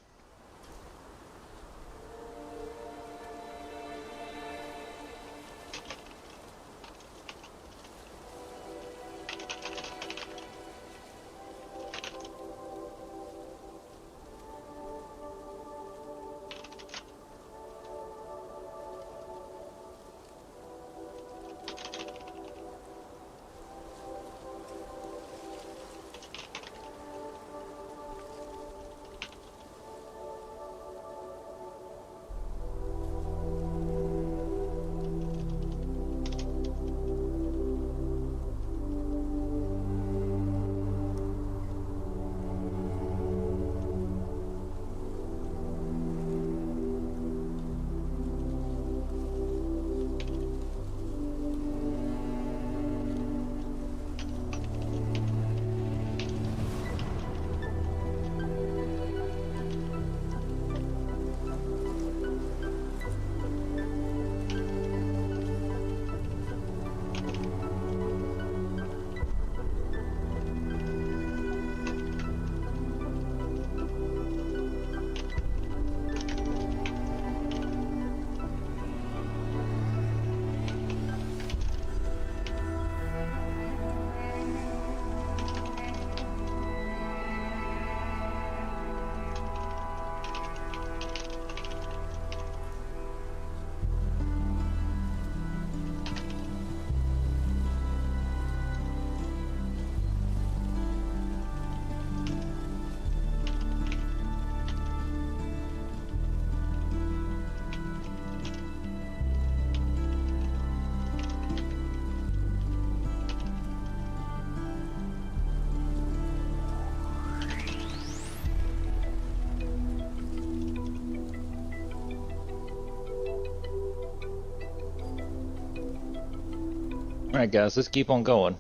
Alright guys, let's keep on going.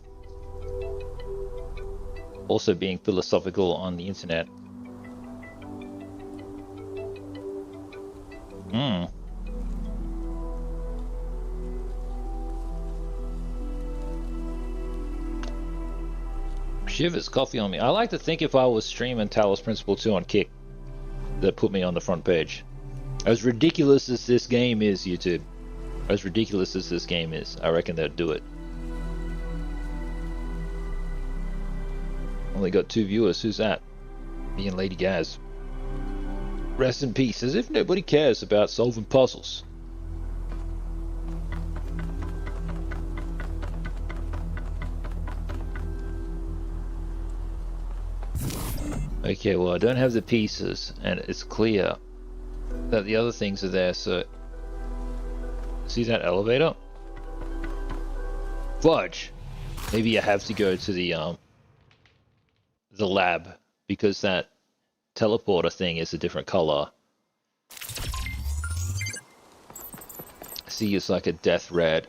Also being philosophical on the internet. Shivers coffee on me. I like to think if I was streaming Talos Principle 2 on Kick, that put me on the front page. As ridiculous as this game is, YouTube. As ridiculous as this game is, I reckon they'd do it. Only got 2 viewers. Who's that? Me and Lady Gaz. Rest in peace. As if nobody cares about solving puzzles. Okay, well I don't have the pieces, and it's clear that the other things are there, so... See that elevator? Fudge! Maybe I have to go to the lab, because that teleporter thing is a different color. See, it's like a death red.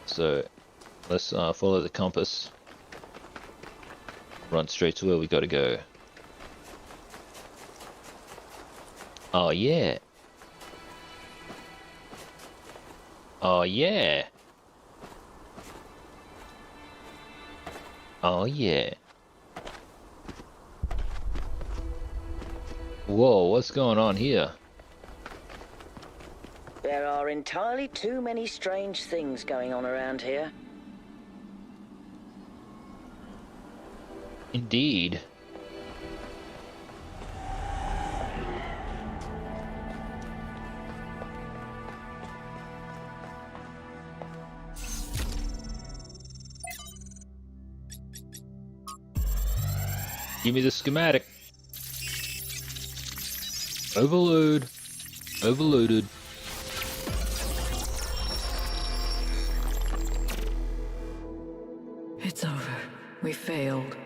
So, let's follow the compass. Run straight to where we gotta go. Oh yeah. Oh yeah. Oh yeah. Whoa, what's going on here? There are entirely too many strange things going on around here. Indeed. Give me the schematic. Overload. Overloaded. It's over. We failed.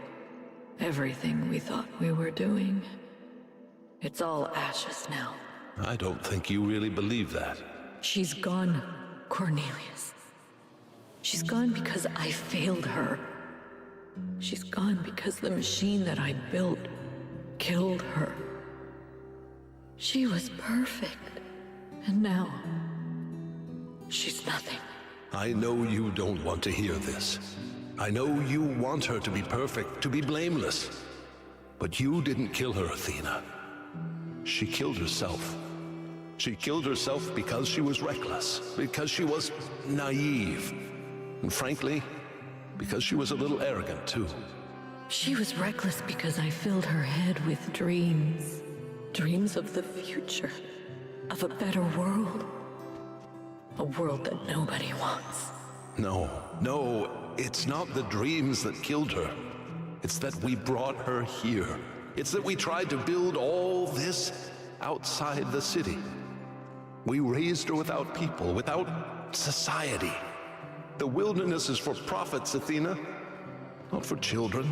Everything we thought we were doing. It's all ashes now. I don't think you really believe that. She's gone, Cornelius. She's gone because I failed her. She's gone because the machine that I built killed her. She was perfect. And now, she's nothing. I know you don't want to hear this. I know you want her to be perfect, to be blameless. But you didn't kill her, Athena. She killed herself. She killed herself because she was reckless, because she was naive. And frankly, because she was a little arrogant, too. She was reckless because I filled her head with dreams. Dreams of the future. Of a better world. A world that nobody wants. No, it's not the dreams that killed her. It's that we brought her here. It's that we tried to build all this outside the city. We raised her without people, without society. The wilderness is for prophets, Athena, not for children.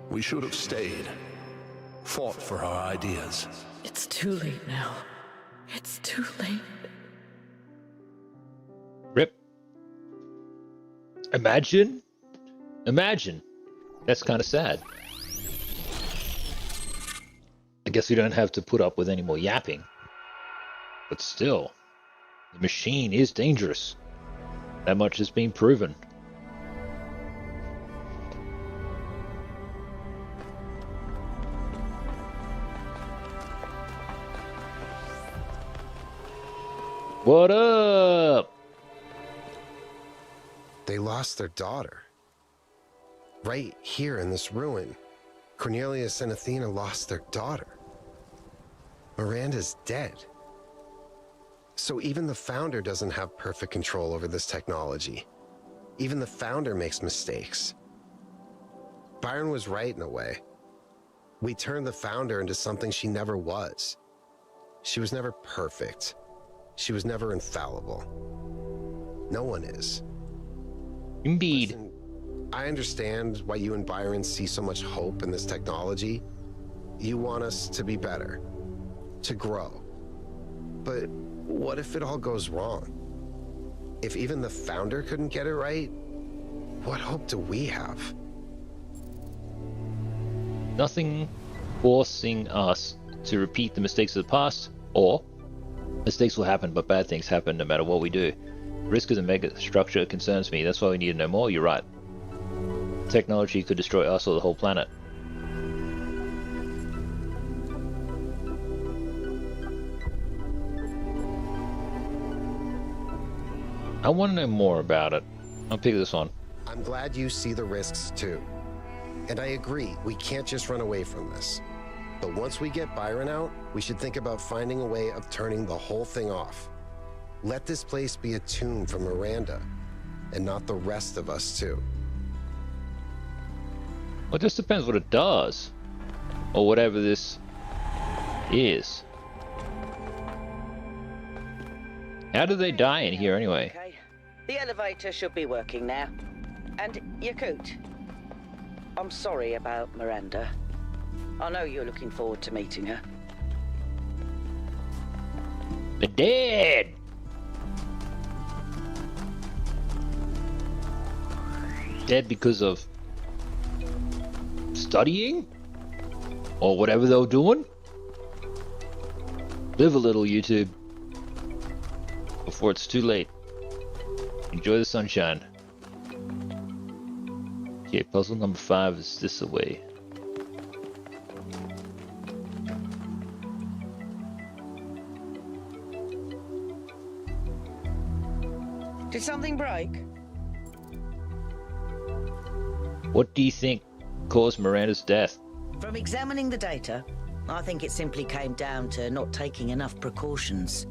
We should have stayed, fought for our ideas. It's too late now. It's too late. Rip. Imagine. That's kind of sad. I guess we don't have to put up with any more yapping. But still, the machine is dangerous. That much has been proven. What up? They lost their daughter. Right here in this ruin, Cornelius and Athena lost their daughter. Miranda's dead. So even the founder doesn't have perfect control over this technology. Even the founder makes mistakes. Byron was right in a way. We turned the founder into something she never was. She was never perfect. She was never infallible. No one is. Indeed. Listen, I understand why you and Byron see so much hope in this technology. You want us to be better, to grow. But what if it all goes wrong? If even the founder couldn't get it right, what hope do we have? Nothing forcing us to repeat the mistakes of the past, or mistakes will happen, but bad things happen no matter what we do. Risk as a mega structure concerns me. That's why we need to know more. You're right. Technology could destroy us or the whole planet. I want to know more about it. I'll pick this one. I'm glad you see the risks too. And I agree, we can't just run away from this. But once we get Byron out, we should think about finding a way of turning the whole thing off. Let this place be a tomb for Miranda, and not the rest of us too. Well, it just depends what it does. Or whatever this is. How do they die in here anyway? Okay. The elevator should be working now. And Yakut, I'm sorry about Miranda. I know you're looking forward to meeting her. They're dead! Dead because of studying? Or whatever they were doing? Live a little, YouTube. Before it's too late. Enjoy the sunshine. Okay, puzzle number 5 is this away. Did something break? What do you think caused Miranda's death? From examining the data, I think it simply came down to not taking enough precautions.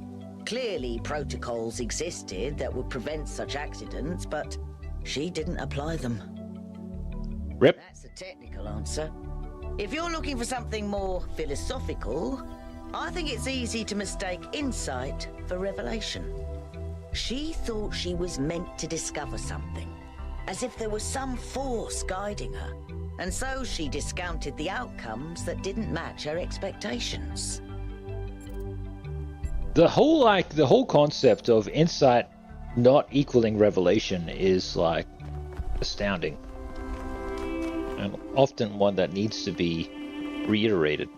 Clearly, protocols existed that would prevent such accidents, but she didn't apply them. Rip. That's a technical answer. If you're looking for something more philosophical, I think it's easy to mistake insight for revelation. She thought she was meant to discover something, as if there was some force guiding her, and so she discounted the outcomes that didn't match her expectations. The whole concept of insight not equaling revelation is like astounding, and often one that needs to be reiterated.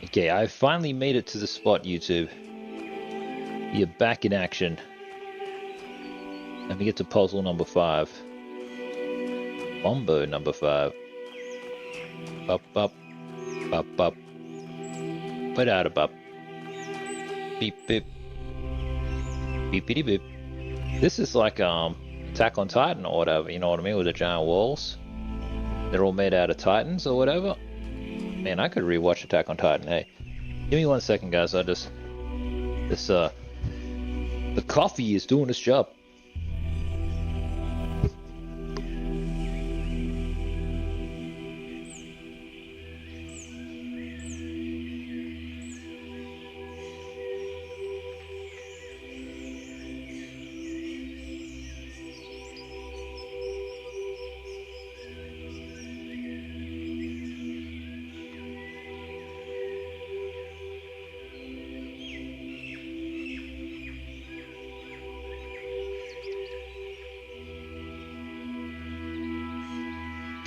Okay, I finally made it to the spot, YouTube. You're back in action. Let me get to puzzle number 5. Bombo number 5. Up, up, up, up. Put out a bop. Beep, beep. Beepity beep. This is like Attack on Titan or whatever, you know what I mean, with the giant walls. They're all made out of titans or whatever. Man, I could rewatch Attack on Titan. Hey, give me 1 second, guys. The coffee is doing its job.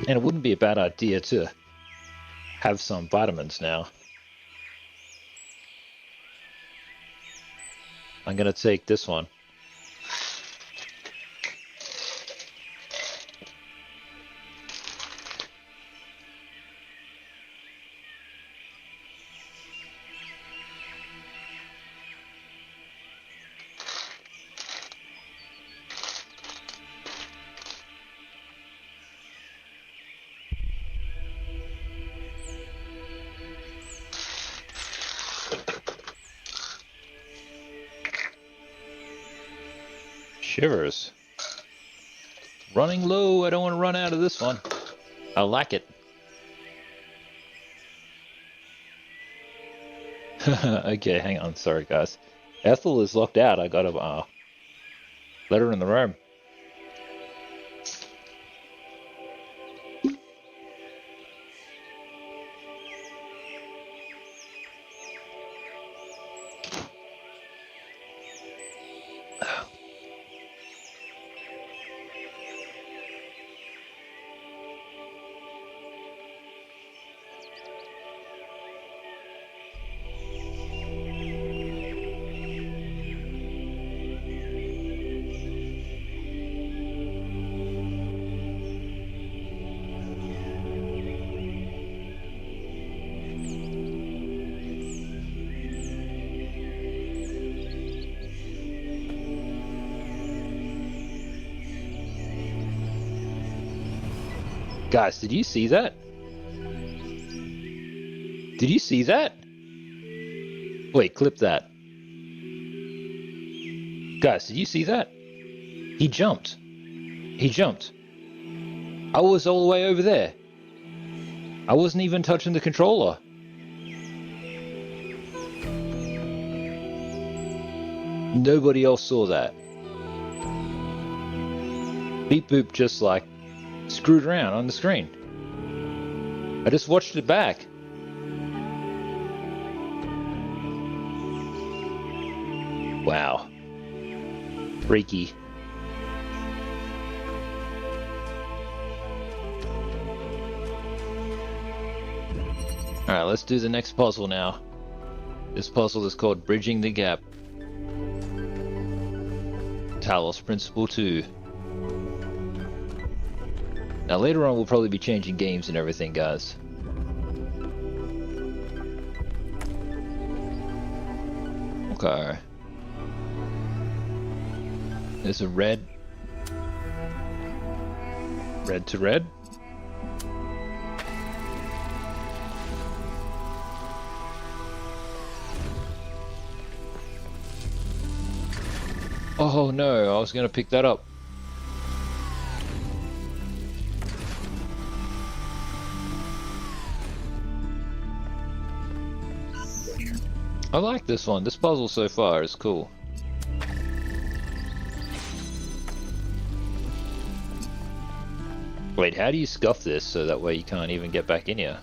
And it wouldn't be a bad idea to have some vitamins now. I'm gonna take this one. Shivers. Running low, I don't want to run out of this one. I like it. Okay, hang on, sorry guys. Ethel is locked out, I gotta let her in the room. Guys, did you see that? Did you see that? Wait, clip that. Guys, did you see that? He jumped. He jumped. I was all the way over there. I wasn't even touching the controller. Nobody else saw that. Beep Boop just like screwed around on the screen. I just watched it back. Wow. Freaky. Alright, let's do the next puzzle now. This puzzle is called Bridging the Gap. Talos Principle 2. Now later on we'll probably be changing games and everything, guys. Okay. There's a red. Red to red. Oh no, I was gonna pick that up. I like this one. This puzzle so far is cool. Wait, how do you scuff this so that way you can't even get back in here?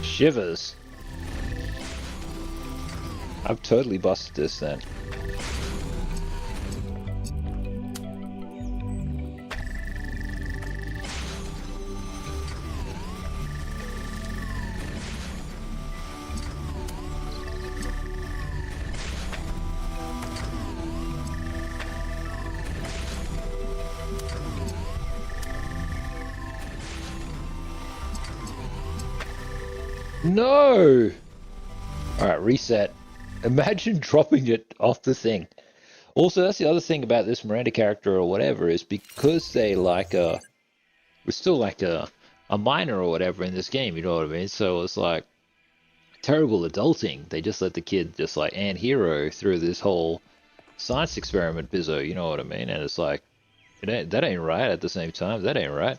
Shivers. I've totally busted this then. No! Alright, reset. Imagine dropping it off the thing. Also, that's the other thing about this Miranda character or whatever, is because they like we're still like a minor or whatever in this game, you know what I mean? So it's like terrible adulting. They just let the kid just like hero through this whole science experiment bizzo, you know what I mean? And it's like, that ain't right at the same time. That ain't right.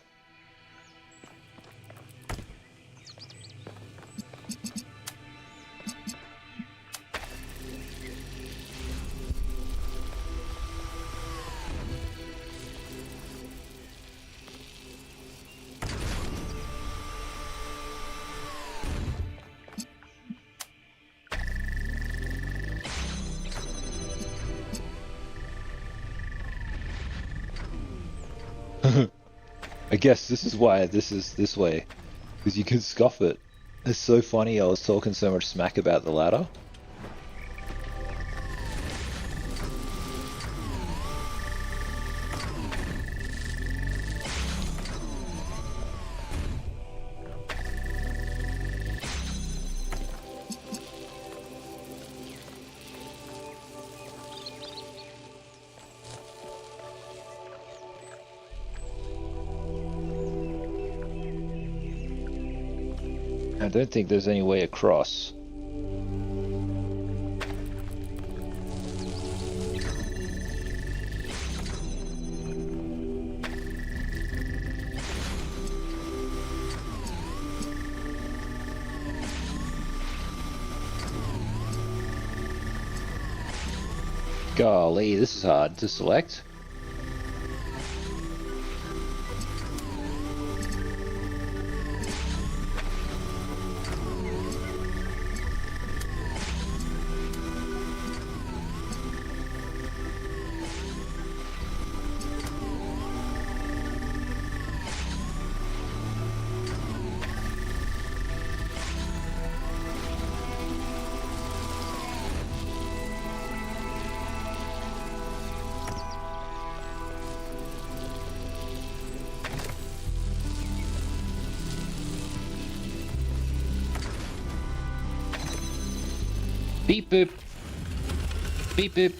I guess this is why this is this way, because you can scuff it. It's so funny. I was talking so much smack about the ladder. I don't think there's any way across. Golly, this is hard to select. Beep boop. Beep boop.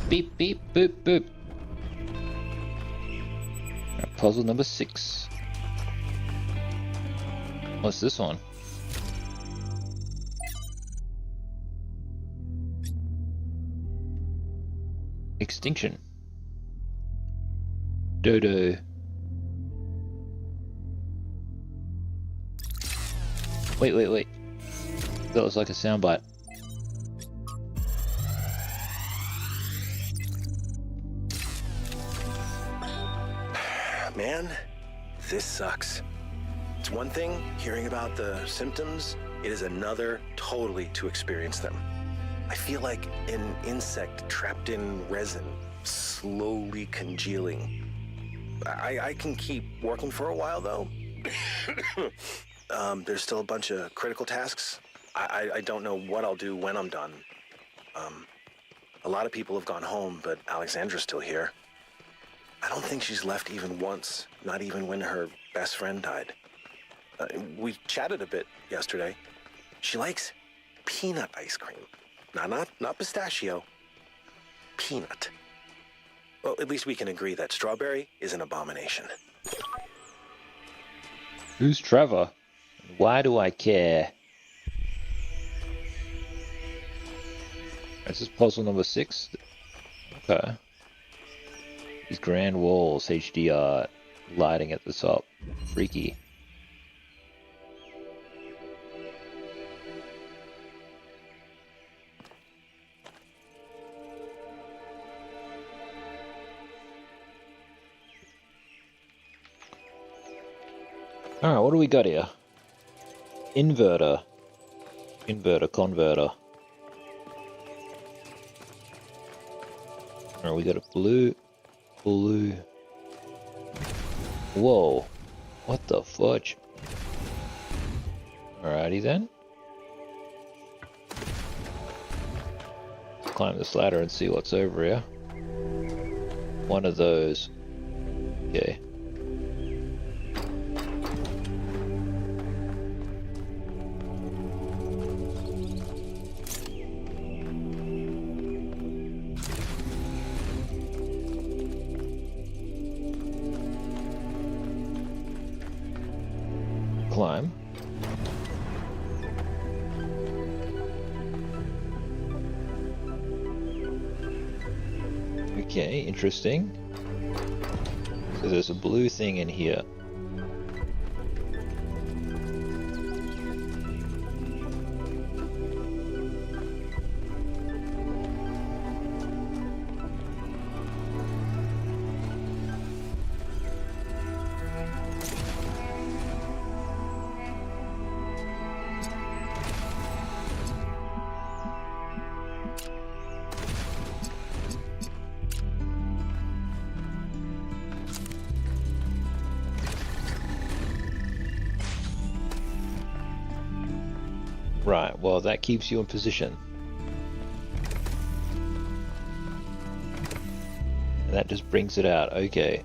Beep beep boop boop. Puzzle number 6. What's this one? Extinction. Dodo. Wait. That was like a soundbite. Man, this sucks. It's one thing hearing about the symptoms, it is another totally to experience them. I feel like an insect trapped in resin, slowly congealing. I can keep working for a while though. There's still a bunch of critical tasks. I don't know what I'll do when I'm done. A lot of people have gone home, but Alexandra's still here. I don't think she's left even once, not even when her best friend died. We chatted a bit yesterday. She likes peanut ice cream. Not pistachio. Peanut. Well, at least we can agree that strawberry is an abomination. Who's Trevor? Why do I care? This is puzzle number 6. Okay. These grand walls, HDR, lighting at the top. Freaky. Alright, what do we got here? Inverter. Inverter, converter. Alright, we got a blue. Whoa. What the fudge? Alrighty then. Climb this ladder and see what's over here. One of those. Okay. Climb. Okay, interesting. So there's a blue thing in here. Right, well that keeps you in position. And that just brings it out, okay.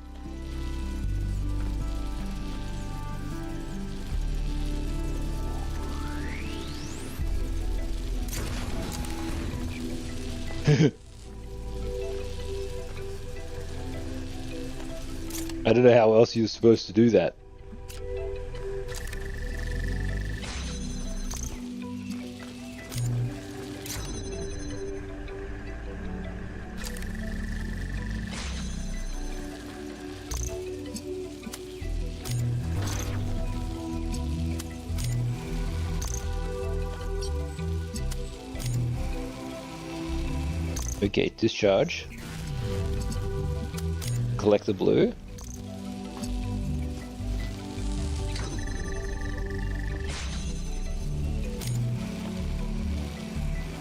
I don't know how else you're supposed to do that. Okay, discharge. Collect the blue.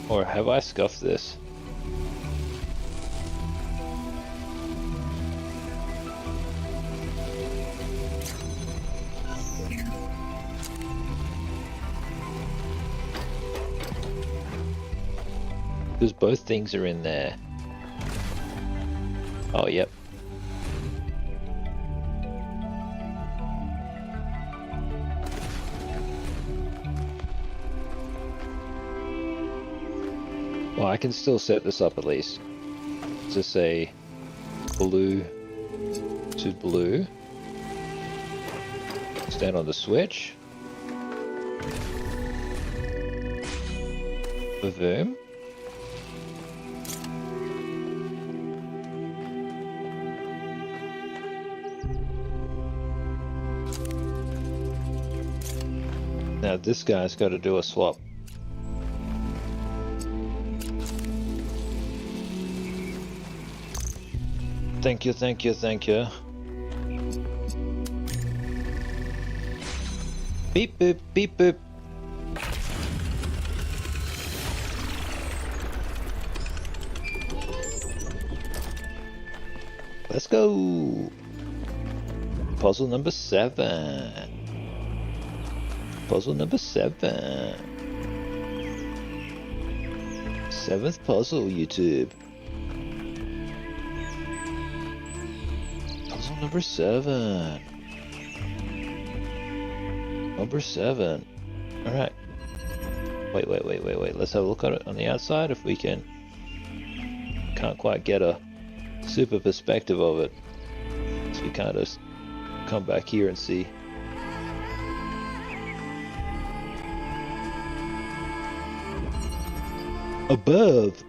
Or have I scuffed this? Because both things are in there. Oh, yep. Well, I can still set this up at least. To say blue to blue. Stand on the switch. Boom. Now this guy's got to do a swap. Thank you, thank you, thank you. Beep boop, beep boop. Let's go. Puzzle number 7. Puzzle number 7. 7th puzzle, YouTube. Puzzle number 7. Number 7. Alright. Wait. Let's have a look at it on the outside if we can. Can't quite get a super perspective of it. So we can't just come back here and see. Above.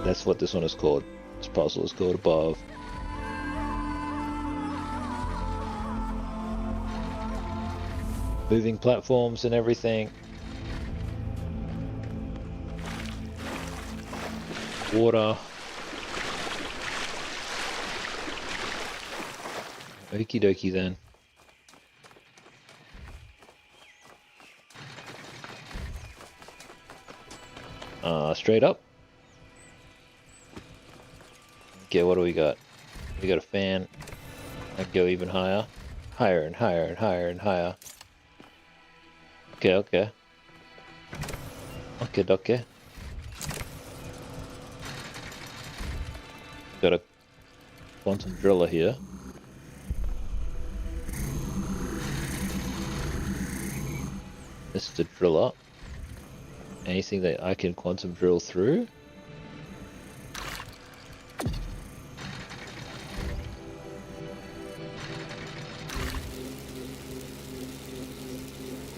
That's what this one is called. This puzzle is called Above. Moving platforms and everything. Water. Okie dokie then. Straight up. Okay, what do we got? We got a fan. I can go even higher. Higher and higher and higher and higher. Okay. Got a quantum driller here. This is the driller. Anything that I can quantum drill through?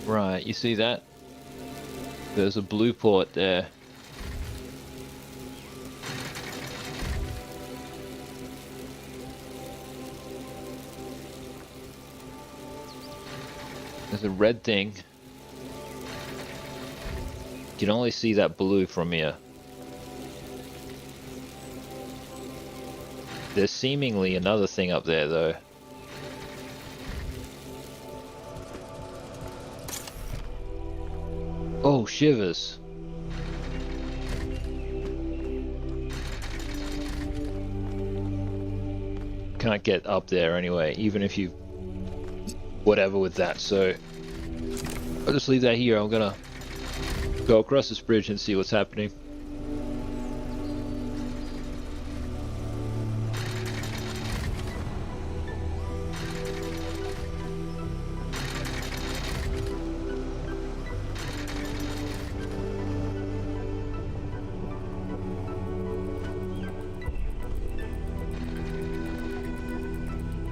Right, you see that? There's a blue port there. There's a red thing. You can only see that blue from here. There's seemingly another thing up there though. Oh, shivers. Can't get up there anyway, even if you... whatever with that, so... I'll just leave that here. I'm gonna go across this bridge and see what's happening.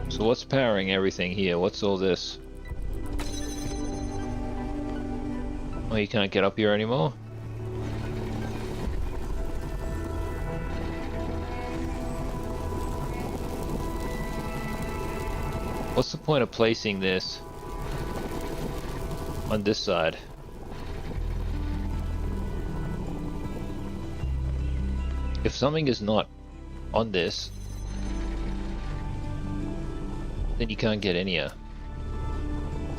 So what's powering everything here? What's all this? Oh, you can't get up here anymore? What's the point of placing this on this side? If something is not on this, then you can't get in here.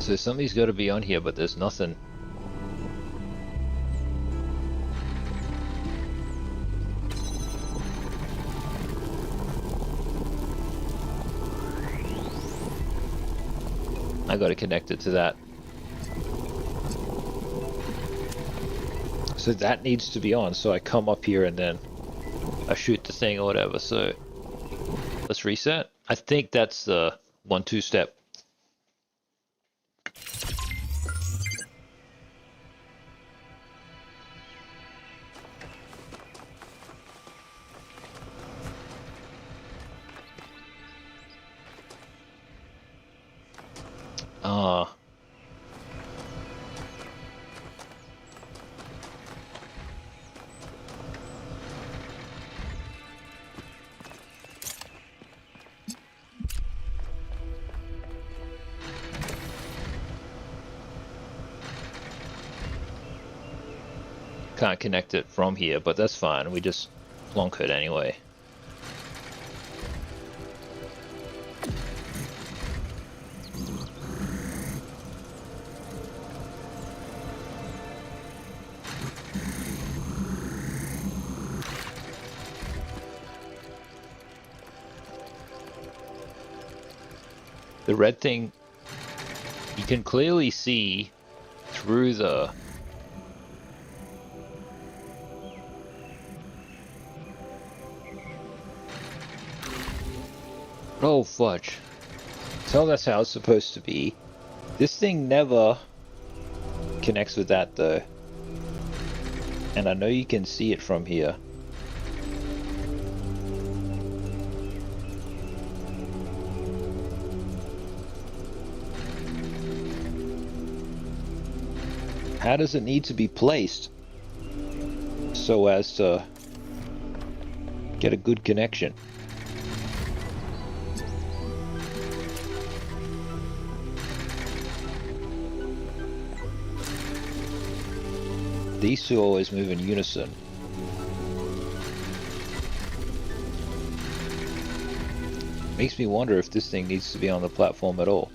So something's got to be on here, but there's nothing. I got to connect it to that. So that needs to be on, so I come up here and then I shoot the thing or whatever. So let's reset. I think that's the 1-2 step. Can't connect it from here, but that's fine. We just plonk it anyway. The red thing, you can clearly see through the... Oh, fudge. So that's how it's supposed to be. This thing never connects with that though. And I know you can see it from here. How does it need to be placed so as to get a good connection? These two always move in unison. Makes me wonder if this thing needs to be on the platform at all.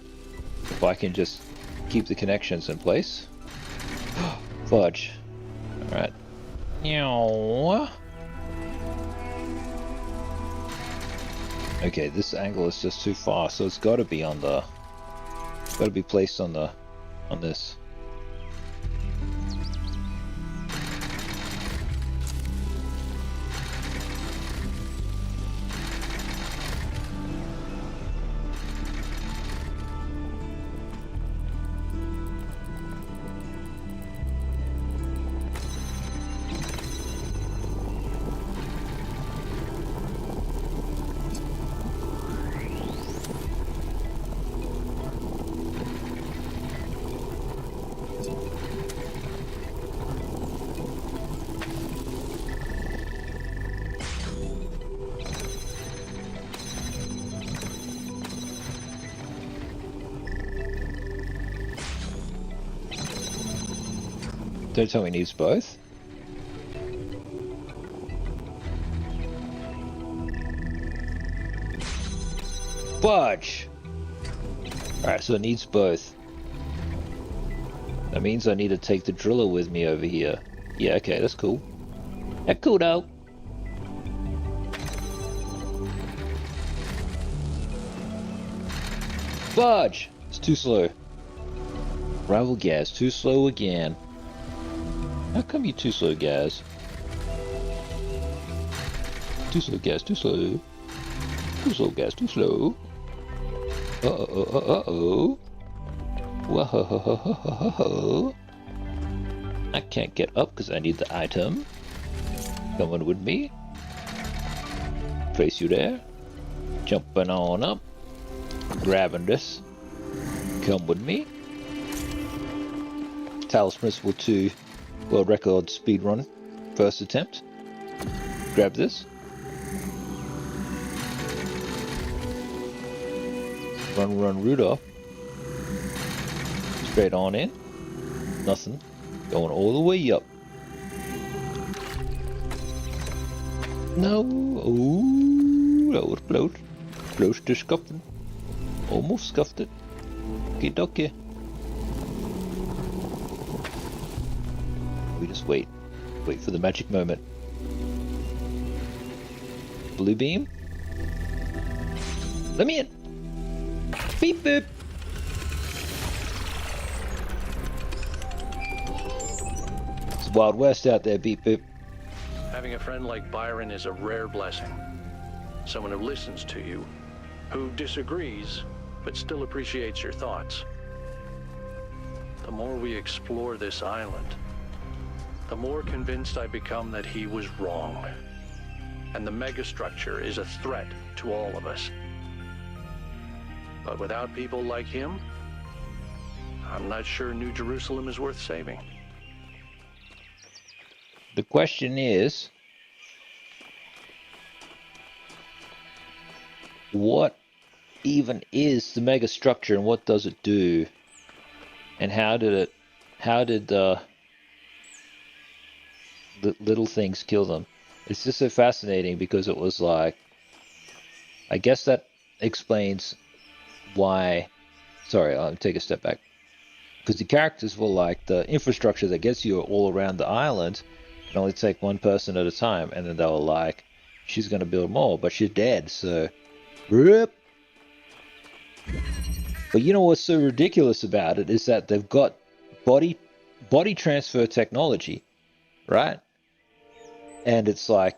If I can just keep the connections in place. Fudge. Alright. Okay, this angle is just too far, so it's gotta be on the... gotta be placed on the... on this. Don't tell me it needs both. Fudge! Alright, so it needs both. That means I need to take the driller with me over here. Yeah, okay, that's cool. That's cool though. Fudge! It's too slow. Rivalgaz, too slow again. How come you too slow, Gaz? Too slow, Gaz, too slow. Too slow, Gaz, too slow. Uh-oh. Whoa. I can't get up because I need the item. Coming with me. Place you there. Jumping on up. Grabbing this. Come with me. Talos Principle 2. World record speed run, first attempt. Grab this. Run Rudolph. Straight on in. Nothing. Going all the way up. No. Ooh, that was close. Close to scuffing. Almost scuffed it. Okie dokie. We just wait for the magic moment. Blue beam. Let me in. Beep boop. It's Wild West out there, beep boop. Having a friend like Byron is a rare blessing. Someone who listens to you, who disagrees, but still appreciates your thoughts. The more we explore this island, the more convinced I become that he was wrong. And the megastructure is a threat to all of us. But without people like him, I'm not sure New Jerusalem is worth saving. The question is, what even is the megastructure and what does it do? And how did the little things kill them? It's just so fascinating because it was like, I guess that explains why. Sorry, I'll take a step back. Because the characters were like, the infrastructure that gets you all around the island can only take one person at a time. And then they were like, she's going to build more, but she's dead, so... Rip. But you know what's so ridiculous about it is that they've got body transfer technology, right? And it's like,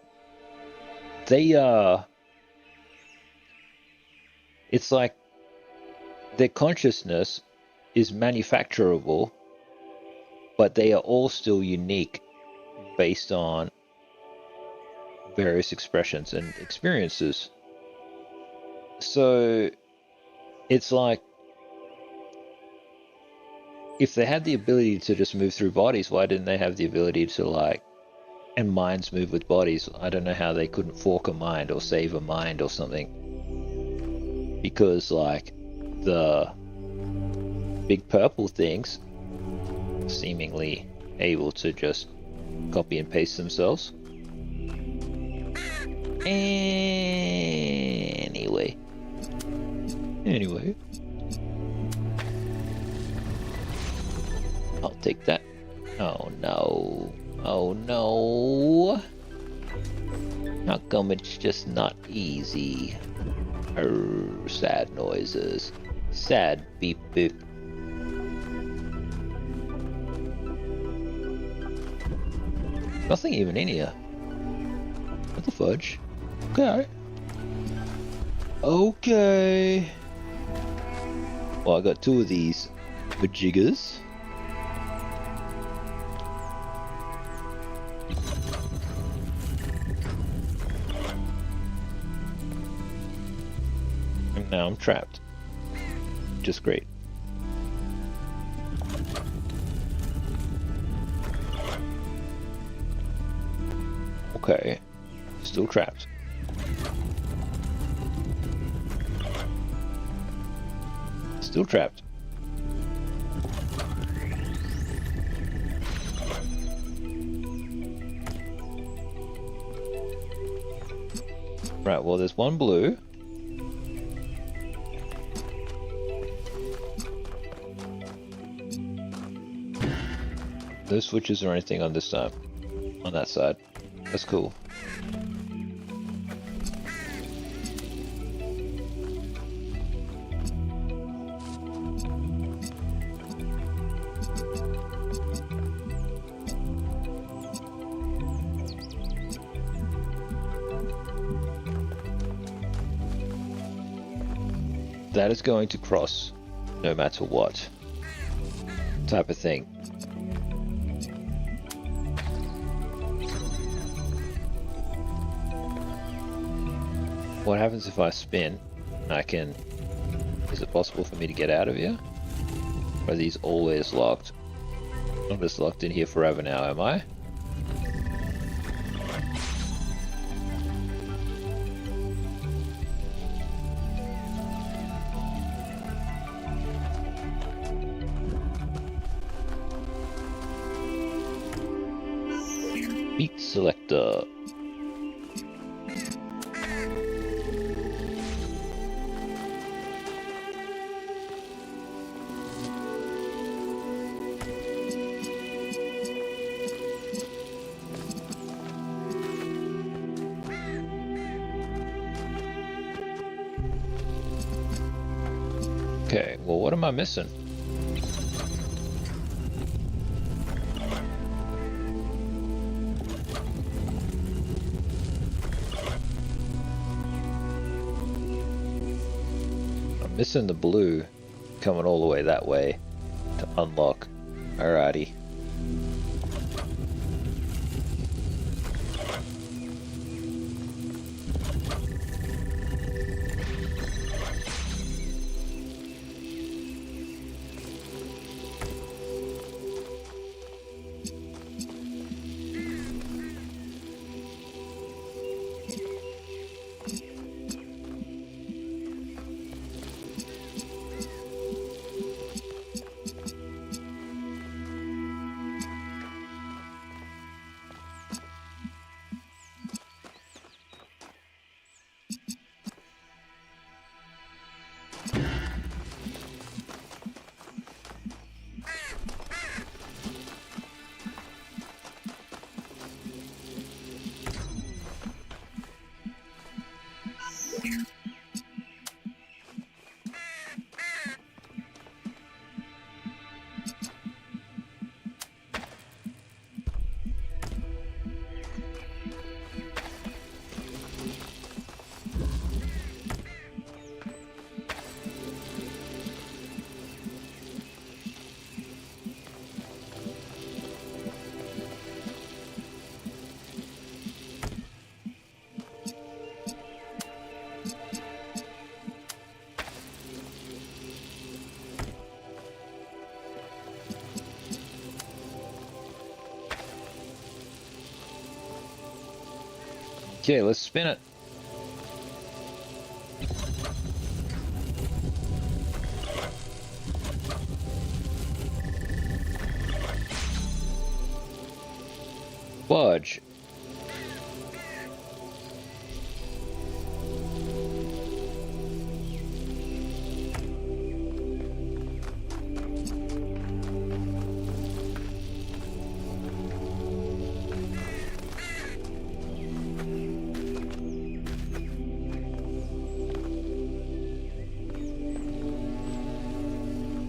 it's like their consciousness is manufacturable, but they are all still unique based on various expressions and experiences. So it's like, if they had the ability to just move through bodies, why didn't they have the ability to, like, and minds move with bodies? I don't know how they couldn't fork a mind or save a mind or something. Because, like, the big purple things seemingly able to just copy and paste themselves. Anyway. I'll take that. Oh no. Oh no. How come it's just not easy? Sad noises. Sad beep beep. Nothing even in here. What the fudge? Okay. Okay. Well, I got two of these majiggers. And now I'm trapped. Just great. Okay. Still trapped. Still trapped. Right, well, there's one blue. No switches or anything on this side. On that side. That's cool. That is going to cross no matter what type of thing. What happens if I spin? I can... Is it possible for me to get out of here? Or are these always locked? I'm just locked in here forever now, am I? Beat selector. Okay, well, what am I missing? I'm missing the blue coming all the way that way to unlock. Alrighty. Okay, let's spin it. Fudge.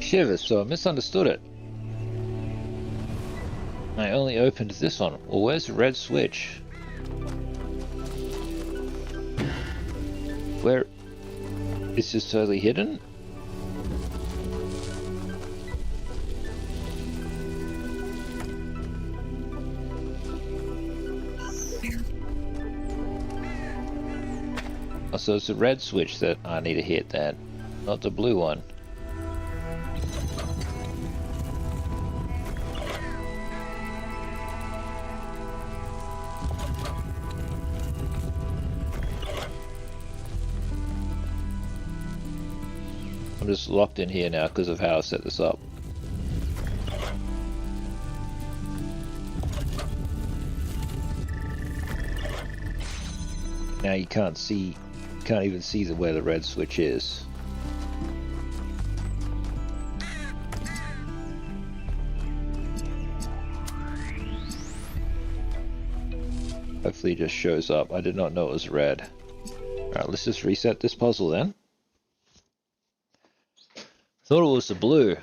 Shivers, so I misunderstood it. I only opened this one. Well, where's the red switch? Where? It's just totally hidden? Oh, so it's the red switch that I need to hit then, not the blue one. I'm just locked in here now because of how I set this up. Now you can't even see where the red switch is. Hopefully it just shows up. I did not know it was red. Alright, let's just reset this puzzle then. Thought it was the blue.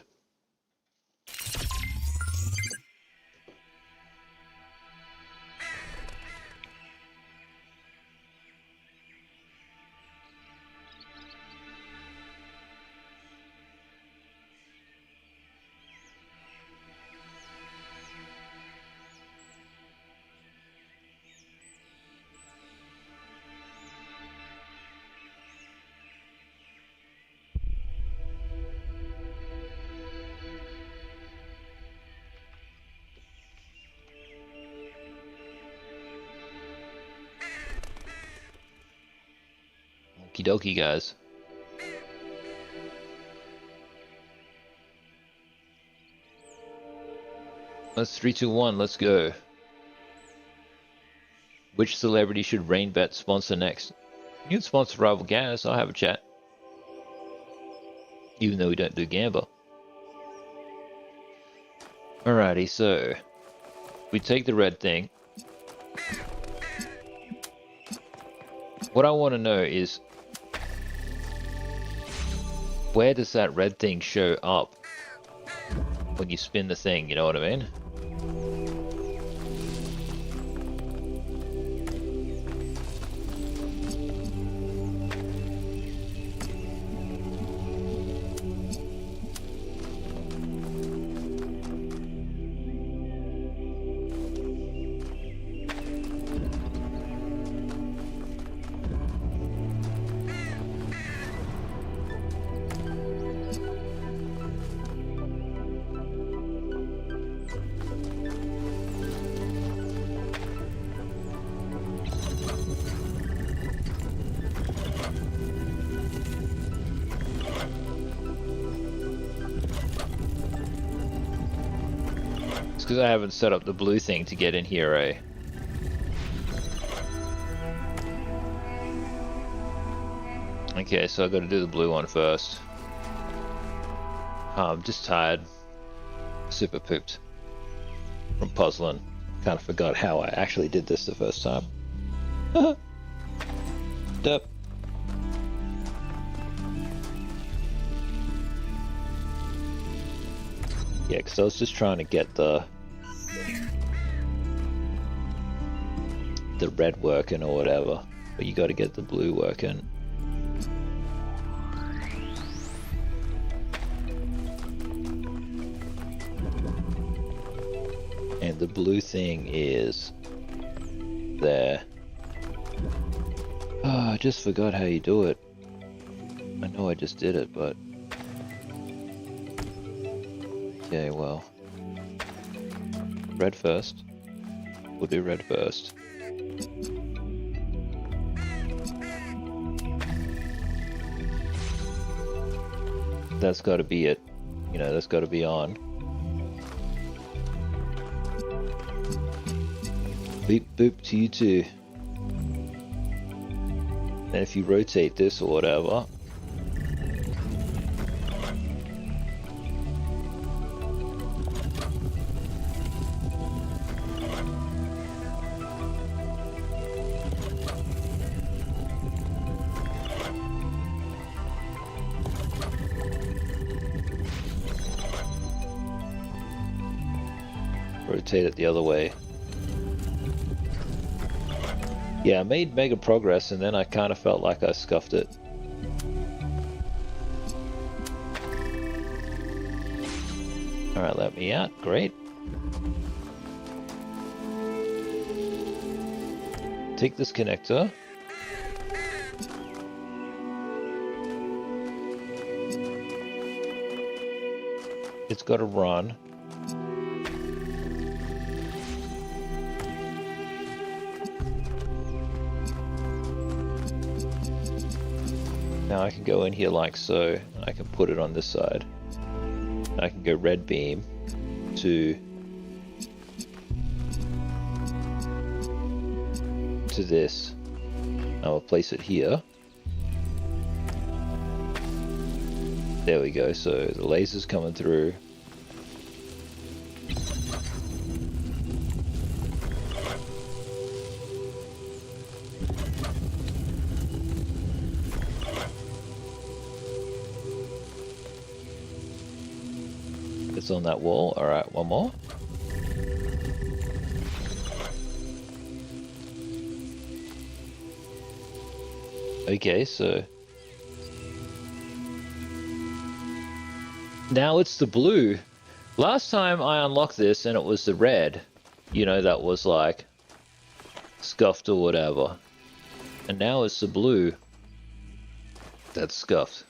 Okie dokie, guys. Let's 3, 2, 1, let's go. Which celebrity should RainBet sponsor next? You can sponsor Rivalgaz, I'll have a chat. Even though we don't do Gamba. Alrighty, so we take the red thing. What I want to know is, where does that red thing show up when you spin the thing, you know what I mean? Because I haven't set up the blue thing to get in here, eh? Okay, so I gotta do the blue one first. I'm just tired. Super pooped from puzzling. Kind of forgot how I actually did this the first time. Dup. Yeah, because I was just trying to get the red working or whatever, but you got to get the blue working. And the blue thing is there. Oh, I just forgot how you do it. I know I just did it, but okay, well, red first. We'll do red first. That's got to be it. You know, that's got to be on. Beep boop to you too. And if you rotate this or whatever, rotate it the other way. Yeah, I made mega progress and then I kind of felt like I scuffed it. Alright, let me out. Great. Take this connector. It's got to run. Now I can go in here like so, and I can put it on this side. I can go red beam to this. I'll place it here. There we go, so the laser's coming through. It's on that wall. Alright, one more. Okay, so now it's the blue. Last time I unlocked this and it was the red, you know, that was like scuffed or whatever. And now it's the blue that's scuffed.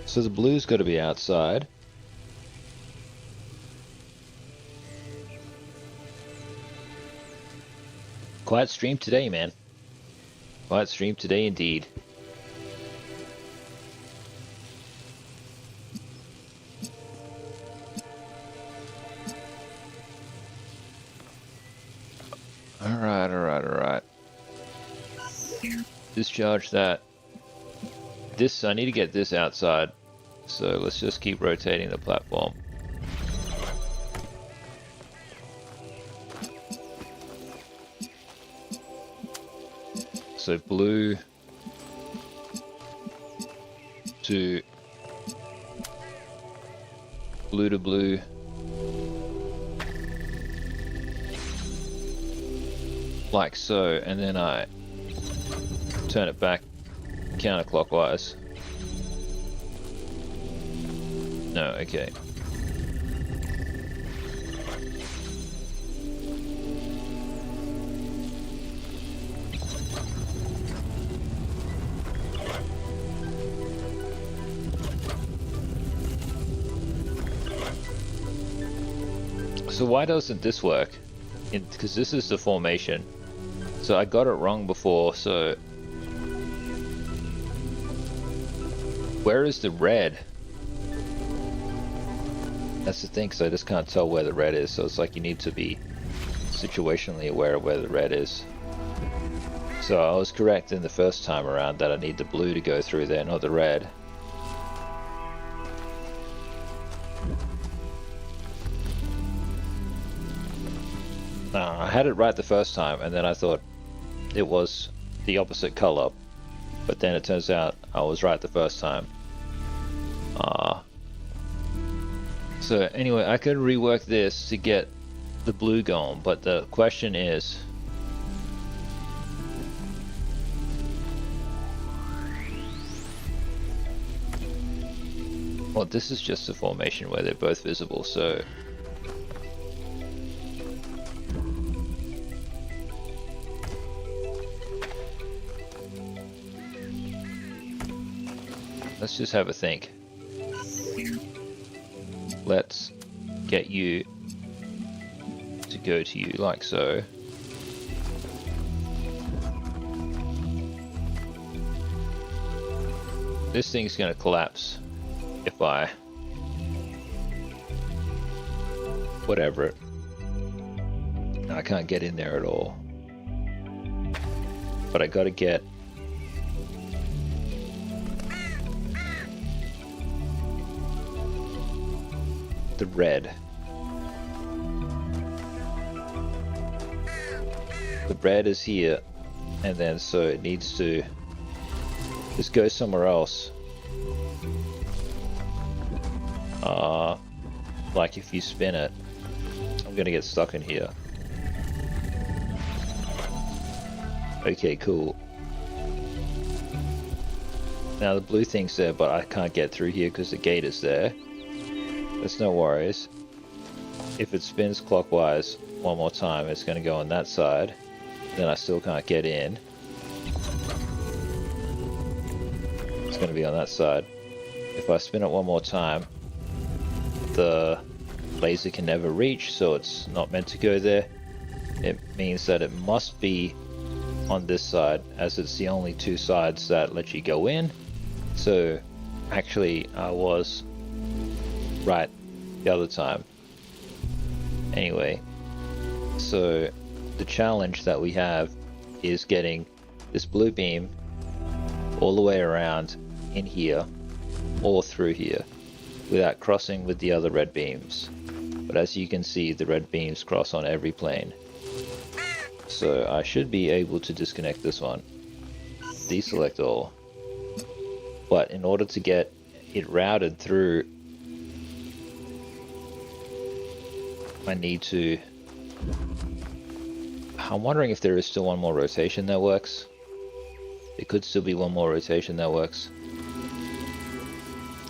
So the blue's got to be outside. Quiet stream today, man. Quiet stream today indeed. Alright. Discharge that. This, I need to get this outside. So let's just keep rotating the platform. So blue to blue. Like so, and then I turn it back counterclockwise. No, okay. So why doesn't this work? Because this is the formation. So I got it wrong before, so where is the red? That's the thing, because I just can't tell where the red is, so it's like you need to be situationally aware of where the red is. So I was correct in the first time around that I need the blue to go through there, not the red. I had it right the first time, and then I thought it was the opposite color, but then it turns out I was right the first time. So anyway, I could rework this to get the blue going, but the question is, well, this is just a formation where they're both visible, so let's just have a think. Let's get you to go to you like so. This thing's gonna collapse if I whatever it. I can't get in there at all. But I gotta get the red. The red is here, and then so it needs to just go somewhere else. Like if you spin it, I'm gonna get stuck in here. Okay, cool. Now the blue thing's there, but I can't get through here because the gate is there. That's no worries. If it spins clockwise one more time, it's going to go on that side. Then I still can't get in. It's going to be on that side. If I spin it one more time, the laser can never reach, so it's not meant to go there. It means that it must be on this side, as it's the only two sides that let you go in. So actually I was right the other time. Anyway, so the challenge that we have is getting this blue beam all the way around in here or through here without crossing with the other red beams. But as you can see, the red beams cross on every plane. So I should be able to disconnect this one. Deselect all. But in order to get it routed through, I need to... I'm wondering if there is still one more rotation that works. There could still be one more rotation that works.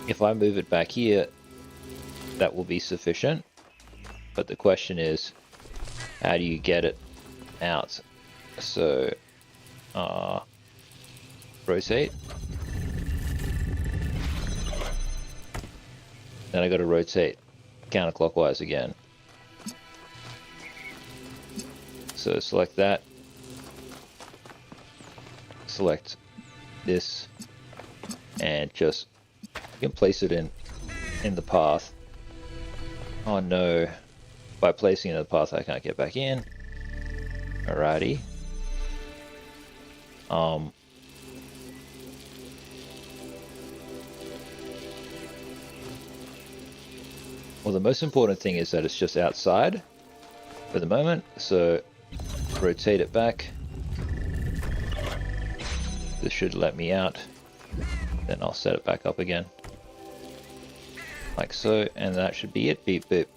If I move it back here, that will be sufficient. But the question is, how do you get it out? So, rotate. Then I got to rotate counterclockwise again. So select that. Select this, and just you can place it in the path. Oh no! By placing it in the path, I can't get back in. Alrighty. Well, the most important thing is that it's just outside for the moment, so rotate it back. This should let me out. Then I'll set it back up again. Like so, and that should be it. Beep boop.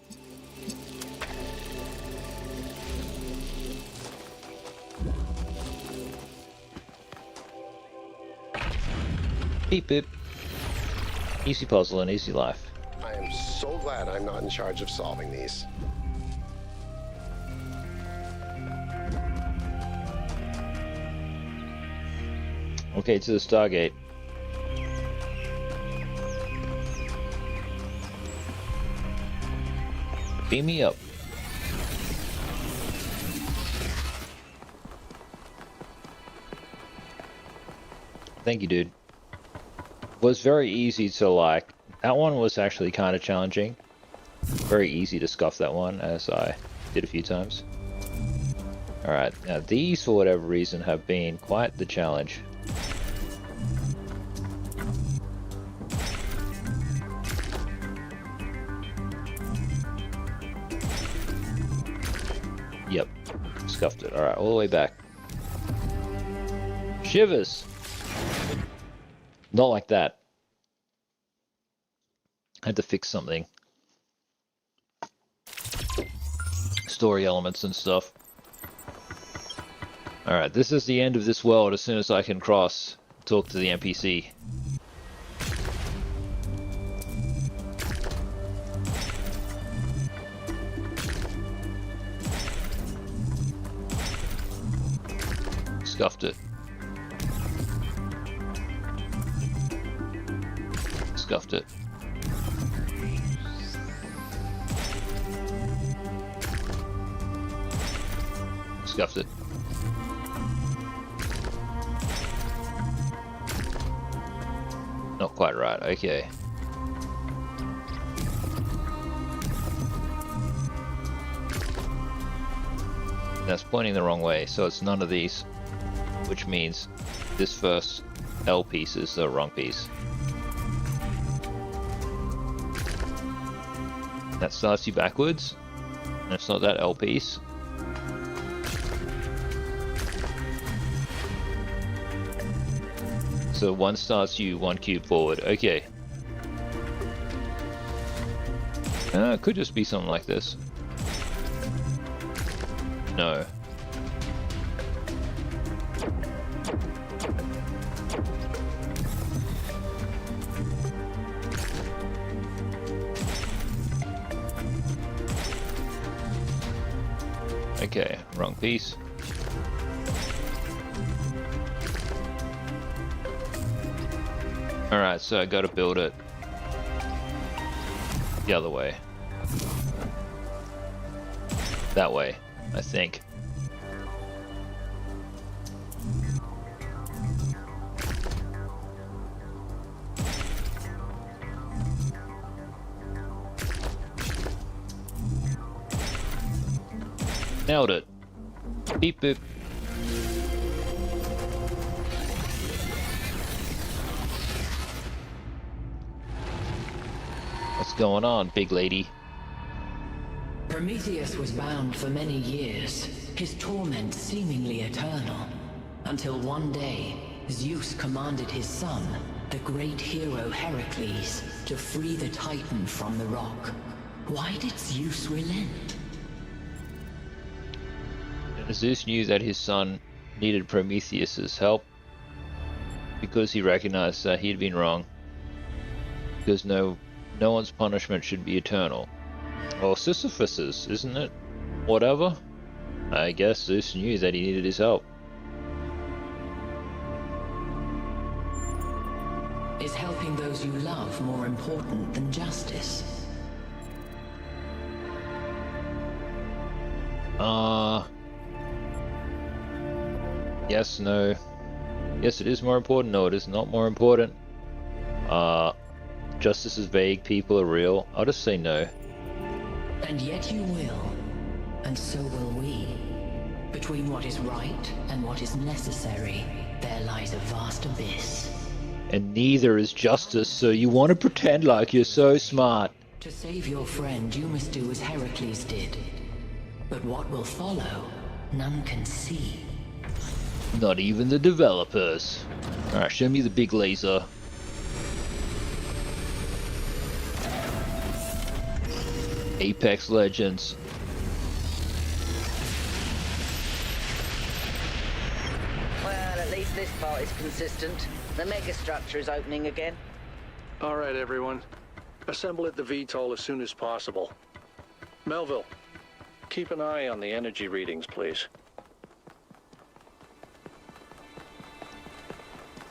Beep boop. Easy puzzle and easy life. I am so glad I'm not in charge of solving these. Okay, to the Stargate. Beam me up. Thank you, dude. Was very easy to like. That one was actually kind of challenging. Very easy to scuff that one, as I did a few times. Alright, now these, for whatever reason, have been quite the challenge. Yep, scuffed it. Alright, all the way back. Shivers! Not like that. I had to fix something. Story elements and stuff. Alright, this is the end of this world as soon as I can cross. Talk to the NPC. Scuffed it. Scuffed it. Scuffed it. Not quite right, okay. That's pointing the wrong way, so it's none of these, which means this first L piece is the wrong piece. That starts you backwards, and it's not that L piece. So one starts you 1 cube forward, okay. It could just be something like this. No. Okay, wrong piece. Alright, so I gotta build it the other way. That way, I think. Nailed it. Beep boop. What's going on, big lady? Prometheus was bound for many years, his torment seemingly eternal, until one day, Zeus commanded his son, the great hero Heracles, to free the Titan from the rock. Why did Zeus relent? Zeus knew that his son needed Prometheus's help because he recognized that he'd been wrong. Because no one's punishment should be eternal. Or Sisyphus's, isn't it? Whatever. I guess Zeus knew that he needed his help. Is helping those you love more important than justice? Yes, no. Yes, it is more important. No, it is not more important. Justice is vague, people are real. I'll just say no. And yet you will, and so will we. Between what is right and what is necessary, there lies a vast abyss. And neither is justice, so you want to pretend like you're so smart. To save your friend, you must do as Heracles did. But what will follow, none can see. Not even the developers. Alright, show me the big laser. Apex Legends. Well, at least this part is consistent. The megastructure is opening again. All right, everyone. Assemble at the VTOL as soon as possible. Melville, keep an eye on the energy readings, please.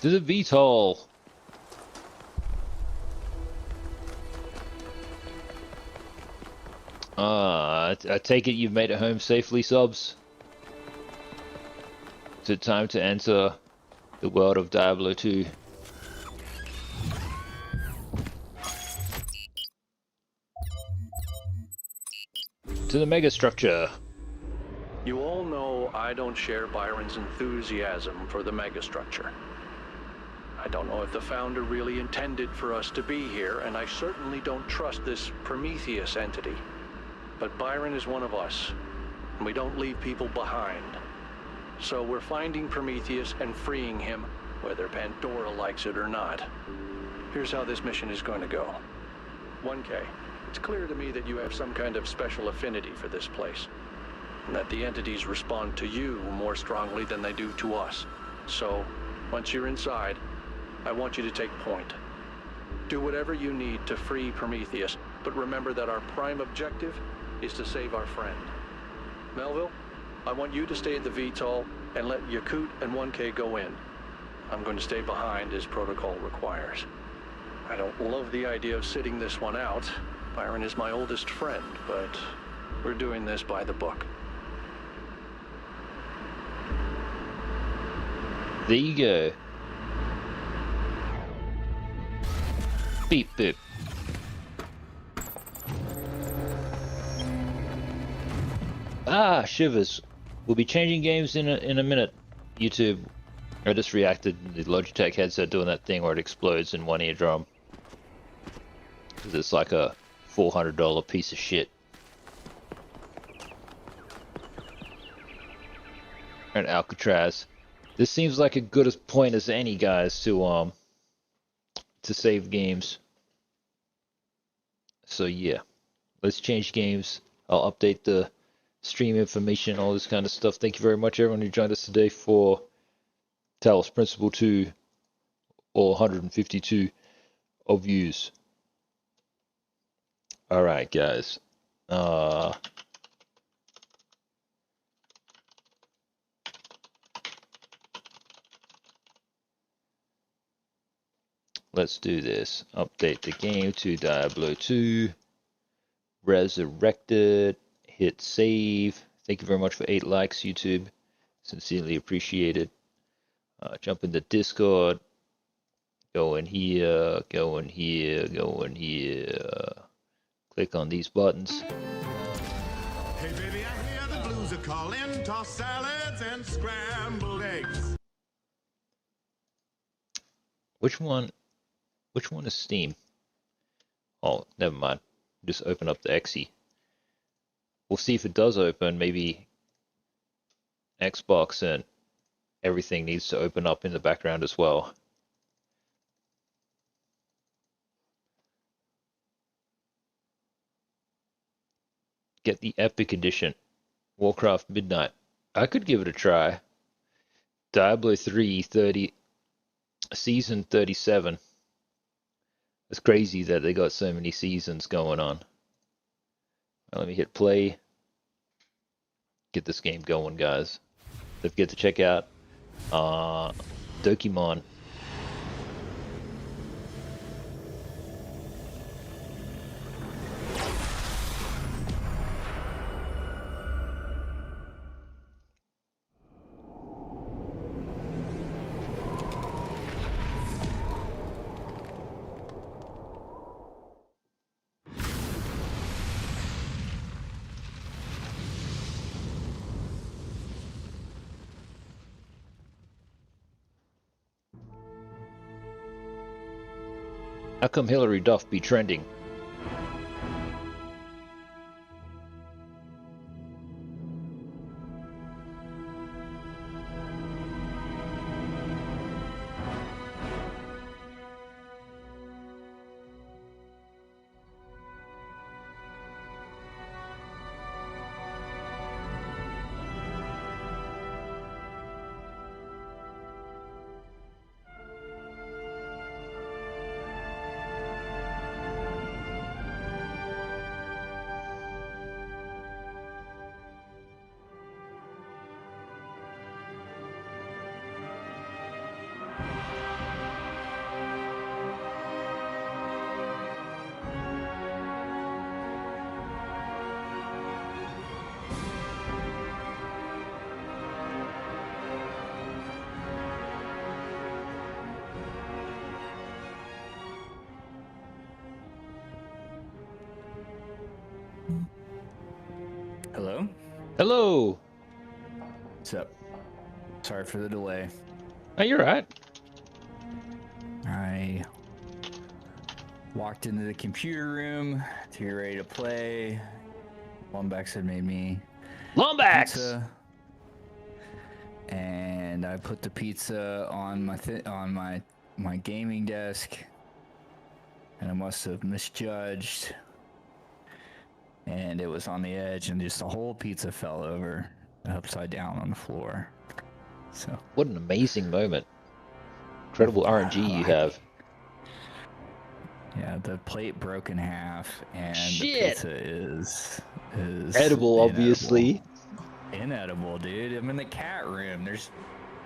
To the VTOL. I take it you've made it home safely, subs? Is it time to enter the world of Diablo 2? To the megastructure. You all know I don't share Byron's enthusiasm for the megastructure. I don't know if the Founder really intended for us to be here, and I certainly don't trust this Prometheus entity. But Byron is one of us, and we don't leave people behind. So we're finding Prometheus and freeing him, whether Pandora likes it or not. Here's how this mission is going to go. 1K, it's clear to me that you have some kind of special affinity for this place, and that the entities respond to you more strongly than they do to us. So, once you're inside, I want you to take point. Do whatever you need to free Prometheus, but remember that our prime objective is to save our friend. Melville, I want you to stay at the VTOL and let Yakut and 1K go in. I'm going to stay behind as protocol requires. I don't love the idea of sitting this one out. Byron is my oldest friend, but we're doing this by the book. There you go. Beep boop. Ah, shivers. We'll be changing games in a minute. YouTube. I just reacted to the Logitech headset doing that thing where it explodes in one eardrum. Cause it's like a $400 piece of shit. And Alcatraz. This seems like a good point as any, guys, to save games. So yeah, let's change games. I'll update the stream information, all this kind of stuff. Thank you very much, everyone who joined us today for Talos Principle 2, or 152 of views. All right, guys. Let's do this. Update the game to Diablo 2. Resurrected. Hit save. Thank you very much for 8 likes, YouTube. Sincerely appreciated. Jump into Discord. Go in here. Go in here. Go in here. Click on these buttons. Hey baby, I hear the blues are calling. Toss salads and scrambled eggs. Which one is Steam? Oh, never mind. Just open up the Xe. We'll see if it does open. Maybe Xbox and everything needs to open up in the background as well. Get the Epic Edition. Warcraft Midnight. I could give it a try. Diablo 3 Season 37. It's crazy that they got so many seasons going on. Let me hit play. Get this game going, guys. Don't forget to check out Dokimon. How come Hillary Duff be trending? Hello? Hello! What's up? Sorry for the delay. Oh, you're right. I walked into the computer room to get ready to play. Lombax had made me Lombax! pizza, and I put the pizza on my gaming desk, and I must have misjudged, and it was on the edge, and just the whole pizza fell over upside down on the floor. So What an amazing moment. Incredible RNG you have. yeah, the plate broke in half, and Shit. the pizza is Edible, obviously. Inedible, dude. I'm in the cat room. There's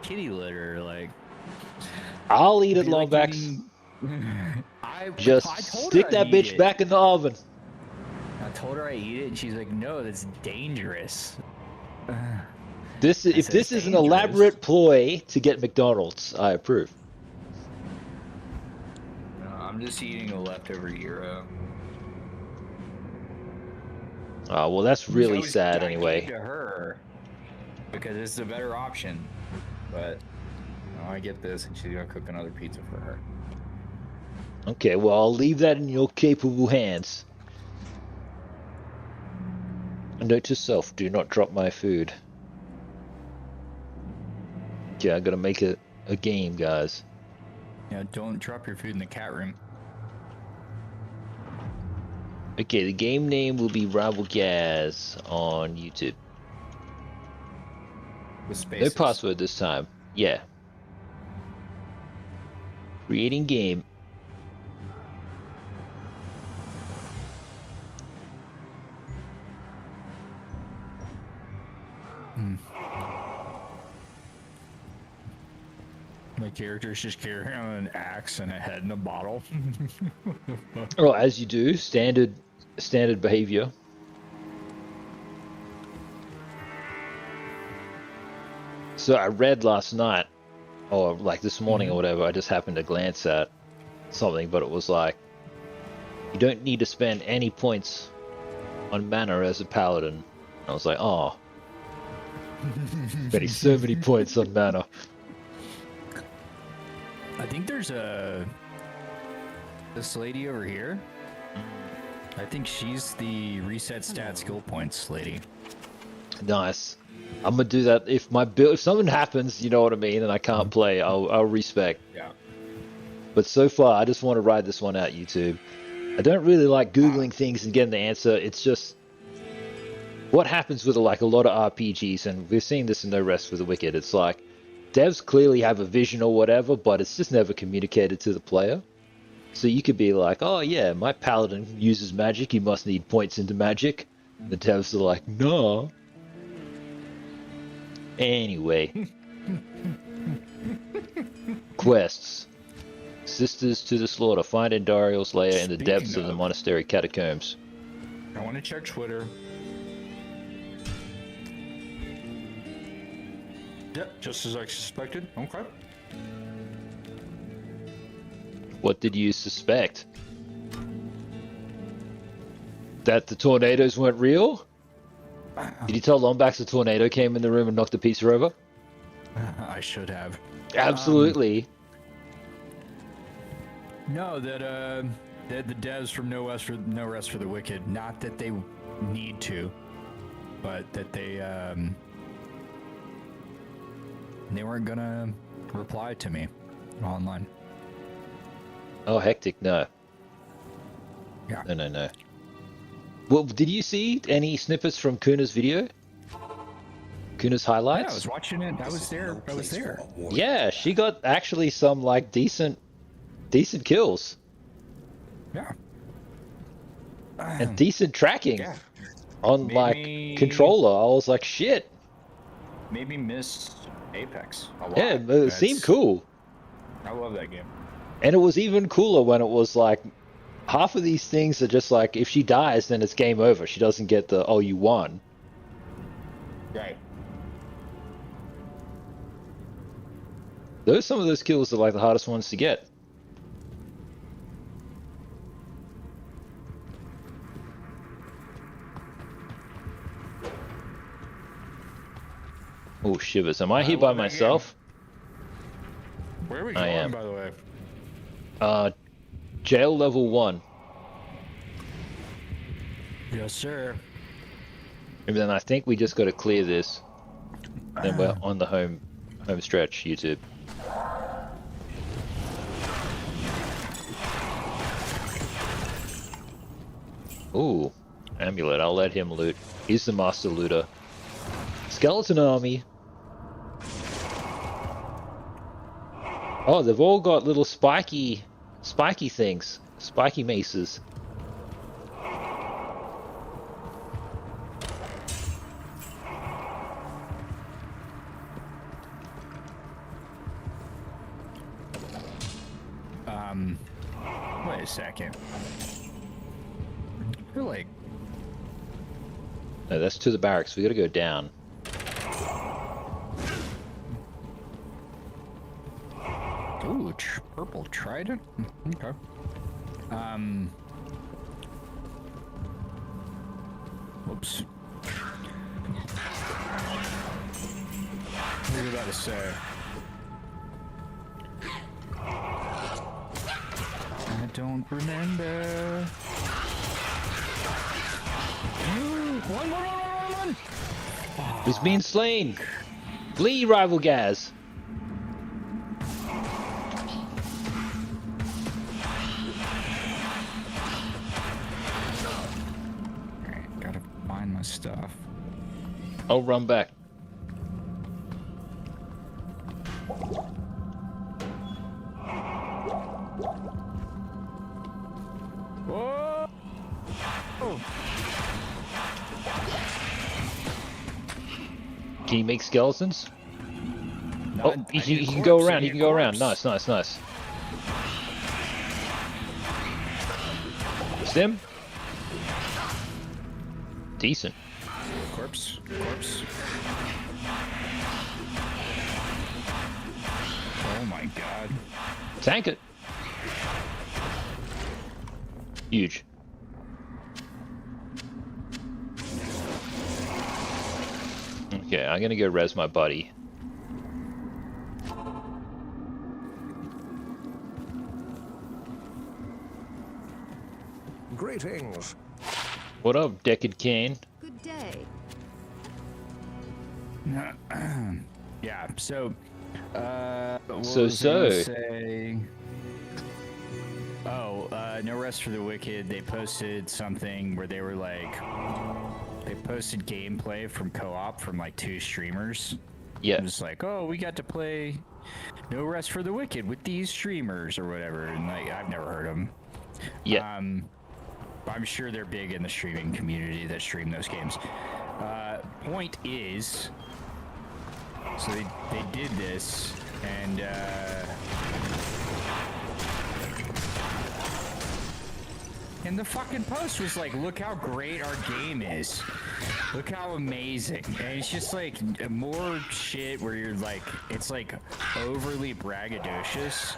kitty litter. Like, I'll eat it, it'd be like Lombax. eating- I Just told stick her that I'd eat bitch it. back in the oven. I told her I eat it, and she's like, "No, that's dangerous." If said, this "It's is an dangerous." elaborate ploy to get McDonald's, I approve. No, I'm just eating a leftover gyro. Oh, well, that's really sad I anyway. gave to her because it's a better option, but I get this, and she's gonna cook another pizza for her. Okay, well, I'll leave that in your capable hands. A note to self, do not drop my food. Yeah, I gotta make a game, guys. Yeah, don't drop your food in the cat room. Okay, the game name will be Rivalgaz on YouTube. With spaces. No password this time. Yeah. Creating game. My character's just carrying an axe and a head in a bottle. Oh, as you do, standard behavior. So I read last night, or like this morning or whatever, I just happened to glance at something, but it was like, you don't need to spend any points on mana as a paladin. I was like, oh, spending so many points on mana. I think there's this lady over here. I think she's the reset stat skill points lady. Nice. I'm gonna do that if my build, if something happens, you know what I mean, and I can't play, I'll respec. Yeah. But so far, I just want to ride this one out, YouTube. I don't really like Googling things and getting the answer. It's just what happens with like a lot of RPGs, and we're seeing this in No Rest for the Wicked. It's like devs clearly have a vision or whatever, but it's just never communicated to the player. So you could be like, oh yeah, my paladin uses magic, he must need points into magic. The devs are like, no. Anyway. Quests. Sisters to the slaughter. Find Endariel's lair in the depths of the monastery catacombs. I want to check Twitter. Yep, just as I suspected. Okay. What did you suspect? That the tornadoes weren't real? Did you tell Lombax the tornado came in the room and knocked the pizza over? I should have. Absolutely. No, that the devs from No Rest for the Wicked, not that they need to, but that they weren't gonna reply to me online. Oh, hectic, no. Yeah. No. Well, did you see any snippets from Kuna's video? Kuna's highlights? Yeah, I was watching it. I was there. Yeah, she got actually some like decent kills. Yeah. And decent tracking Yeah. on Made like me- controller. I was like, shit. Maybe miss Apex a lot. Yeah, it seemed cool. I love that game. And it was even cooler when it was like, half of these things are just like, if she dies, then it's game over. She doesn't get the, oh, you won. Right. Some of those kills are like the hardest ones to get. Oh, shivers. Am I here by love that myself? Where are we I going, am. by the way? Jail level 1. Yes, sir. And then I think we just got to clear this. Then we're on the home stretch, YouTube. Ooh, amulet. I'll let him loot. He's the master looter. Skeleton army. Oh, they've all got little spiky things. Spiky maces. Wait a second. I feel like... No, that's to the barracks. We gotta go down. Ooh, purple trident? Okay. Whoops. What were you about to say? I don't remember. One. He's being slain. Flee, Rivalgaz. Alright, gotta find my stuff. I'll run back. Whoa! Oh. Can you make skeletons? No, Oh, he can go around. He can go around. Nice. Stim? Decent. Corpse. Oh my god. Tank it. Huge. Okay, I'm gonna go res my buddy. Greetings. What up, Decad Kane? Good day. Yeah, so what So. was I gonna say? Oh, No Rest for the Wicked, they posted something where they were like, they posted gameplay from co-op from like 2 streamers. Yeah. It was like, oh, we got to play No Rest for the Wicked with these streamers or whatever, and like, I've never heard them. Yeah. I'm sure they're big in the streaming community that stream those games. Point is, so they did this, and the fucking post was like, look how great our game is. Look how amazing. And it's just like more shit where you're like, it's like overly braggadocious.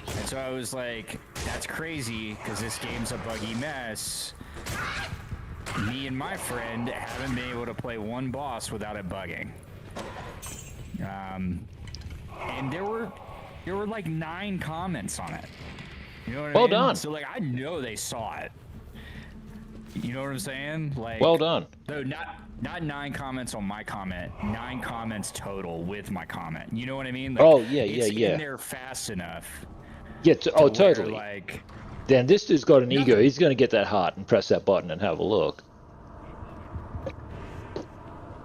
And so I was like, that's crazy because this game's a buggy mess. Me and my friend haven't been able to play one boss without it bugging. And there were like 9 comments on it. You know what I mean? Well done. So like, I know they saw it. You know what I'm saying? Like, Well done. No, not 9 comments on my comment. 9 comments total with my comment. You know what I mean? Like, Oh, yeah. it's in there fast enough. Yeah, where, totally. Like, Then this dude's got an ego. He's going to get that heart and press that button and have a look.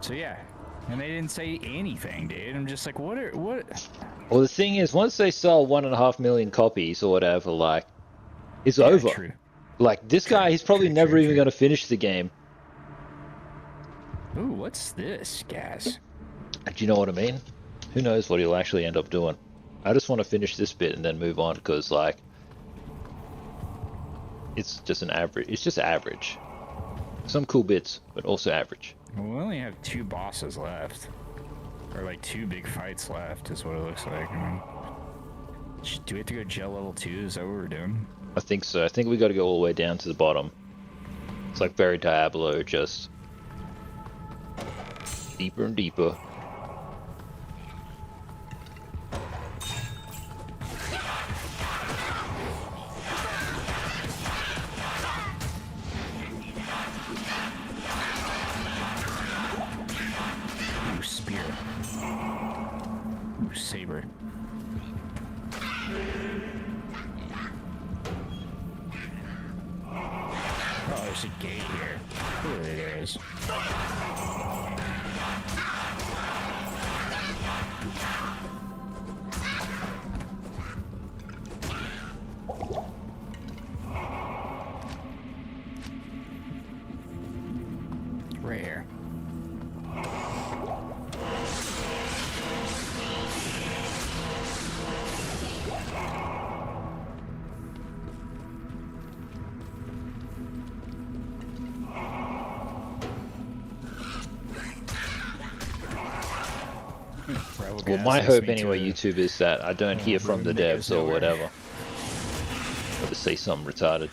so yeah, and they didn't say anything, dude. I'm just like, what? Well, the thing is, once they sell 1.5 million copies or whatever, like, it's over. True. Like, this guy, he's probably never even going to finish the game. Ooh, what's this, guys? Do you know what I mean? Who knows what he'll actually end up doing? I just want to finish this bit and then move on, because, like, it's just an average. It's just average. Some cool bits, but also average. Well, we only have 2 bosses left. Or like 2 big fights left is what it looks like. I mean, do we have to go gel level 2? Is that what we're doing? I think so. I think we got to go all the way down to the bottom. It's like very Diablo, just deeper and deeper. Ooh, spear. Ooh, saber. Oh, there's a gate here. Clearly there is. Right here. Well, Yeah, my this makes hope me anyway, too- YouTube, is that I don't hear from the ruin the devs or voiceover. whatever. Or to say something retarded.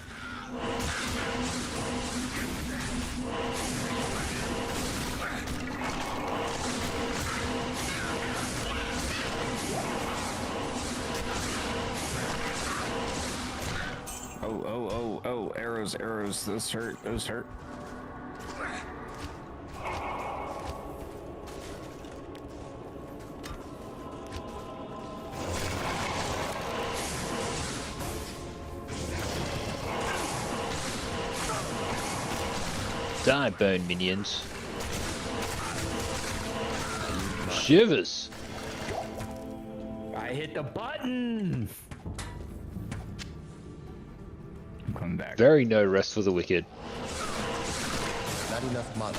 Oh, arrows, those hurt. Die, bone minions. Shivers. I hit the button! I'm coming back. Very no rest for the wicked. Not enough mana.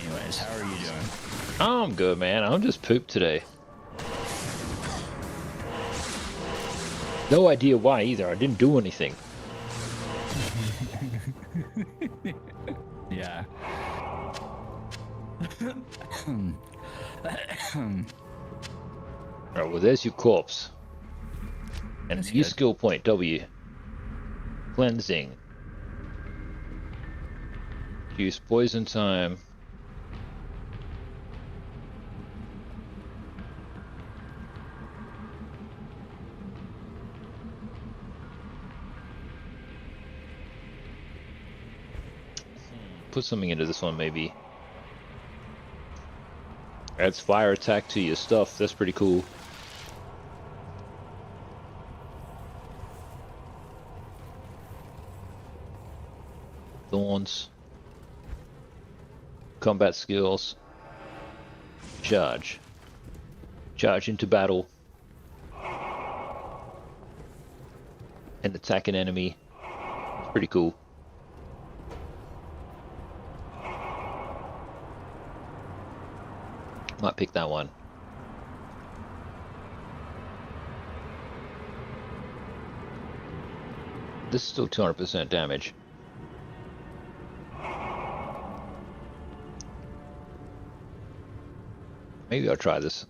Anyways, how are you doing? I'm good, man. I'm just pooped today. No idea why either. I didn't do anything. Yeah. Alright, well, there's your corpse. And That's your good. skill point, W. Cleansing. Use poison time. Put something into this one, maybe. Adds fire attack to your stuff. That's pretty cool. Thorns. Combat skills. Charge. Charge into battle. And attack an enemy. It's pretty cool. Might pick that one. This is still 200% damage. Maybe I'll try this.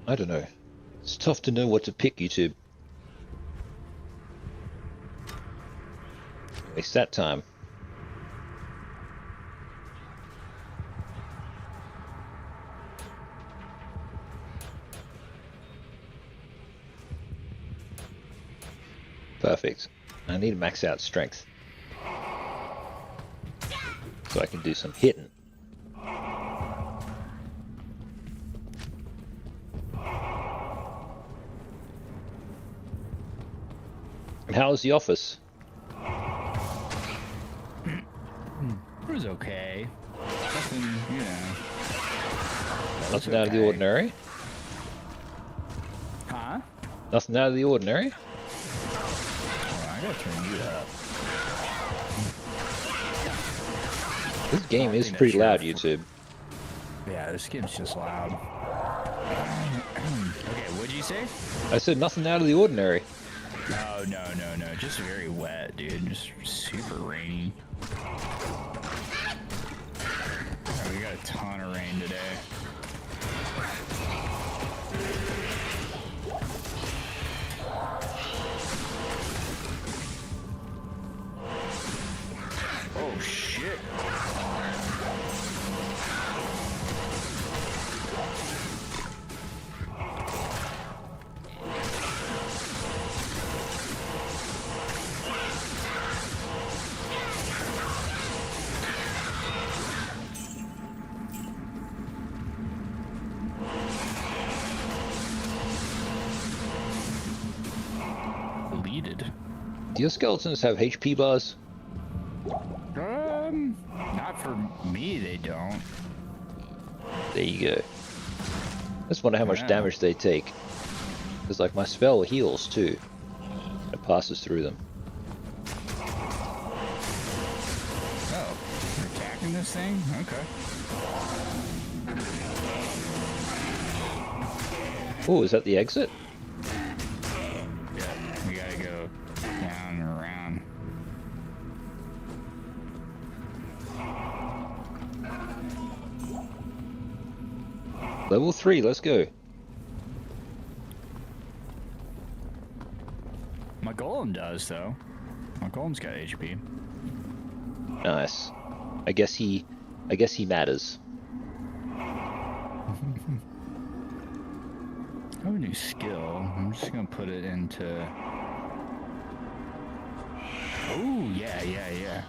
I don't know. It's tough to know what to pick, YouTube. It's that time. Perfect. I need to max out strength. So I can do some hitting. And how was the office? It was okay. Nothing, you know. Nothing out of the ordinary? Huh? Nothing out of the ordinary? Oh, I gotta turn you up. This game I is think pretty that's loud, your- YouTube. Yeah, this game's just loud. Okay, what'd you say? I said nothing out of the ordinary. Oh, no. Just very wet, dude. Just super rainy. Oh, we got a ton of rain today. Oh, shit. Deleted. Do your skeletons have HP bars? Not for me, they don't. There you go. I just wonder how much Yeah. damage they take. Because, like, my spell heals too. It passes through them. Oh, you're attacking this thing? Okay. Oh, is that the exit? Yeah, we gotta go down and around. Level 3, let's go. My golem does, though. My golem's got HP. Nice. I guess he matters. I have a new skill. I'm just gonna put it into. Oh yeah.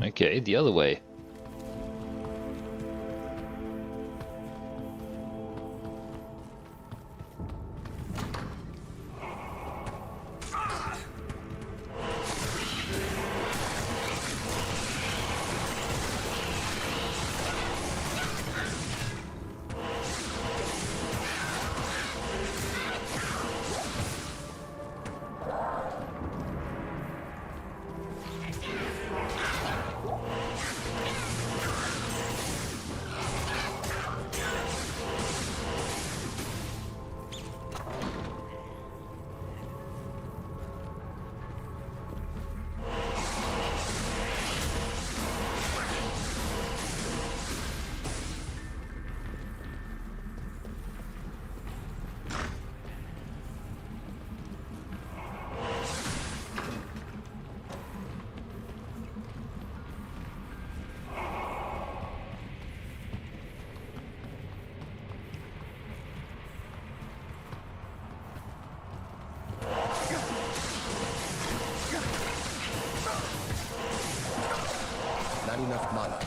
Okay, the other way. Not enough mana.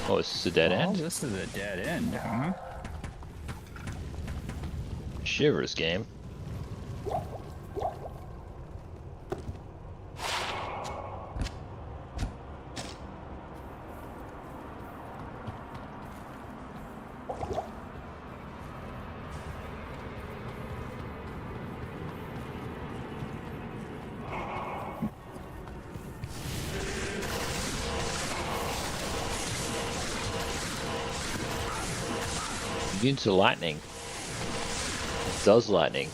Oh, is this a dead end? This is a dead end, huh? Shivers game. Immune to lightning. Does lightning.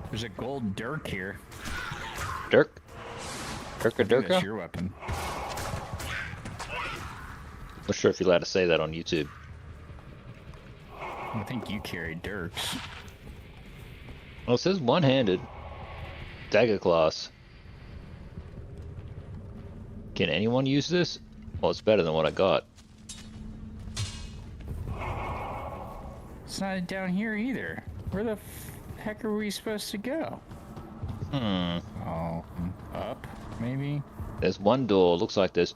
There's a gold dirk here. Dirk? Dirka That's Dirka? your weapon. Not sure if you're allowed to say that on YouTube. I think you carry dirks. Well, it says one-handed. Dagger class. Can anyone use this? Well, it's better than what I got. It's not down here either. Where the heck are we supposed to go? Oh, up, maybe? There's one door. Looks like there's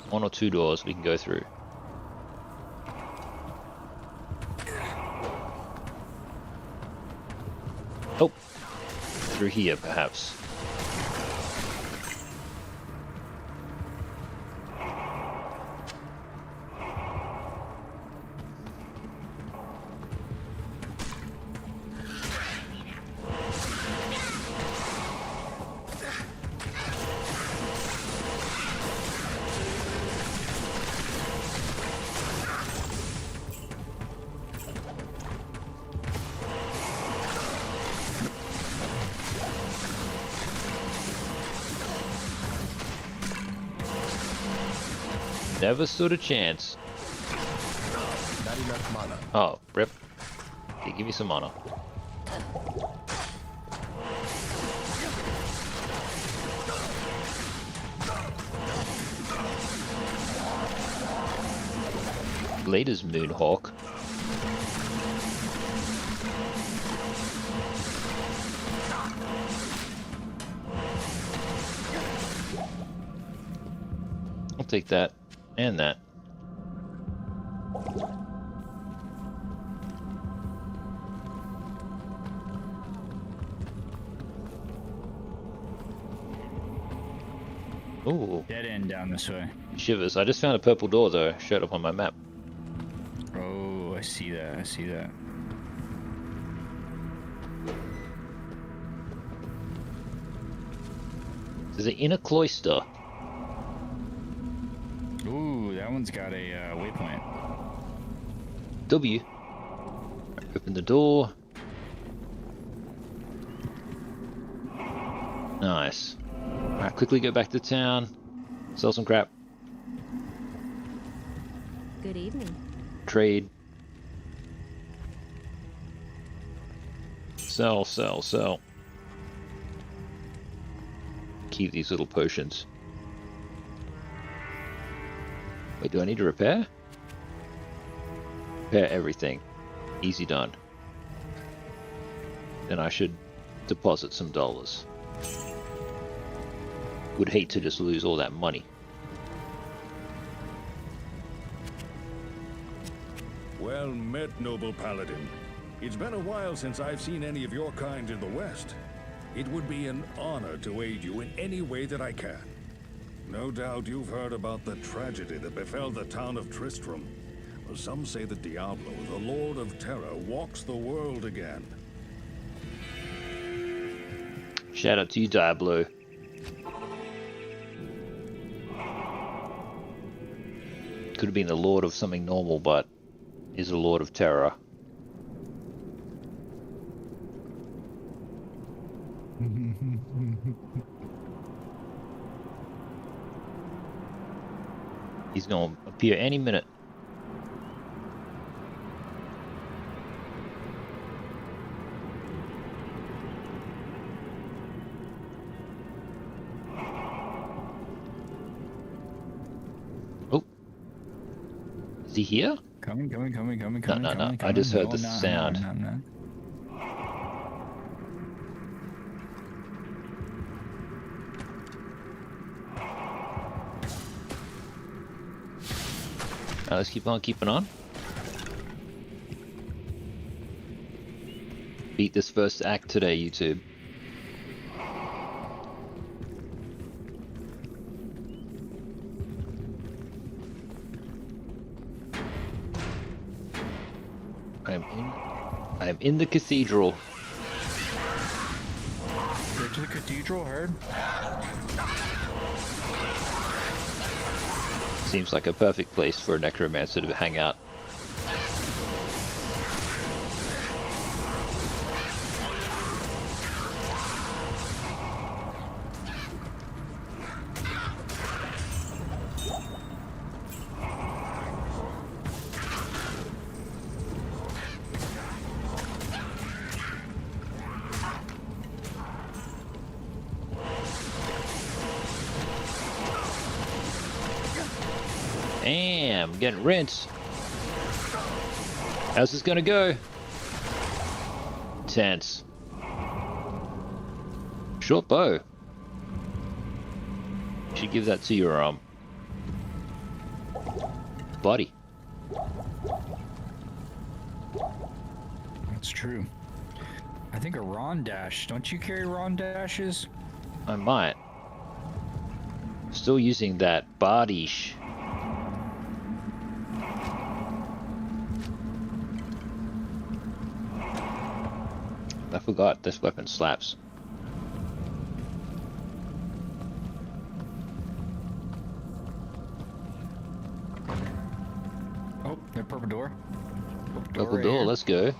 one or two doors we can go through. Oh, through here perhaps. Never stood a chance. Not enough mana. Oh, rip. Okay, give me some mana. Latest Moonhawk. I'll take that. And that. Ooh. Dead end down this way. Shivers. I just found a purple door though, showed up on my map. Oh, I see that. I see that. There's an inner cloister. Ooh, that one's got a waypoint. W. Open the door. Nice. Alright, quickly go back to town. Sell some crap. Good evening. Trade. Sell, sell, sell. Keep these little potions. Wait, do I need to repair? Repair everything. Easy done. Then I should deposit some dollars. Would hate to just lose all that money. Well met, noble paladin. It's been a while since I've seen any of your kind in the West. It would be an honor to aid you in any way that I can. No doubt you've heard about the tragedy that befell the town of Tristram. Well, some say that Diablo, the Lord of Terror, walks the world again. Shout out to you, Diablo. Could have been the Lord of something normal, but is the Lord of Terror. He's going to appear any minute. Oh. Is he here? Coming. No. I just heard the sound. No. Let's keep on keeping on. Beat this first act today, YouTube. I am in the cathedral. Go to the cathedral, heard? Seems like a perfect place for a necromancer to hang out. Damn, getting rinsed. How's this gonna go? Tense. Short bow. You should give that to your buddy. That's true. I think a Rondash. Don't you carry Rondashes? I might. Still using that Bardish. I forgot this weapon slaps. Oh, the purple door. Purple door, here. let's go.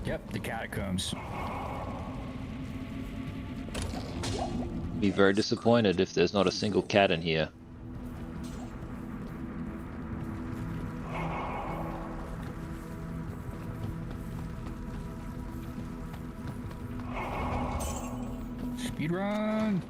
Yep, the catacombs. Be very disappointed if there's not a single cat in here. Speed run.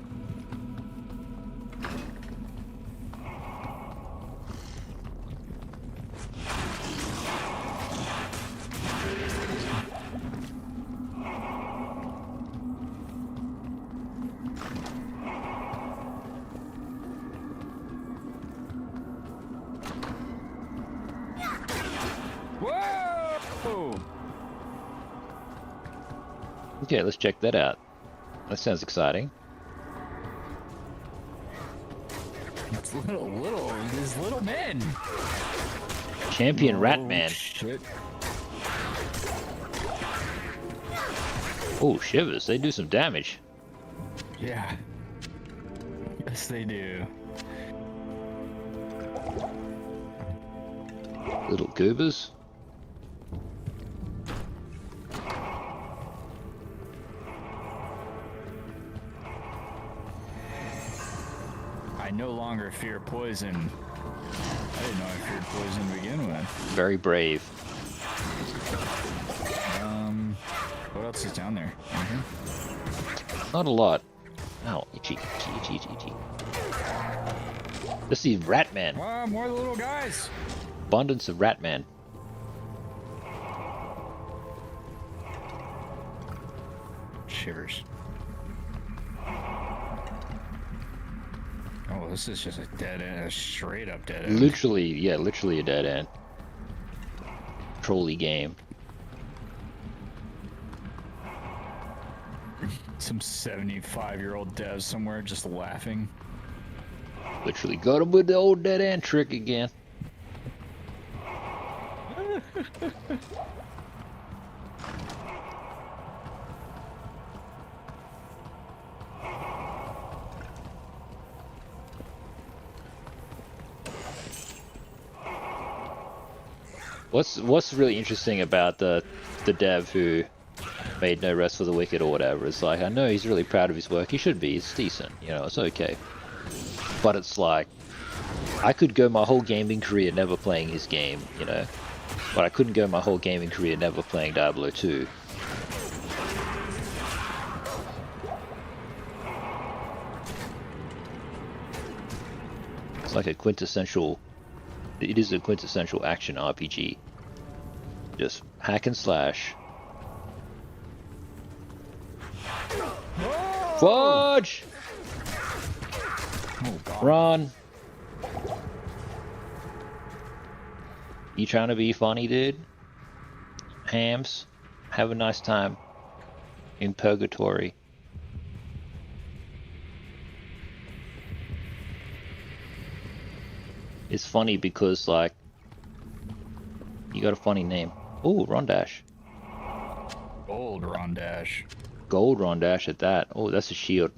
Whoa! Okay, let's check that out. That sounds exciting. It's these little men. Champion Ratman. Shit. Oh, shivers. They do some damage. Yeah. Yes, they do. Little goobers. I no longer fear poison. I didn't know I feared poison to begin with. Very brave. What else is down there? Not a lot. Ow, itchy, itchy, itchy, itchy. Let's see, Ratman. More of the little guys. Abundance of Ratman. Shivers. Oh, this is just a dead end, a straight up dead end. Literally, yeah, literally a dead end. Trolley game. Some 75-year-old dev somewhere just laughing. Literally got him with the old dead end trick again. What's really interesting about the dev who made No Rest for the Wicked or whatever, it's like, I know he's really proud of his work, he should be, it's decent, you know, it's okay. But it's like, I could go my whole gaming career never playing his game, you know, but I couldn't go my whole gaming career never playing Diablo 2. It's like a quintessential, it is a quintessential action RPG. Just hack and slash. Fudge! Oh, God. Run! You trying to be funny, dude? Hams, have a nice time in purgatory. It's funny because, like, you got a funny name. Oh, Rondash. Gold Rondash. Gold Rondash at that. Oh, that's a shield.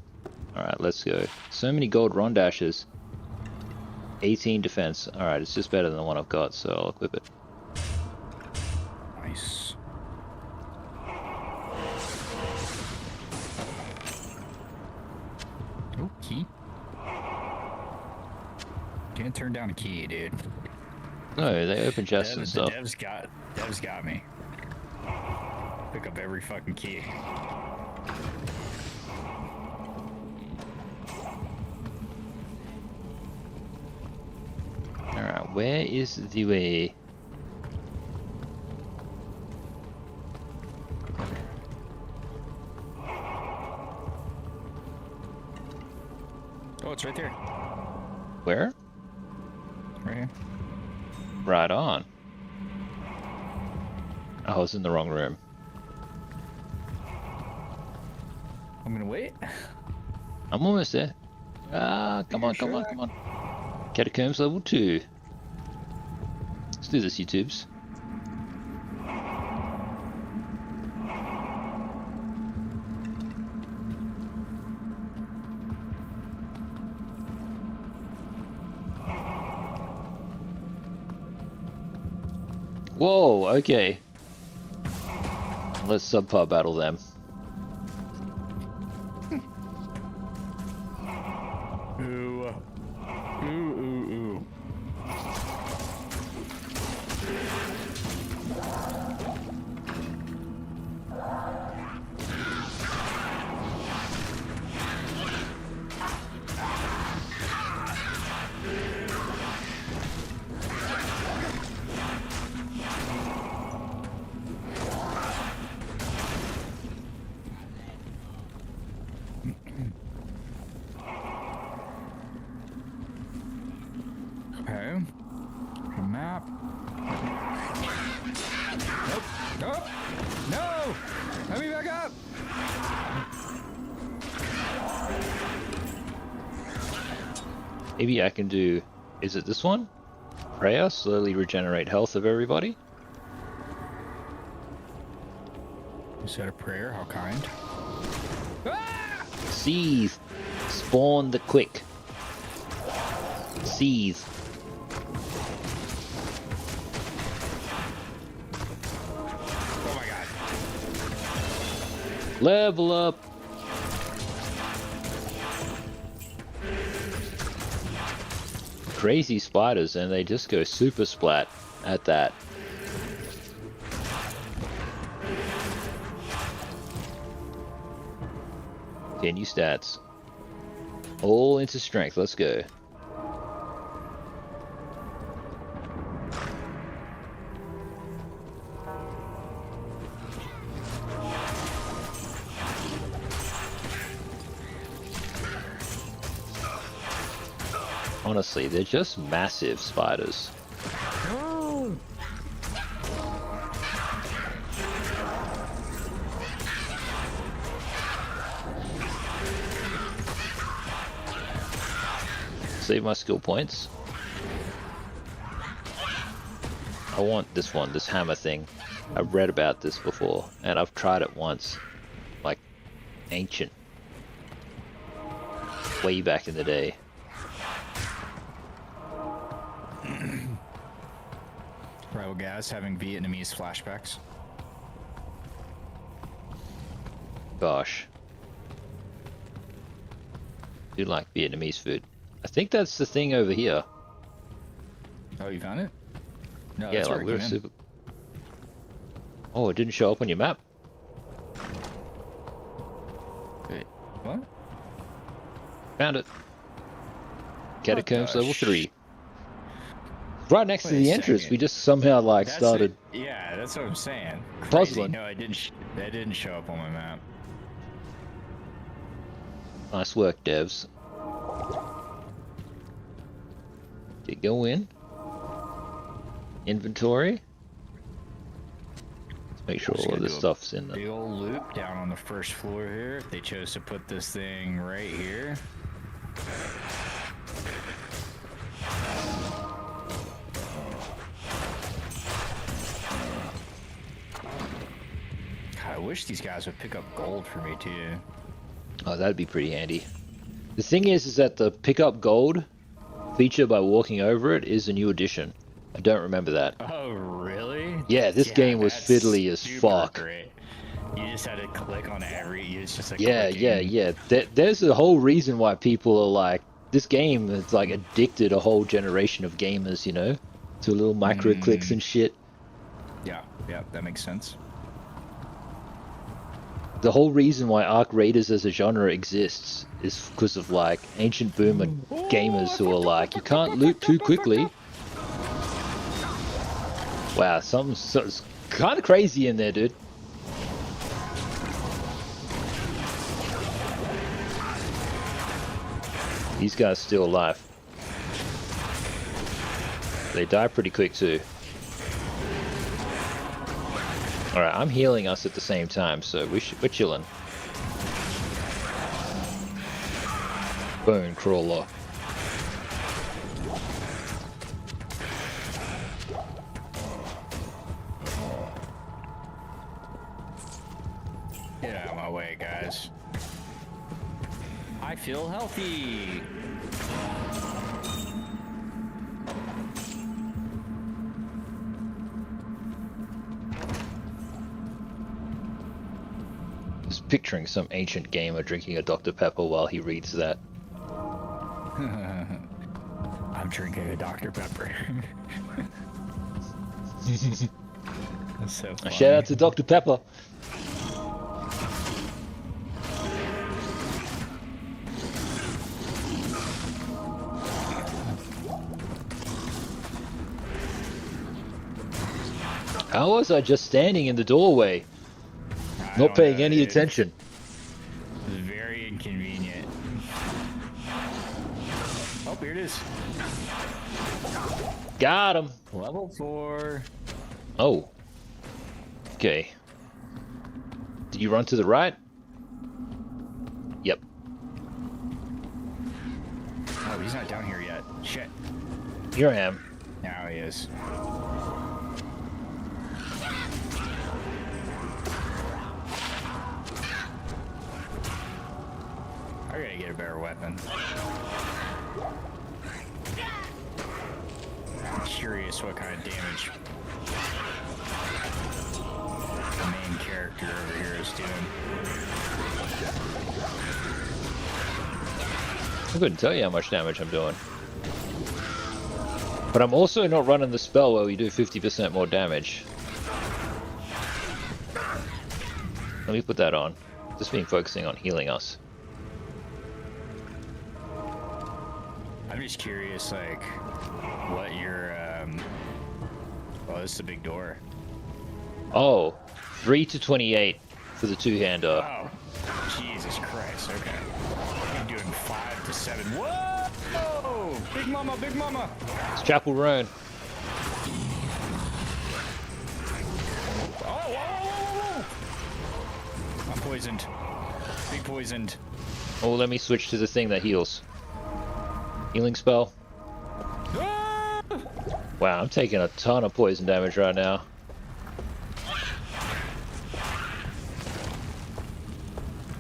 Alright, let's go. So many gold Rondashes. 18 defense. Alright, it's just better than the one I've got, so I'll equip it. Nice. Oh, key. Can't turn down a key, dude. No, they open chests and stuff. Dev's got me. Pick up every fucking key. Alright, where is the way? Oh, it's right there. Where? Right here. Right on. Oh, I was in the wrong room. I'm gonna wait. I'm almost there. Ah, come on, come on, come on. Catacombs level 2. Let's do this, YouTubes. Whoa, okay. Let's subpar battle them. Ooh. Ooh, ooh, ooh. Okay. The map. Nope. Nope. No! Let me back up! Maybe I can do... Is it this one? Prayer, slowly regenerate health of everybody. Is that a prayer? How kind. Seethe. Spawn the quick. Seethe. Oh my god. Level up. Crazy spiders, and they just go super splat at that. Okay, new stats. All into strength. Let's go. Honestly, they're just massive spiders. Save my skill points. I want this one, this hammer thing. I've read about this before, and I've tried it once. Like, ancient. Way back in the day. Rivalgaz having Vietnamese flashbacks. Gosh. Do like Vietnamese food. I think that's the thing over here. Oh, you found it? No, Yeah, that's like where we're it came in. super... Oh, it didn't show up on your map? Wait, what? Found it. Catacombs the level 3. Right next to Wait a the entrance. second. We just somehow like That's started Yeah, that's what I'm saying. Crazy. puzzling. No, that didn't show up on my map. Nice work, devs. Okay, go in. Inventory. Let's make sure Just all of gonna this do a stuff's in Big there. old loop down on the first floor here. If they chose to put this thing right here. God, I wish these guys would pick up gold for me too. Oh, that'd be pretty handy. The thing is that the pick up gold feature by walking over it is a new addition. I don't remember that. Oh, really? Yeah, this game was that's fiddly as super fuck. Great. You just had to click on it's just like Yeah, yeah. There's a whole reason why people are like, this game is like addicted a whole generation of gamers, you know, to little micro clicks and shit. Yeah, that makes sense. The whole reason why Arc Raiders as a genre exists is because of like ancient boomer gamers who are like, you can't loot too quickly. Wow, something's kind of crazy in there, dude. These guys still alive. They die pretty quick too. Alright, I'm healing us at the same time, so we're chilling. Bone crawler. Get out of my way, guys. I feel healthy. Just picturing some ancient gamer drinking a Dr. Pepper while he reads that. I'm drinking a Dr. Pepper. That's so funny. Shout out to Dr. Pepper. How was I just standing in the doorway, not paying any attention? It's very inconvenient. Oh, here it is. Got him. Level 4. Oh. Okay. Did you run to the right? Yep. Oh, he's not down here yet. Shit. Here I am. Now he is. get a better weapon. I'm curious what kind of damage the main character over here is doing. I couldn't tell you how much damage I'm doing. But I'm also not running the spell where we do 50% more damage. Let me put that on. Just been focusing on healing us. I'm just curious, like, what your, oh, this is a big door. Oh, 3 to 28 for the two-hander. Oh, Jesus Christ, okay. I'm doing 5 to 7. Whoa! Big mama, big mama! It's Chapel Roan. Oh, whoa, whoa, whoa, whoa! I'm poisoned. Big poisoned. Oh, let me switch to the thing that heals. Healing spell. Ah! Wow, I'm taking a ton of poison damage right now.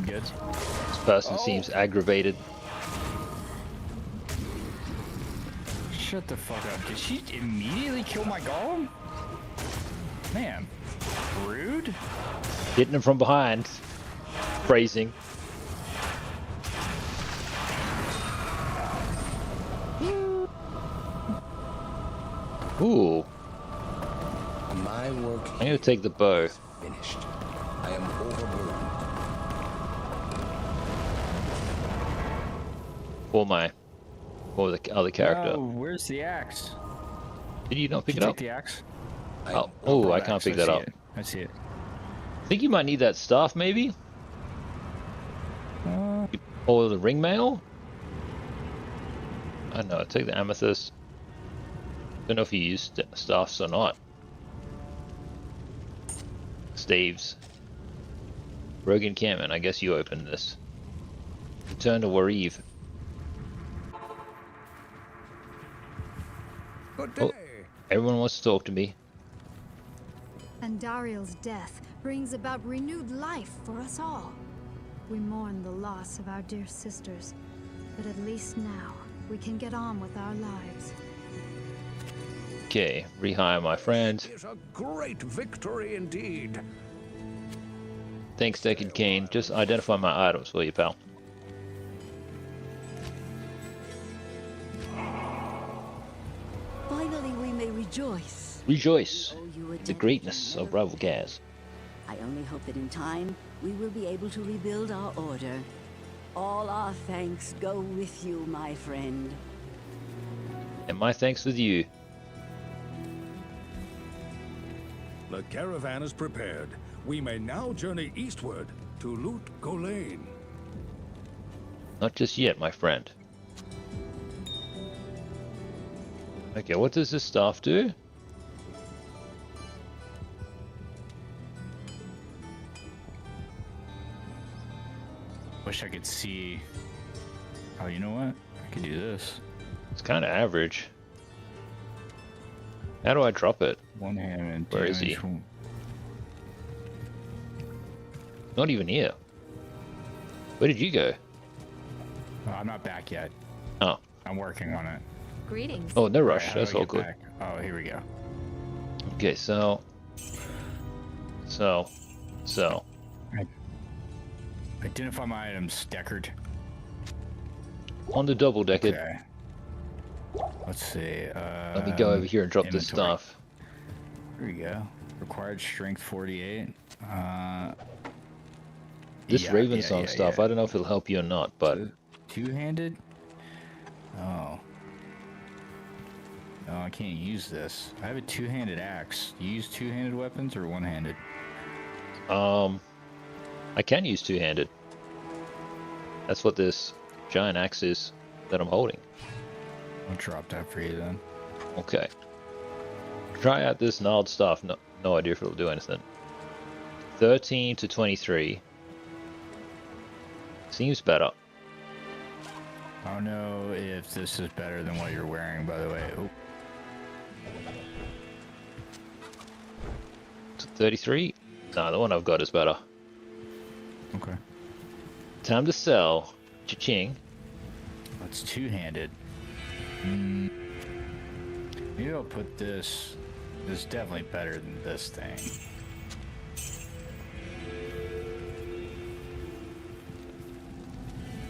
Good. This person seems aggravated. Shut the fuck up. Did she immediately kill my golem? Man. Rude. Hitting him from behind. Phrasing. Ooh. My work I'm gonna take the bow. finished. I am overburdened. For the other character. Oh, where's the axe? Did you not pick Did it you up? take the axe? Oh, I can't pick that up. I see it. I think you might need that staff, maybe? Or the ring mail? I don't know, take the amethyst. Don't know if you use staffs or not. Staves. Rogue encampment, I guess you opened this. Return to Wariv. Good Oh, everyone wants to talk to me. And Dariel's death brings about renewed life for us all. We mourn the loss of our dear sisters, but at least now we can get on with our lives. Okay, rehire my friend. It's a great victory indeed. Thanks, Deckard Kane. Just identify my items for you, pal. Finally, we may rejoice. Rejoice! Oh, you The attempted greatness to of never- Rivalgaz. I only hope that in time we will be able to rebuild our order. All our thanks go with you, my friend. And my thanks with you. The caravan is prepared. We may now journey eastward to Loot Golain. Not just yet, my friend. Okay, what does this staff do? Wish I could see. Oh, you know what? I could do this. It's kind of average. How do I drop it? One hand and Where is he? Not even here. Where did you go? Oh, I'm not back yet. Oh. I'm working on it. Greetings. Oh, no rush. Alright, how do That's I all get good. back? Oh, here we go. Okay, so. Identify my items, Deckard. On the double decker. Okay. Let's see. Let me go over here and drop this inventory. stuff. Here we go. Required strength 48. This Yeah, Raven yeah, Song yeah, stuff, yeah. I don't know if it'll help you or not, but Two-handed? Oh. No, I can't use this. I have a two-handed axe. Do you use two-handed weapons or one-handed? I can use two-handed. That's what this giant axe is that I'm holding. I'll drop that for you then. Okay. Try out this gnarled stuff. No idea if it'll do anything. 13 to 23. Seems better. I don't know if this is better than what you're wearing, by the way. Oh. 33? Nah, the one I've got is better. Okay. Time to sell. Cha-ching. It's two-handed. Maybe I'll put this. This is definitely better than this thing.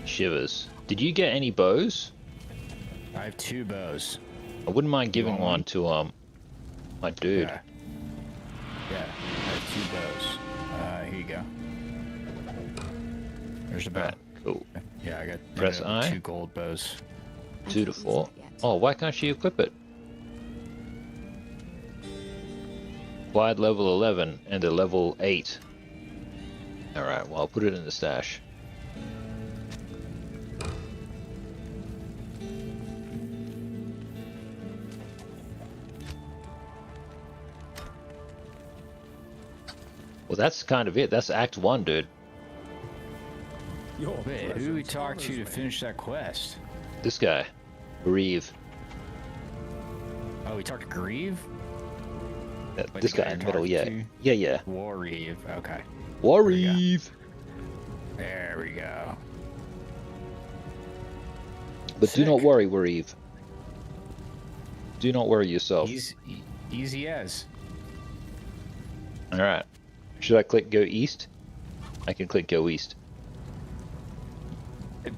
Shivers. Did you get any bows? I have 2 bows. I wouldn't mind giving want one one? to my dude. Yeah. Yeah, I have 2 bows. Here you go. There's a bow. Right, cool. Yeah, I got Press I. 2 gold bows. 2 to 4. Oh, why can't she equip it? Acquired level 11 and a level 8. Alright, well, I'll put it in the stash. Well, that's kind of it. That's Act 1, dude. Wait, who do we talk to finish that quest? This guy. Grieve. Oh, we talked to Grieve? Like This the guy guy in the I middle, talked yeah. to? Yeah, yeah. Warreeve, okay. Warreeve! There we go. But do Sick. not worry, Warreeve. Do not worry yourself. Easy as. Alright. Should I click go east? I can click go east.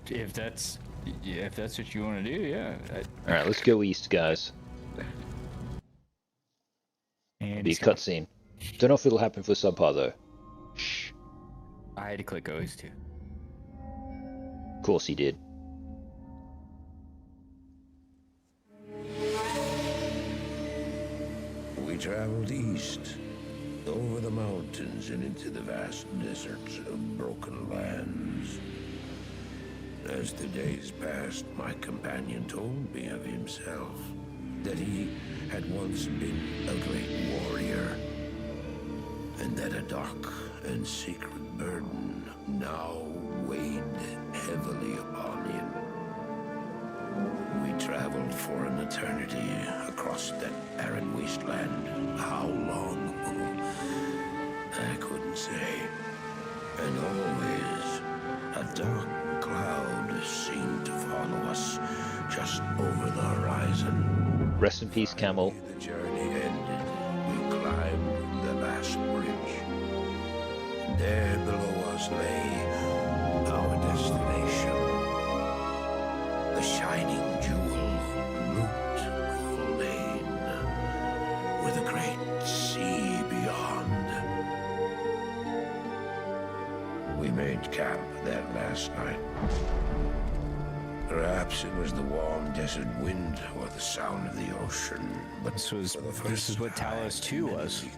If that's what you want to do, yeah. Alright, let's go east, guys. And Be a cutscene. Don't know if it'll happen for subpar though. Shh. I had to click go east too. Of course he did. We traveled east, over the mountains and into the vast deserts of broken lands. As the days passed, my companion told me of himself, that he had once been a great warrior, and that a dark and secret burden now weighed heavily upon him. We traveled for an eternity across that arid wasteland. How long? I couldn't say. And always, a dark cloud seemed to follow us just over the horizon. Rest in peace, Camel. The journey ended. We climbed the last bridge. There below us lay our destination. The shining jewel, Loot Lane, with a great sea beyond. We made camp that last night. Perhaps it was the warm desert wind or the sound of the ocean, but This is what Talos 2 was. It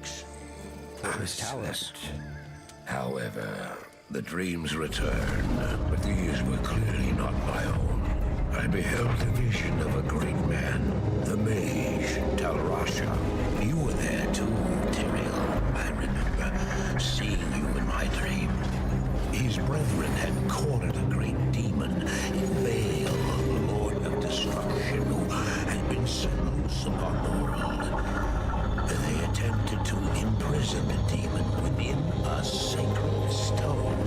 was Talos. However, the dreams returned, but these were clearly not my own. I beheld a vision of a great man, the mage, Talrasha. You were there too, Tyrael. I remember seeing you in my dream. His brethren had cornered a great demon in Baal, the Lord of Destruction, who had been set loose upon the world. They attempted to imprison the demon within a sacred stone.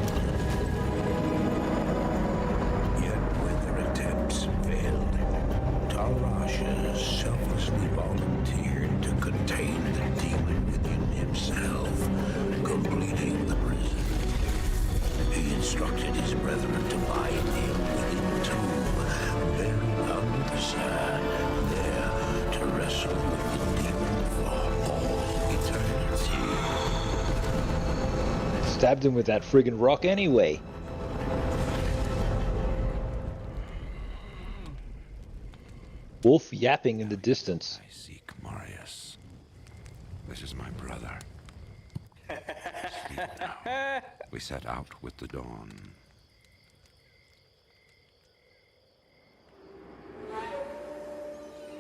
Yet when their attempts failed, Talrasha selflessly volunteered to contain the demon within himself, completing the prison. He instructed his brethren to bind him within the tomb, buried under the sand, there to wrestle with the demon for all eternity. Stabbed him with that friggin' rock anyway. Wolf yapping in the distance. I seek Marius. This is my brother. Sleep now. We set out with the dawn.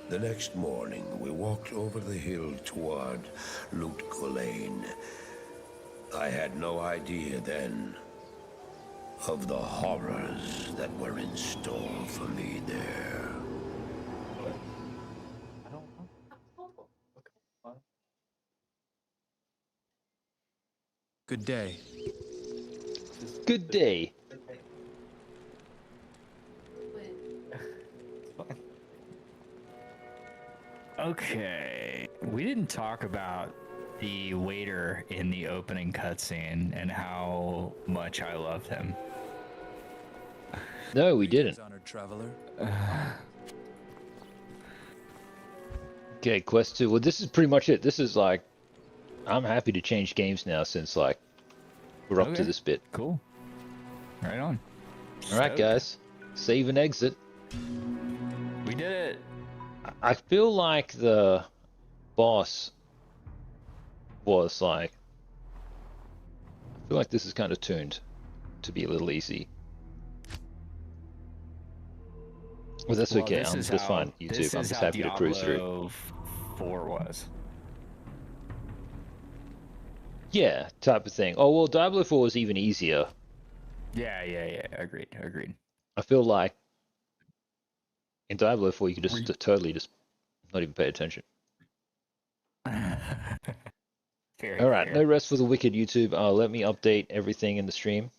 The next morning, we walked over the hill toward Loot Lane. I had no idea then of the horrors that were in store for me there. Good day. Good day. Okay. We didn't talk about the waiter in the opening cutscene and how much I loved him. No, we didn't. Honored traveler. Okay, quest 2. Well, this is pretty much it. This is like, I'm happy to change games now since like we're up to this bit. Cool. Right on. All right, guys, save and exit. We did it. I feel like the boss was like, I feel like this is kind of tuned to be a little easy. Well, that's okay. That's fine, YouTube. I'm just happy to cruise through. Diablo 4 was. Yeah, type of thing. Oh, well, Diablo 4 was even easier. Yeah. Agreed. I feel like in Diablo 4 you could just totally just not even pay attention. All right, no rest for the wicked, YouTube. Let me update everything in the stream.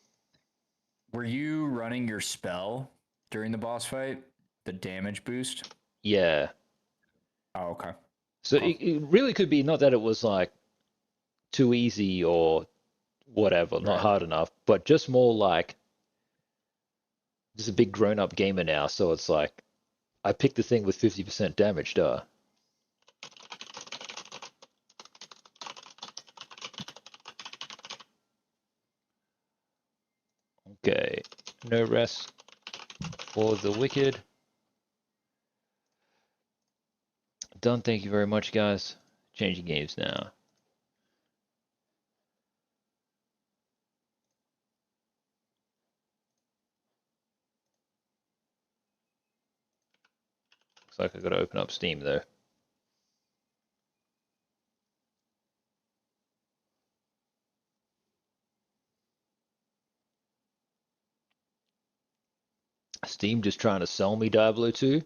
Were you running your spell during the boss fight? The damage boost? Yeah. Oh, okay. So it really could be not that it was like too easy or whatever, not hard enough, but just more like just a big grown-up gamer now, so it's like I picked the thing with 50% damage, duh. Okay, no rest for the wicked. Done, thank you very much, guys. Changing games now. Looks like I gotta open up Steam though. Steam just trying to sell me Diablo 2?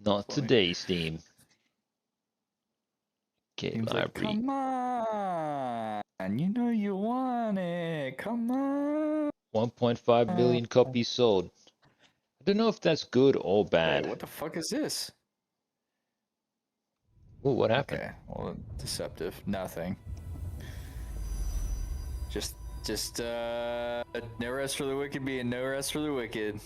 Not today, Steam. Okay, Seems library. like, come on, you know you want it. Come on. 1.5 million copies sold. I don't know if that's good or bad. Wait, what the fuck is this? Oh, what happened? Okay, well, deceptive. Nothing. Just no rest for the wicked being no rest for the wicked.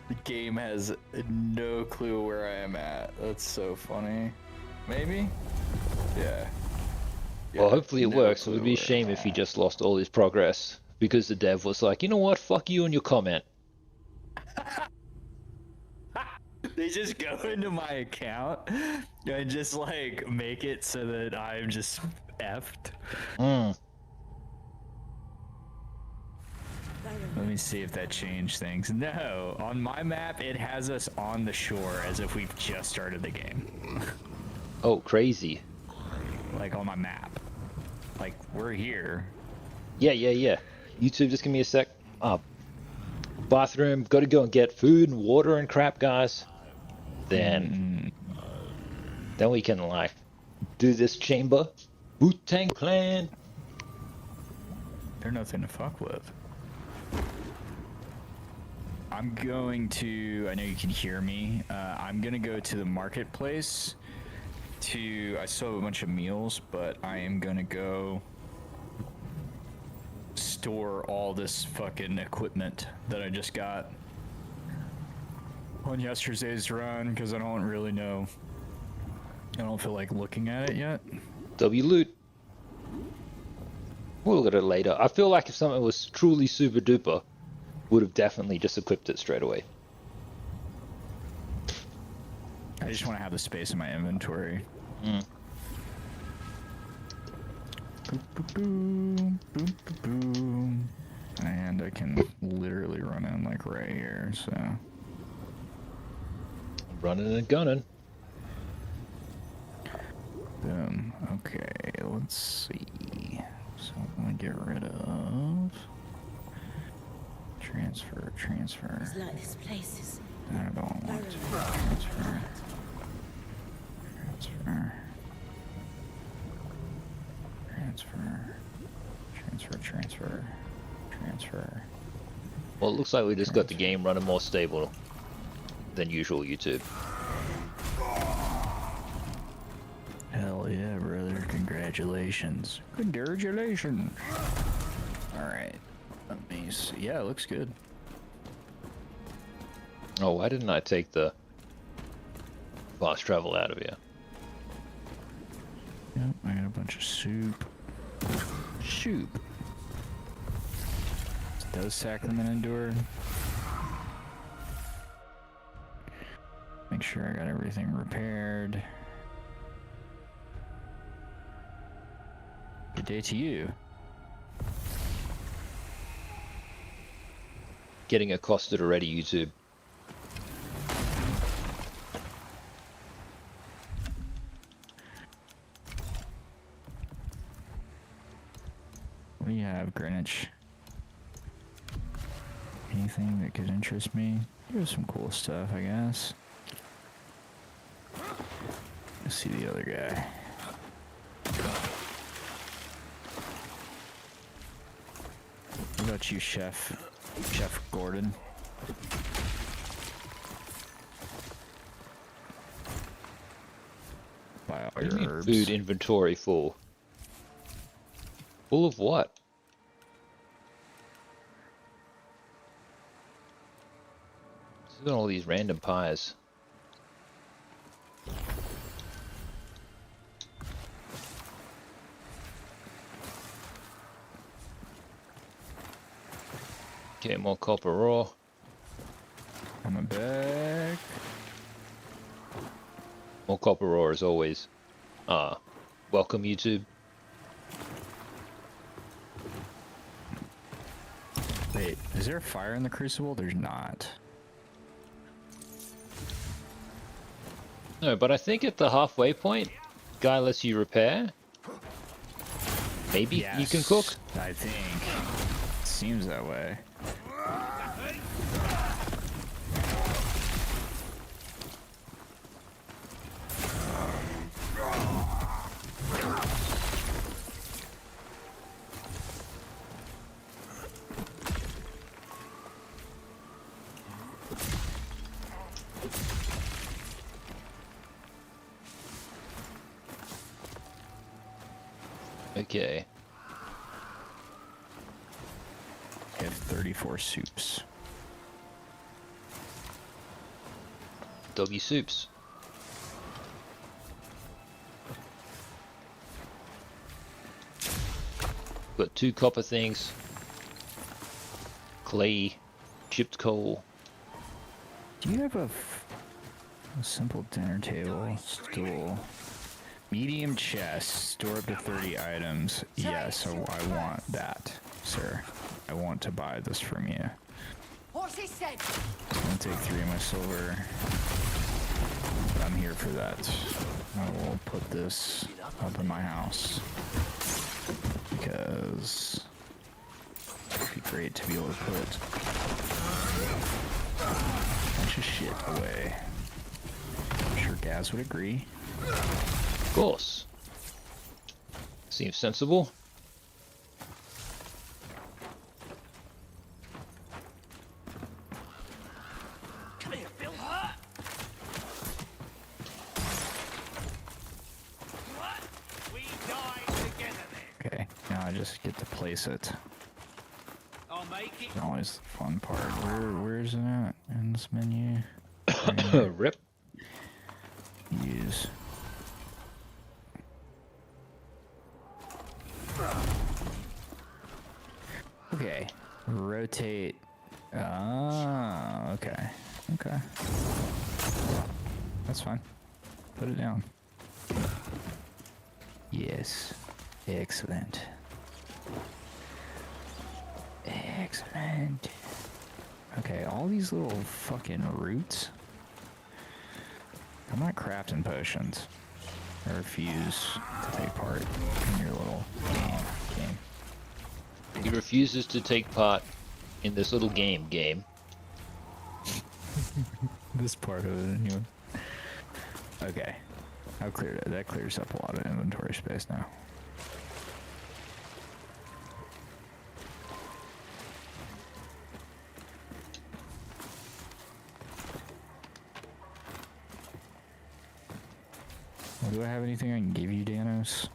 The game has no clue where I am at. That's so funny. Maybe? Yeah. Well, hopefully it no works. It clue would be a where shame if he just lost all his progress because the dev was like, you know what, fuck you and your comment. They just go into my account and just like make it so that I'm just effed. Let me see if that changed things. No, on my map it has us on the shore as if we've just started the game. Oh, crazy. Like on my map. Like we're here. Yeah. YouTube, just give me a sec. Bathroom, gotta go and get food and water and crap, guys. Then we can like do this chamber. Wu-Tang Clan. They're nothing to fuck with. I'm going to, I know you can hear me, I'm gonna go to the marketplace I still have a bunch of meals, but I am gonna go store all this fucking equipment that I just got on yesterday's run, because I don't really know, I don't feel like looking at it yet. W loot. We'll look at it later. I feel like if something was truly super duper, would have definitely just equipped it straight away. I just want to have the space in my inventory. Boom, boom, boom, boom, boom, boom. And I can literally run in like right here, so. Running and gunning. Boom. Okay, let's see. So I'm gonna get rid of transfer. It's like this place is I don't want to transfer. Transfer. Well, it looks like we just got the game running more stable than usual, YouTube. Hell yeah, brother. Congratulations. Congratulations. Alright. Let me see. Yeah, it looks good. Oh, why didn't I take the fast travel out of here? Yep, I got a bunch of soup. Soup. Does Sacrament endure? Make sure I got everything repaired. Good day to you. Getting accosted already, YouTube. What do you have, Greenwich? Anything that could interest me? Here's some cool stuff, I guess. Let's see the other guy. What about you, Chef Gordon? Buy all What do you your mean herbs. food inventory full? Full of what? Look at all these random pies. Okay, more copper ore. Coming back. More copper ore as always. Welcome YouTube. Wait, is there a fire in the crucible? There's not. No, but I think at the halfway point, guy lets you repair. Maybe you can cook. I think. Seems that way. Okay. I have 34 soups. Doggy soups. Got 2 copper things. Clay. Chipped coal. Do you have a simple dinner table, stool, medium chest, store up to 30 items? Yes, so I want that, sir. I want to buy this from you. What's he said? I'm gonna take 3 of my silver. I'm here for that. I will put this up in my house because it'd be great to be able to put a bunch of shit away. I'm sure Gaz would agree. Of course. Seems sensible. Okay, now I just get to place it. I'll make it. It's always the fun part. Where is it at in this menu? Rip. Use. Okay. Rotate. Ah, okay. Okay. That's fine. Put it down. Yes. Excellent. Excellent. Okay, all these little fucking roots. I'm not crafting potions. I refuse to take part in your little game. He refuses to take part in this little game. This part of it, anyway. Okay. I've cleared it. That clears up a lot of inventory space now. Well, do I have anything I can give you, Danos?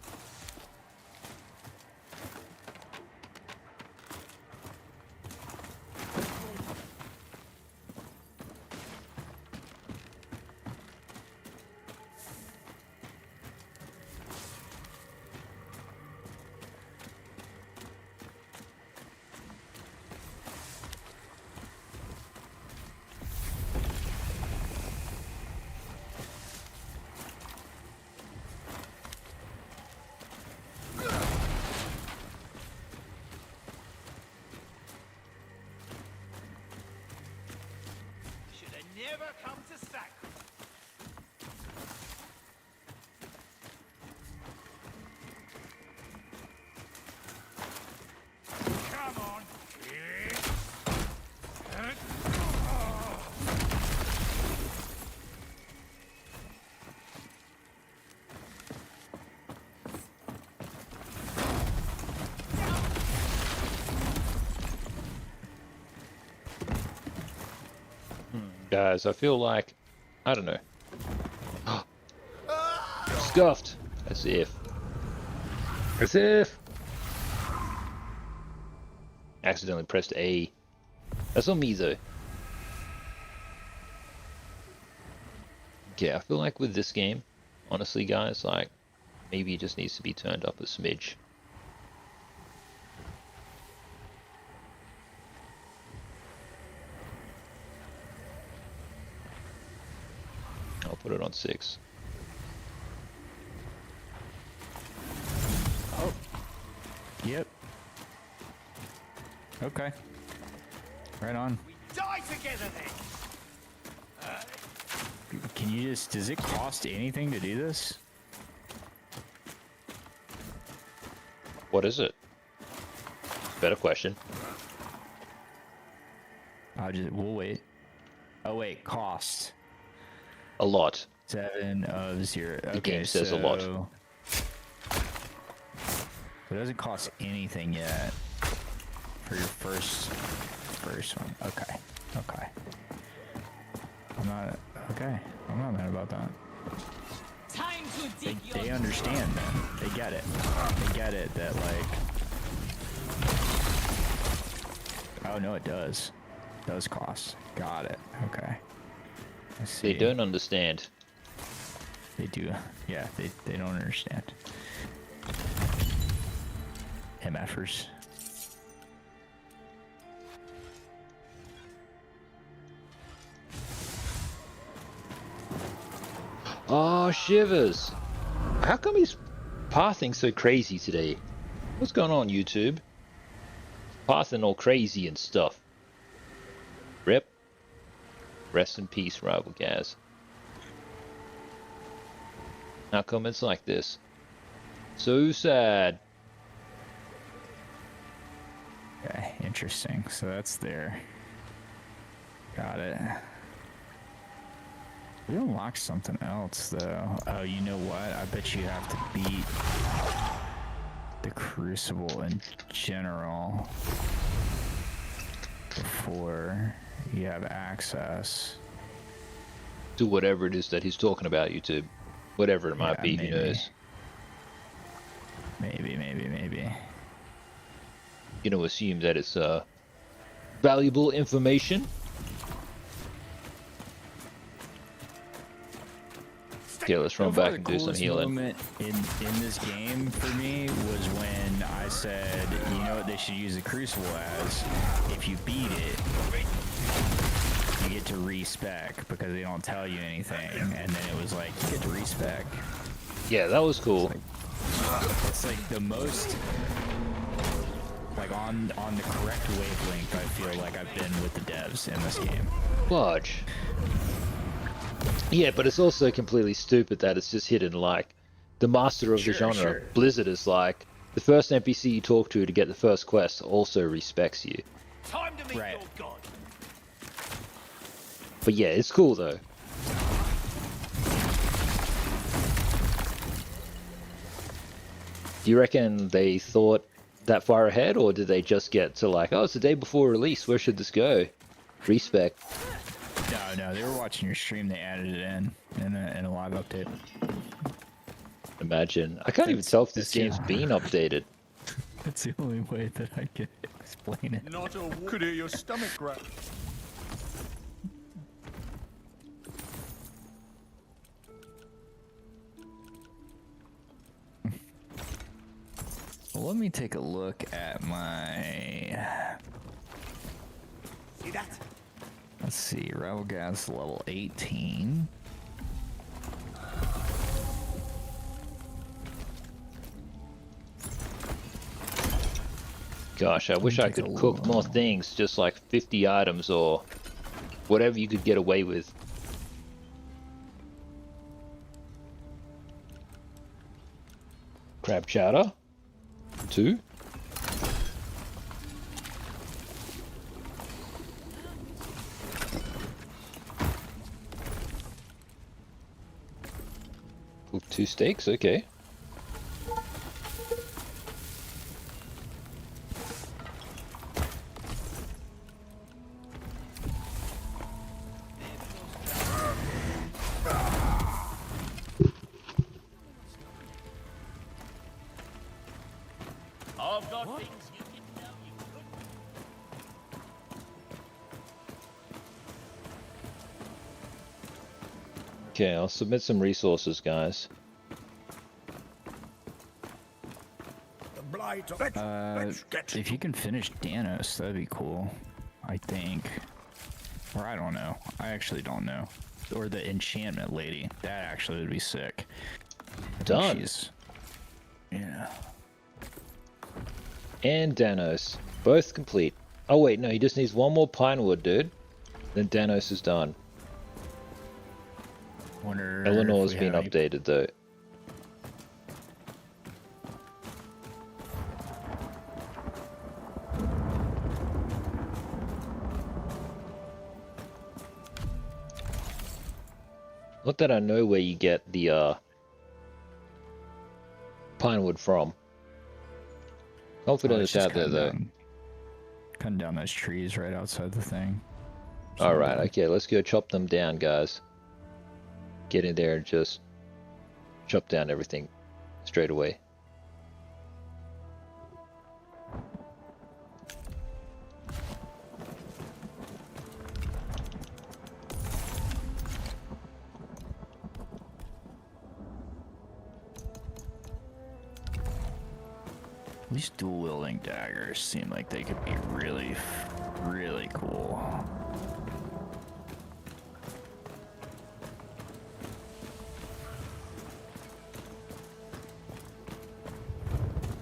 Guys, I feel like, I don't know. Scuffed! As if. Accidentally pressed A. That's on me though. Okay, I feel like with this game, honestly guys, like, maybe it just needs to be turned up a smidge. I'll put it on 6. Oh. Yep. Okay. Right on. We die together then. Can you just, does it cost anything to do this? What is it? Better question. We'll wait. Oh wait, cost. A lot. 7 of 0. The game says a lot. It doesn't cost anything yet for your first one. Okay. I'm not mad about that. Time to dig They understand, man. They get it. They get it that, like... Oh, no, it does. It does cost. Got it. Okay. I see. They don't understand. They do. Yeah, they don't understand. MFers. Oh, shivers! How come he's pathing so crazy today? What's going on, YouTube? Pathing all crazy and stuff. Rip. Rest in peace, Rivalgaz. How come it's like this? So sad. Okay, interesting. So that's there. Got it. We unlocked something else, though. Oh, you know what? I bet you have to beat the Crucible in general before you have access to whatever it is that he's talking about, YouTube. Whatever it might be, who knows? Maybe. You know, assume that it's valuable information. Okay, let's run back and do some healing. The coolest moment in this game for me was when I said, you know what they should use the Crucible as? If you beat it, you get to respec because they don't tell you anything. And then it was like, you get to respec. Yeah, that was cool. It's like the most like on the correct wavelength. I feel like I've been with the devs in this game. Large. Yeah, but it's also completely stupid that it's just hidden. Like, the master of the genre, sure. Blizzard, is like, the first NPC you talk to get the first quest also respects you. Time to meet Right. your god. But yeah, it's cool though. Do you reckon they thought that far ahead, or did they just get to like, oh, it's the day before release, where should this go? Respec. No, they were watching your stream. They added it in a live update. Imagine. I can't even tell if this game's been updated. That's the only way that I can explain it. Not a could hear your stomach growl. Well, let me take a look at my. See that? Let's see, Rivalgaz level 18. Gosh, I wish I could cook more things, just like 50 items or whatever you could get away with. Crab chowder. 2. Ooh, 2 steaks, okay. I've got things you didn't know you could. Okay, I'll submit some resources, guys. If you can finish Danos, that'd be cool. I think. Or I don't know. I actually don't know. Or the enchantment lady. That actually would be sick. Done. Yeah. And Danos. Both complete. Oh wait, no, he just needs one more pine wood, dude. Then Danos is done. Wonder Eleanor's if we been have any- updated though. Not that I know where you get the pine wood from. Confident it's out there though. Cutting down those trees right outside the thing. Alright, okay, let's go chop them down, guys. Get in there and just chop down everything straight away. These dual wielding daggers seem like they could be really, really cool.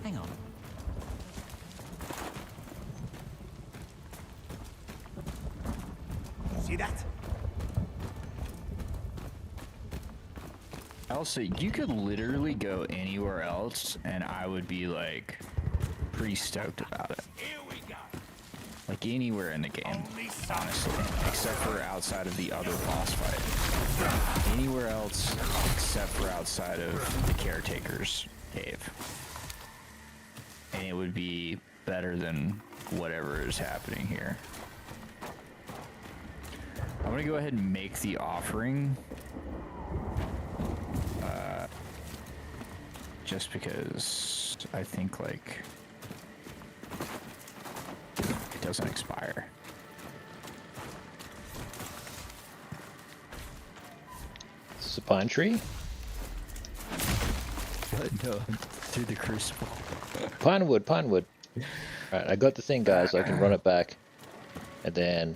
Hang on. See that? Also, you could literally go anywhere else, and I would be like pretty stoked about it. Here we go. Like anywhere in the game, honestly, except for outside of the other boss fight. Anywhere else except for outside of the Caretaker's cave. And it would be better than whatever is happening here. I'm gonna go ahead and make the offering. Just because I think like it doesn't expire. Is this a pine tree? No, through the crucible. Pine wood, pine wood. Alright, I got the thing, guys. I can run it back. And then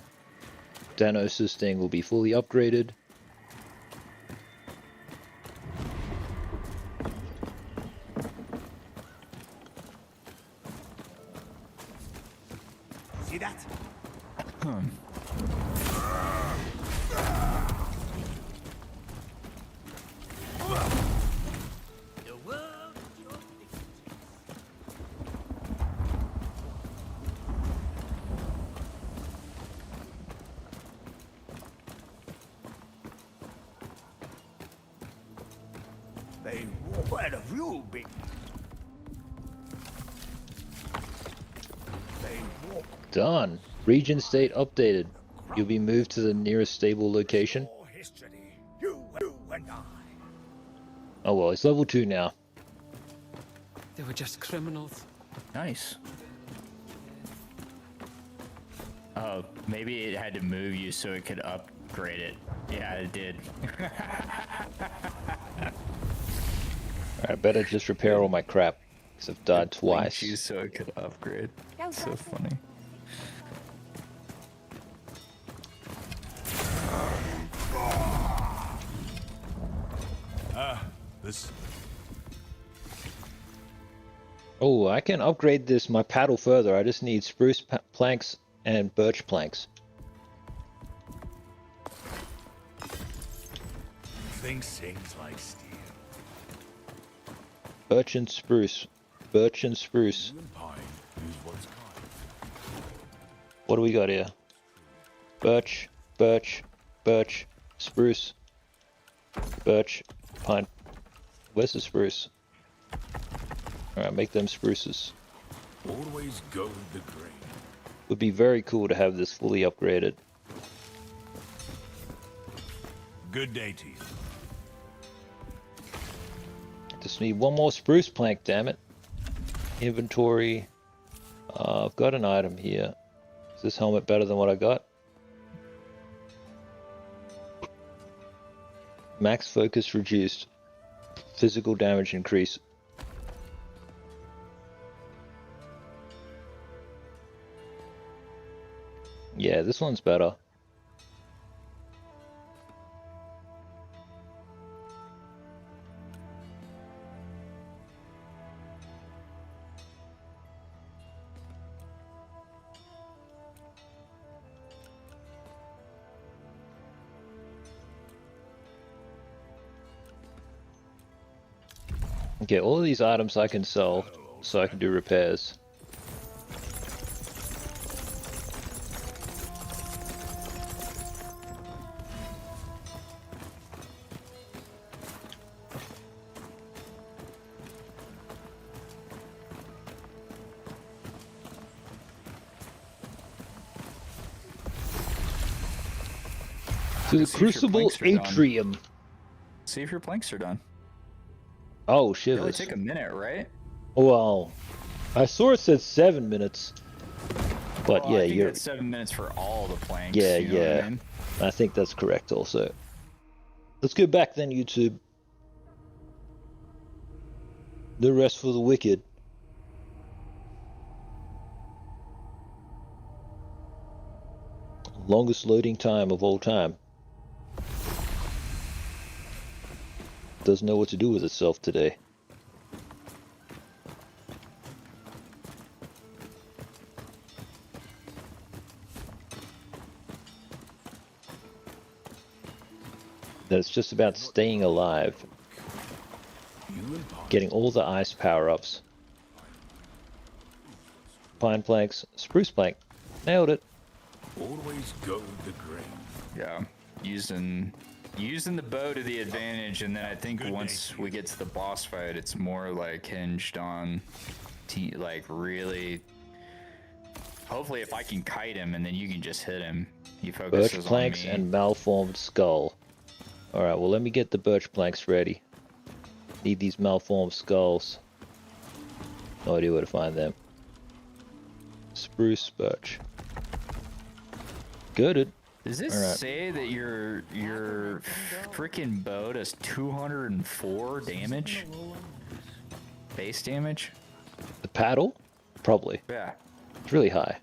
Danos' thing will be fully upgraded. Where have you been? Done. Region state updated. You'll be moved to the nearest stable location. You and I. Oh well, it's level 2 now. They were just criminals. Nice. Oh, maybe it had to move you so it could upgrade it. Yeah, it did. I better just repair all my crap, because I've died twice. You so it could upgrade. So funny. This. Oh, I can upgrade my paddle further. I just need spruce planks and birch planks. Thing sings like steel. Birch and spruce. Birch and spruce. What do we got here? Birch, birch, birch, spruce, birch, pine. Where's the spruce? Alright, make them spruces. Always go with the grain. Would be very cool to have this fully upgraded. Good day to you. Just need one more spruce plank, damn it. Inventory. I've got an item here. Is this helmet better than what I got? Max focus reduced. Physical damage increase. Yeah, this one's better. Okay, all of these items I can sell, so I can do repairs. To the Crucible Atrium. See if your planks are done. Oh, It shivers. only take a minute, right? Well, I saw it said 7 minutes. But Well, yeah, I think you're... that's 7 minutes for all the planks. Yeah, you know what I yeah. mean? I think that's correct also. Let's go back then, YouTube. No rest for the wicked. Longest loading time of all time. Doesn't know what to do with itself today. That it's just about staying alive. Getting all the ice power-ups. Pine planks, spruce plank. Nailed it. Always go with the grain. Yeah, using the bow to the advantage, and then I think once we get to the boss fight, it's more like hinged on, like really. Hopefully, if I can kite him, and then you can just hit him. He focuses Birch planks on me. and malformed skull. Alright, well let me get the birch planks ready. Need these malformed skulls. No idea where to find them. Spruce, birch. Good. Does this say that your freaking bow does 204 damage? Base damage? The paddle? Probably. Yeah. It's really high.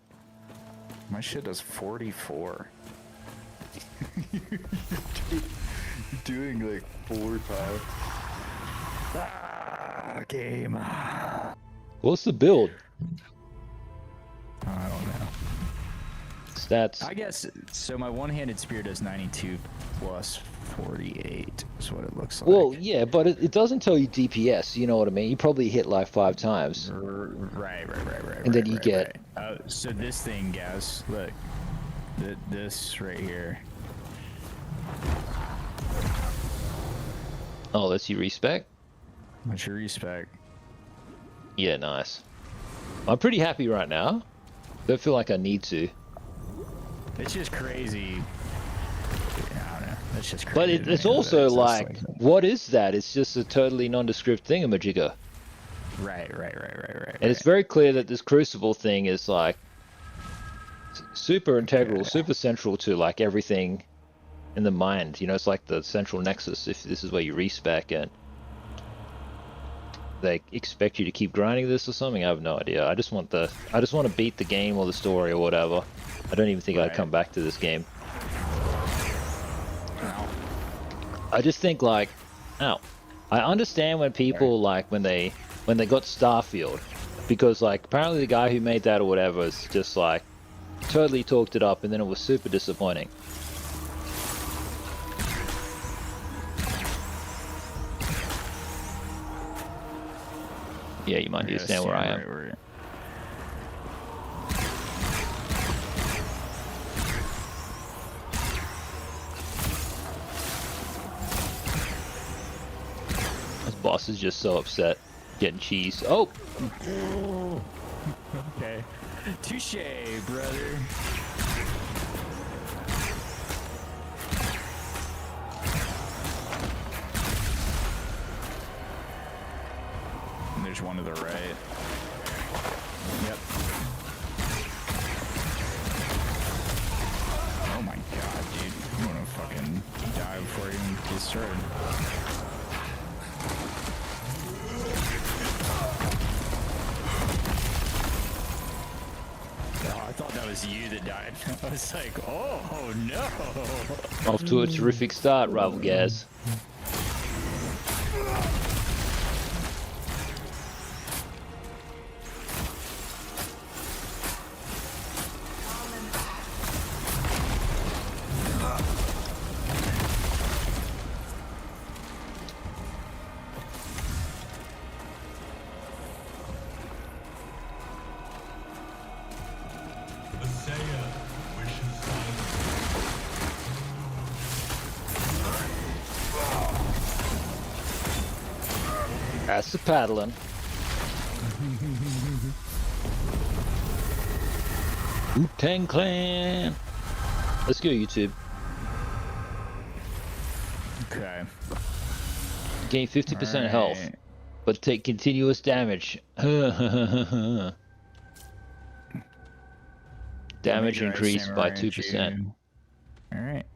My shit does 44. Doing like 4 times. Game. What's the build? I don't know. stats. I guess, so my one-handed spear does 92 plus 48 is what it looks like. Well, yeah, but it doesn't tell you DPS, you know what I mean? You probably hit like 5 times. Right. And then you get... so this thing, guys, look. This right here. Oh, lets you respec? What's your respec? Yeah, nice. I'm pretty happy right now. Don't feel like I need to. It's just crazy. I don't know. It's just crazy. But it's also like, what is that? It's just a totally nondescript thingamajigger. Right. And it's very clear that this Crucible thing is like super integral, super central to like everything in the mind. You know, it's like the central nexus. If this is where you respec and they expect you to keep grinding this or something, I have no idea. I just want to beat the game or the story or whatever. I don't even think I'd come back to this game. I just think like, I understand when people like when they got Starfield, because like apparently the guy who made that or whatever is just like totally talked it up, and then it was super disappointing. Yeah, you might need to stand where I am. This boss is just so upset getting cheese. Oh! Okay. Touche, brother. And there's one to the right. Yep. Oh my god, dude. I'm gonna fucking die before I even get started. I thought that was you that died. I was like, oh no! Off to a terrific start, Rivalgaz. That's the paddling. Wu-Tang Clan. Let's go, YouTube. Okay. Gain 50% health, but take continuous damage. Damage increased by 2%. Alright.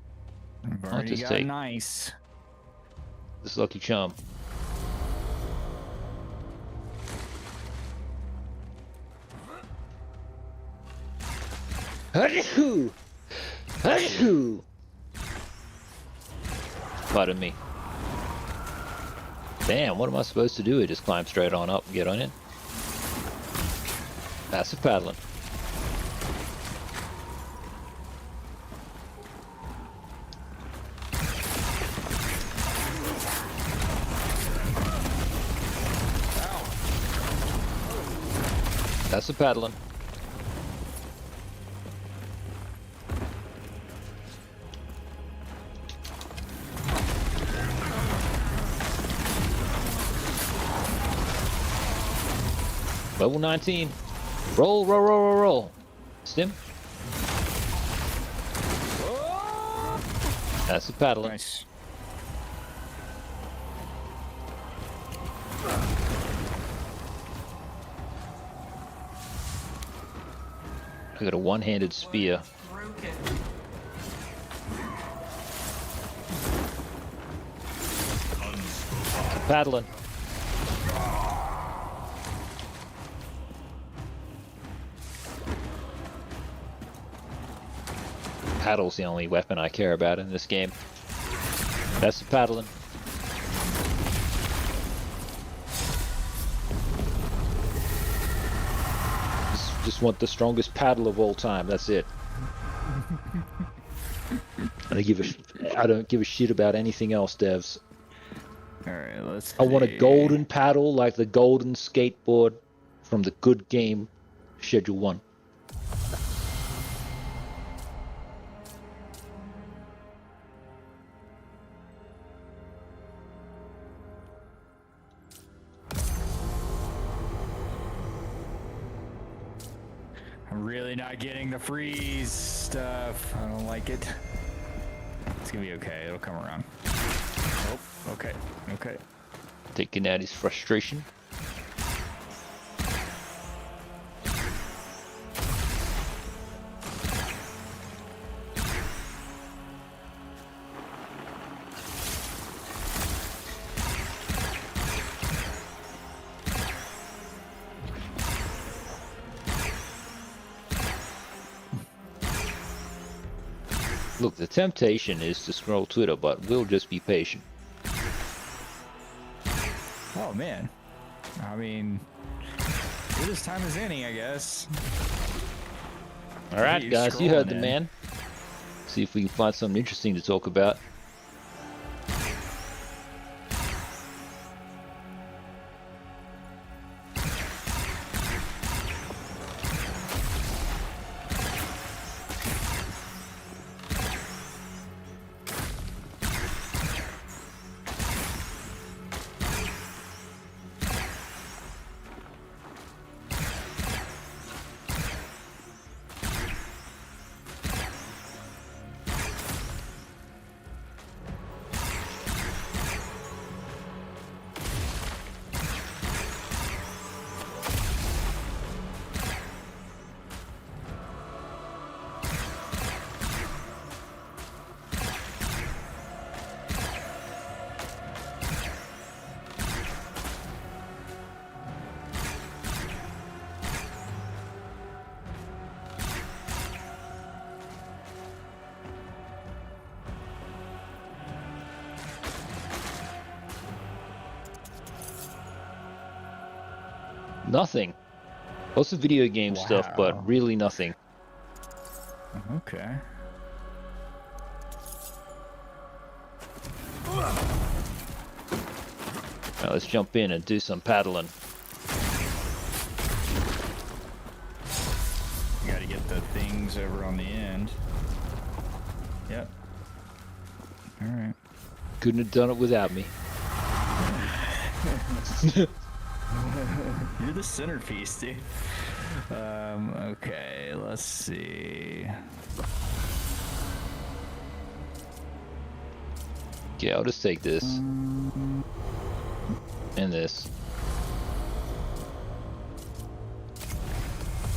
I've I'll already just got take nice. this lucky charm. Achoo! Achoo! Pardon me. Damn, what am I supposed to do? I just climb straight on up and get on it? Passive paddling. Passive paddling. Level 19. Roll, roll, roll, roll, roll. Stim. That's the paddling. Nice. I got a one-handed spear. Paddling. Paddle's the only weapon I care about in this game. That's the paddling. Just want the strongest paddle of all time, that's it. I don't give a shit about anything else, devs. Alright, let's I want a see. golden paddle like the golden skateboard from the good game Schedule 1. I'm really not getting the freeze stuff. I don't like it. It's gonna be okay. It'll come around. Oh, okay. Okay. Taking out his frustration. Look, the temptation is to scroll Twitter, but we'll just be patient. Oh man. I mean, good as time as any, I guess. Alright guys, you heard the man. See if we can find something interesting to talk about. Nothing. Lots of video game stuff, but really nothing. Okay. Now let's jump in and do some paddling. You gotta get the things over on the end. Yep. Alright. Couldn't have done it without me. You're the centerpiece, dude. Okay, let's see. Okay, I'll just take this. And this.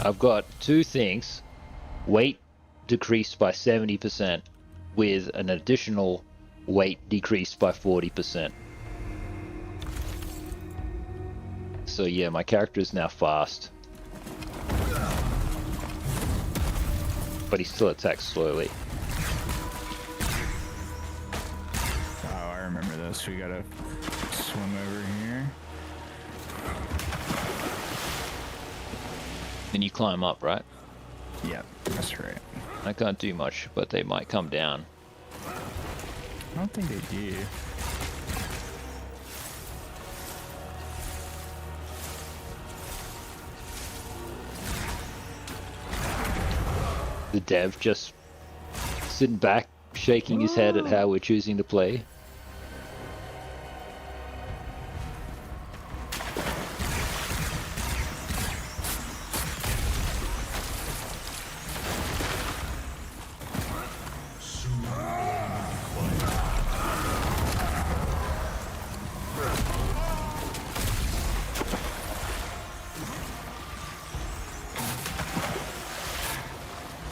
I've got two things. Weight decreased by 70% with an additional weight decreased by 40%. So yeah, my character is now fast. But he still attacks slowly. Oh, I remember this. We gotta swim over here. Then you climb up, right? Yep, that's right. I can't do much, but they might come down. I don't think they do. The dev just sitting back, shaking his head at how we're choosing to play.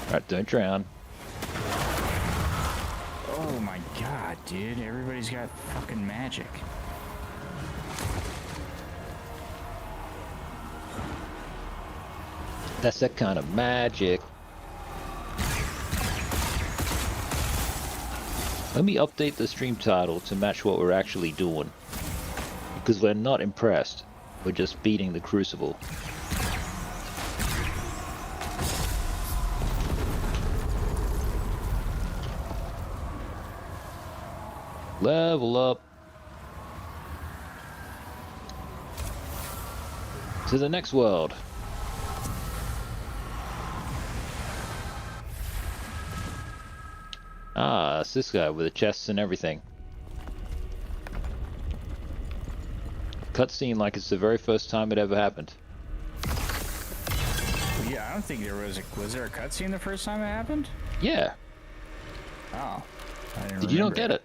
Alright, don't drown. Oh my god, dude. Everybody's got fucking magic. That's that kind of magic. Let me update the stream title to match what we're actually doing. Because we're not impressed. We're just beating the Crucible. Level up. To the next world. Ah, it's this guy with the chests and everything. Cutscene like it's the very first time it ever happened. Yeah, I don't think there was there a cutscene the first time it happened? Yeah. Oh. I didn't Did you not get it?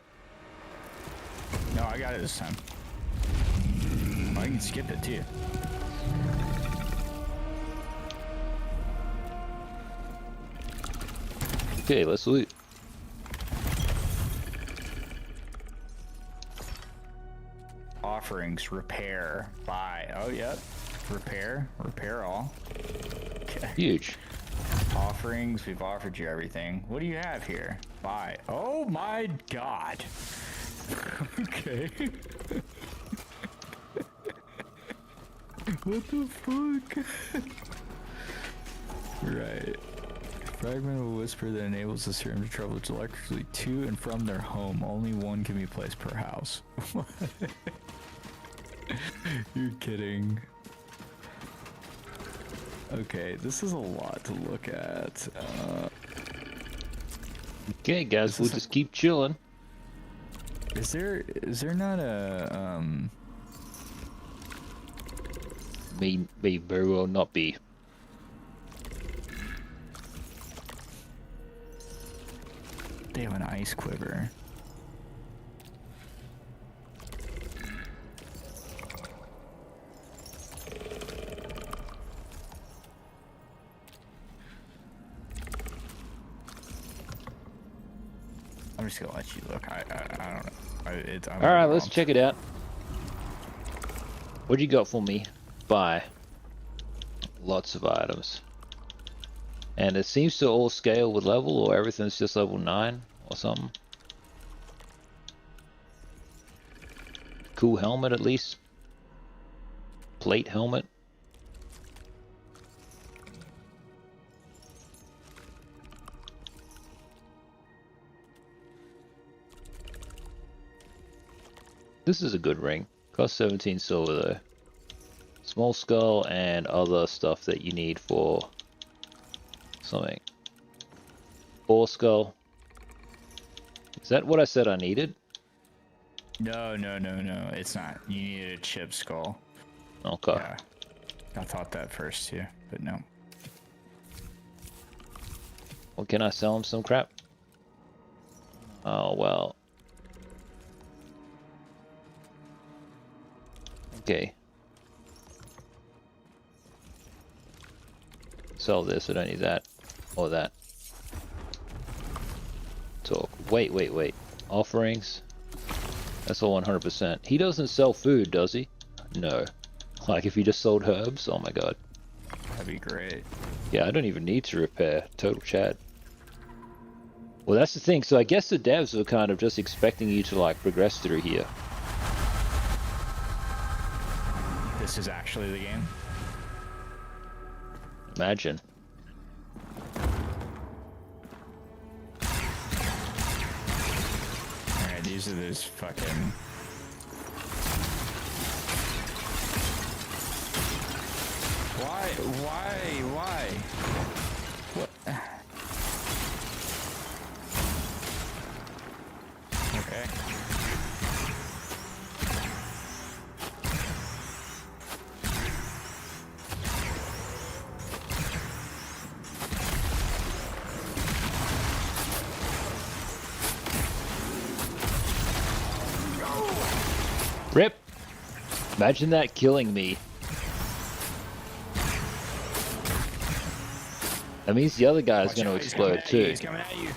No, I got it this time. Oh, I can skip it too. Okay, let's loot. Offerings, repair, buy. Oh, yep. Repair all. Okay. Huge. Offerings, we've offered you everything. What do you have here? Buy. Oh my god. Okay. What the fuck? Right. Fragment of a whisper that enables the serum to travel electrically to and from their home. Only one can be placed per house. You're kidding. Okay, this is a lot to look at. Okay, guys, we'll just keep chilling. Is there not a May very well not be. They have an ice quiver. I'm just gonna let you look. I don't know. All right, let's check it out. What you got for me? Buy. Lots of items. And it seems to all scale with level, or everything's just level 9 or something. Cool helmet at least. Plate helmet. This is a good ring. Cost 17 silver though. Small skull and other stuff that you need for something. Boar skull. Is that what I said I needed? No, it's not. You need a chip skull. Okay. Yeah. I thought that first too, but no. Well, can I sell him some crap? Oh, well. Okay. Sell this, I don't need that. Or that. Talk. Wait. Offerings? That's all 100%. He doesn't sell food, does he? No. Like if he just sold herbs? Oh my god. That'd be great. Yeah, I don't even need to repair. Total chat. Well, that's the thing. So I guess the devs were kind of just expecting you to like progress through here. This is actually the game? Imagine. Alright, these are those fucking... Why? What? Okay. Rip! Imagine that killing me. That means the other guy's gonna explode too. He's coming at you.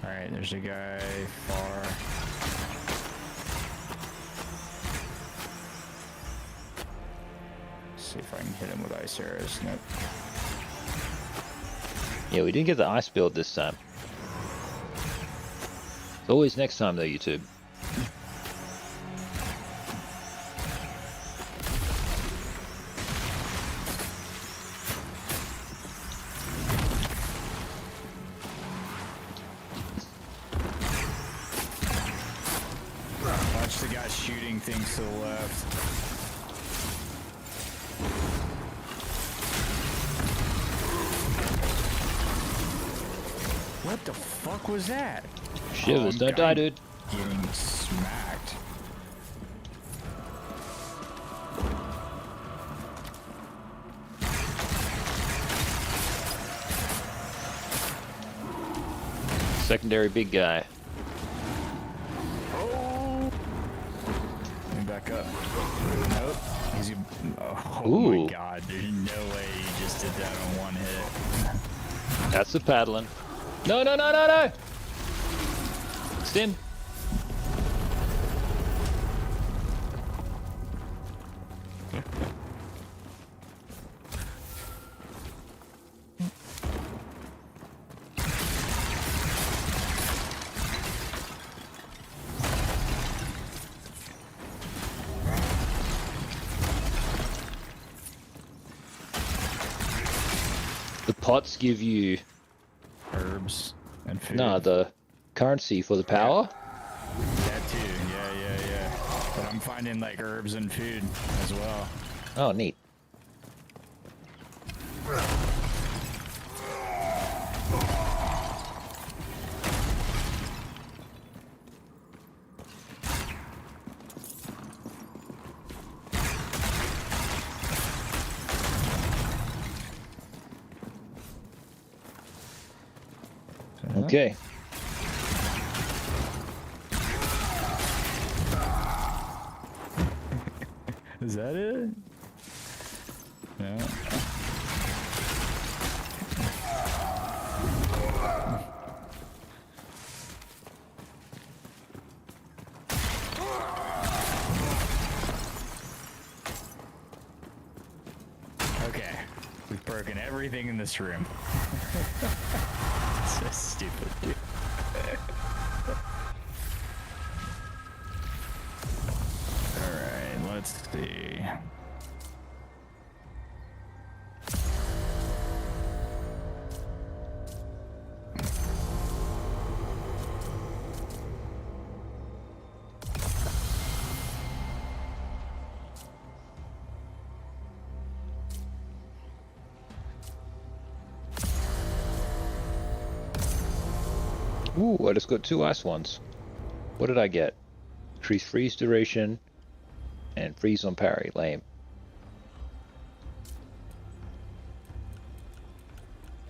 Alright, there's a guy far. See if I can hit him with ice arrows. Nope. Yeah, we didn't get the ice build this time. It's always next time though, YouTube. Watch the guy shooting things to the left. What the fuck was that? Shivers, don't die, dude. Getting smacked. Secondary big guy. Oh! Let me back up. Nope. He's oh Ooh. my god, there's no way he just did that on one hit. That's the paddling. No, no, no, no, no! Stim. The pots give you Herbs and food. nah, the currency for the power. That too, yeah. But I'm finding like herbs and food as well. Oh, neat. Okay. Is that it? Yeah. Okay, we've broken everything in this room. So stupid, dude. Alright, let's see. Ooh, I just got 2 ice ones. What did I get? Increase freeze duration and freeze on parry. Lame.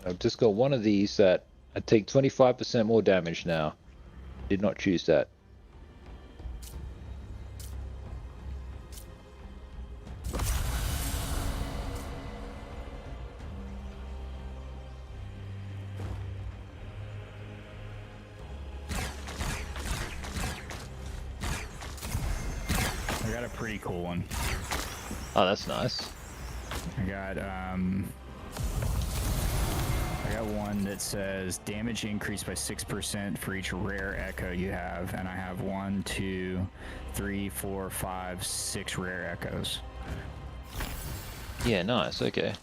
I've just got one of these that I take 25% more damage now. Did not choose that. I got a pretty cool one. Oh, that's nice. I got one that says damage increased by 6% for each rare echo you have, and I have 1, 2, 3, 4, 5, 6 rare echoes. Yeah, nice. Okay.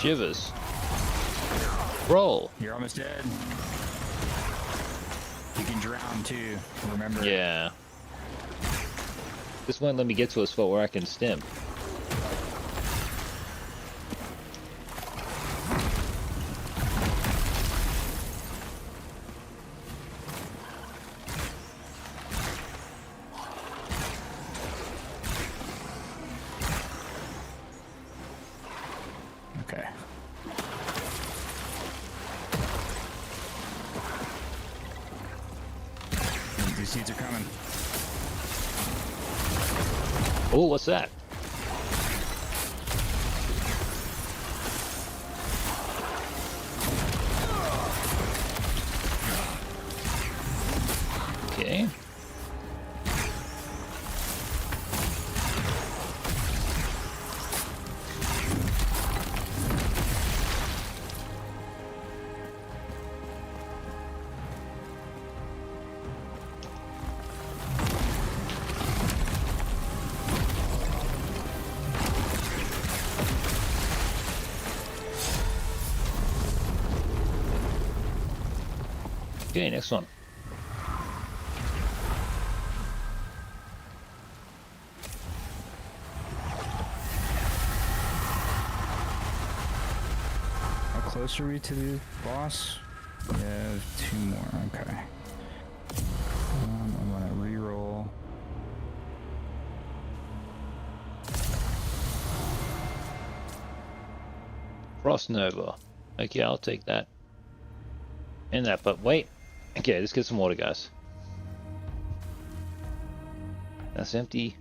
Shivers. Roll. You're almost dead. You can drown too, remember? Yeah. This won't let me get to a spot where I can stim. Okay. These seeds are coming. Oh, what's that? Okay. Okay, next one. How close are we to the boss? Yeah, 2 more. Okay. I'm gonna reroll. Frost Nova. Okay, I'll take that. And that, but wait. Okay, let's get some water, guys. That's empty.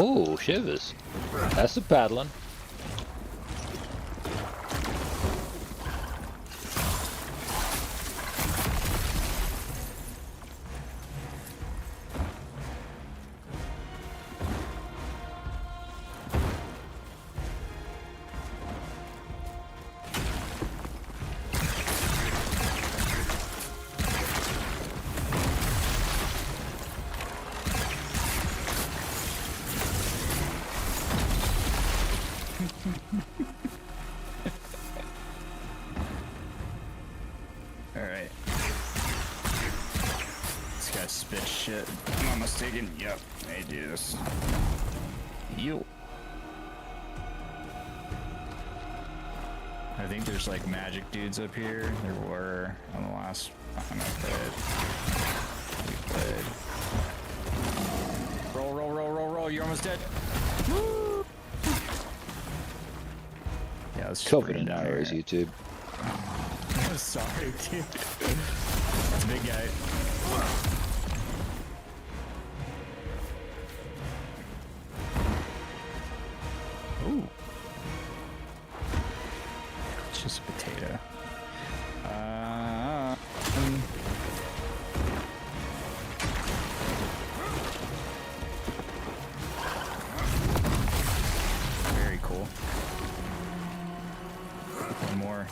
Oh, shivers. That's the paddling. Alright. This guy spits shit. I'm not mistaken. Yep, they do this. Yo. I think there's like magic dudes up here. There were on the last time I played. We played. Roll, roll, roll, roll, roll. You're almost dead. Woo! Yeah, let's Covered in arrows, YouTube. Sorry, dude. That's a big guy. Ooh. It's just a potato. Very cool. One more.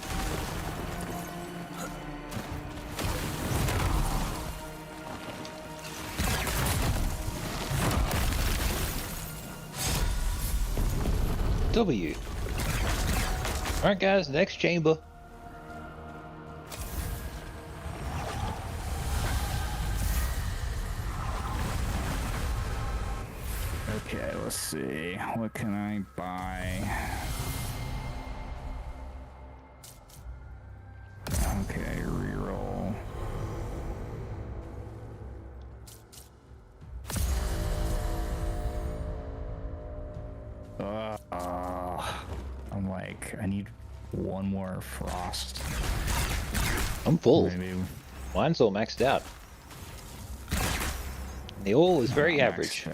W. Alright guys, next chamber. Okay, let's see. What can I buy? Okay, reroll. I'm like, I need one more frost. I'm full. Maybe. Mine's all maxed out. The oil is very average.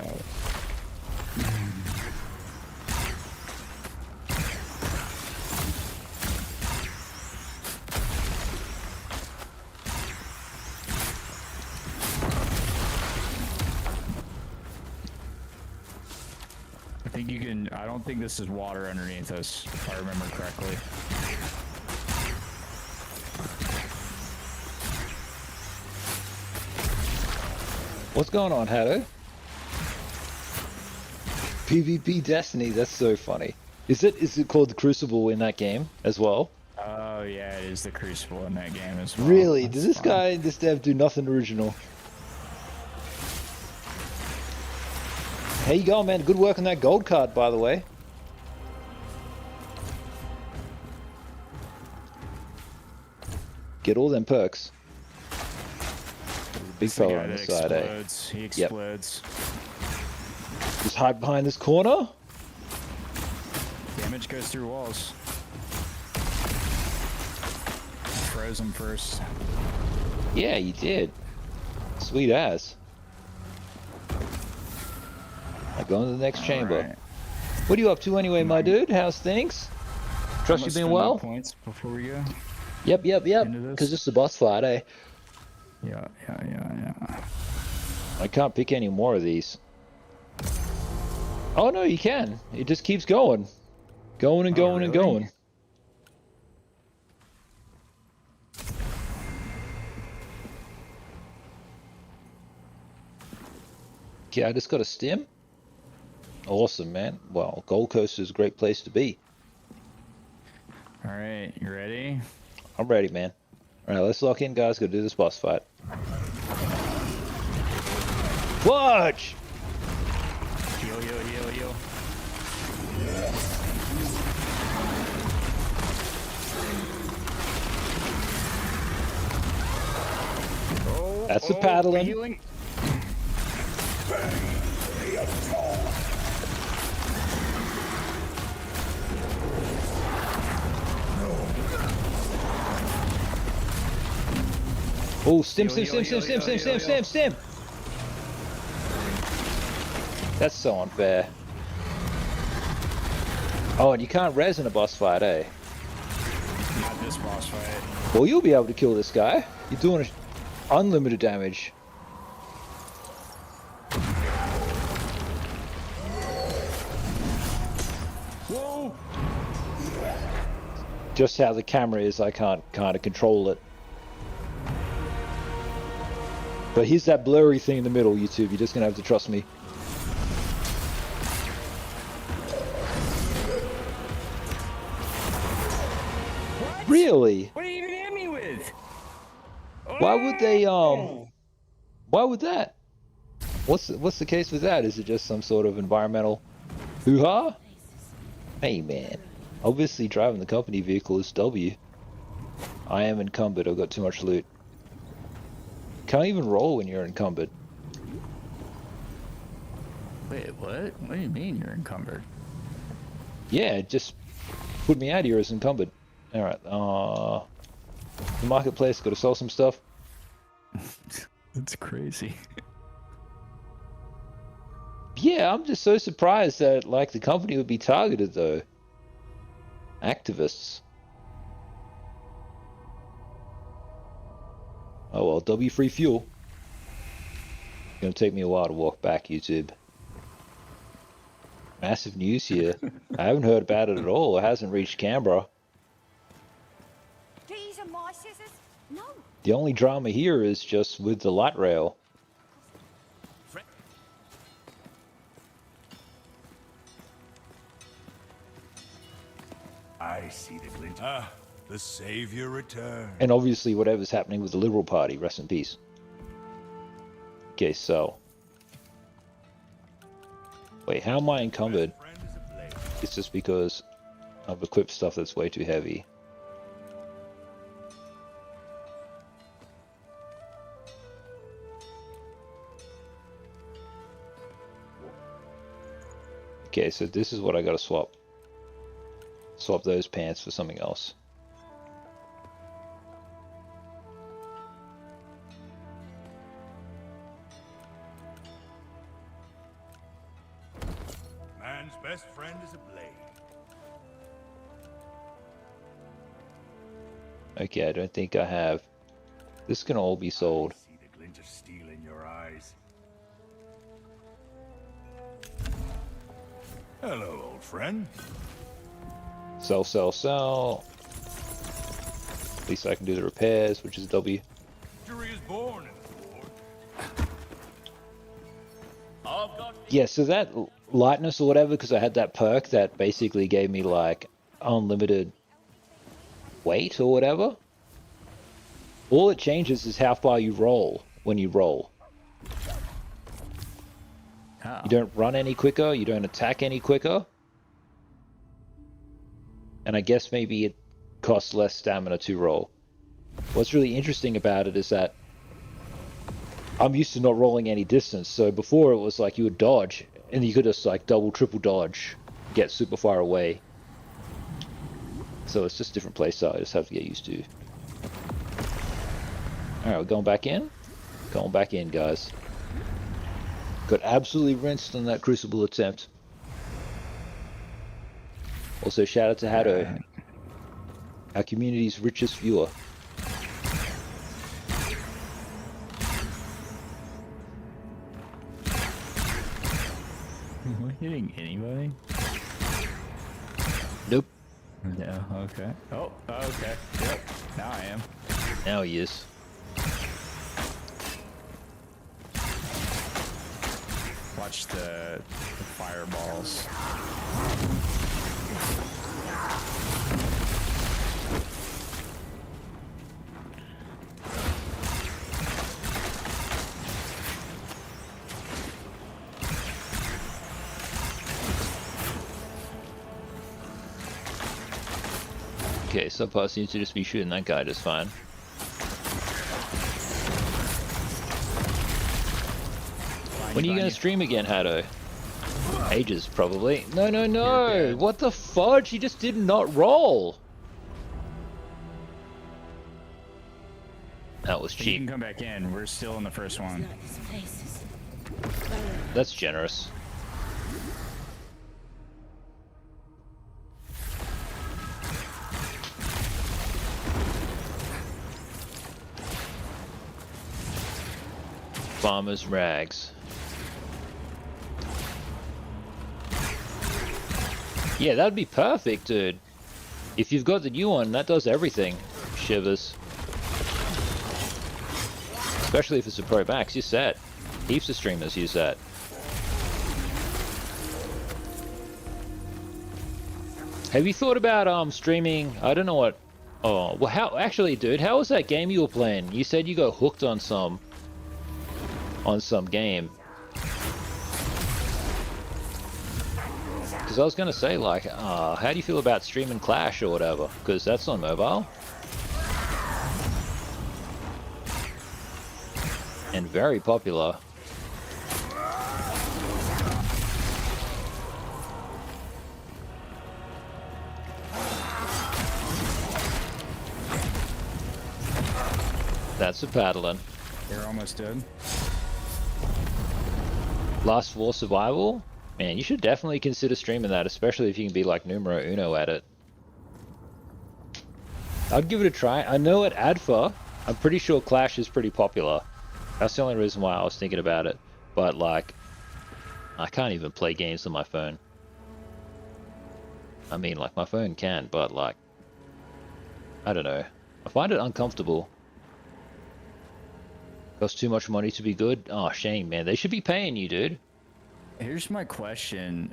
I think you can, I don't think this is water underneath us, if I remember correctly. What's going on, Hatto? PvP Destiny, that's so funny. Is it called the Crucible in that game as well? Oh yeah, it is the Crucible in that game as well. Really? That's Does fun. this dev do nothing original? How you going, man? Good work on that gold card, by the way. Get all them perks. Big It's the fella guy on the that side, eh? explodes. He explodes. Just hide behind this corner. Damage goes through walls. Froze him first. Yeah, you did. Sweet ass. I go into the next chamber. Right. What are you up to anyway, my dude? How's things? Trust you been well? Points before we go. Yep. Into this? Because it's the boss fight, eh? Yeah. I can't pick any more of these. Oh no, you can. It just keeps going. Going and going and going. Okay, I just got a stim. Awesome, man. Well, Gold Coast is a great place to be. Alright, you ready? I'm ready, man. Alright, let's lock in, guys. Go do this boss fight. Watch! Heal. That's the paddling. Healing. Oh, stim. That's so unfair. Oh, and you can't res in a boss fight, eh? Not this boss fight. Well, you'll be able to kill this guy. You're doing unlimited damage. Whoa! Just how the camera is, I can't kind of control it. But here's that blurry thing in the middle, YouTube. You're just gonna have to trust me. What? Really? What are you even hit me with? Why would they, why would that? What's the case with that? Is it just some sort of environmental hoo-ha? Hey, man. Obviously driving the company vehicle is W. I am encumbered. I've got too much loot. Can't even roll when you're encumbered. Wait, what? What do you mean you're encumbered? Yeah, just put me out here as encumbered. Alright, the marketplace, gotta sell some stuff. That's crazy. Yeah, I'm just so surprised that, like, the company would be targeted, though. Activists. Oh well, W free fuel. It's gonna take me a while to walk back, YouTube. Massive news here. I haven't heard about it at all. It hasn't reached Canberra. These are my scissors? No. The only drama here is just with the light rail. I see the glint. Ah, the savior returned. And obviously whatever's happening with the Liberal Party, rest in peace. Okay, so. Wait, how am I encumbered? It's just because I've equipped stuff that's way too heavy. Okay, so this is what I gotta swap. Swap those pants for something else. Man's best friend is a blade. Okay, I don't think I have. This can all be sold. I see the glint of steel in your eyes. Hello, old friend. Sell, sell, sell. At least I can do the repairs, which is W. Victory is born in the Lord. Yeah, so that lightness or whatever, because I had that perk that basically gave me like unlimited weight or whatever. All it changes is how far you roll when you roll. Oh. You don't run any quicker, you don't attack any quicker. And I guess maybe it costs less stamina to roll. What's really interesting about it is that I'm used to not rolling any distance, so before it was like you would dodge, and you could just like double, triple dodge, get super far away. So it's just a different playstyle, I just have to get used to. Alright, we're going back in? Going back in, guys. Got absolutely rinsed on that Crucible attempt. Also, shout out to Haddo, our community's richest viewer. Am I hitting anybody? Nope. No, okay. Oh, okay. Yep, now I am. Now he is. Watch the fireballs. Okay, Subpar seems to just be shooting that guy just fine. When are you going to stream again, Haddo? Ages, probably. No, no, no! What the fudge? He just did not roll! That was cheap. You can come back in. We're still in the first one. That's generous. Farmer's rags. Yeah, that'd be perfect, dude. If you've got the new one, that does everything. Shivers. Especially if it's a Pro Max, you're set. Heaps of streamers use that. Have you thought about streaming? I don't know what. Oh, well, how actually, dude? How was that game you were playing? You said you got hooked on some game. Because I was gonna say, like, how do you feel about streaming Clash or whatever? Because that's on mobile. And very popular. That's a paddling. You're almost dead. Last Four Survival? Man, you should definitely consider streaming that, especially if you can be like numero uno at it. I'd give it a try. I know at ADFA, I'm pretty sure Clash is pretty popular. That's the only reason why I was thinking about it. But like, I can't even play games on my phone. I mean, like, my phone can, but like, I don't know. I find it uncomfortable. Costs too much money to be good? Oh, shame, man. They should be paying you, dude. Here's my question.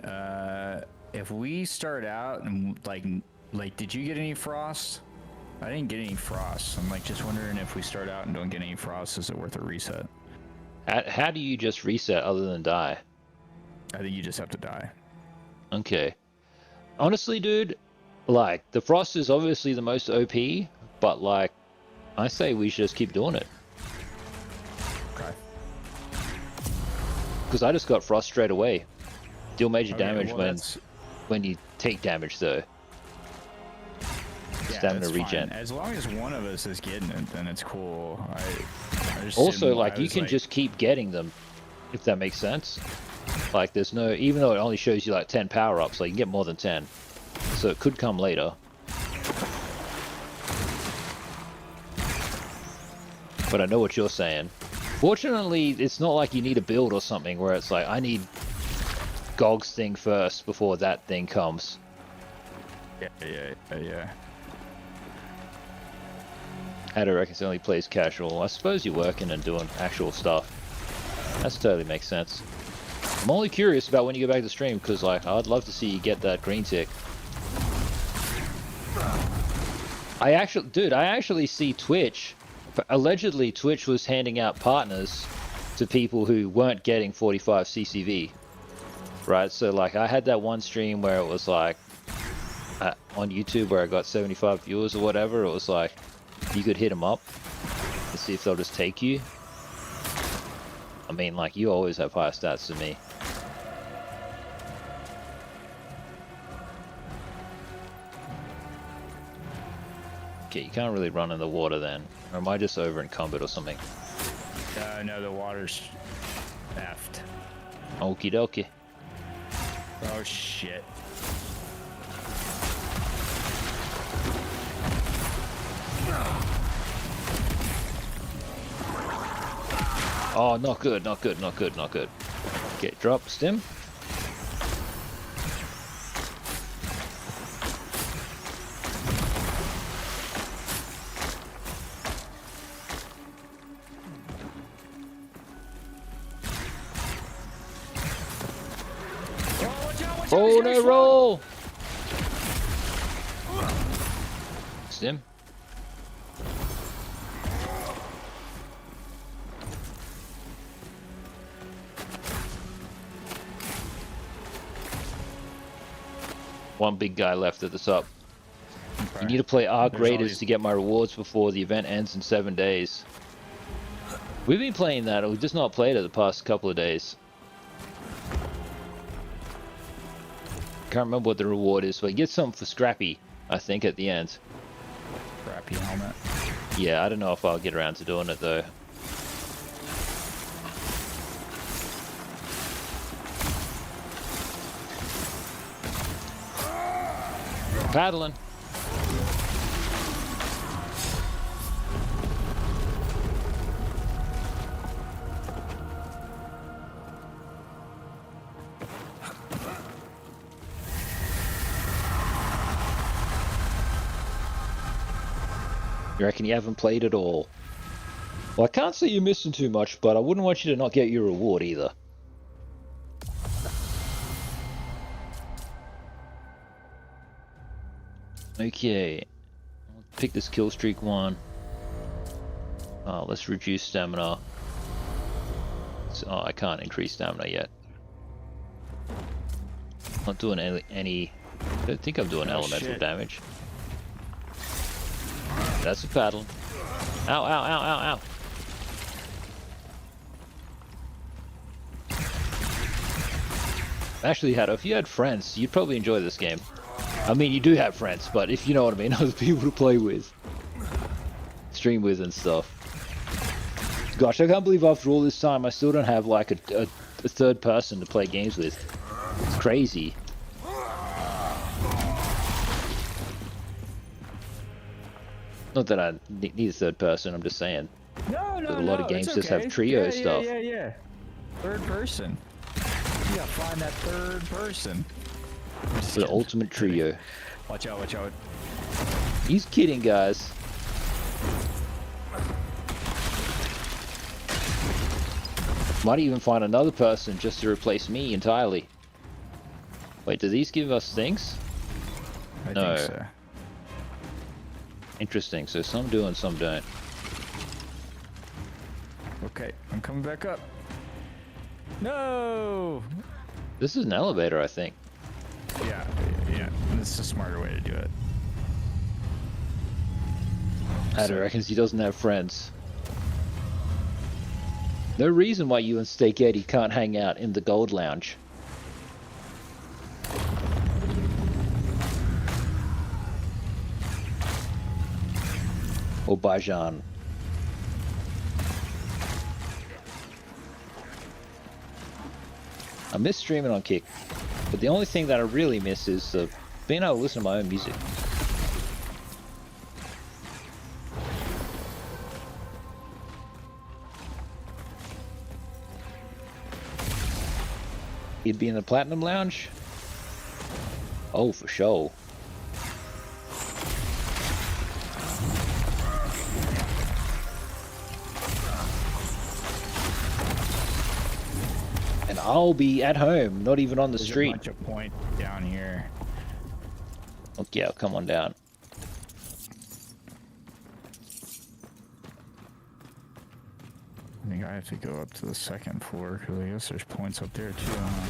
If we start out and like, did you get any frost? I didn't get any frost. I'm like just wondering if we start out and don't get any frost, is it worth a reset? How do you just reset other than die? I think you just have to die. Okay. Honestly, dude, like, the frost is obviously the most OP, but like, I say we should just keep doing it. Okay. Because I just got frost straight away. Deal major Okay, damage well, when you take damage, though. Yeah, Stamina that's regen. fine. As long as one of us is getting it, then it's cool. I just Also, didn't- like, I you was can just keep getting them, if that makes sense. Like, there's no, even though it only shows you like 10 power-ups, like, you can get more than 10. So it could come later. But I know what you're saying. Fortunately, it's not like you need a build or something where it's like, I need Gog's thing first before that thing comes. Yeah. Haddo reckons he only plays casual. I suppose you're working and doing actual stuff. That totally makes sense. I'm only curious about when you go back to stream, because like, I'd love to see you get that green tick. I actually see Twitch. Allegedly, Twitch was handing out partners to people who weren't getting 45 CCV. Right, so like I had that one stream where it was like on YouTube where I got 75 viewers or whatever. It was like you could hit them up and see if they'll just take you. I mean, like, you always have higher stats than me. Okay, you can't really run in the water then. Or am I just over encumbered or something? No, the water's effed. Okie dokie. Oh shit. Oh, not good, not good, not good, not good. Okay, drop stim. Oh, no, roll! Stim. One big guy left at the top. Okay. You need to play Arc Raiders to get my rewards before the event ends in 7 days. We've been playing that, we've just not played it the past couple of days. Can't remember what the reward is, but you get something for Scrappy, I think, at the end. Scrappy helmet. Yeah, I don't know if I'll get around to doing it though. Paddling. You reckon you haven't played at all? Well, I can't say you're missing too much, but I wouldn't want you to not get your reward either. Okay, I'll pick this kill streak one. Let's reduce stamina. So, I can't increase stamina yet. Not doing any I don't think I'm doing elemental damage. That's a paddle. Ow, ow, ow, ow, ow. Actually, if you had friends, you'd probably enjoy this game. I mean, you do have friends, but if you know what I mean, other people to play with, stream with and stuff. Gosh, I can't believe after all this time, I still don't have like a third person to play games with. It's crazy. Not that I need a third person, I'm just saying. No, a lot of games just have trio stuff. Yeah. Third person. You gotta find that third person. The ultimate trio. Watch out, watch out. He's kidding, guys. Might even find another person just to replace me entirely. Wait, do these give us things? I no. think so. Interesting, so some do and some don't. Okay, I'm coming back up. No! This is an elevator, I think. Yeah, this is a smarter way to do it. Adam reckons he doesn't have friends. No reason why you and Steak Eddie can't hang out in the Gold Lounge. Or Bajan. I miss streaming on Kick, but the only thing that I really miss is being able to listen to my own music. You'd be in the Platinum Lounge? Oh, for sure. And I'll be at home, not even on the street. There's a bunch of point down here. Okay, I'll come on down. think I have to go up to the second floor, because I guess there's points up there too, huh?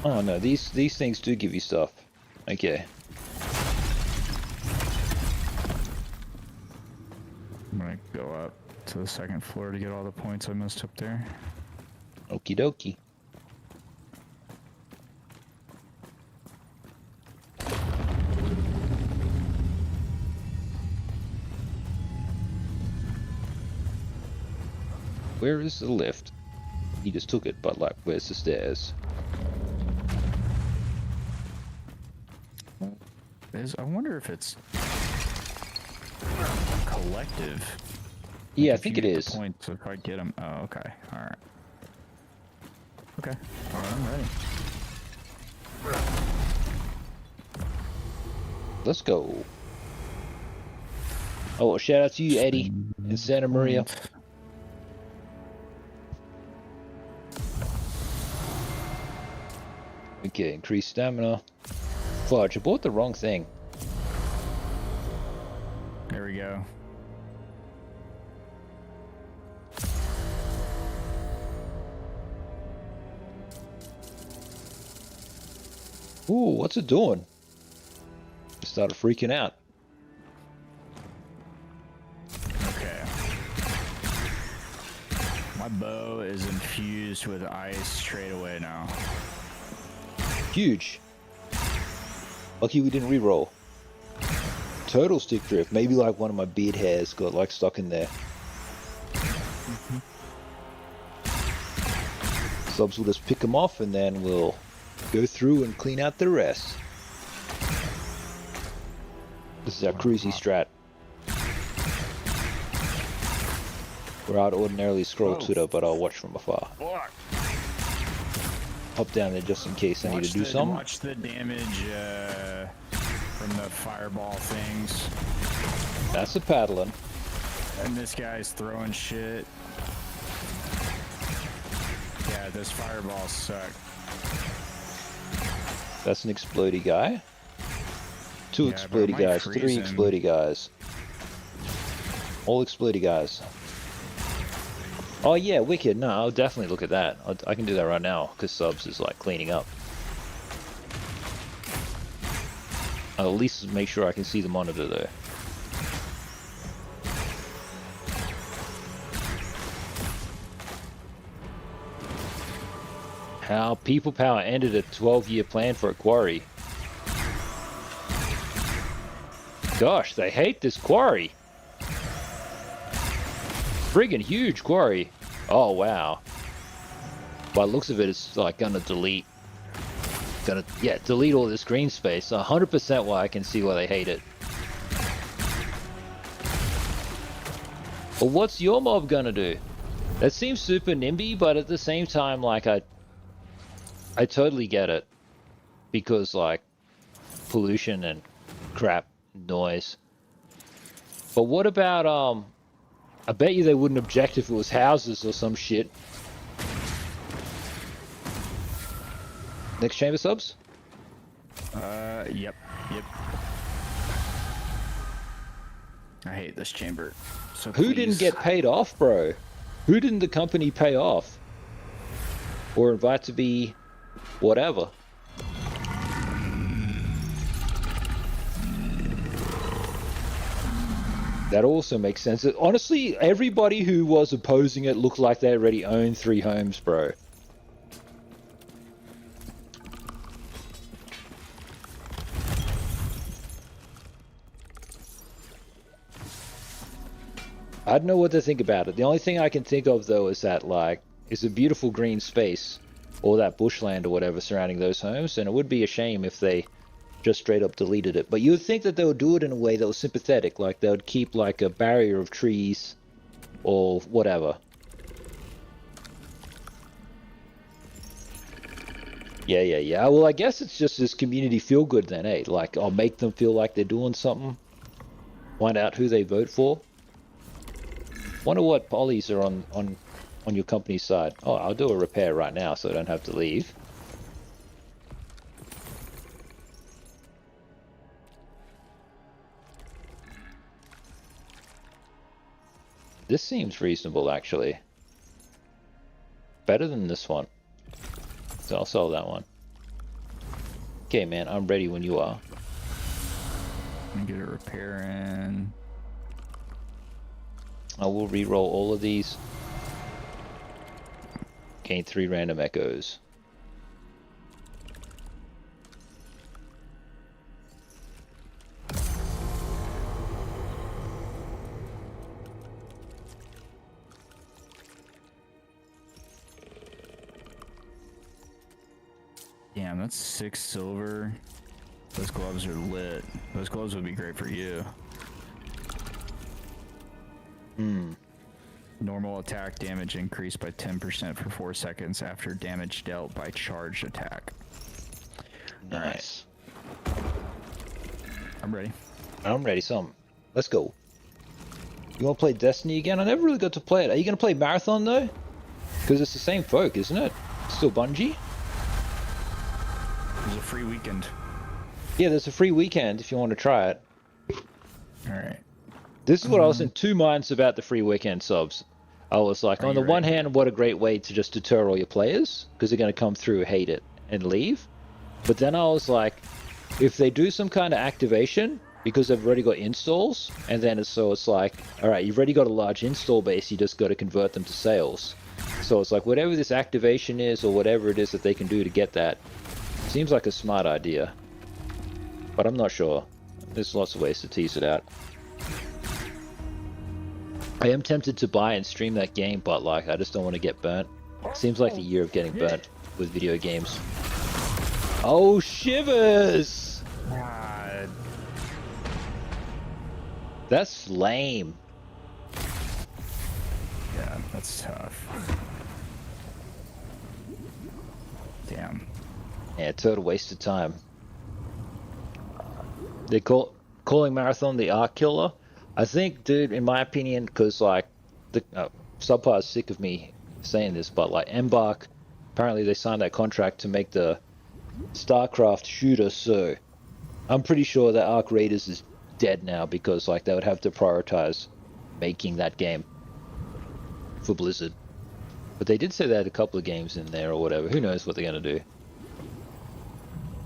Oh no, these things do give you stuff. Okay. I'm gonna go up to the second floor to get all the points I missed up there. Okie dokie. Where is the lift? He just took it, but like, where's the stairs? I wonder if it's collective. Yeah, Like I think if it you get is. the points, if I get them. Oh, okay. All right. Okay. All right, I'm ready. Let's go. Oh, well, shout out to you, Eddie, in Santa Maria. Okay, increased stamina. Fudge, I bought the wrong thing. There we go. Ooh, what's it doing? It started freaking out. Okay. My bow is infused with ice straight away now. Huge. Lucky we didn't re-roll. Total stick drift. Maybe like one of my beard hairs got like stuck in there. Subs will just pick them off and then we'll go through and clean out the rest. This is our cruisy strat. Where I'd ordinarily scroll Twitter, but I'll watch from afar. Hop down there just in case I need to do something. Watch the damage from the fireball things. That's a paddling. And this guy's throwing shit. Yeah, those fireballs suck. That's an explodey guy. Two Yeah, explodey but guys, freeze three him. explodey guys. All explodey guys. Oh yeah, wicked. No, I'll definitely look at that. I can do that right now because subs is like cleaning up. I'll at least make sure I can see the monitor though. How People Power ended a 12-year plan for a quarry. Gosh, they hate this quarry. Friggin' huge quarry. Oh wow. By the looks of it, it's like gonna delete all this green space. 100% why I can see why they hate it. Well, what's your mob gonna do? That seems super NIMBY, but at the same time, like I totally get it. Because like pollution and crap, noise. But what about I bet you they wouldn't object if it was houses or some shit. Next chamber subs? Yep. I hate this chamber. So Who didn't get paid off, bro? Who didn't the company pay off? Or invite to be whatever? That also makes sense. Honestly, everybody who was opposing it looked like they already owned 3 homes, bro. I don't know what to think about it. The only thing I can think of, though, is that, like, it's a beautiful green space, or that bushland or whatever surrounding those homes, and it would be a shame if they just straight up deleted it. But you would think that they would do it in a way that was sympathetic, like they would keep like a barrier of trees or whatever. Yeah. Well, I guess it's just this community feel good then, eh? Like, I'll make them feel like they're doing something. Find out who they vote for. Wonder what polys are on your company's side. Oh, I'll do a repair right now so I don't have to leave. This seems reasonable, actually. Better than this one. So I'll sell that one. Okay, man, I'm ready when you are. Let me get a repair in. I will re-roll all of these. Gain 3 random echoes. Damn, that's 6 silver. Those gloves are lit. Those gloves would be great for you. Normal attack damage increased by 10% for 4 seconds after damage dealt by charged attack. Nice. Right. I'm ready. I'm ready, so let's go. You want to play Destiny again? I never really got to play it. Are you going to play Marathon, though? Because it's the same folk, isn't it? Still Bungie? There's a free weekend. Yeah, there's a free weekend if you want to try it. Alright. This is what I was in 2 minds about the free weekend subs. I was like, on the one hand, what a great way to just deter all your players, because they're going to come through, hate it, and leave. But then I was like, if they do some kind of activation, because they've already got installs, and then it's like, alright, you've already got a large install base, you just got to convert them to sales. So it's like, whatever this activation is, or whatever it is that they can do to get that, seems like a smart idea. But I'm not sure. There's lots of ways to tease it out. I am tempted to buy and stream that game, but like, I just don't want to get burnt. Seems like the year of getting burnt with video games. Oh, shivers! God. That's lame. Yeah, that's tough. Damn. Yeah, total waste of time. They're calling Marathon the Arc Killer. I think, dude, in my opinion, because like the Subpar is sick of me saying this, but like Embark, apparently they signed that contract to make the StarCraft shooter, so I'm pretty sure that Arc Raiders is dead now, because like they would have to prioritize making that game for Blizzard. But they did say they had a couple of games in there or whatever. Who knows what they're gonna do?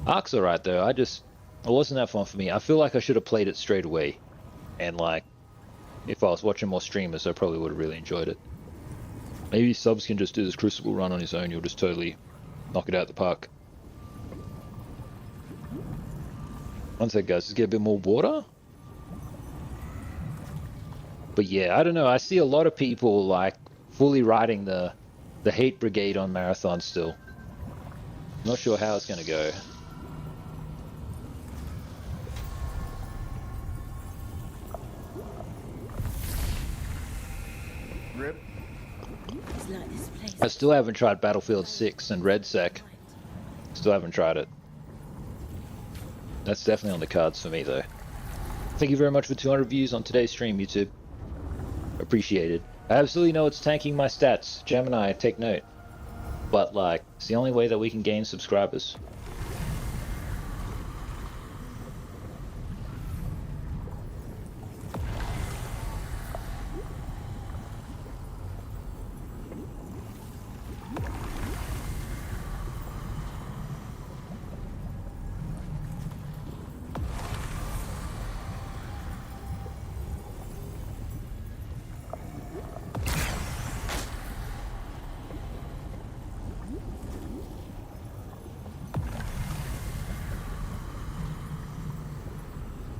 Arc's alright though. It wasn't that fun for me. I feel like I should have played it straight away. And like, if I was watching more streamers, I probably would have really enjoyed it. Maybe Subs can just do this Crucible run on his own. You'll just totally knock it out the park. One sec, guys. Let's get a bit more water. But yeah, I don't know. I see a lot of people like fully riding the hate brigade on Marathon still. Not sure how it's going to go. Rip. I still haven't tried Battlefield 6 and RedSec. Still haven't tried it. That's definitely on the cards for me though. Thank you very much for 200 views on today's stream, YouTube. Appreciated. I absolutely know it's tanking my stats. Gemini, take note. But like, it's the only way that we can gain subscribers.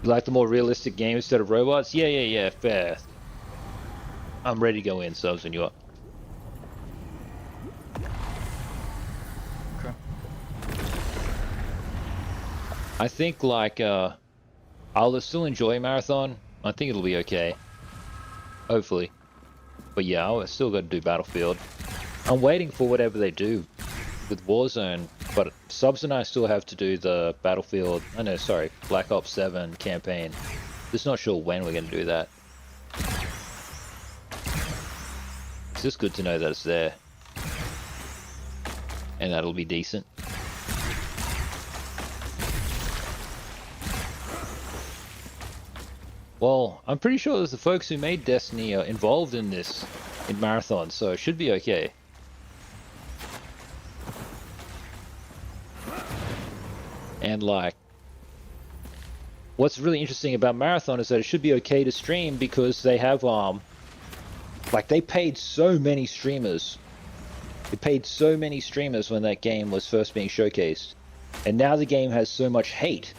You like the more realistic game instead of robots? Yeah, fair. I'm ready to go in, Subs, when you are. Okay. I think like I'll still enjoy Marathon. I think it'll be okay. Hopefully. But yeah, I'll still got to do Battlefield. I'm waiting for whatever they do with Warzone, but Subs and I still have to do the Battlefield, Black Ops 7 campaign. Just not sure when we're going to do that. It's just good to know that it's there. And that'll be decent. Well, I'm pretty sure there's the folks who made Destiny are involved in this, in Marathon, so it should be okay. And like, what's really interesting about Marathon is that it should be okay to stream because they have, like they paid so many streamers. They paid so many streamers when that game was first being showcased. And now the game has so much hate.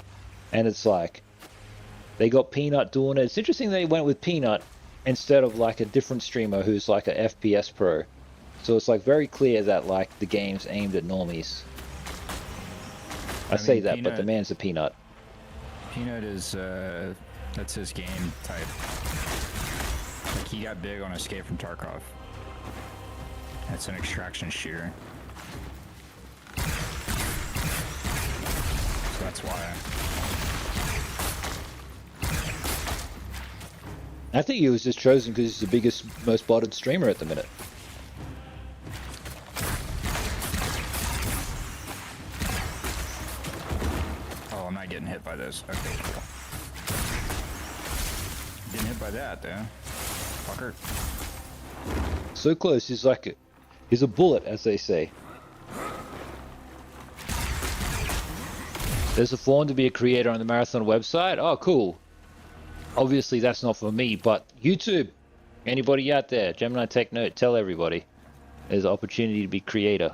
And it's like, they got Peanut doing it. It's interesting they went with Peanut instead of like a different streamer who's like a FPS pro. So it's like very clear that like the game's aimed at normies. I say that, Peanut, but the man's a Peanut. Peanut is, that's his game type. Like he got big on Escape from Tarkov. That's an extraction shooter. So that's why. I think he was just chosen because he's the biggest, most botted streamer at the minute. Oh, I'm not getting hit by this. Okay, cool. Getting hit by that, though. Fucker. So close, he's like he's a bullet, as they say. There's a form to be a creator on the Marathon website. Oh, cool. Obviously, that's not for me, but YouTube, anybody out there, Gemini Tech Note, tell everybody. There's an opportunity to be creator.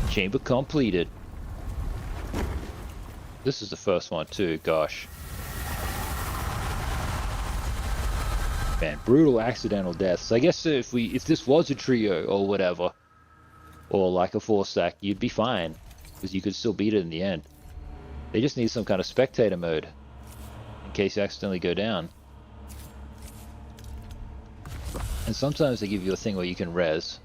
Chamber completed. This is the first one too, gosh. Man, brutal accidental deaths. I guess if this was a trio or whatever, or like a 4-stack, you'd be fine, because you could still beat it in the end. They just need some kind of spectator mode, in case you accidentally go down. And sometimes they give you a thing where you can res.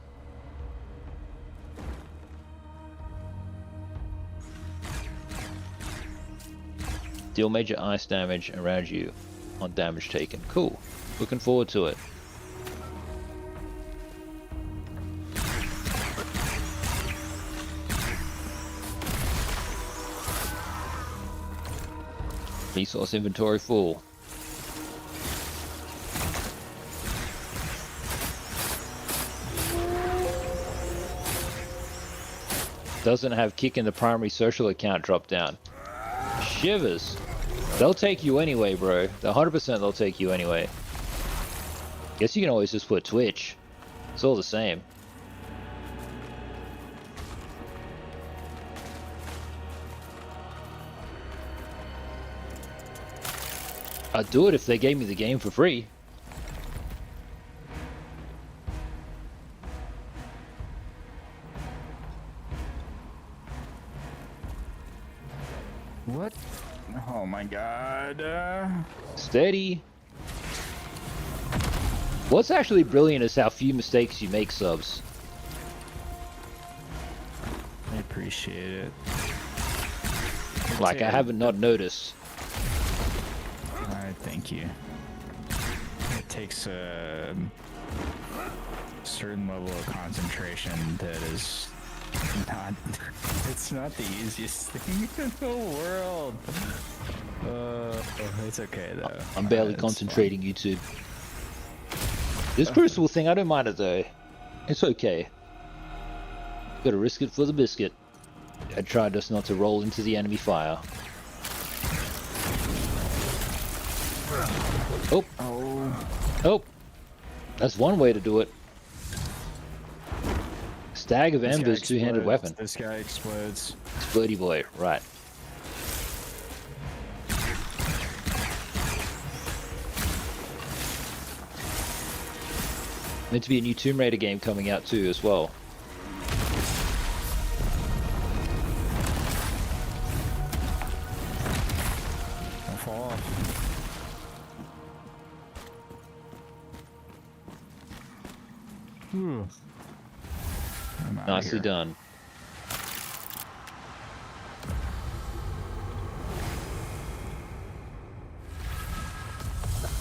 Deal major ice damage around you on damage taken. Cool. Looking forward to it. Resource inventory full. Doesn't have kick in the primary social account drop down. Shivers. They'll take you anyway, bro. 100% they'll take you anyway. Guess you can always just put Twitch. It's all the same. I'd do it if they gave me the game for free. What? Oh my god. Steady. What's actually brilliant is how few mistakes you make, subs. I appreciate it. Like, I haven't not noticed. Alright, thank you. It takes a certain level of concentration that is not... It's not the easiest thing in the world. It's okay, though. I'm barely concentrating, YouTube. This crucible thing, I don't mind it though. It's okay. Gotta risk it for the biscuit. I tried just not to roll into the enemy fire. Oh! Oh! That's one way to do it. Stag of Embers, two-handed weapon. This guy explodes. Explodey boy, right. Meant to be a new Tomb Raider game coming out too, as well. Don't fall off. Nicely done.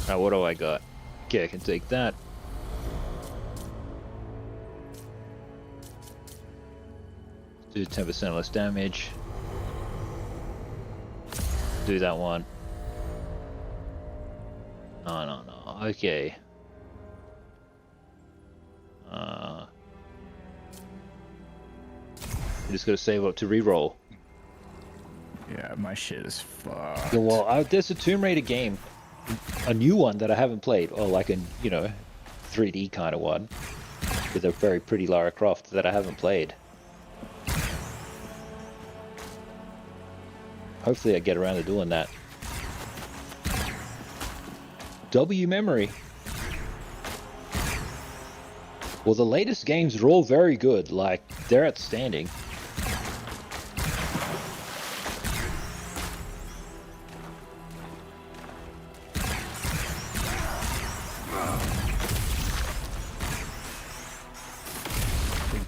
Now what do I got? Okay, I can take that. Do 10% less damage. Do that one. No. Okay. You just gotta save up to reroll. Yeah, my shit is fucked. Yeah, well, there's a Tomb Raider game, a new one that I haven't played, or like a 3D kind of one, with a very pretty Lara Croft that I haven't played. Hopefully I get around to doing that. W memory. Well, the latest games are all very good. Like, they're outstanding.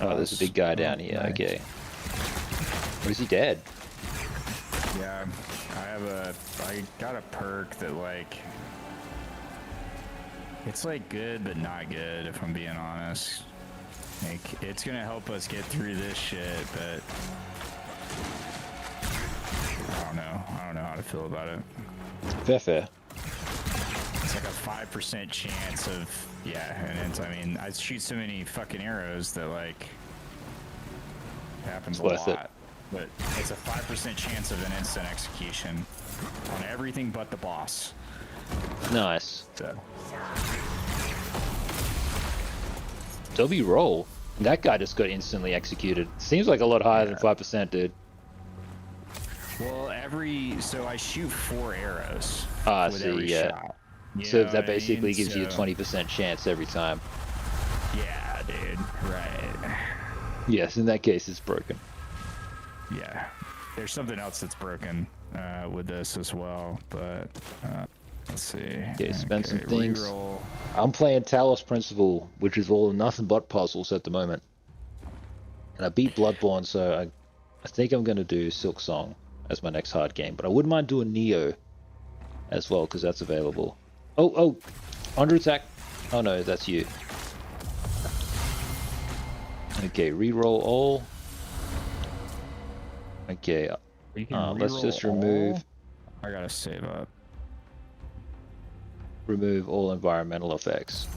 Oh, there's a big guy down here. Nice. Okay. Or is he dead? Yeah, I got a perk that like, it's like good but not good if I'm being honest. Like, it's gonna help us get through this shit, but I don't know how to feel about it. Fair. It's like a 5% chance of, yeah, and it's, I mean, I shoot so many fucking arrows that like, it happens a lot. But it's a 5% chance of an instant execution on everything but the boss. Nice. So. W roll. That guy just got instantly executed. Seems like a lot higher than 5%, dude. Well, so I shoot 4 arrows. Ah, with see, every yeah. shot. So that basically gives you a 20% chance every time. Yeah, dude. Right. Yes, in that case, it's broken. Yeah. There's something else that's broken with this as well, but let's see. Okay, spend some things. Reroll. I'm playing Talos Principle, which is all nothing but puzzles at the moment. And I beat Bloodborne, so I think I'm going to do Silk Song as my next hard game. But I wouldn't mind doing Neo as well, because that's available. Oh, under attack. Oh no, that's you. Okay, reroll all. Okay, let's just remove. I gotta save up. Remove all environmental effects.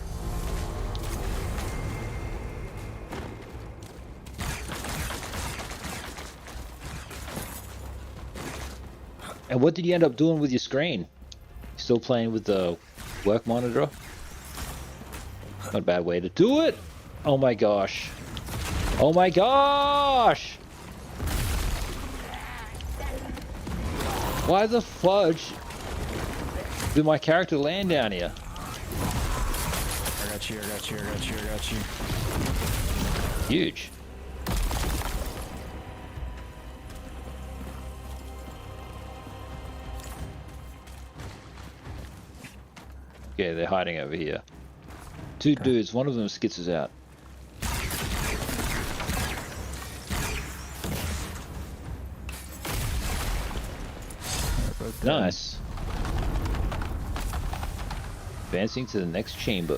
And what did you end up doing with your screen? Still playing with the work monitor? Not a bad way to do it. Oh my gosh. Oh my gosh! Why the fudge did my character land down here? I got you. Huge. Okay, they're hiding over here. Two dudes, one of them skitzes out. Nice. Advancing to the next chamber.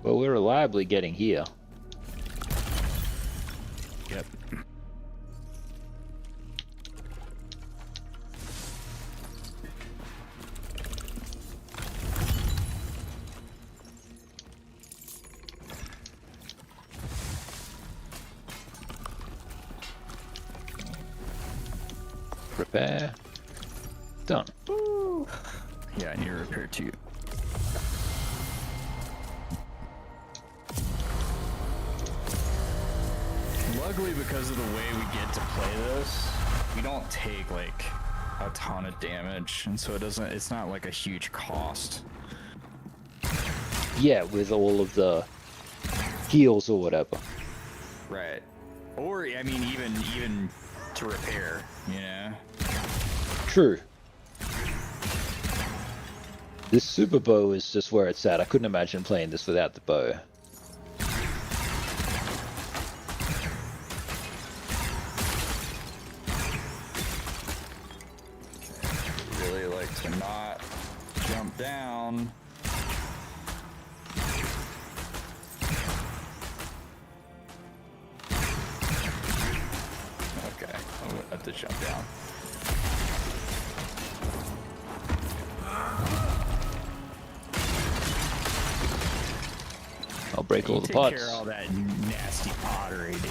Well, we're reliably getting here. Yep. Repair. Done. Woo. Yeah, I need to repair too. Luckily, because of the way we get to play this, we don't take like a ton of damage, and so it's not like a huge cost. Yeah, with all of the heals or whatever. Right. Or, I mean, even to repair, you know? True. This super bow is just where it's at. I couldn't imagine playing this without the bow. Really like to not jump down. Okay, I'm gonna have to jump down. I'll break all the Take pots. care of all that nasty pottery, dude.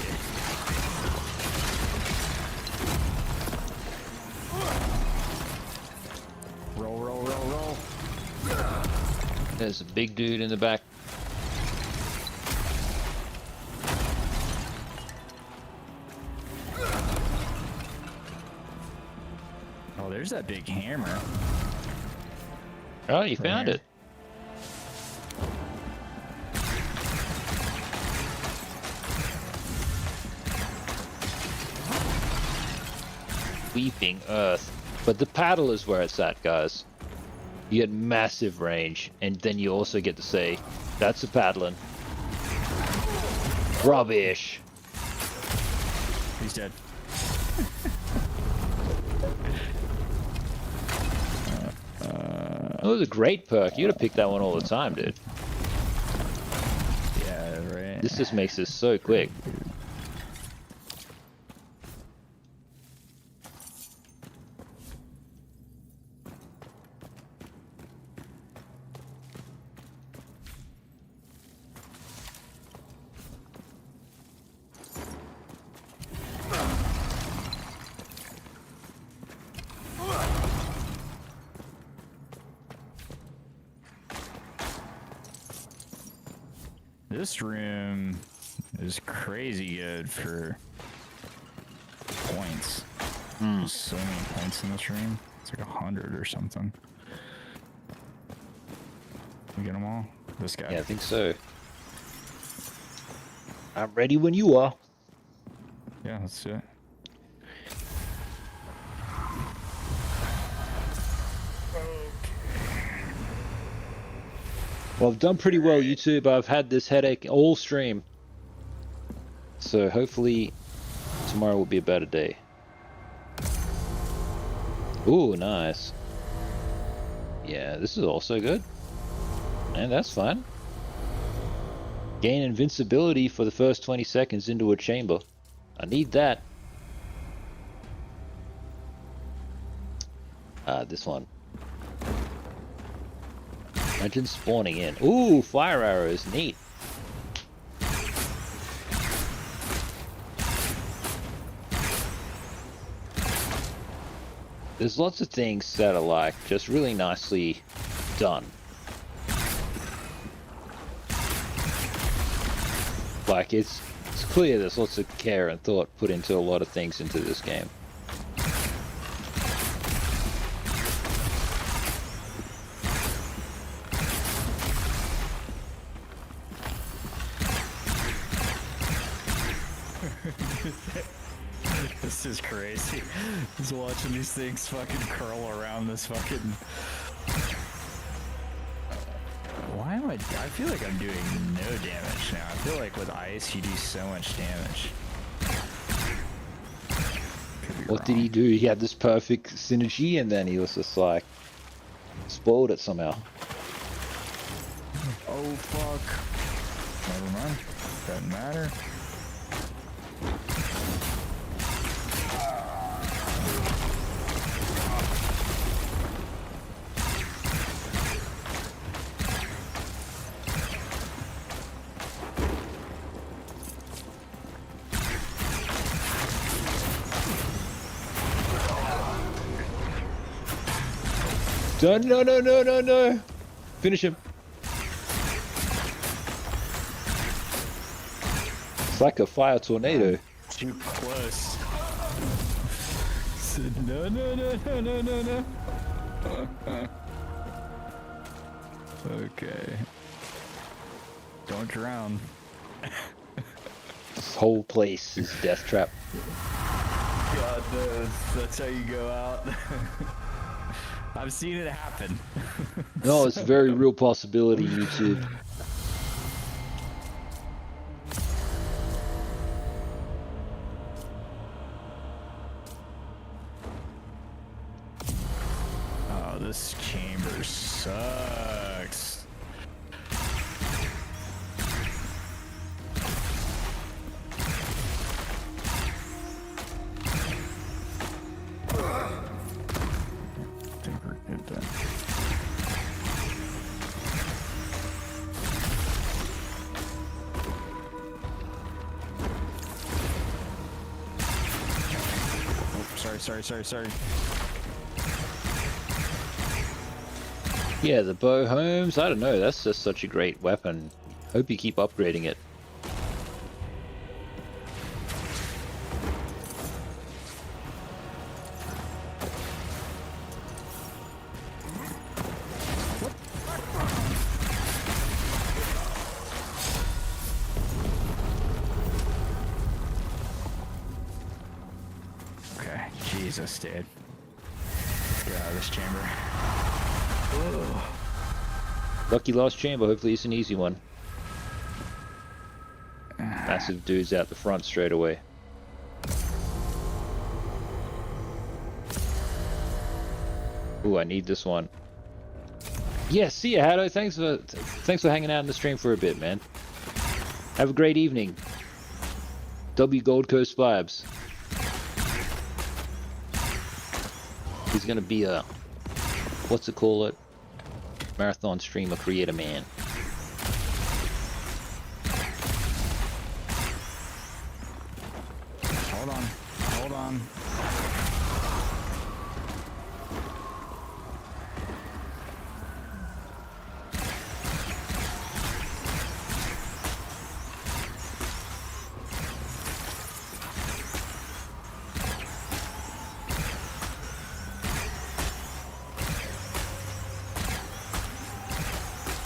Roll, roll, roll, roll. There's a big dude in the back. Oh, there's that big hammer. Oh, you found it. Weeping Earth. But the paddle is where it's at, guys. You get massive range, and then you also get to say, that's a paddling. Rubbish. He's dead. That was a great perk. You'd have picked that one all the time, dude. Yeah, right. This just makes this so quick. This room is crazy good for points. There's so many points in this room. It's like 100 or something. We get them all? This guy? Yeah, I think so. I'm ready when you are. Yeah, let's do it. Well, I've done pretty well, YouTube. I've had this headache all stream. So hopefully tomorrow will be a better day. Ooh, nice. Yeah, this is also good. And that's fine. Gain invincibility for the first 20 seconds into a chamber. I need that. This one. Imagine spawning in. Ooh, fire arrows. Neat. There's lots of things that are like just really nicely done. Like it's clear there's lots of care and thought put into a lot of things into this game. This is crazy. Just watching these things fucking curl around this fucking... Why am I feel like I'm doing no damage now. I feel like with ice you do so much damage. What did he do? He had this perfect synergy and then he was just like... spoiled it somehow. Oh fuck. Never mind. Doesn't matter. Done. No, no, no, no, no. Finish him. It's like a fire tornado. Too close. Said no, no, no, no, no, no, no. Okay. Don't drown. This whole place is death trap. God knows. That's how you go out. I've seen it happen. No, it's a very real possibility, YouTube. Oh, Oh, this chamber sucks. Sorry. Yeah, the bow Holmes, I don't know, that's just such a great weapon. Hope you keep upgrading it. Jesus, dude. Get out of this chamber. Ugh. Lucky last chamber, hopefully it's an easy one. Massive dudes out the front straight away. Ooh, I need this one. Yeah, see ya, Haddo. Thanks for hanging out in the stream for a bit, man. Have a great evening. W Gold Coast vibes. He's gonna be a, what's it call it? Marathon streamer, creator man. Hold on.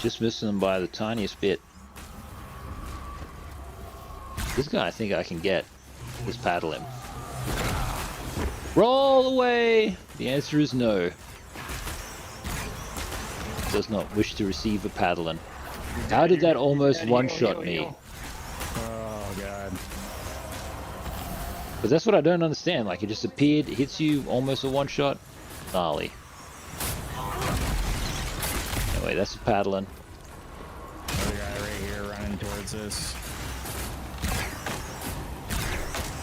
Just missing them by the tiniest bit. This guy I think I can get. Just paddle him. Roll away! The answer is no. Does not wish to receive a paddling. How did that almost one-shot me? Oh god. But that's what I don't understand. Like, it just appeared, hits you, almost a one-shot. Gnarly. Anyway, that's a paddling. Another guy right here running towards us.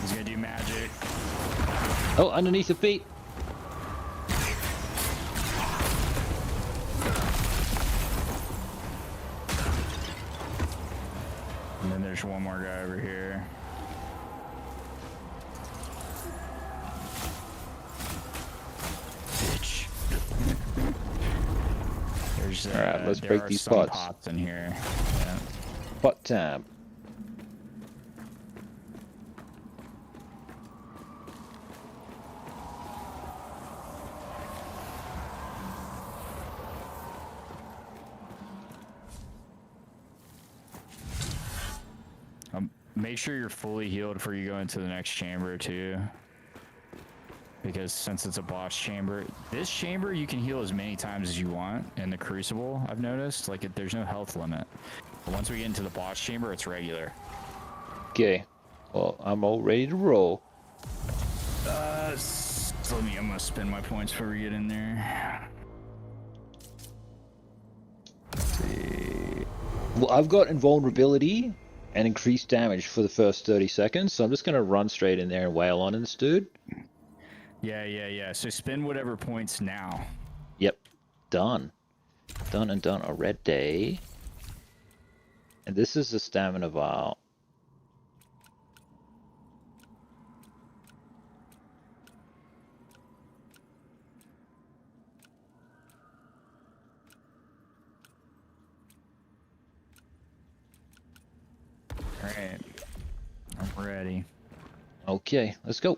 He's gonna do magic. Oh, underneath the feet. And then there's one more guy over here. Bitch. There's Alright, let's break these pots. Pots in here. Yeah. Pot time. Make sure you're fully healed before you go into the next chamber too. Because since it's a boss chamber, this chamber you can heal as many times as you want. In the Crucible, I've noticed, like there's no health limit. But once we get into the boss chamber, it's regular. Okay. Well, I'm all ready to roll. I'm gonna spend my points before we get in there. Let's see. Well, I've got invulnerability and increased damage for the first 30 seconds, so I'm just gonna run straight in there and wail on this dude. Yeah. So spend whatever points now. Yep. Done. Done and done already. And this is a stamina vial. Alright. I'm ready. Okay, let's go.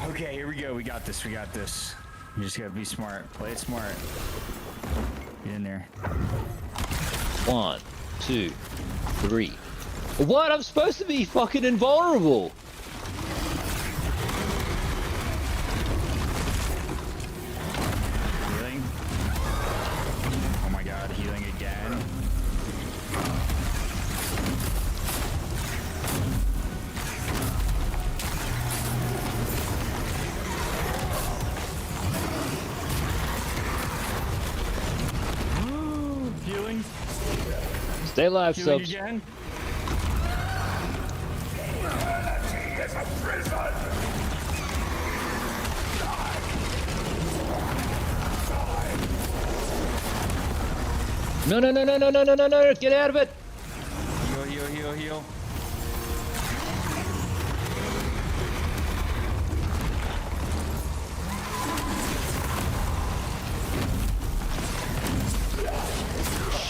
Okay, here we go. We got this. You just gotta be smart. Play it smart. Get in there. 1, 2, 3. What? I'm supposed to be fucking invulnerable. Healing. Oh my god, healing again. Stay alive, Killing subs. again? No, no, no, no, no, no, no, no, no, get out of it! Heal, heal, heal, heal.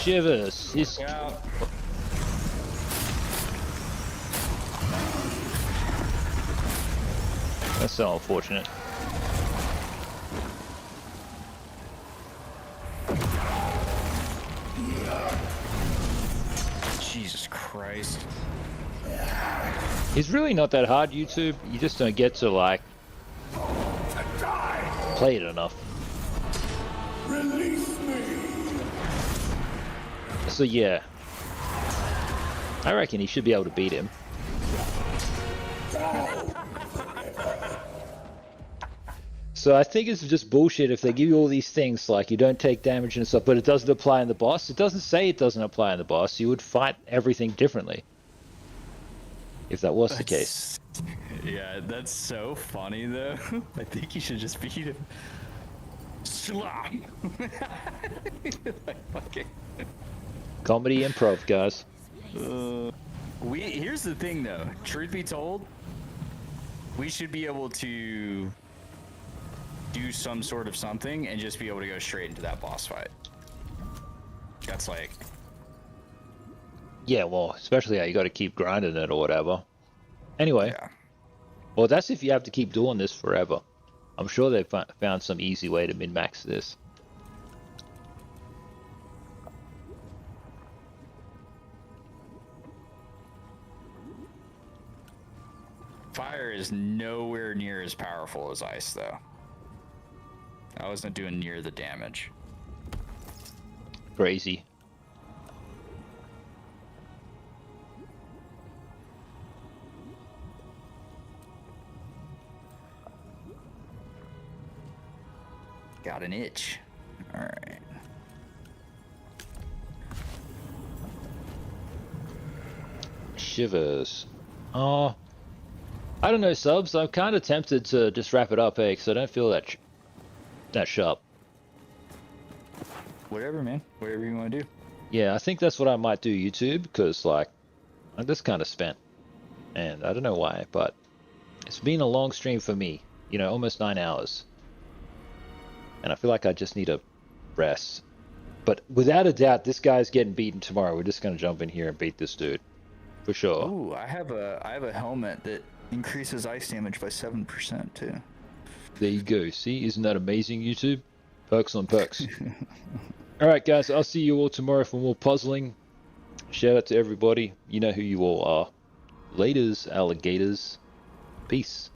Shivers. He's... Yeah. That's so unfortunate. Jesus Christ. It's really not that hard, YouTube. You just don't get to, like, play it enough. Release me. So, yeah. I reckon he should be able to beat him. So I think it's just bullshit if they give you all these things, like you don't take damage and stuff, but it doesn't apply in the boss. It doesn't say it doesn't apply in the boss. You would fight everything differently. If that was the case. Yeah, that's so funny though. I think you should just beat him. Slam! Like, fucking... Comedy improv, guys. Here's the thing though. Truth be told, we should be able to do some sort of something and just be able to go straight into that boss fight. That's like... Yeah, well, especially how you got to keep grinding it or whatever. Anyway. Yeah. Well, that's if you have to keep doing this forever. I'm sure they've found some easy way to min-max this. Fire is nowhere near as powerful as ice, though. I wasn't doing near the damage. Crazy. Got an itch. All right. Shivers. Oh, I don't know, subs. I'm kind of tempted to just wrap it up, eh? Because I don't feel that sharp. Whatever, man. Whatever you want to do. Yeah, I think that's what I might do, YouTube, because like I'm just kind of spent, and I don't know why, but it's been a long stream for me. You know, almost 9 hours, and I feel like I just need a rest. But without a doubt, this guy's getting beaten tomorrow. We're just gonna jump in here and beat this dude, for sure. Ooh, I have a helmet that increases ice damage by 7% too. There you go. See, isn't that amazing, YouTube? Perks on perks. Alright guys, I'll see you all tomorrow for more puzzling. Shout out to everybody. You know who you all are. Laters, alligators. Peace.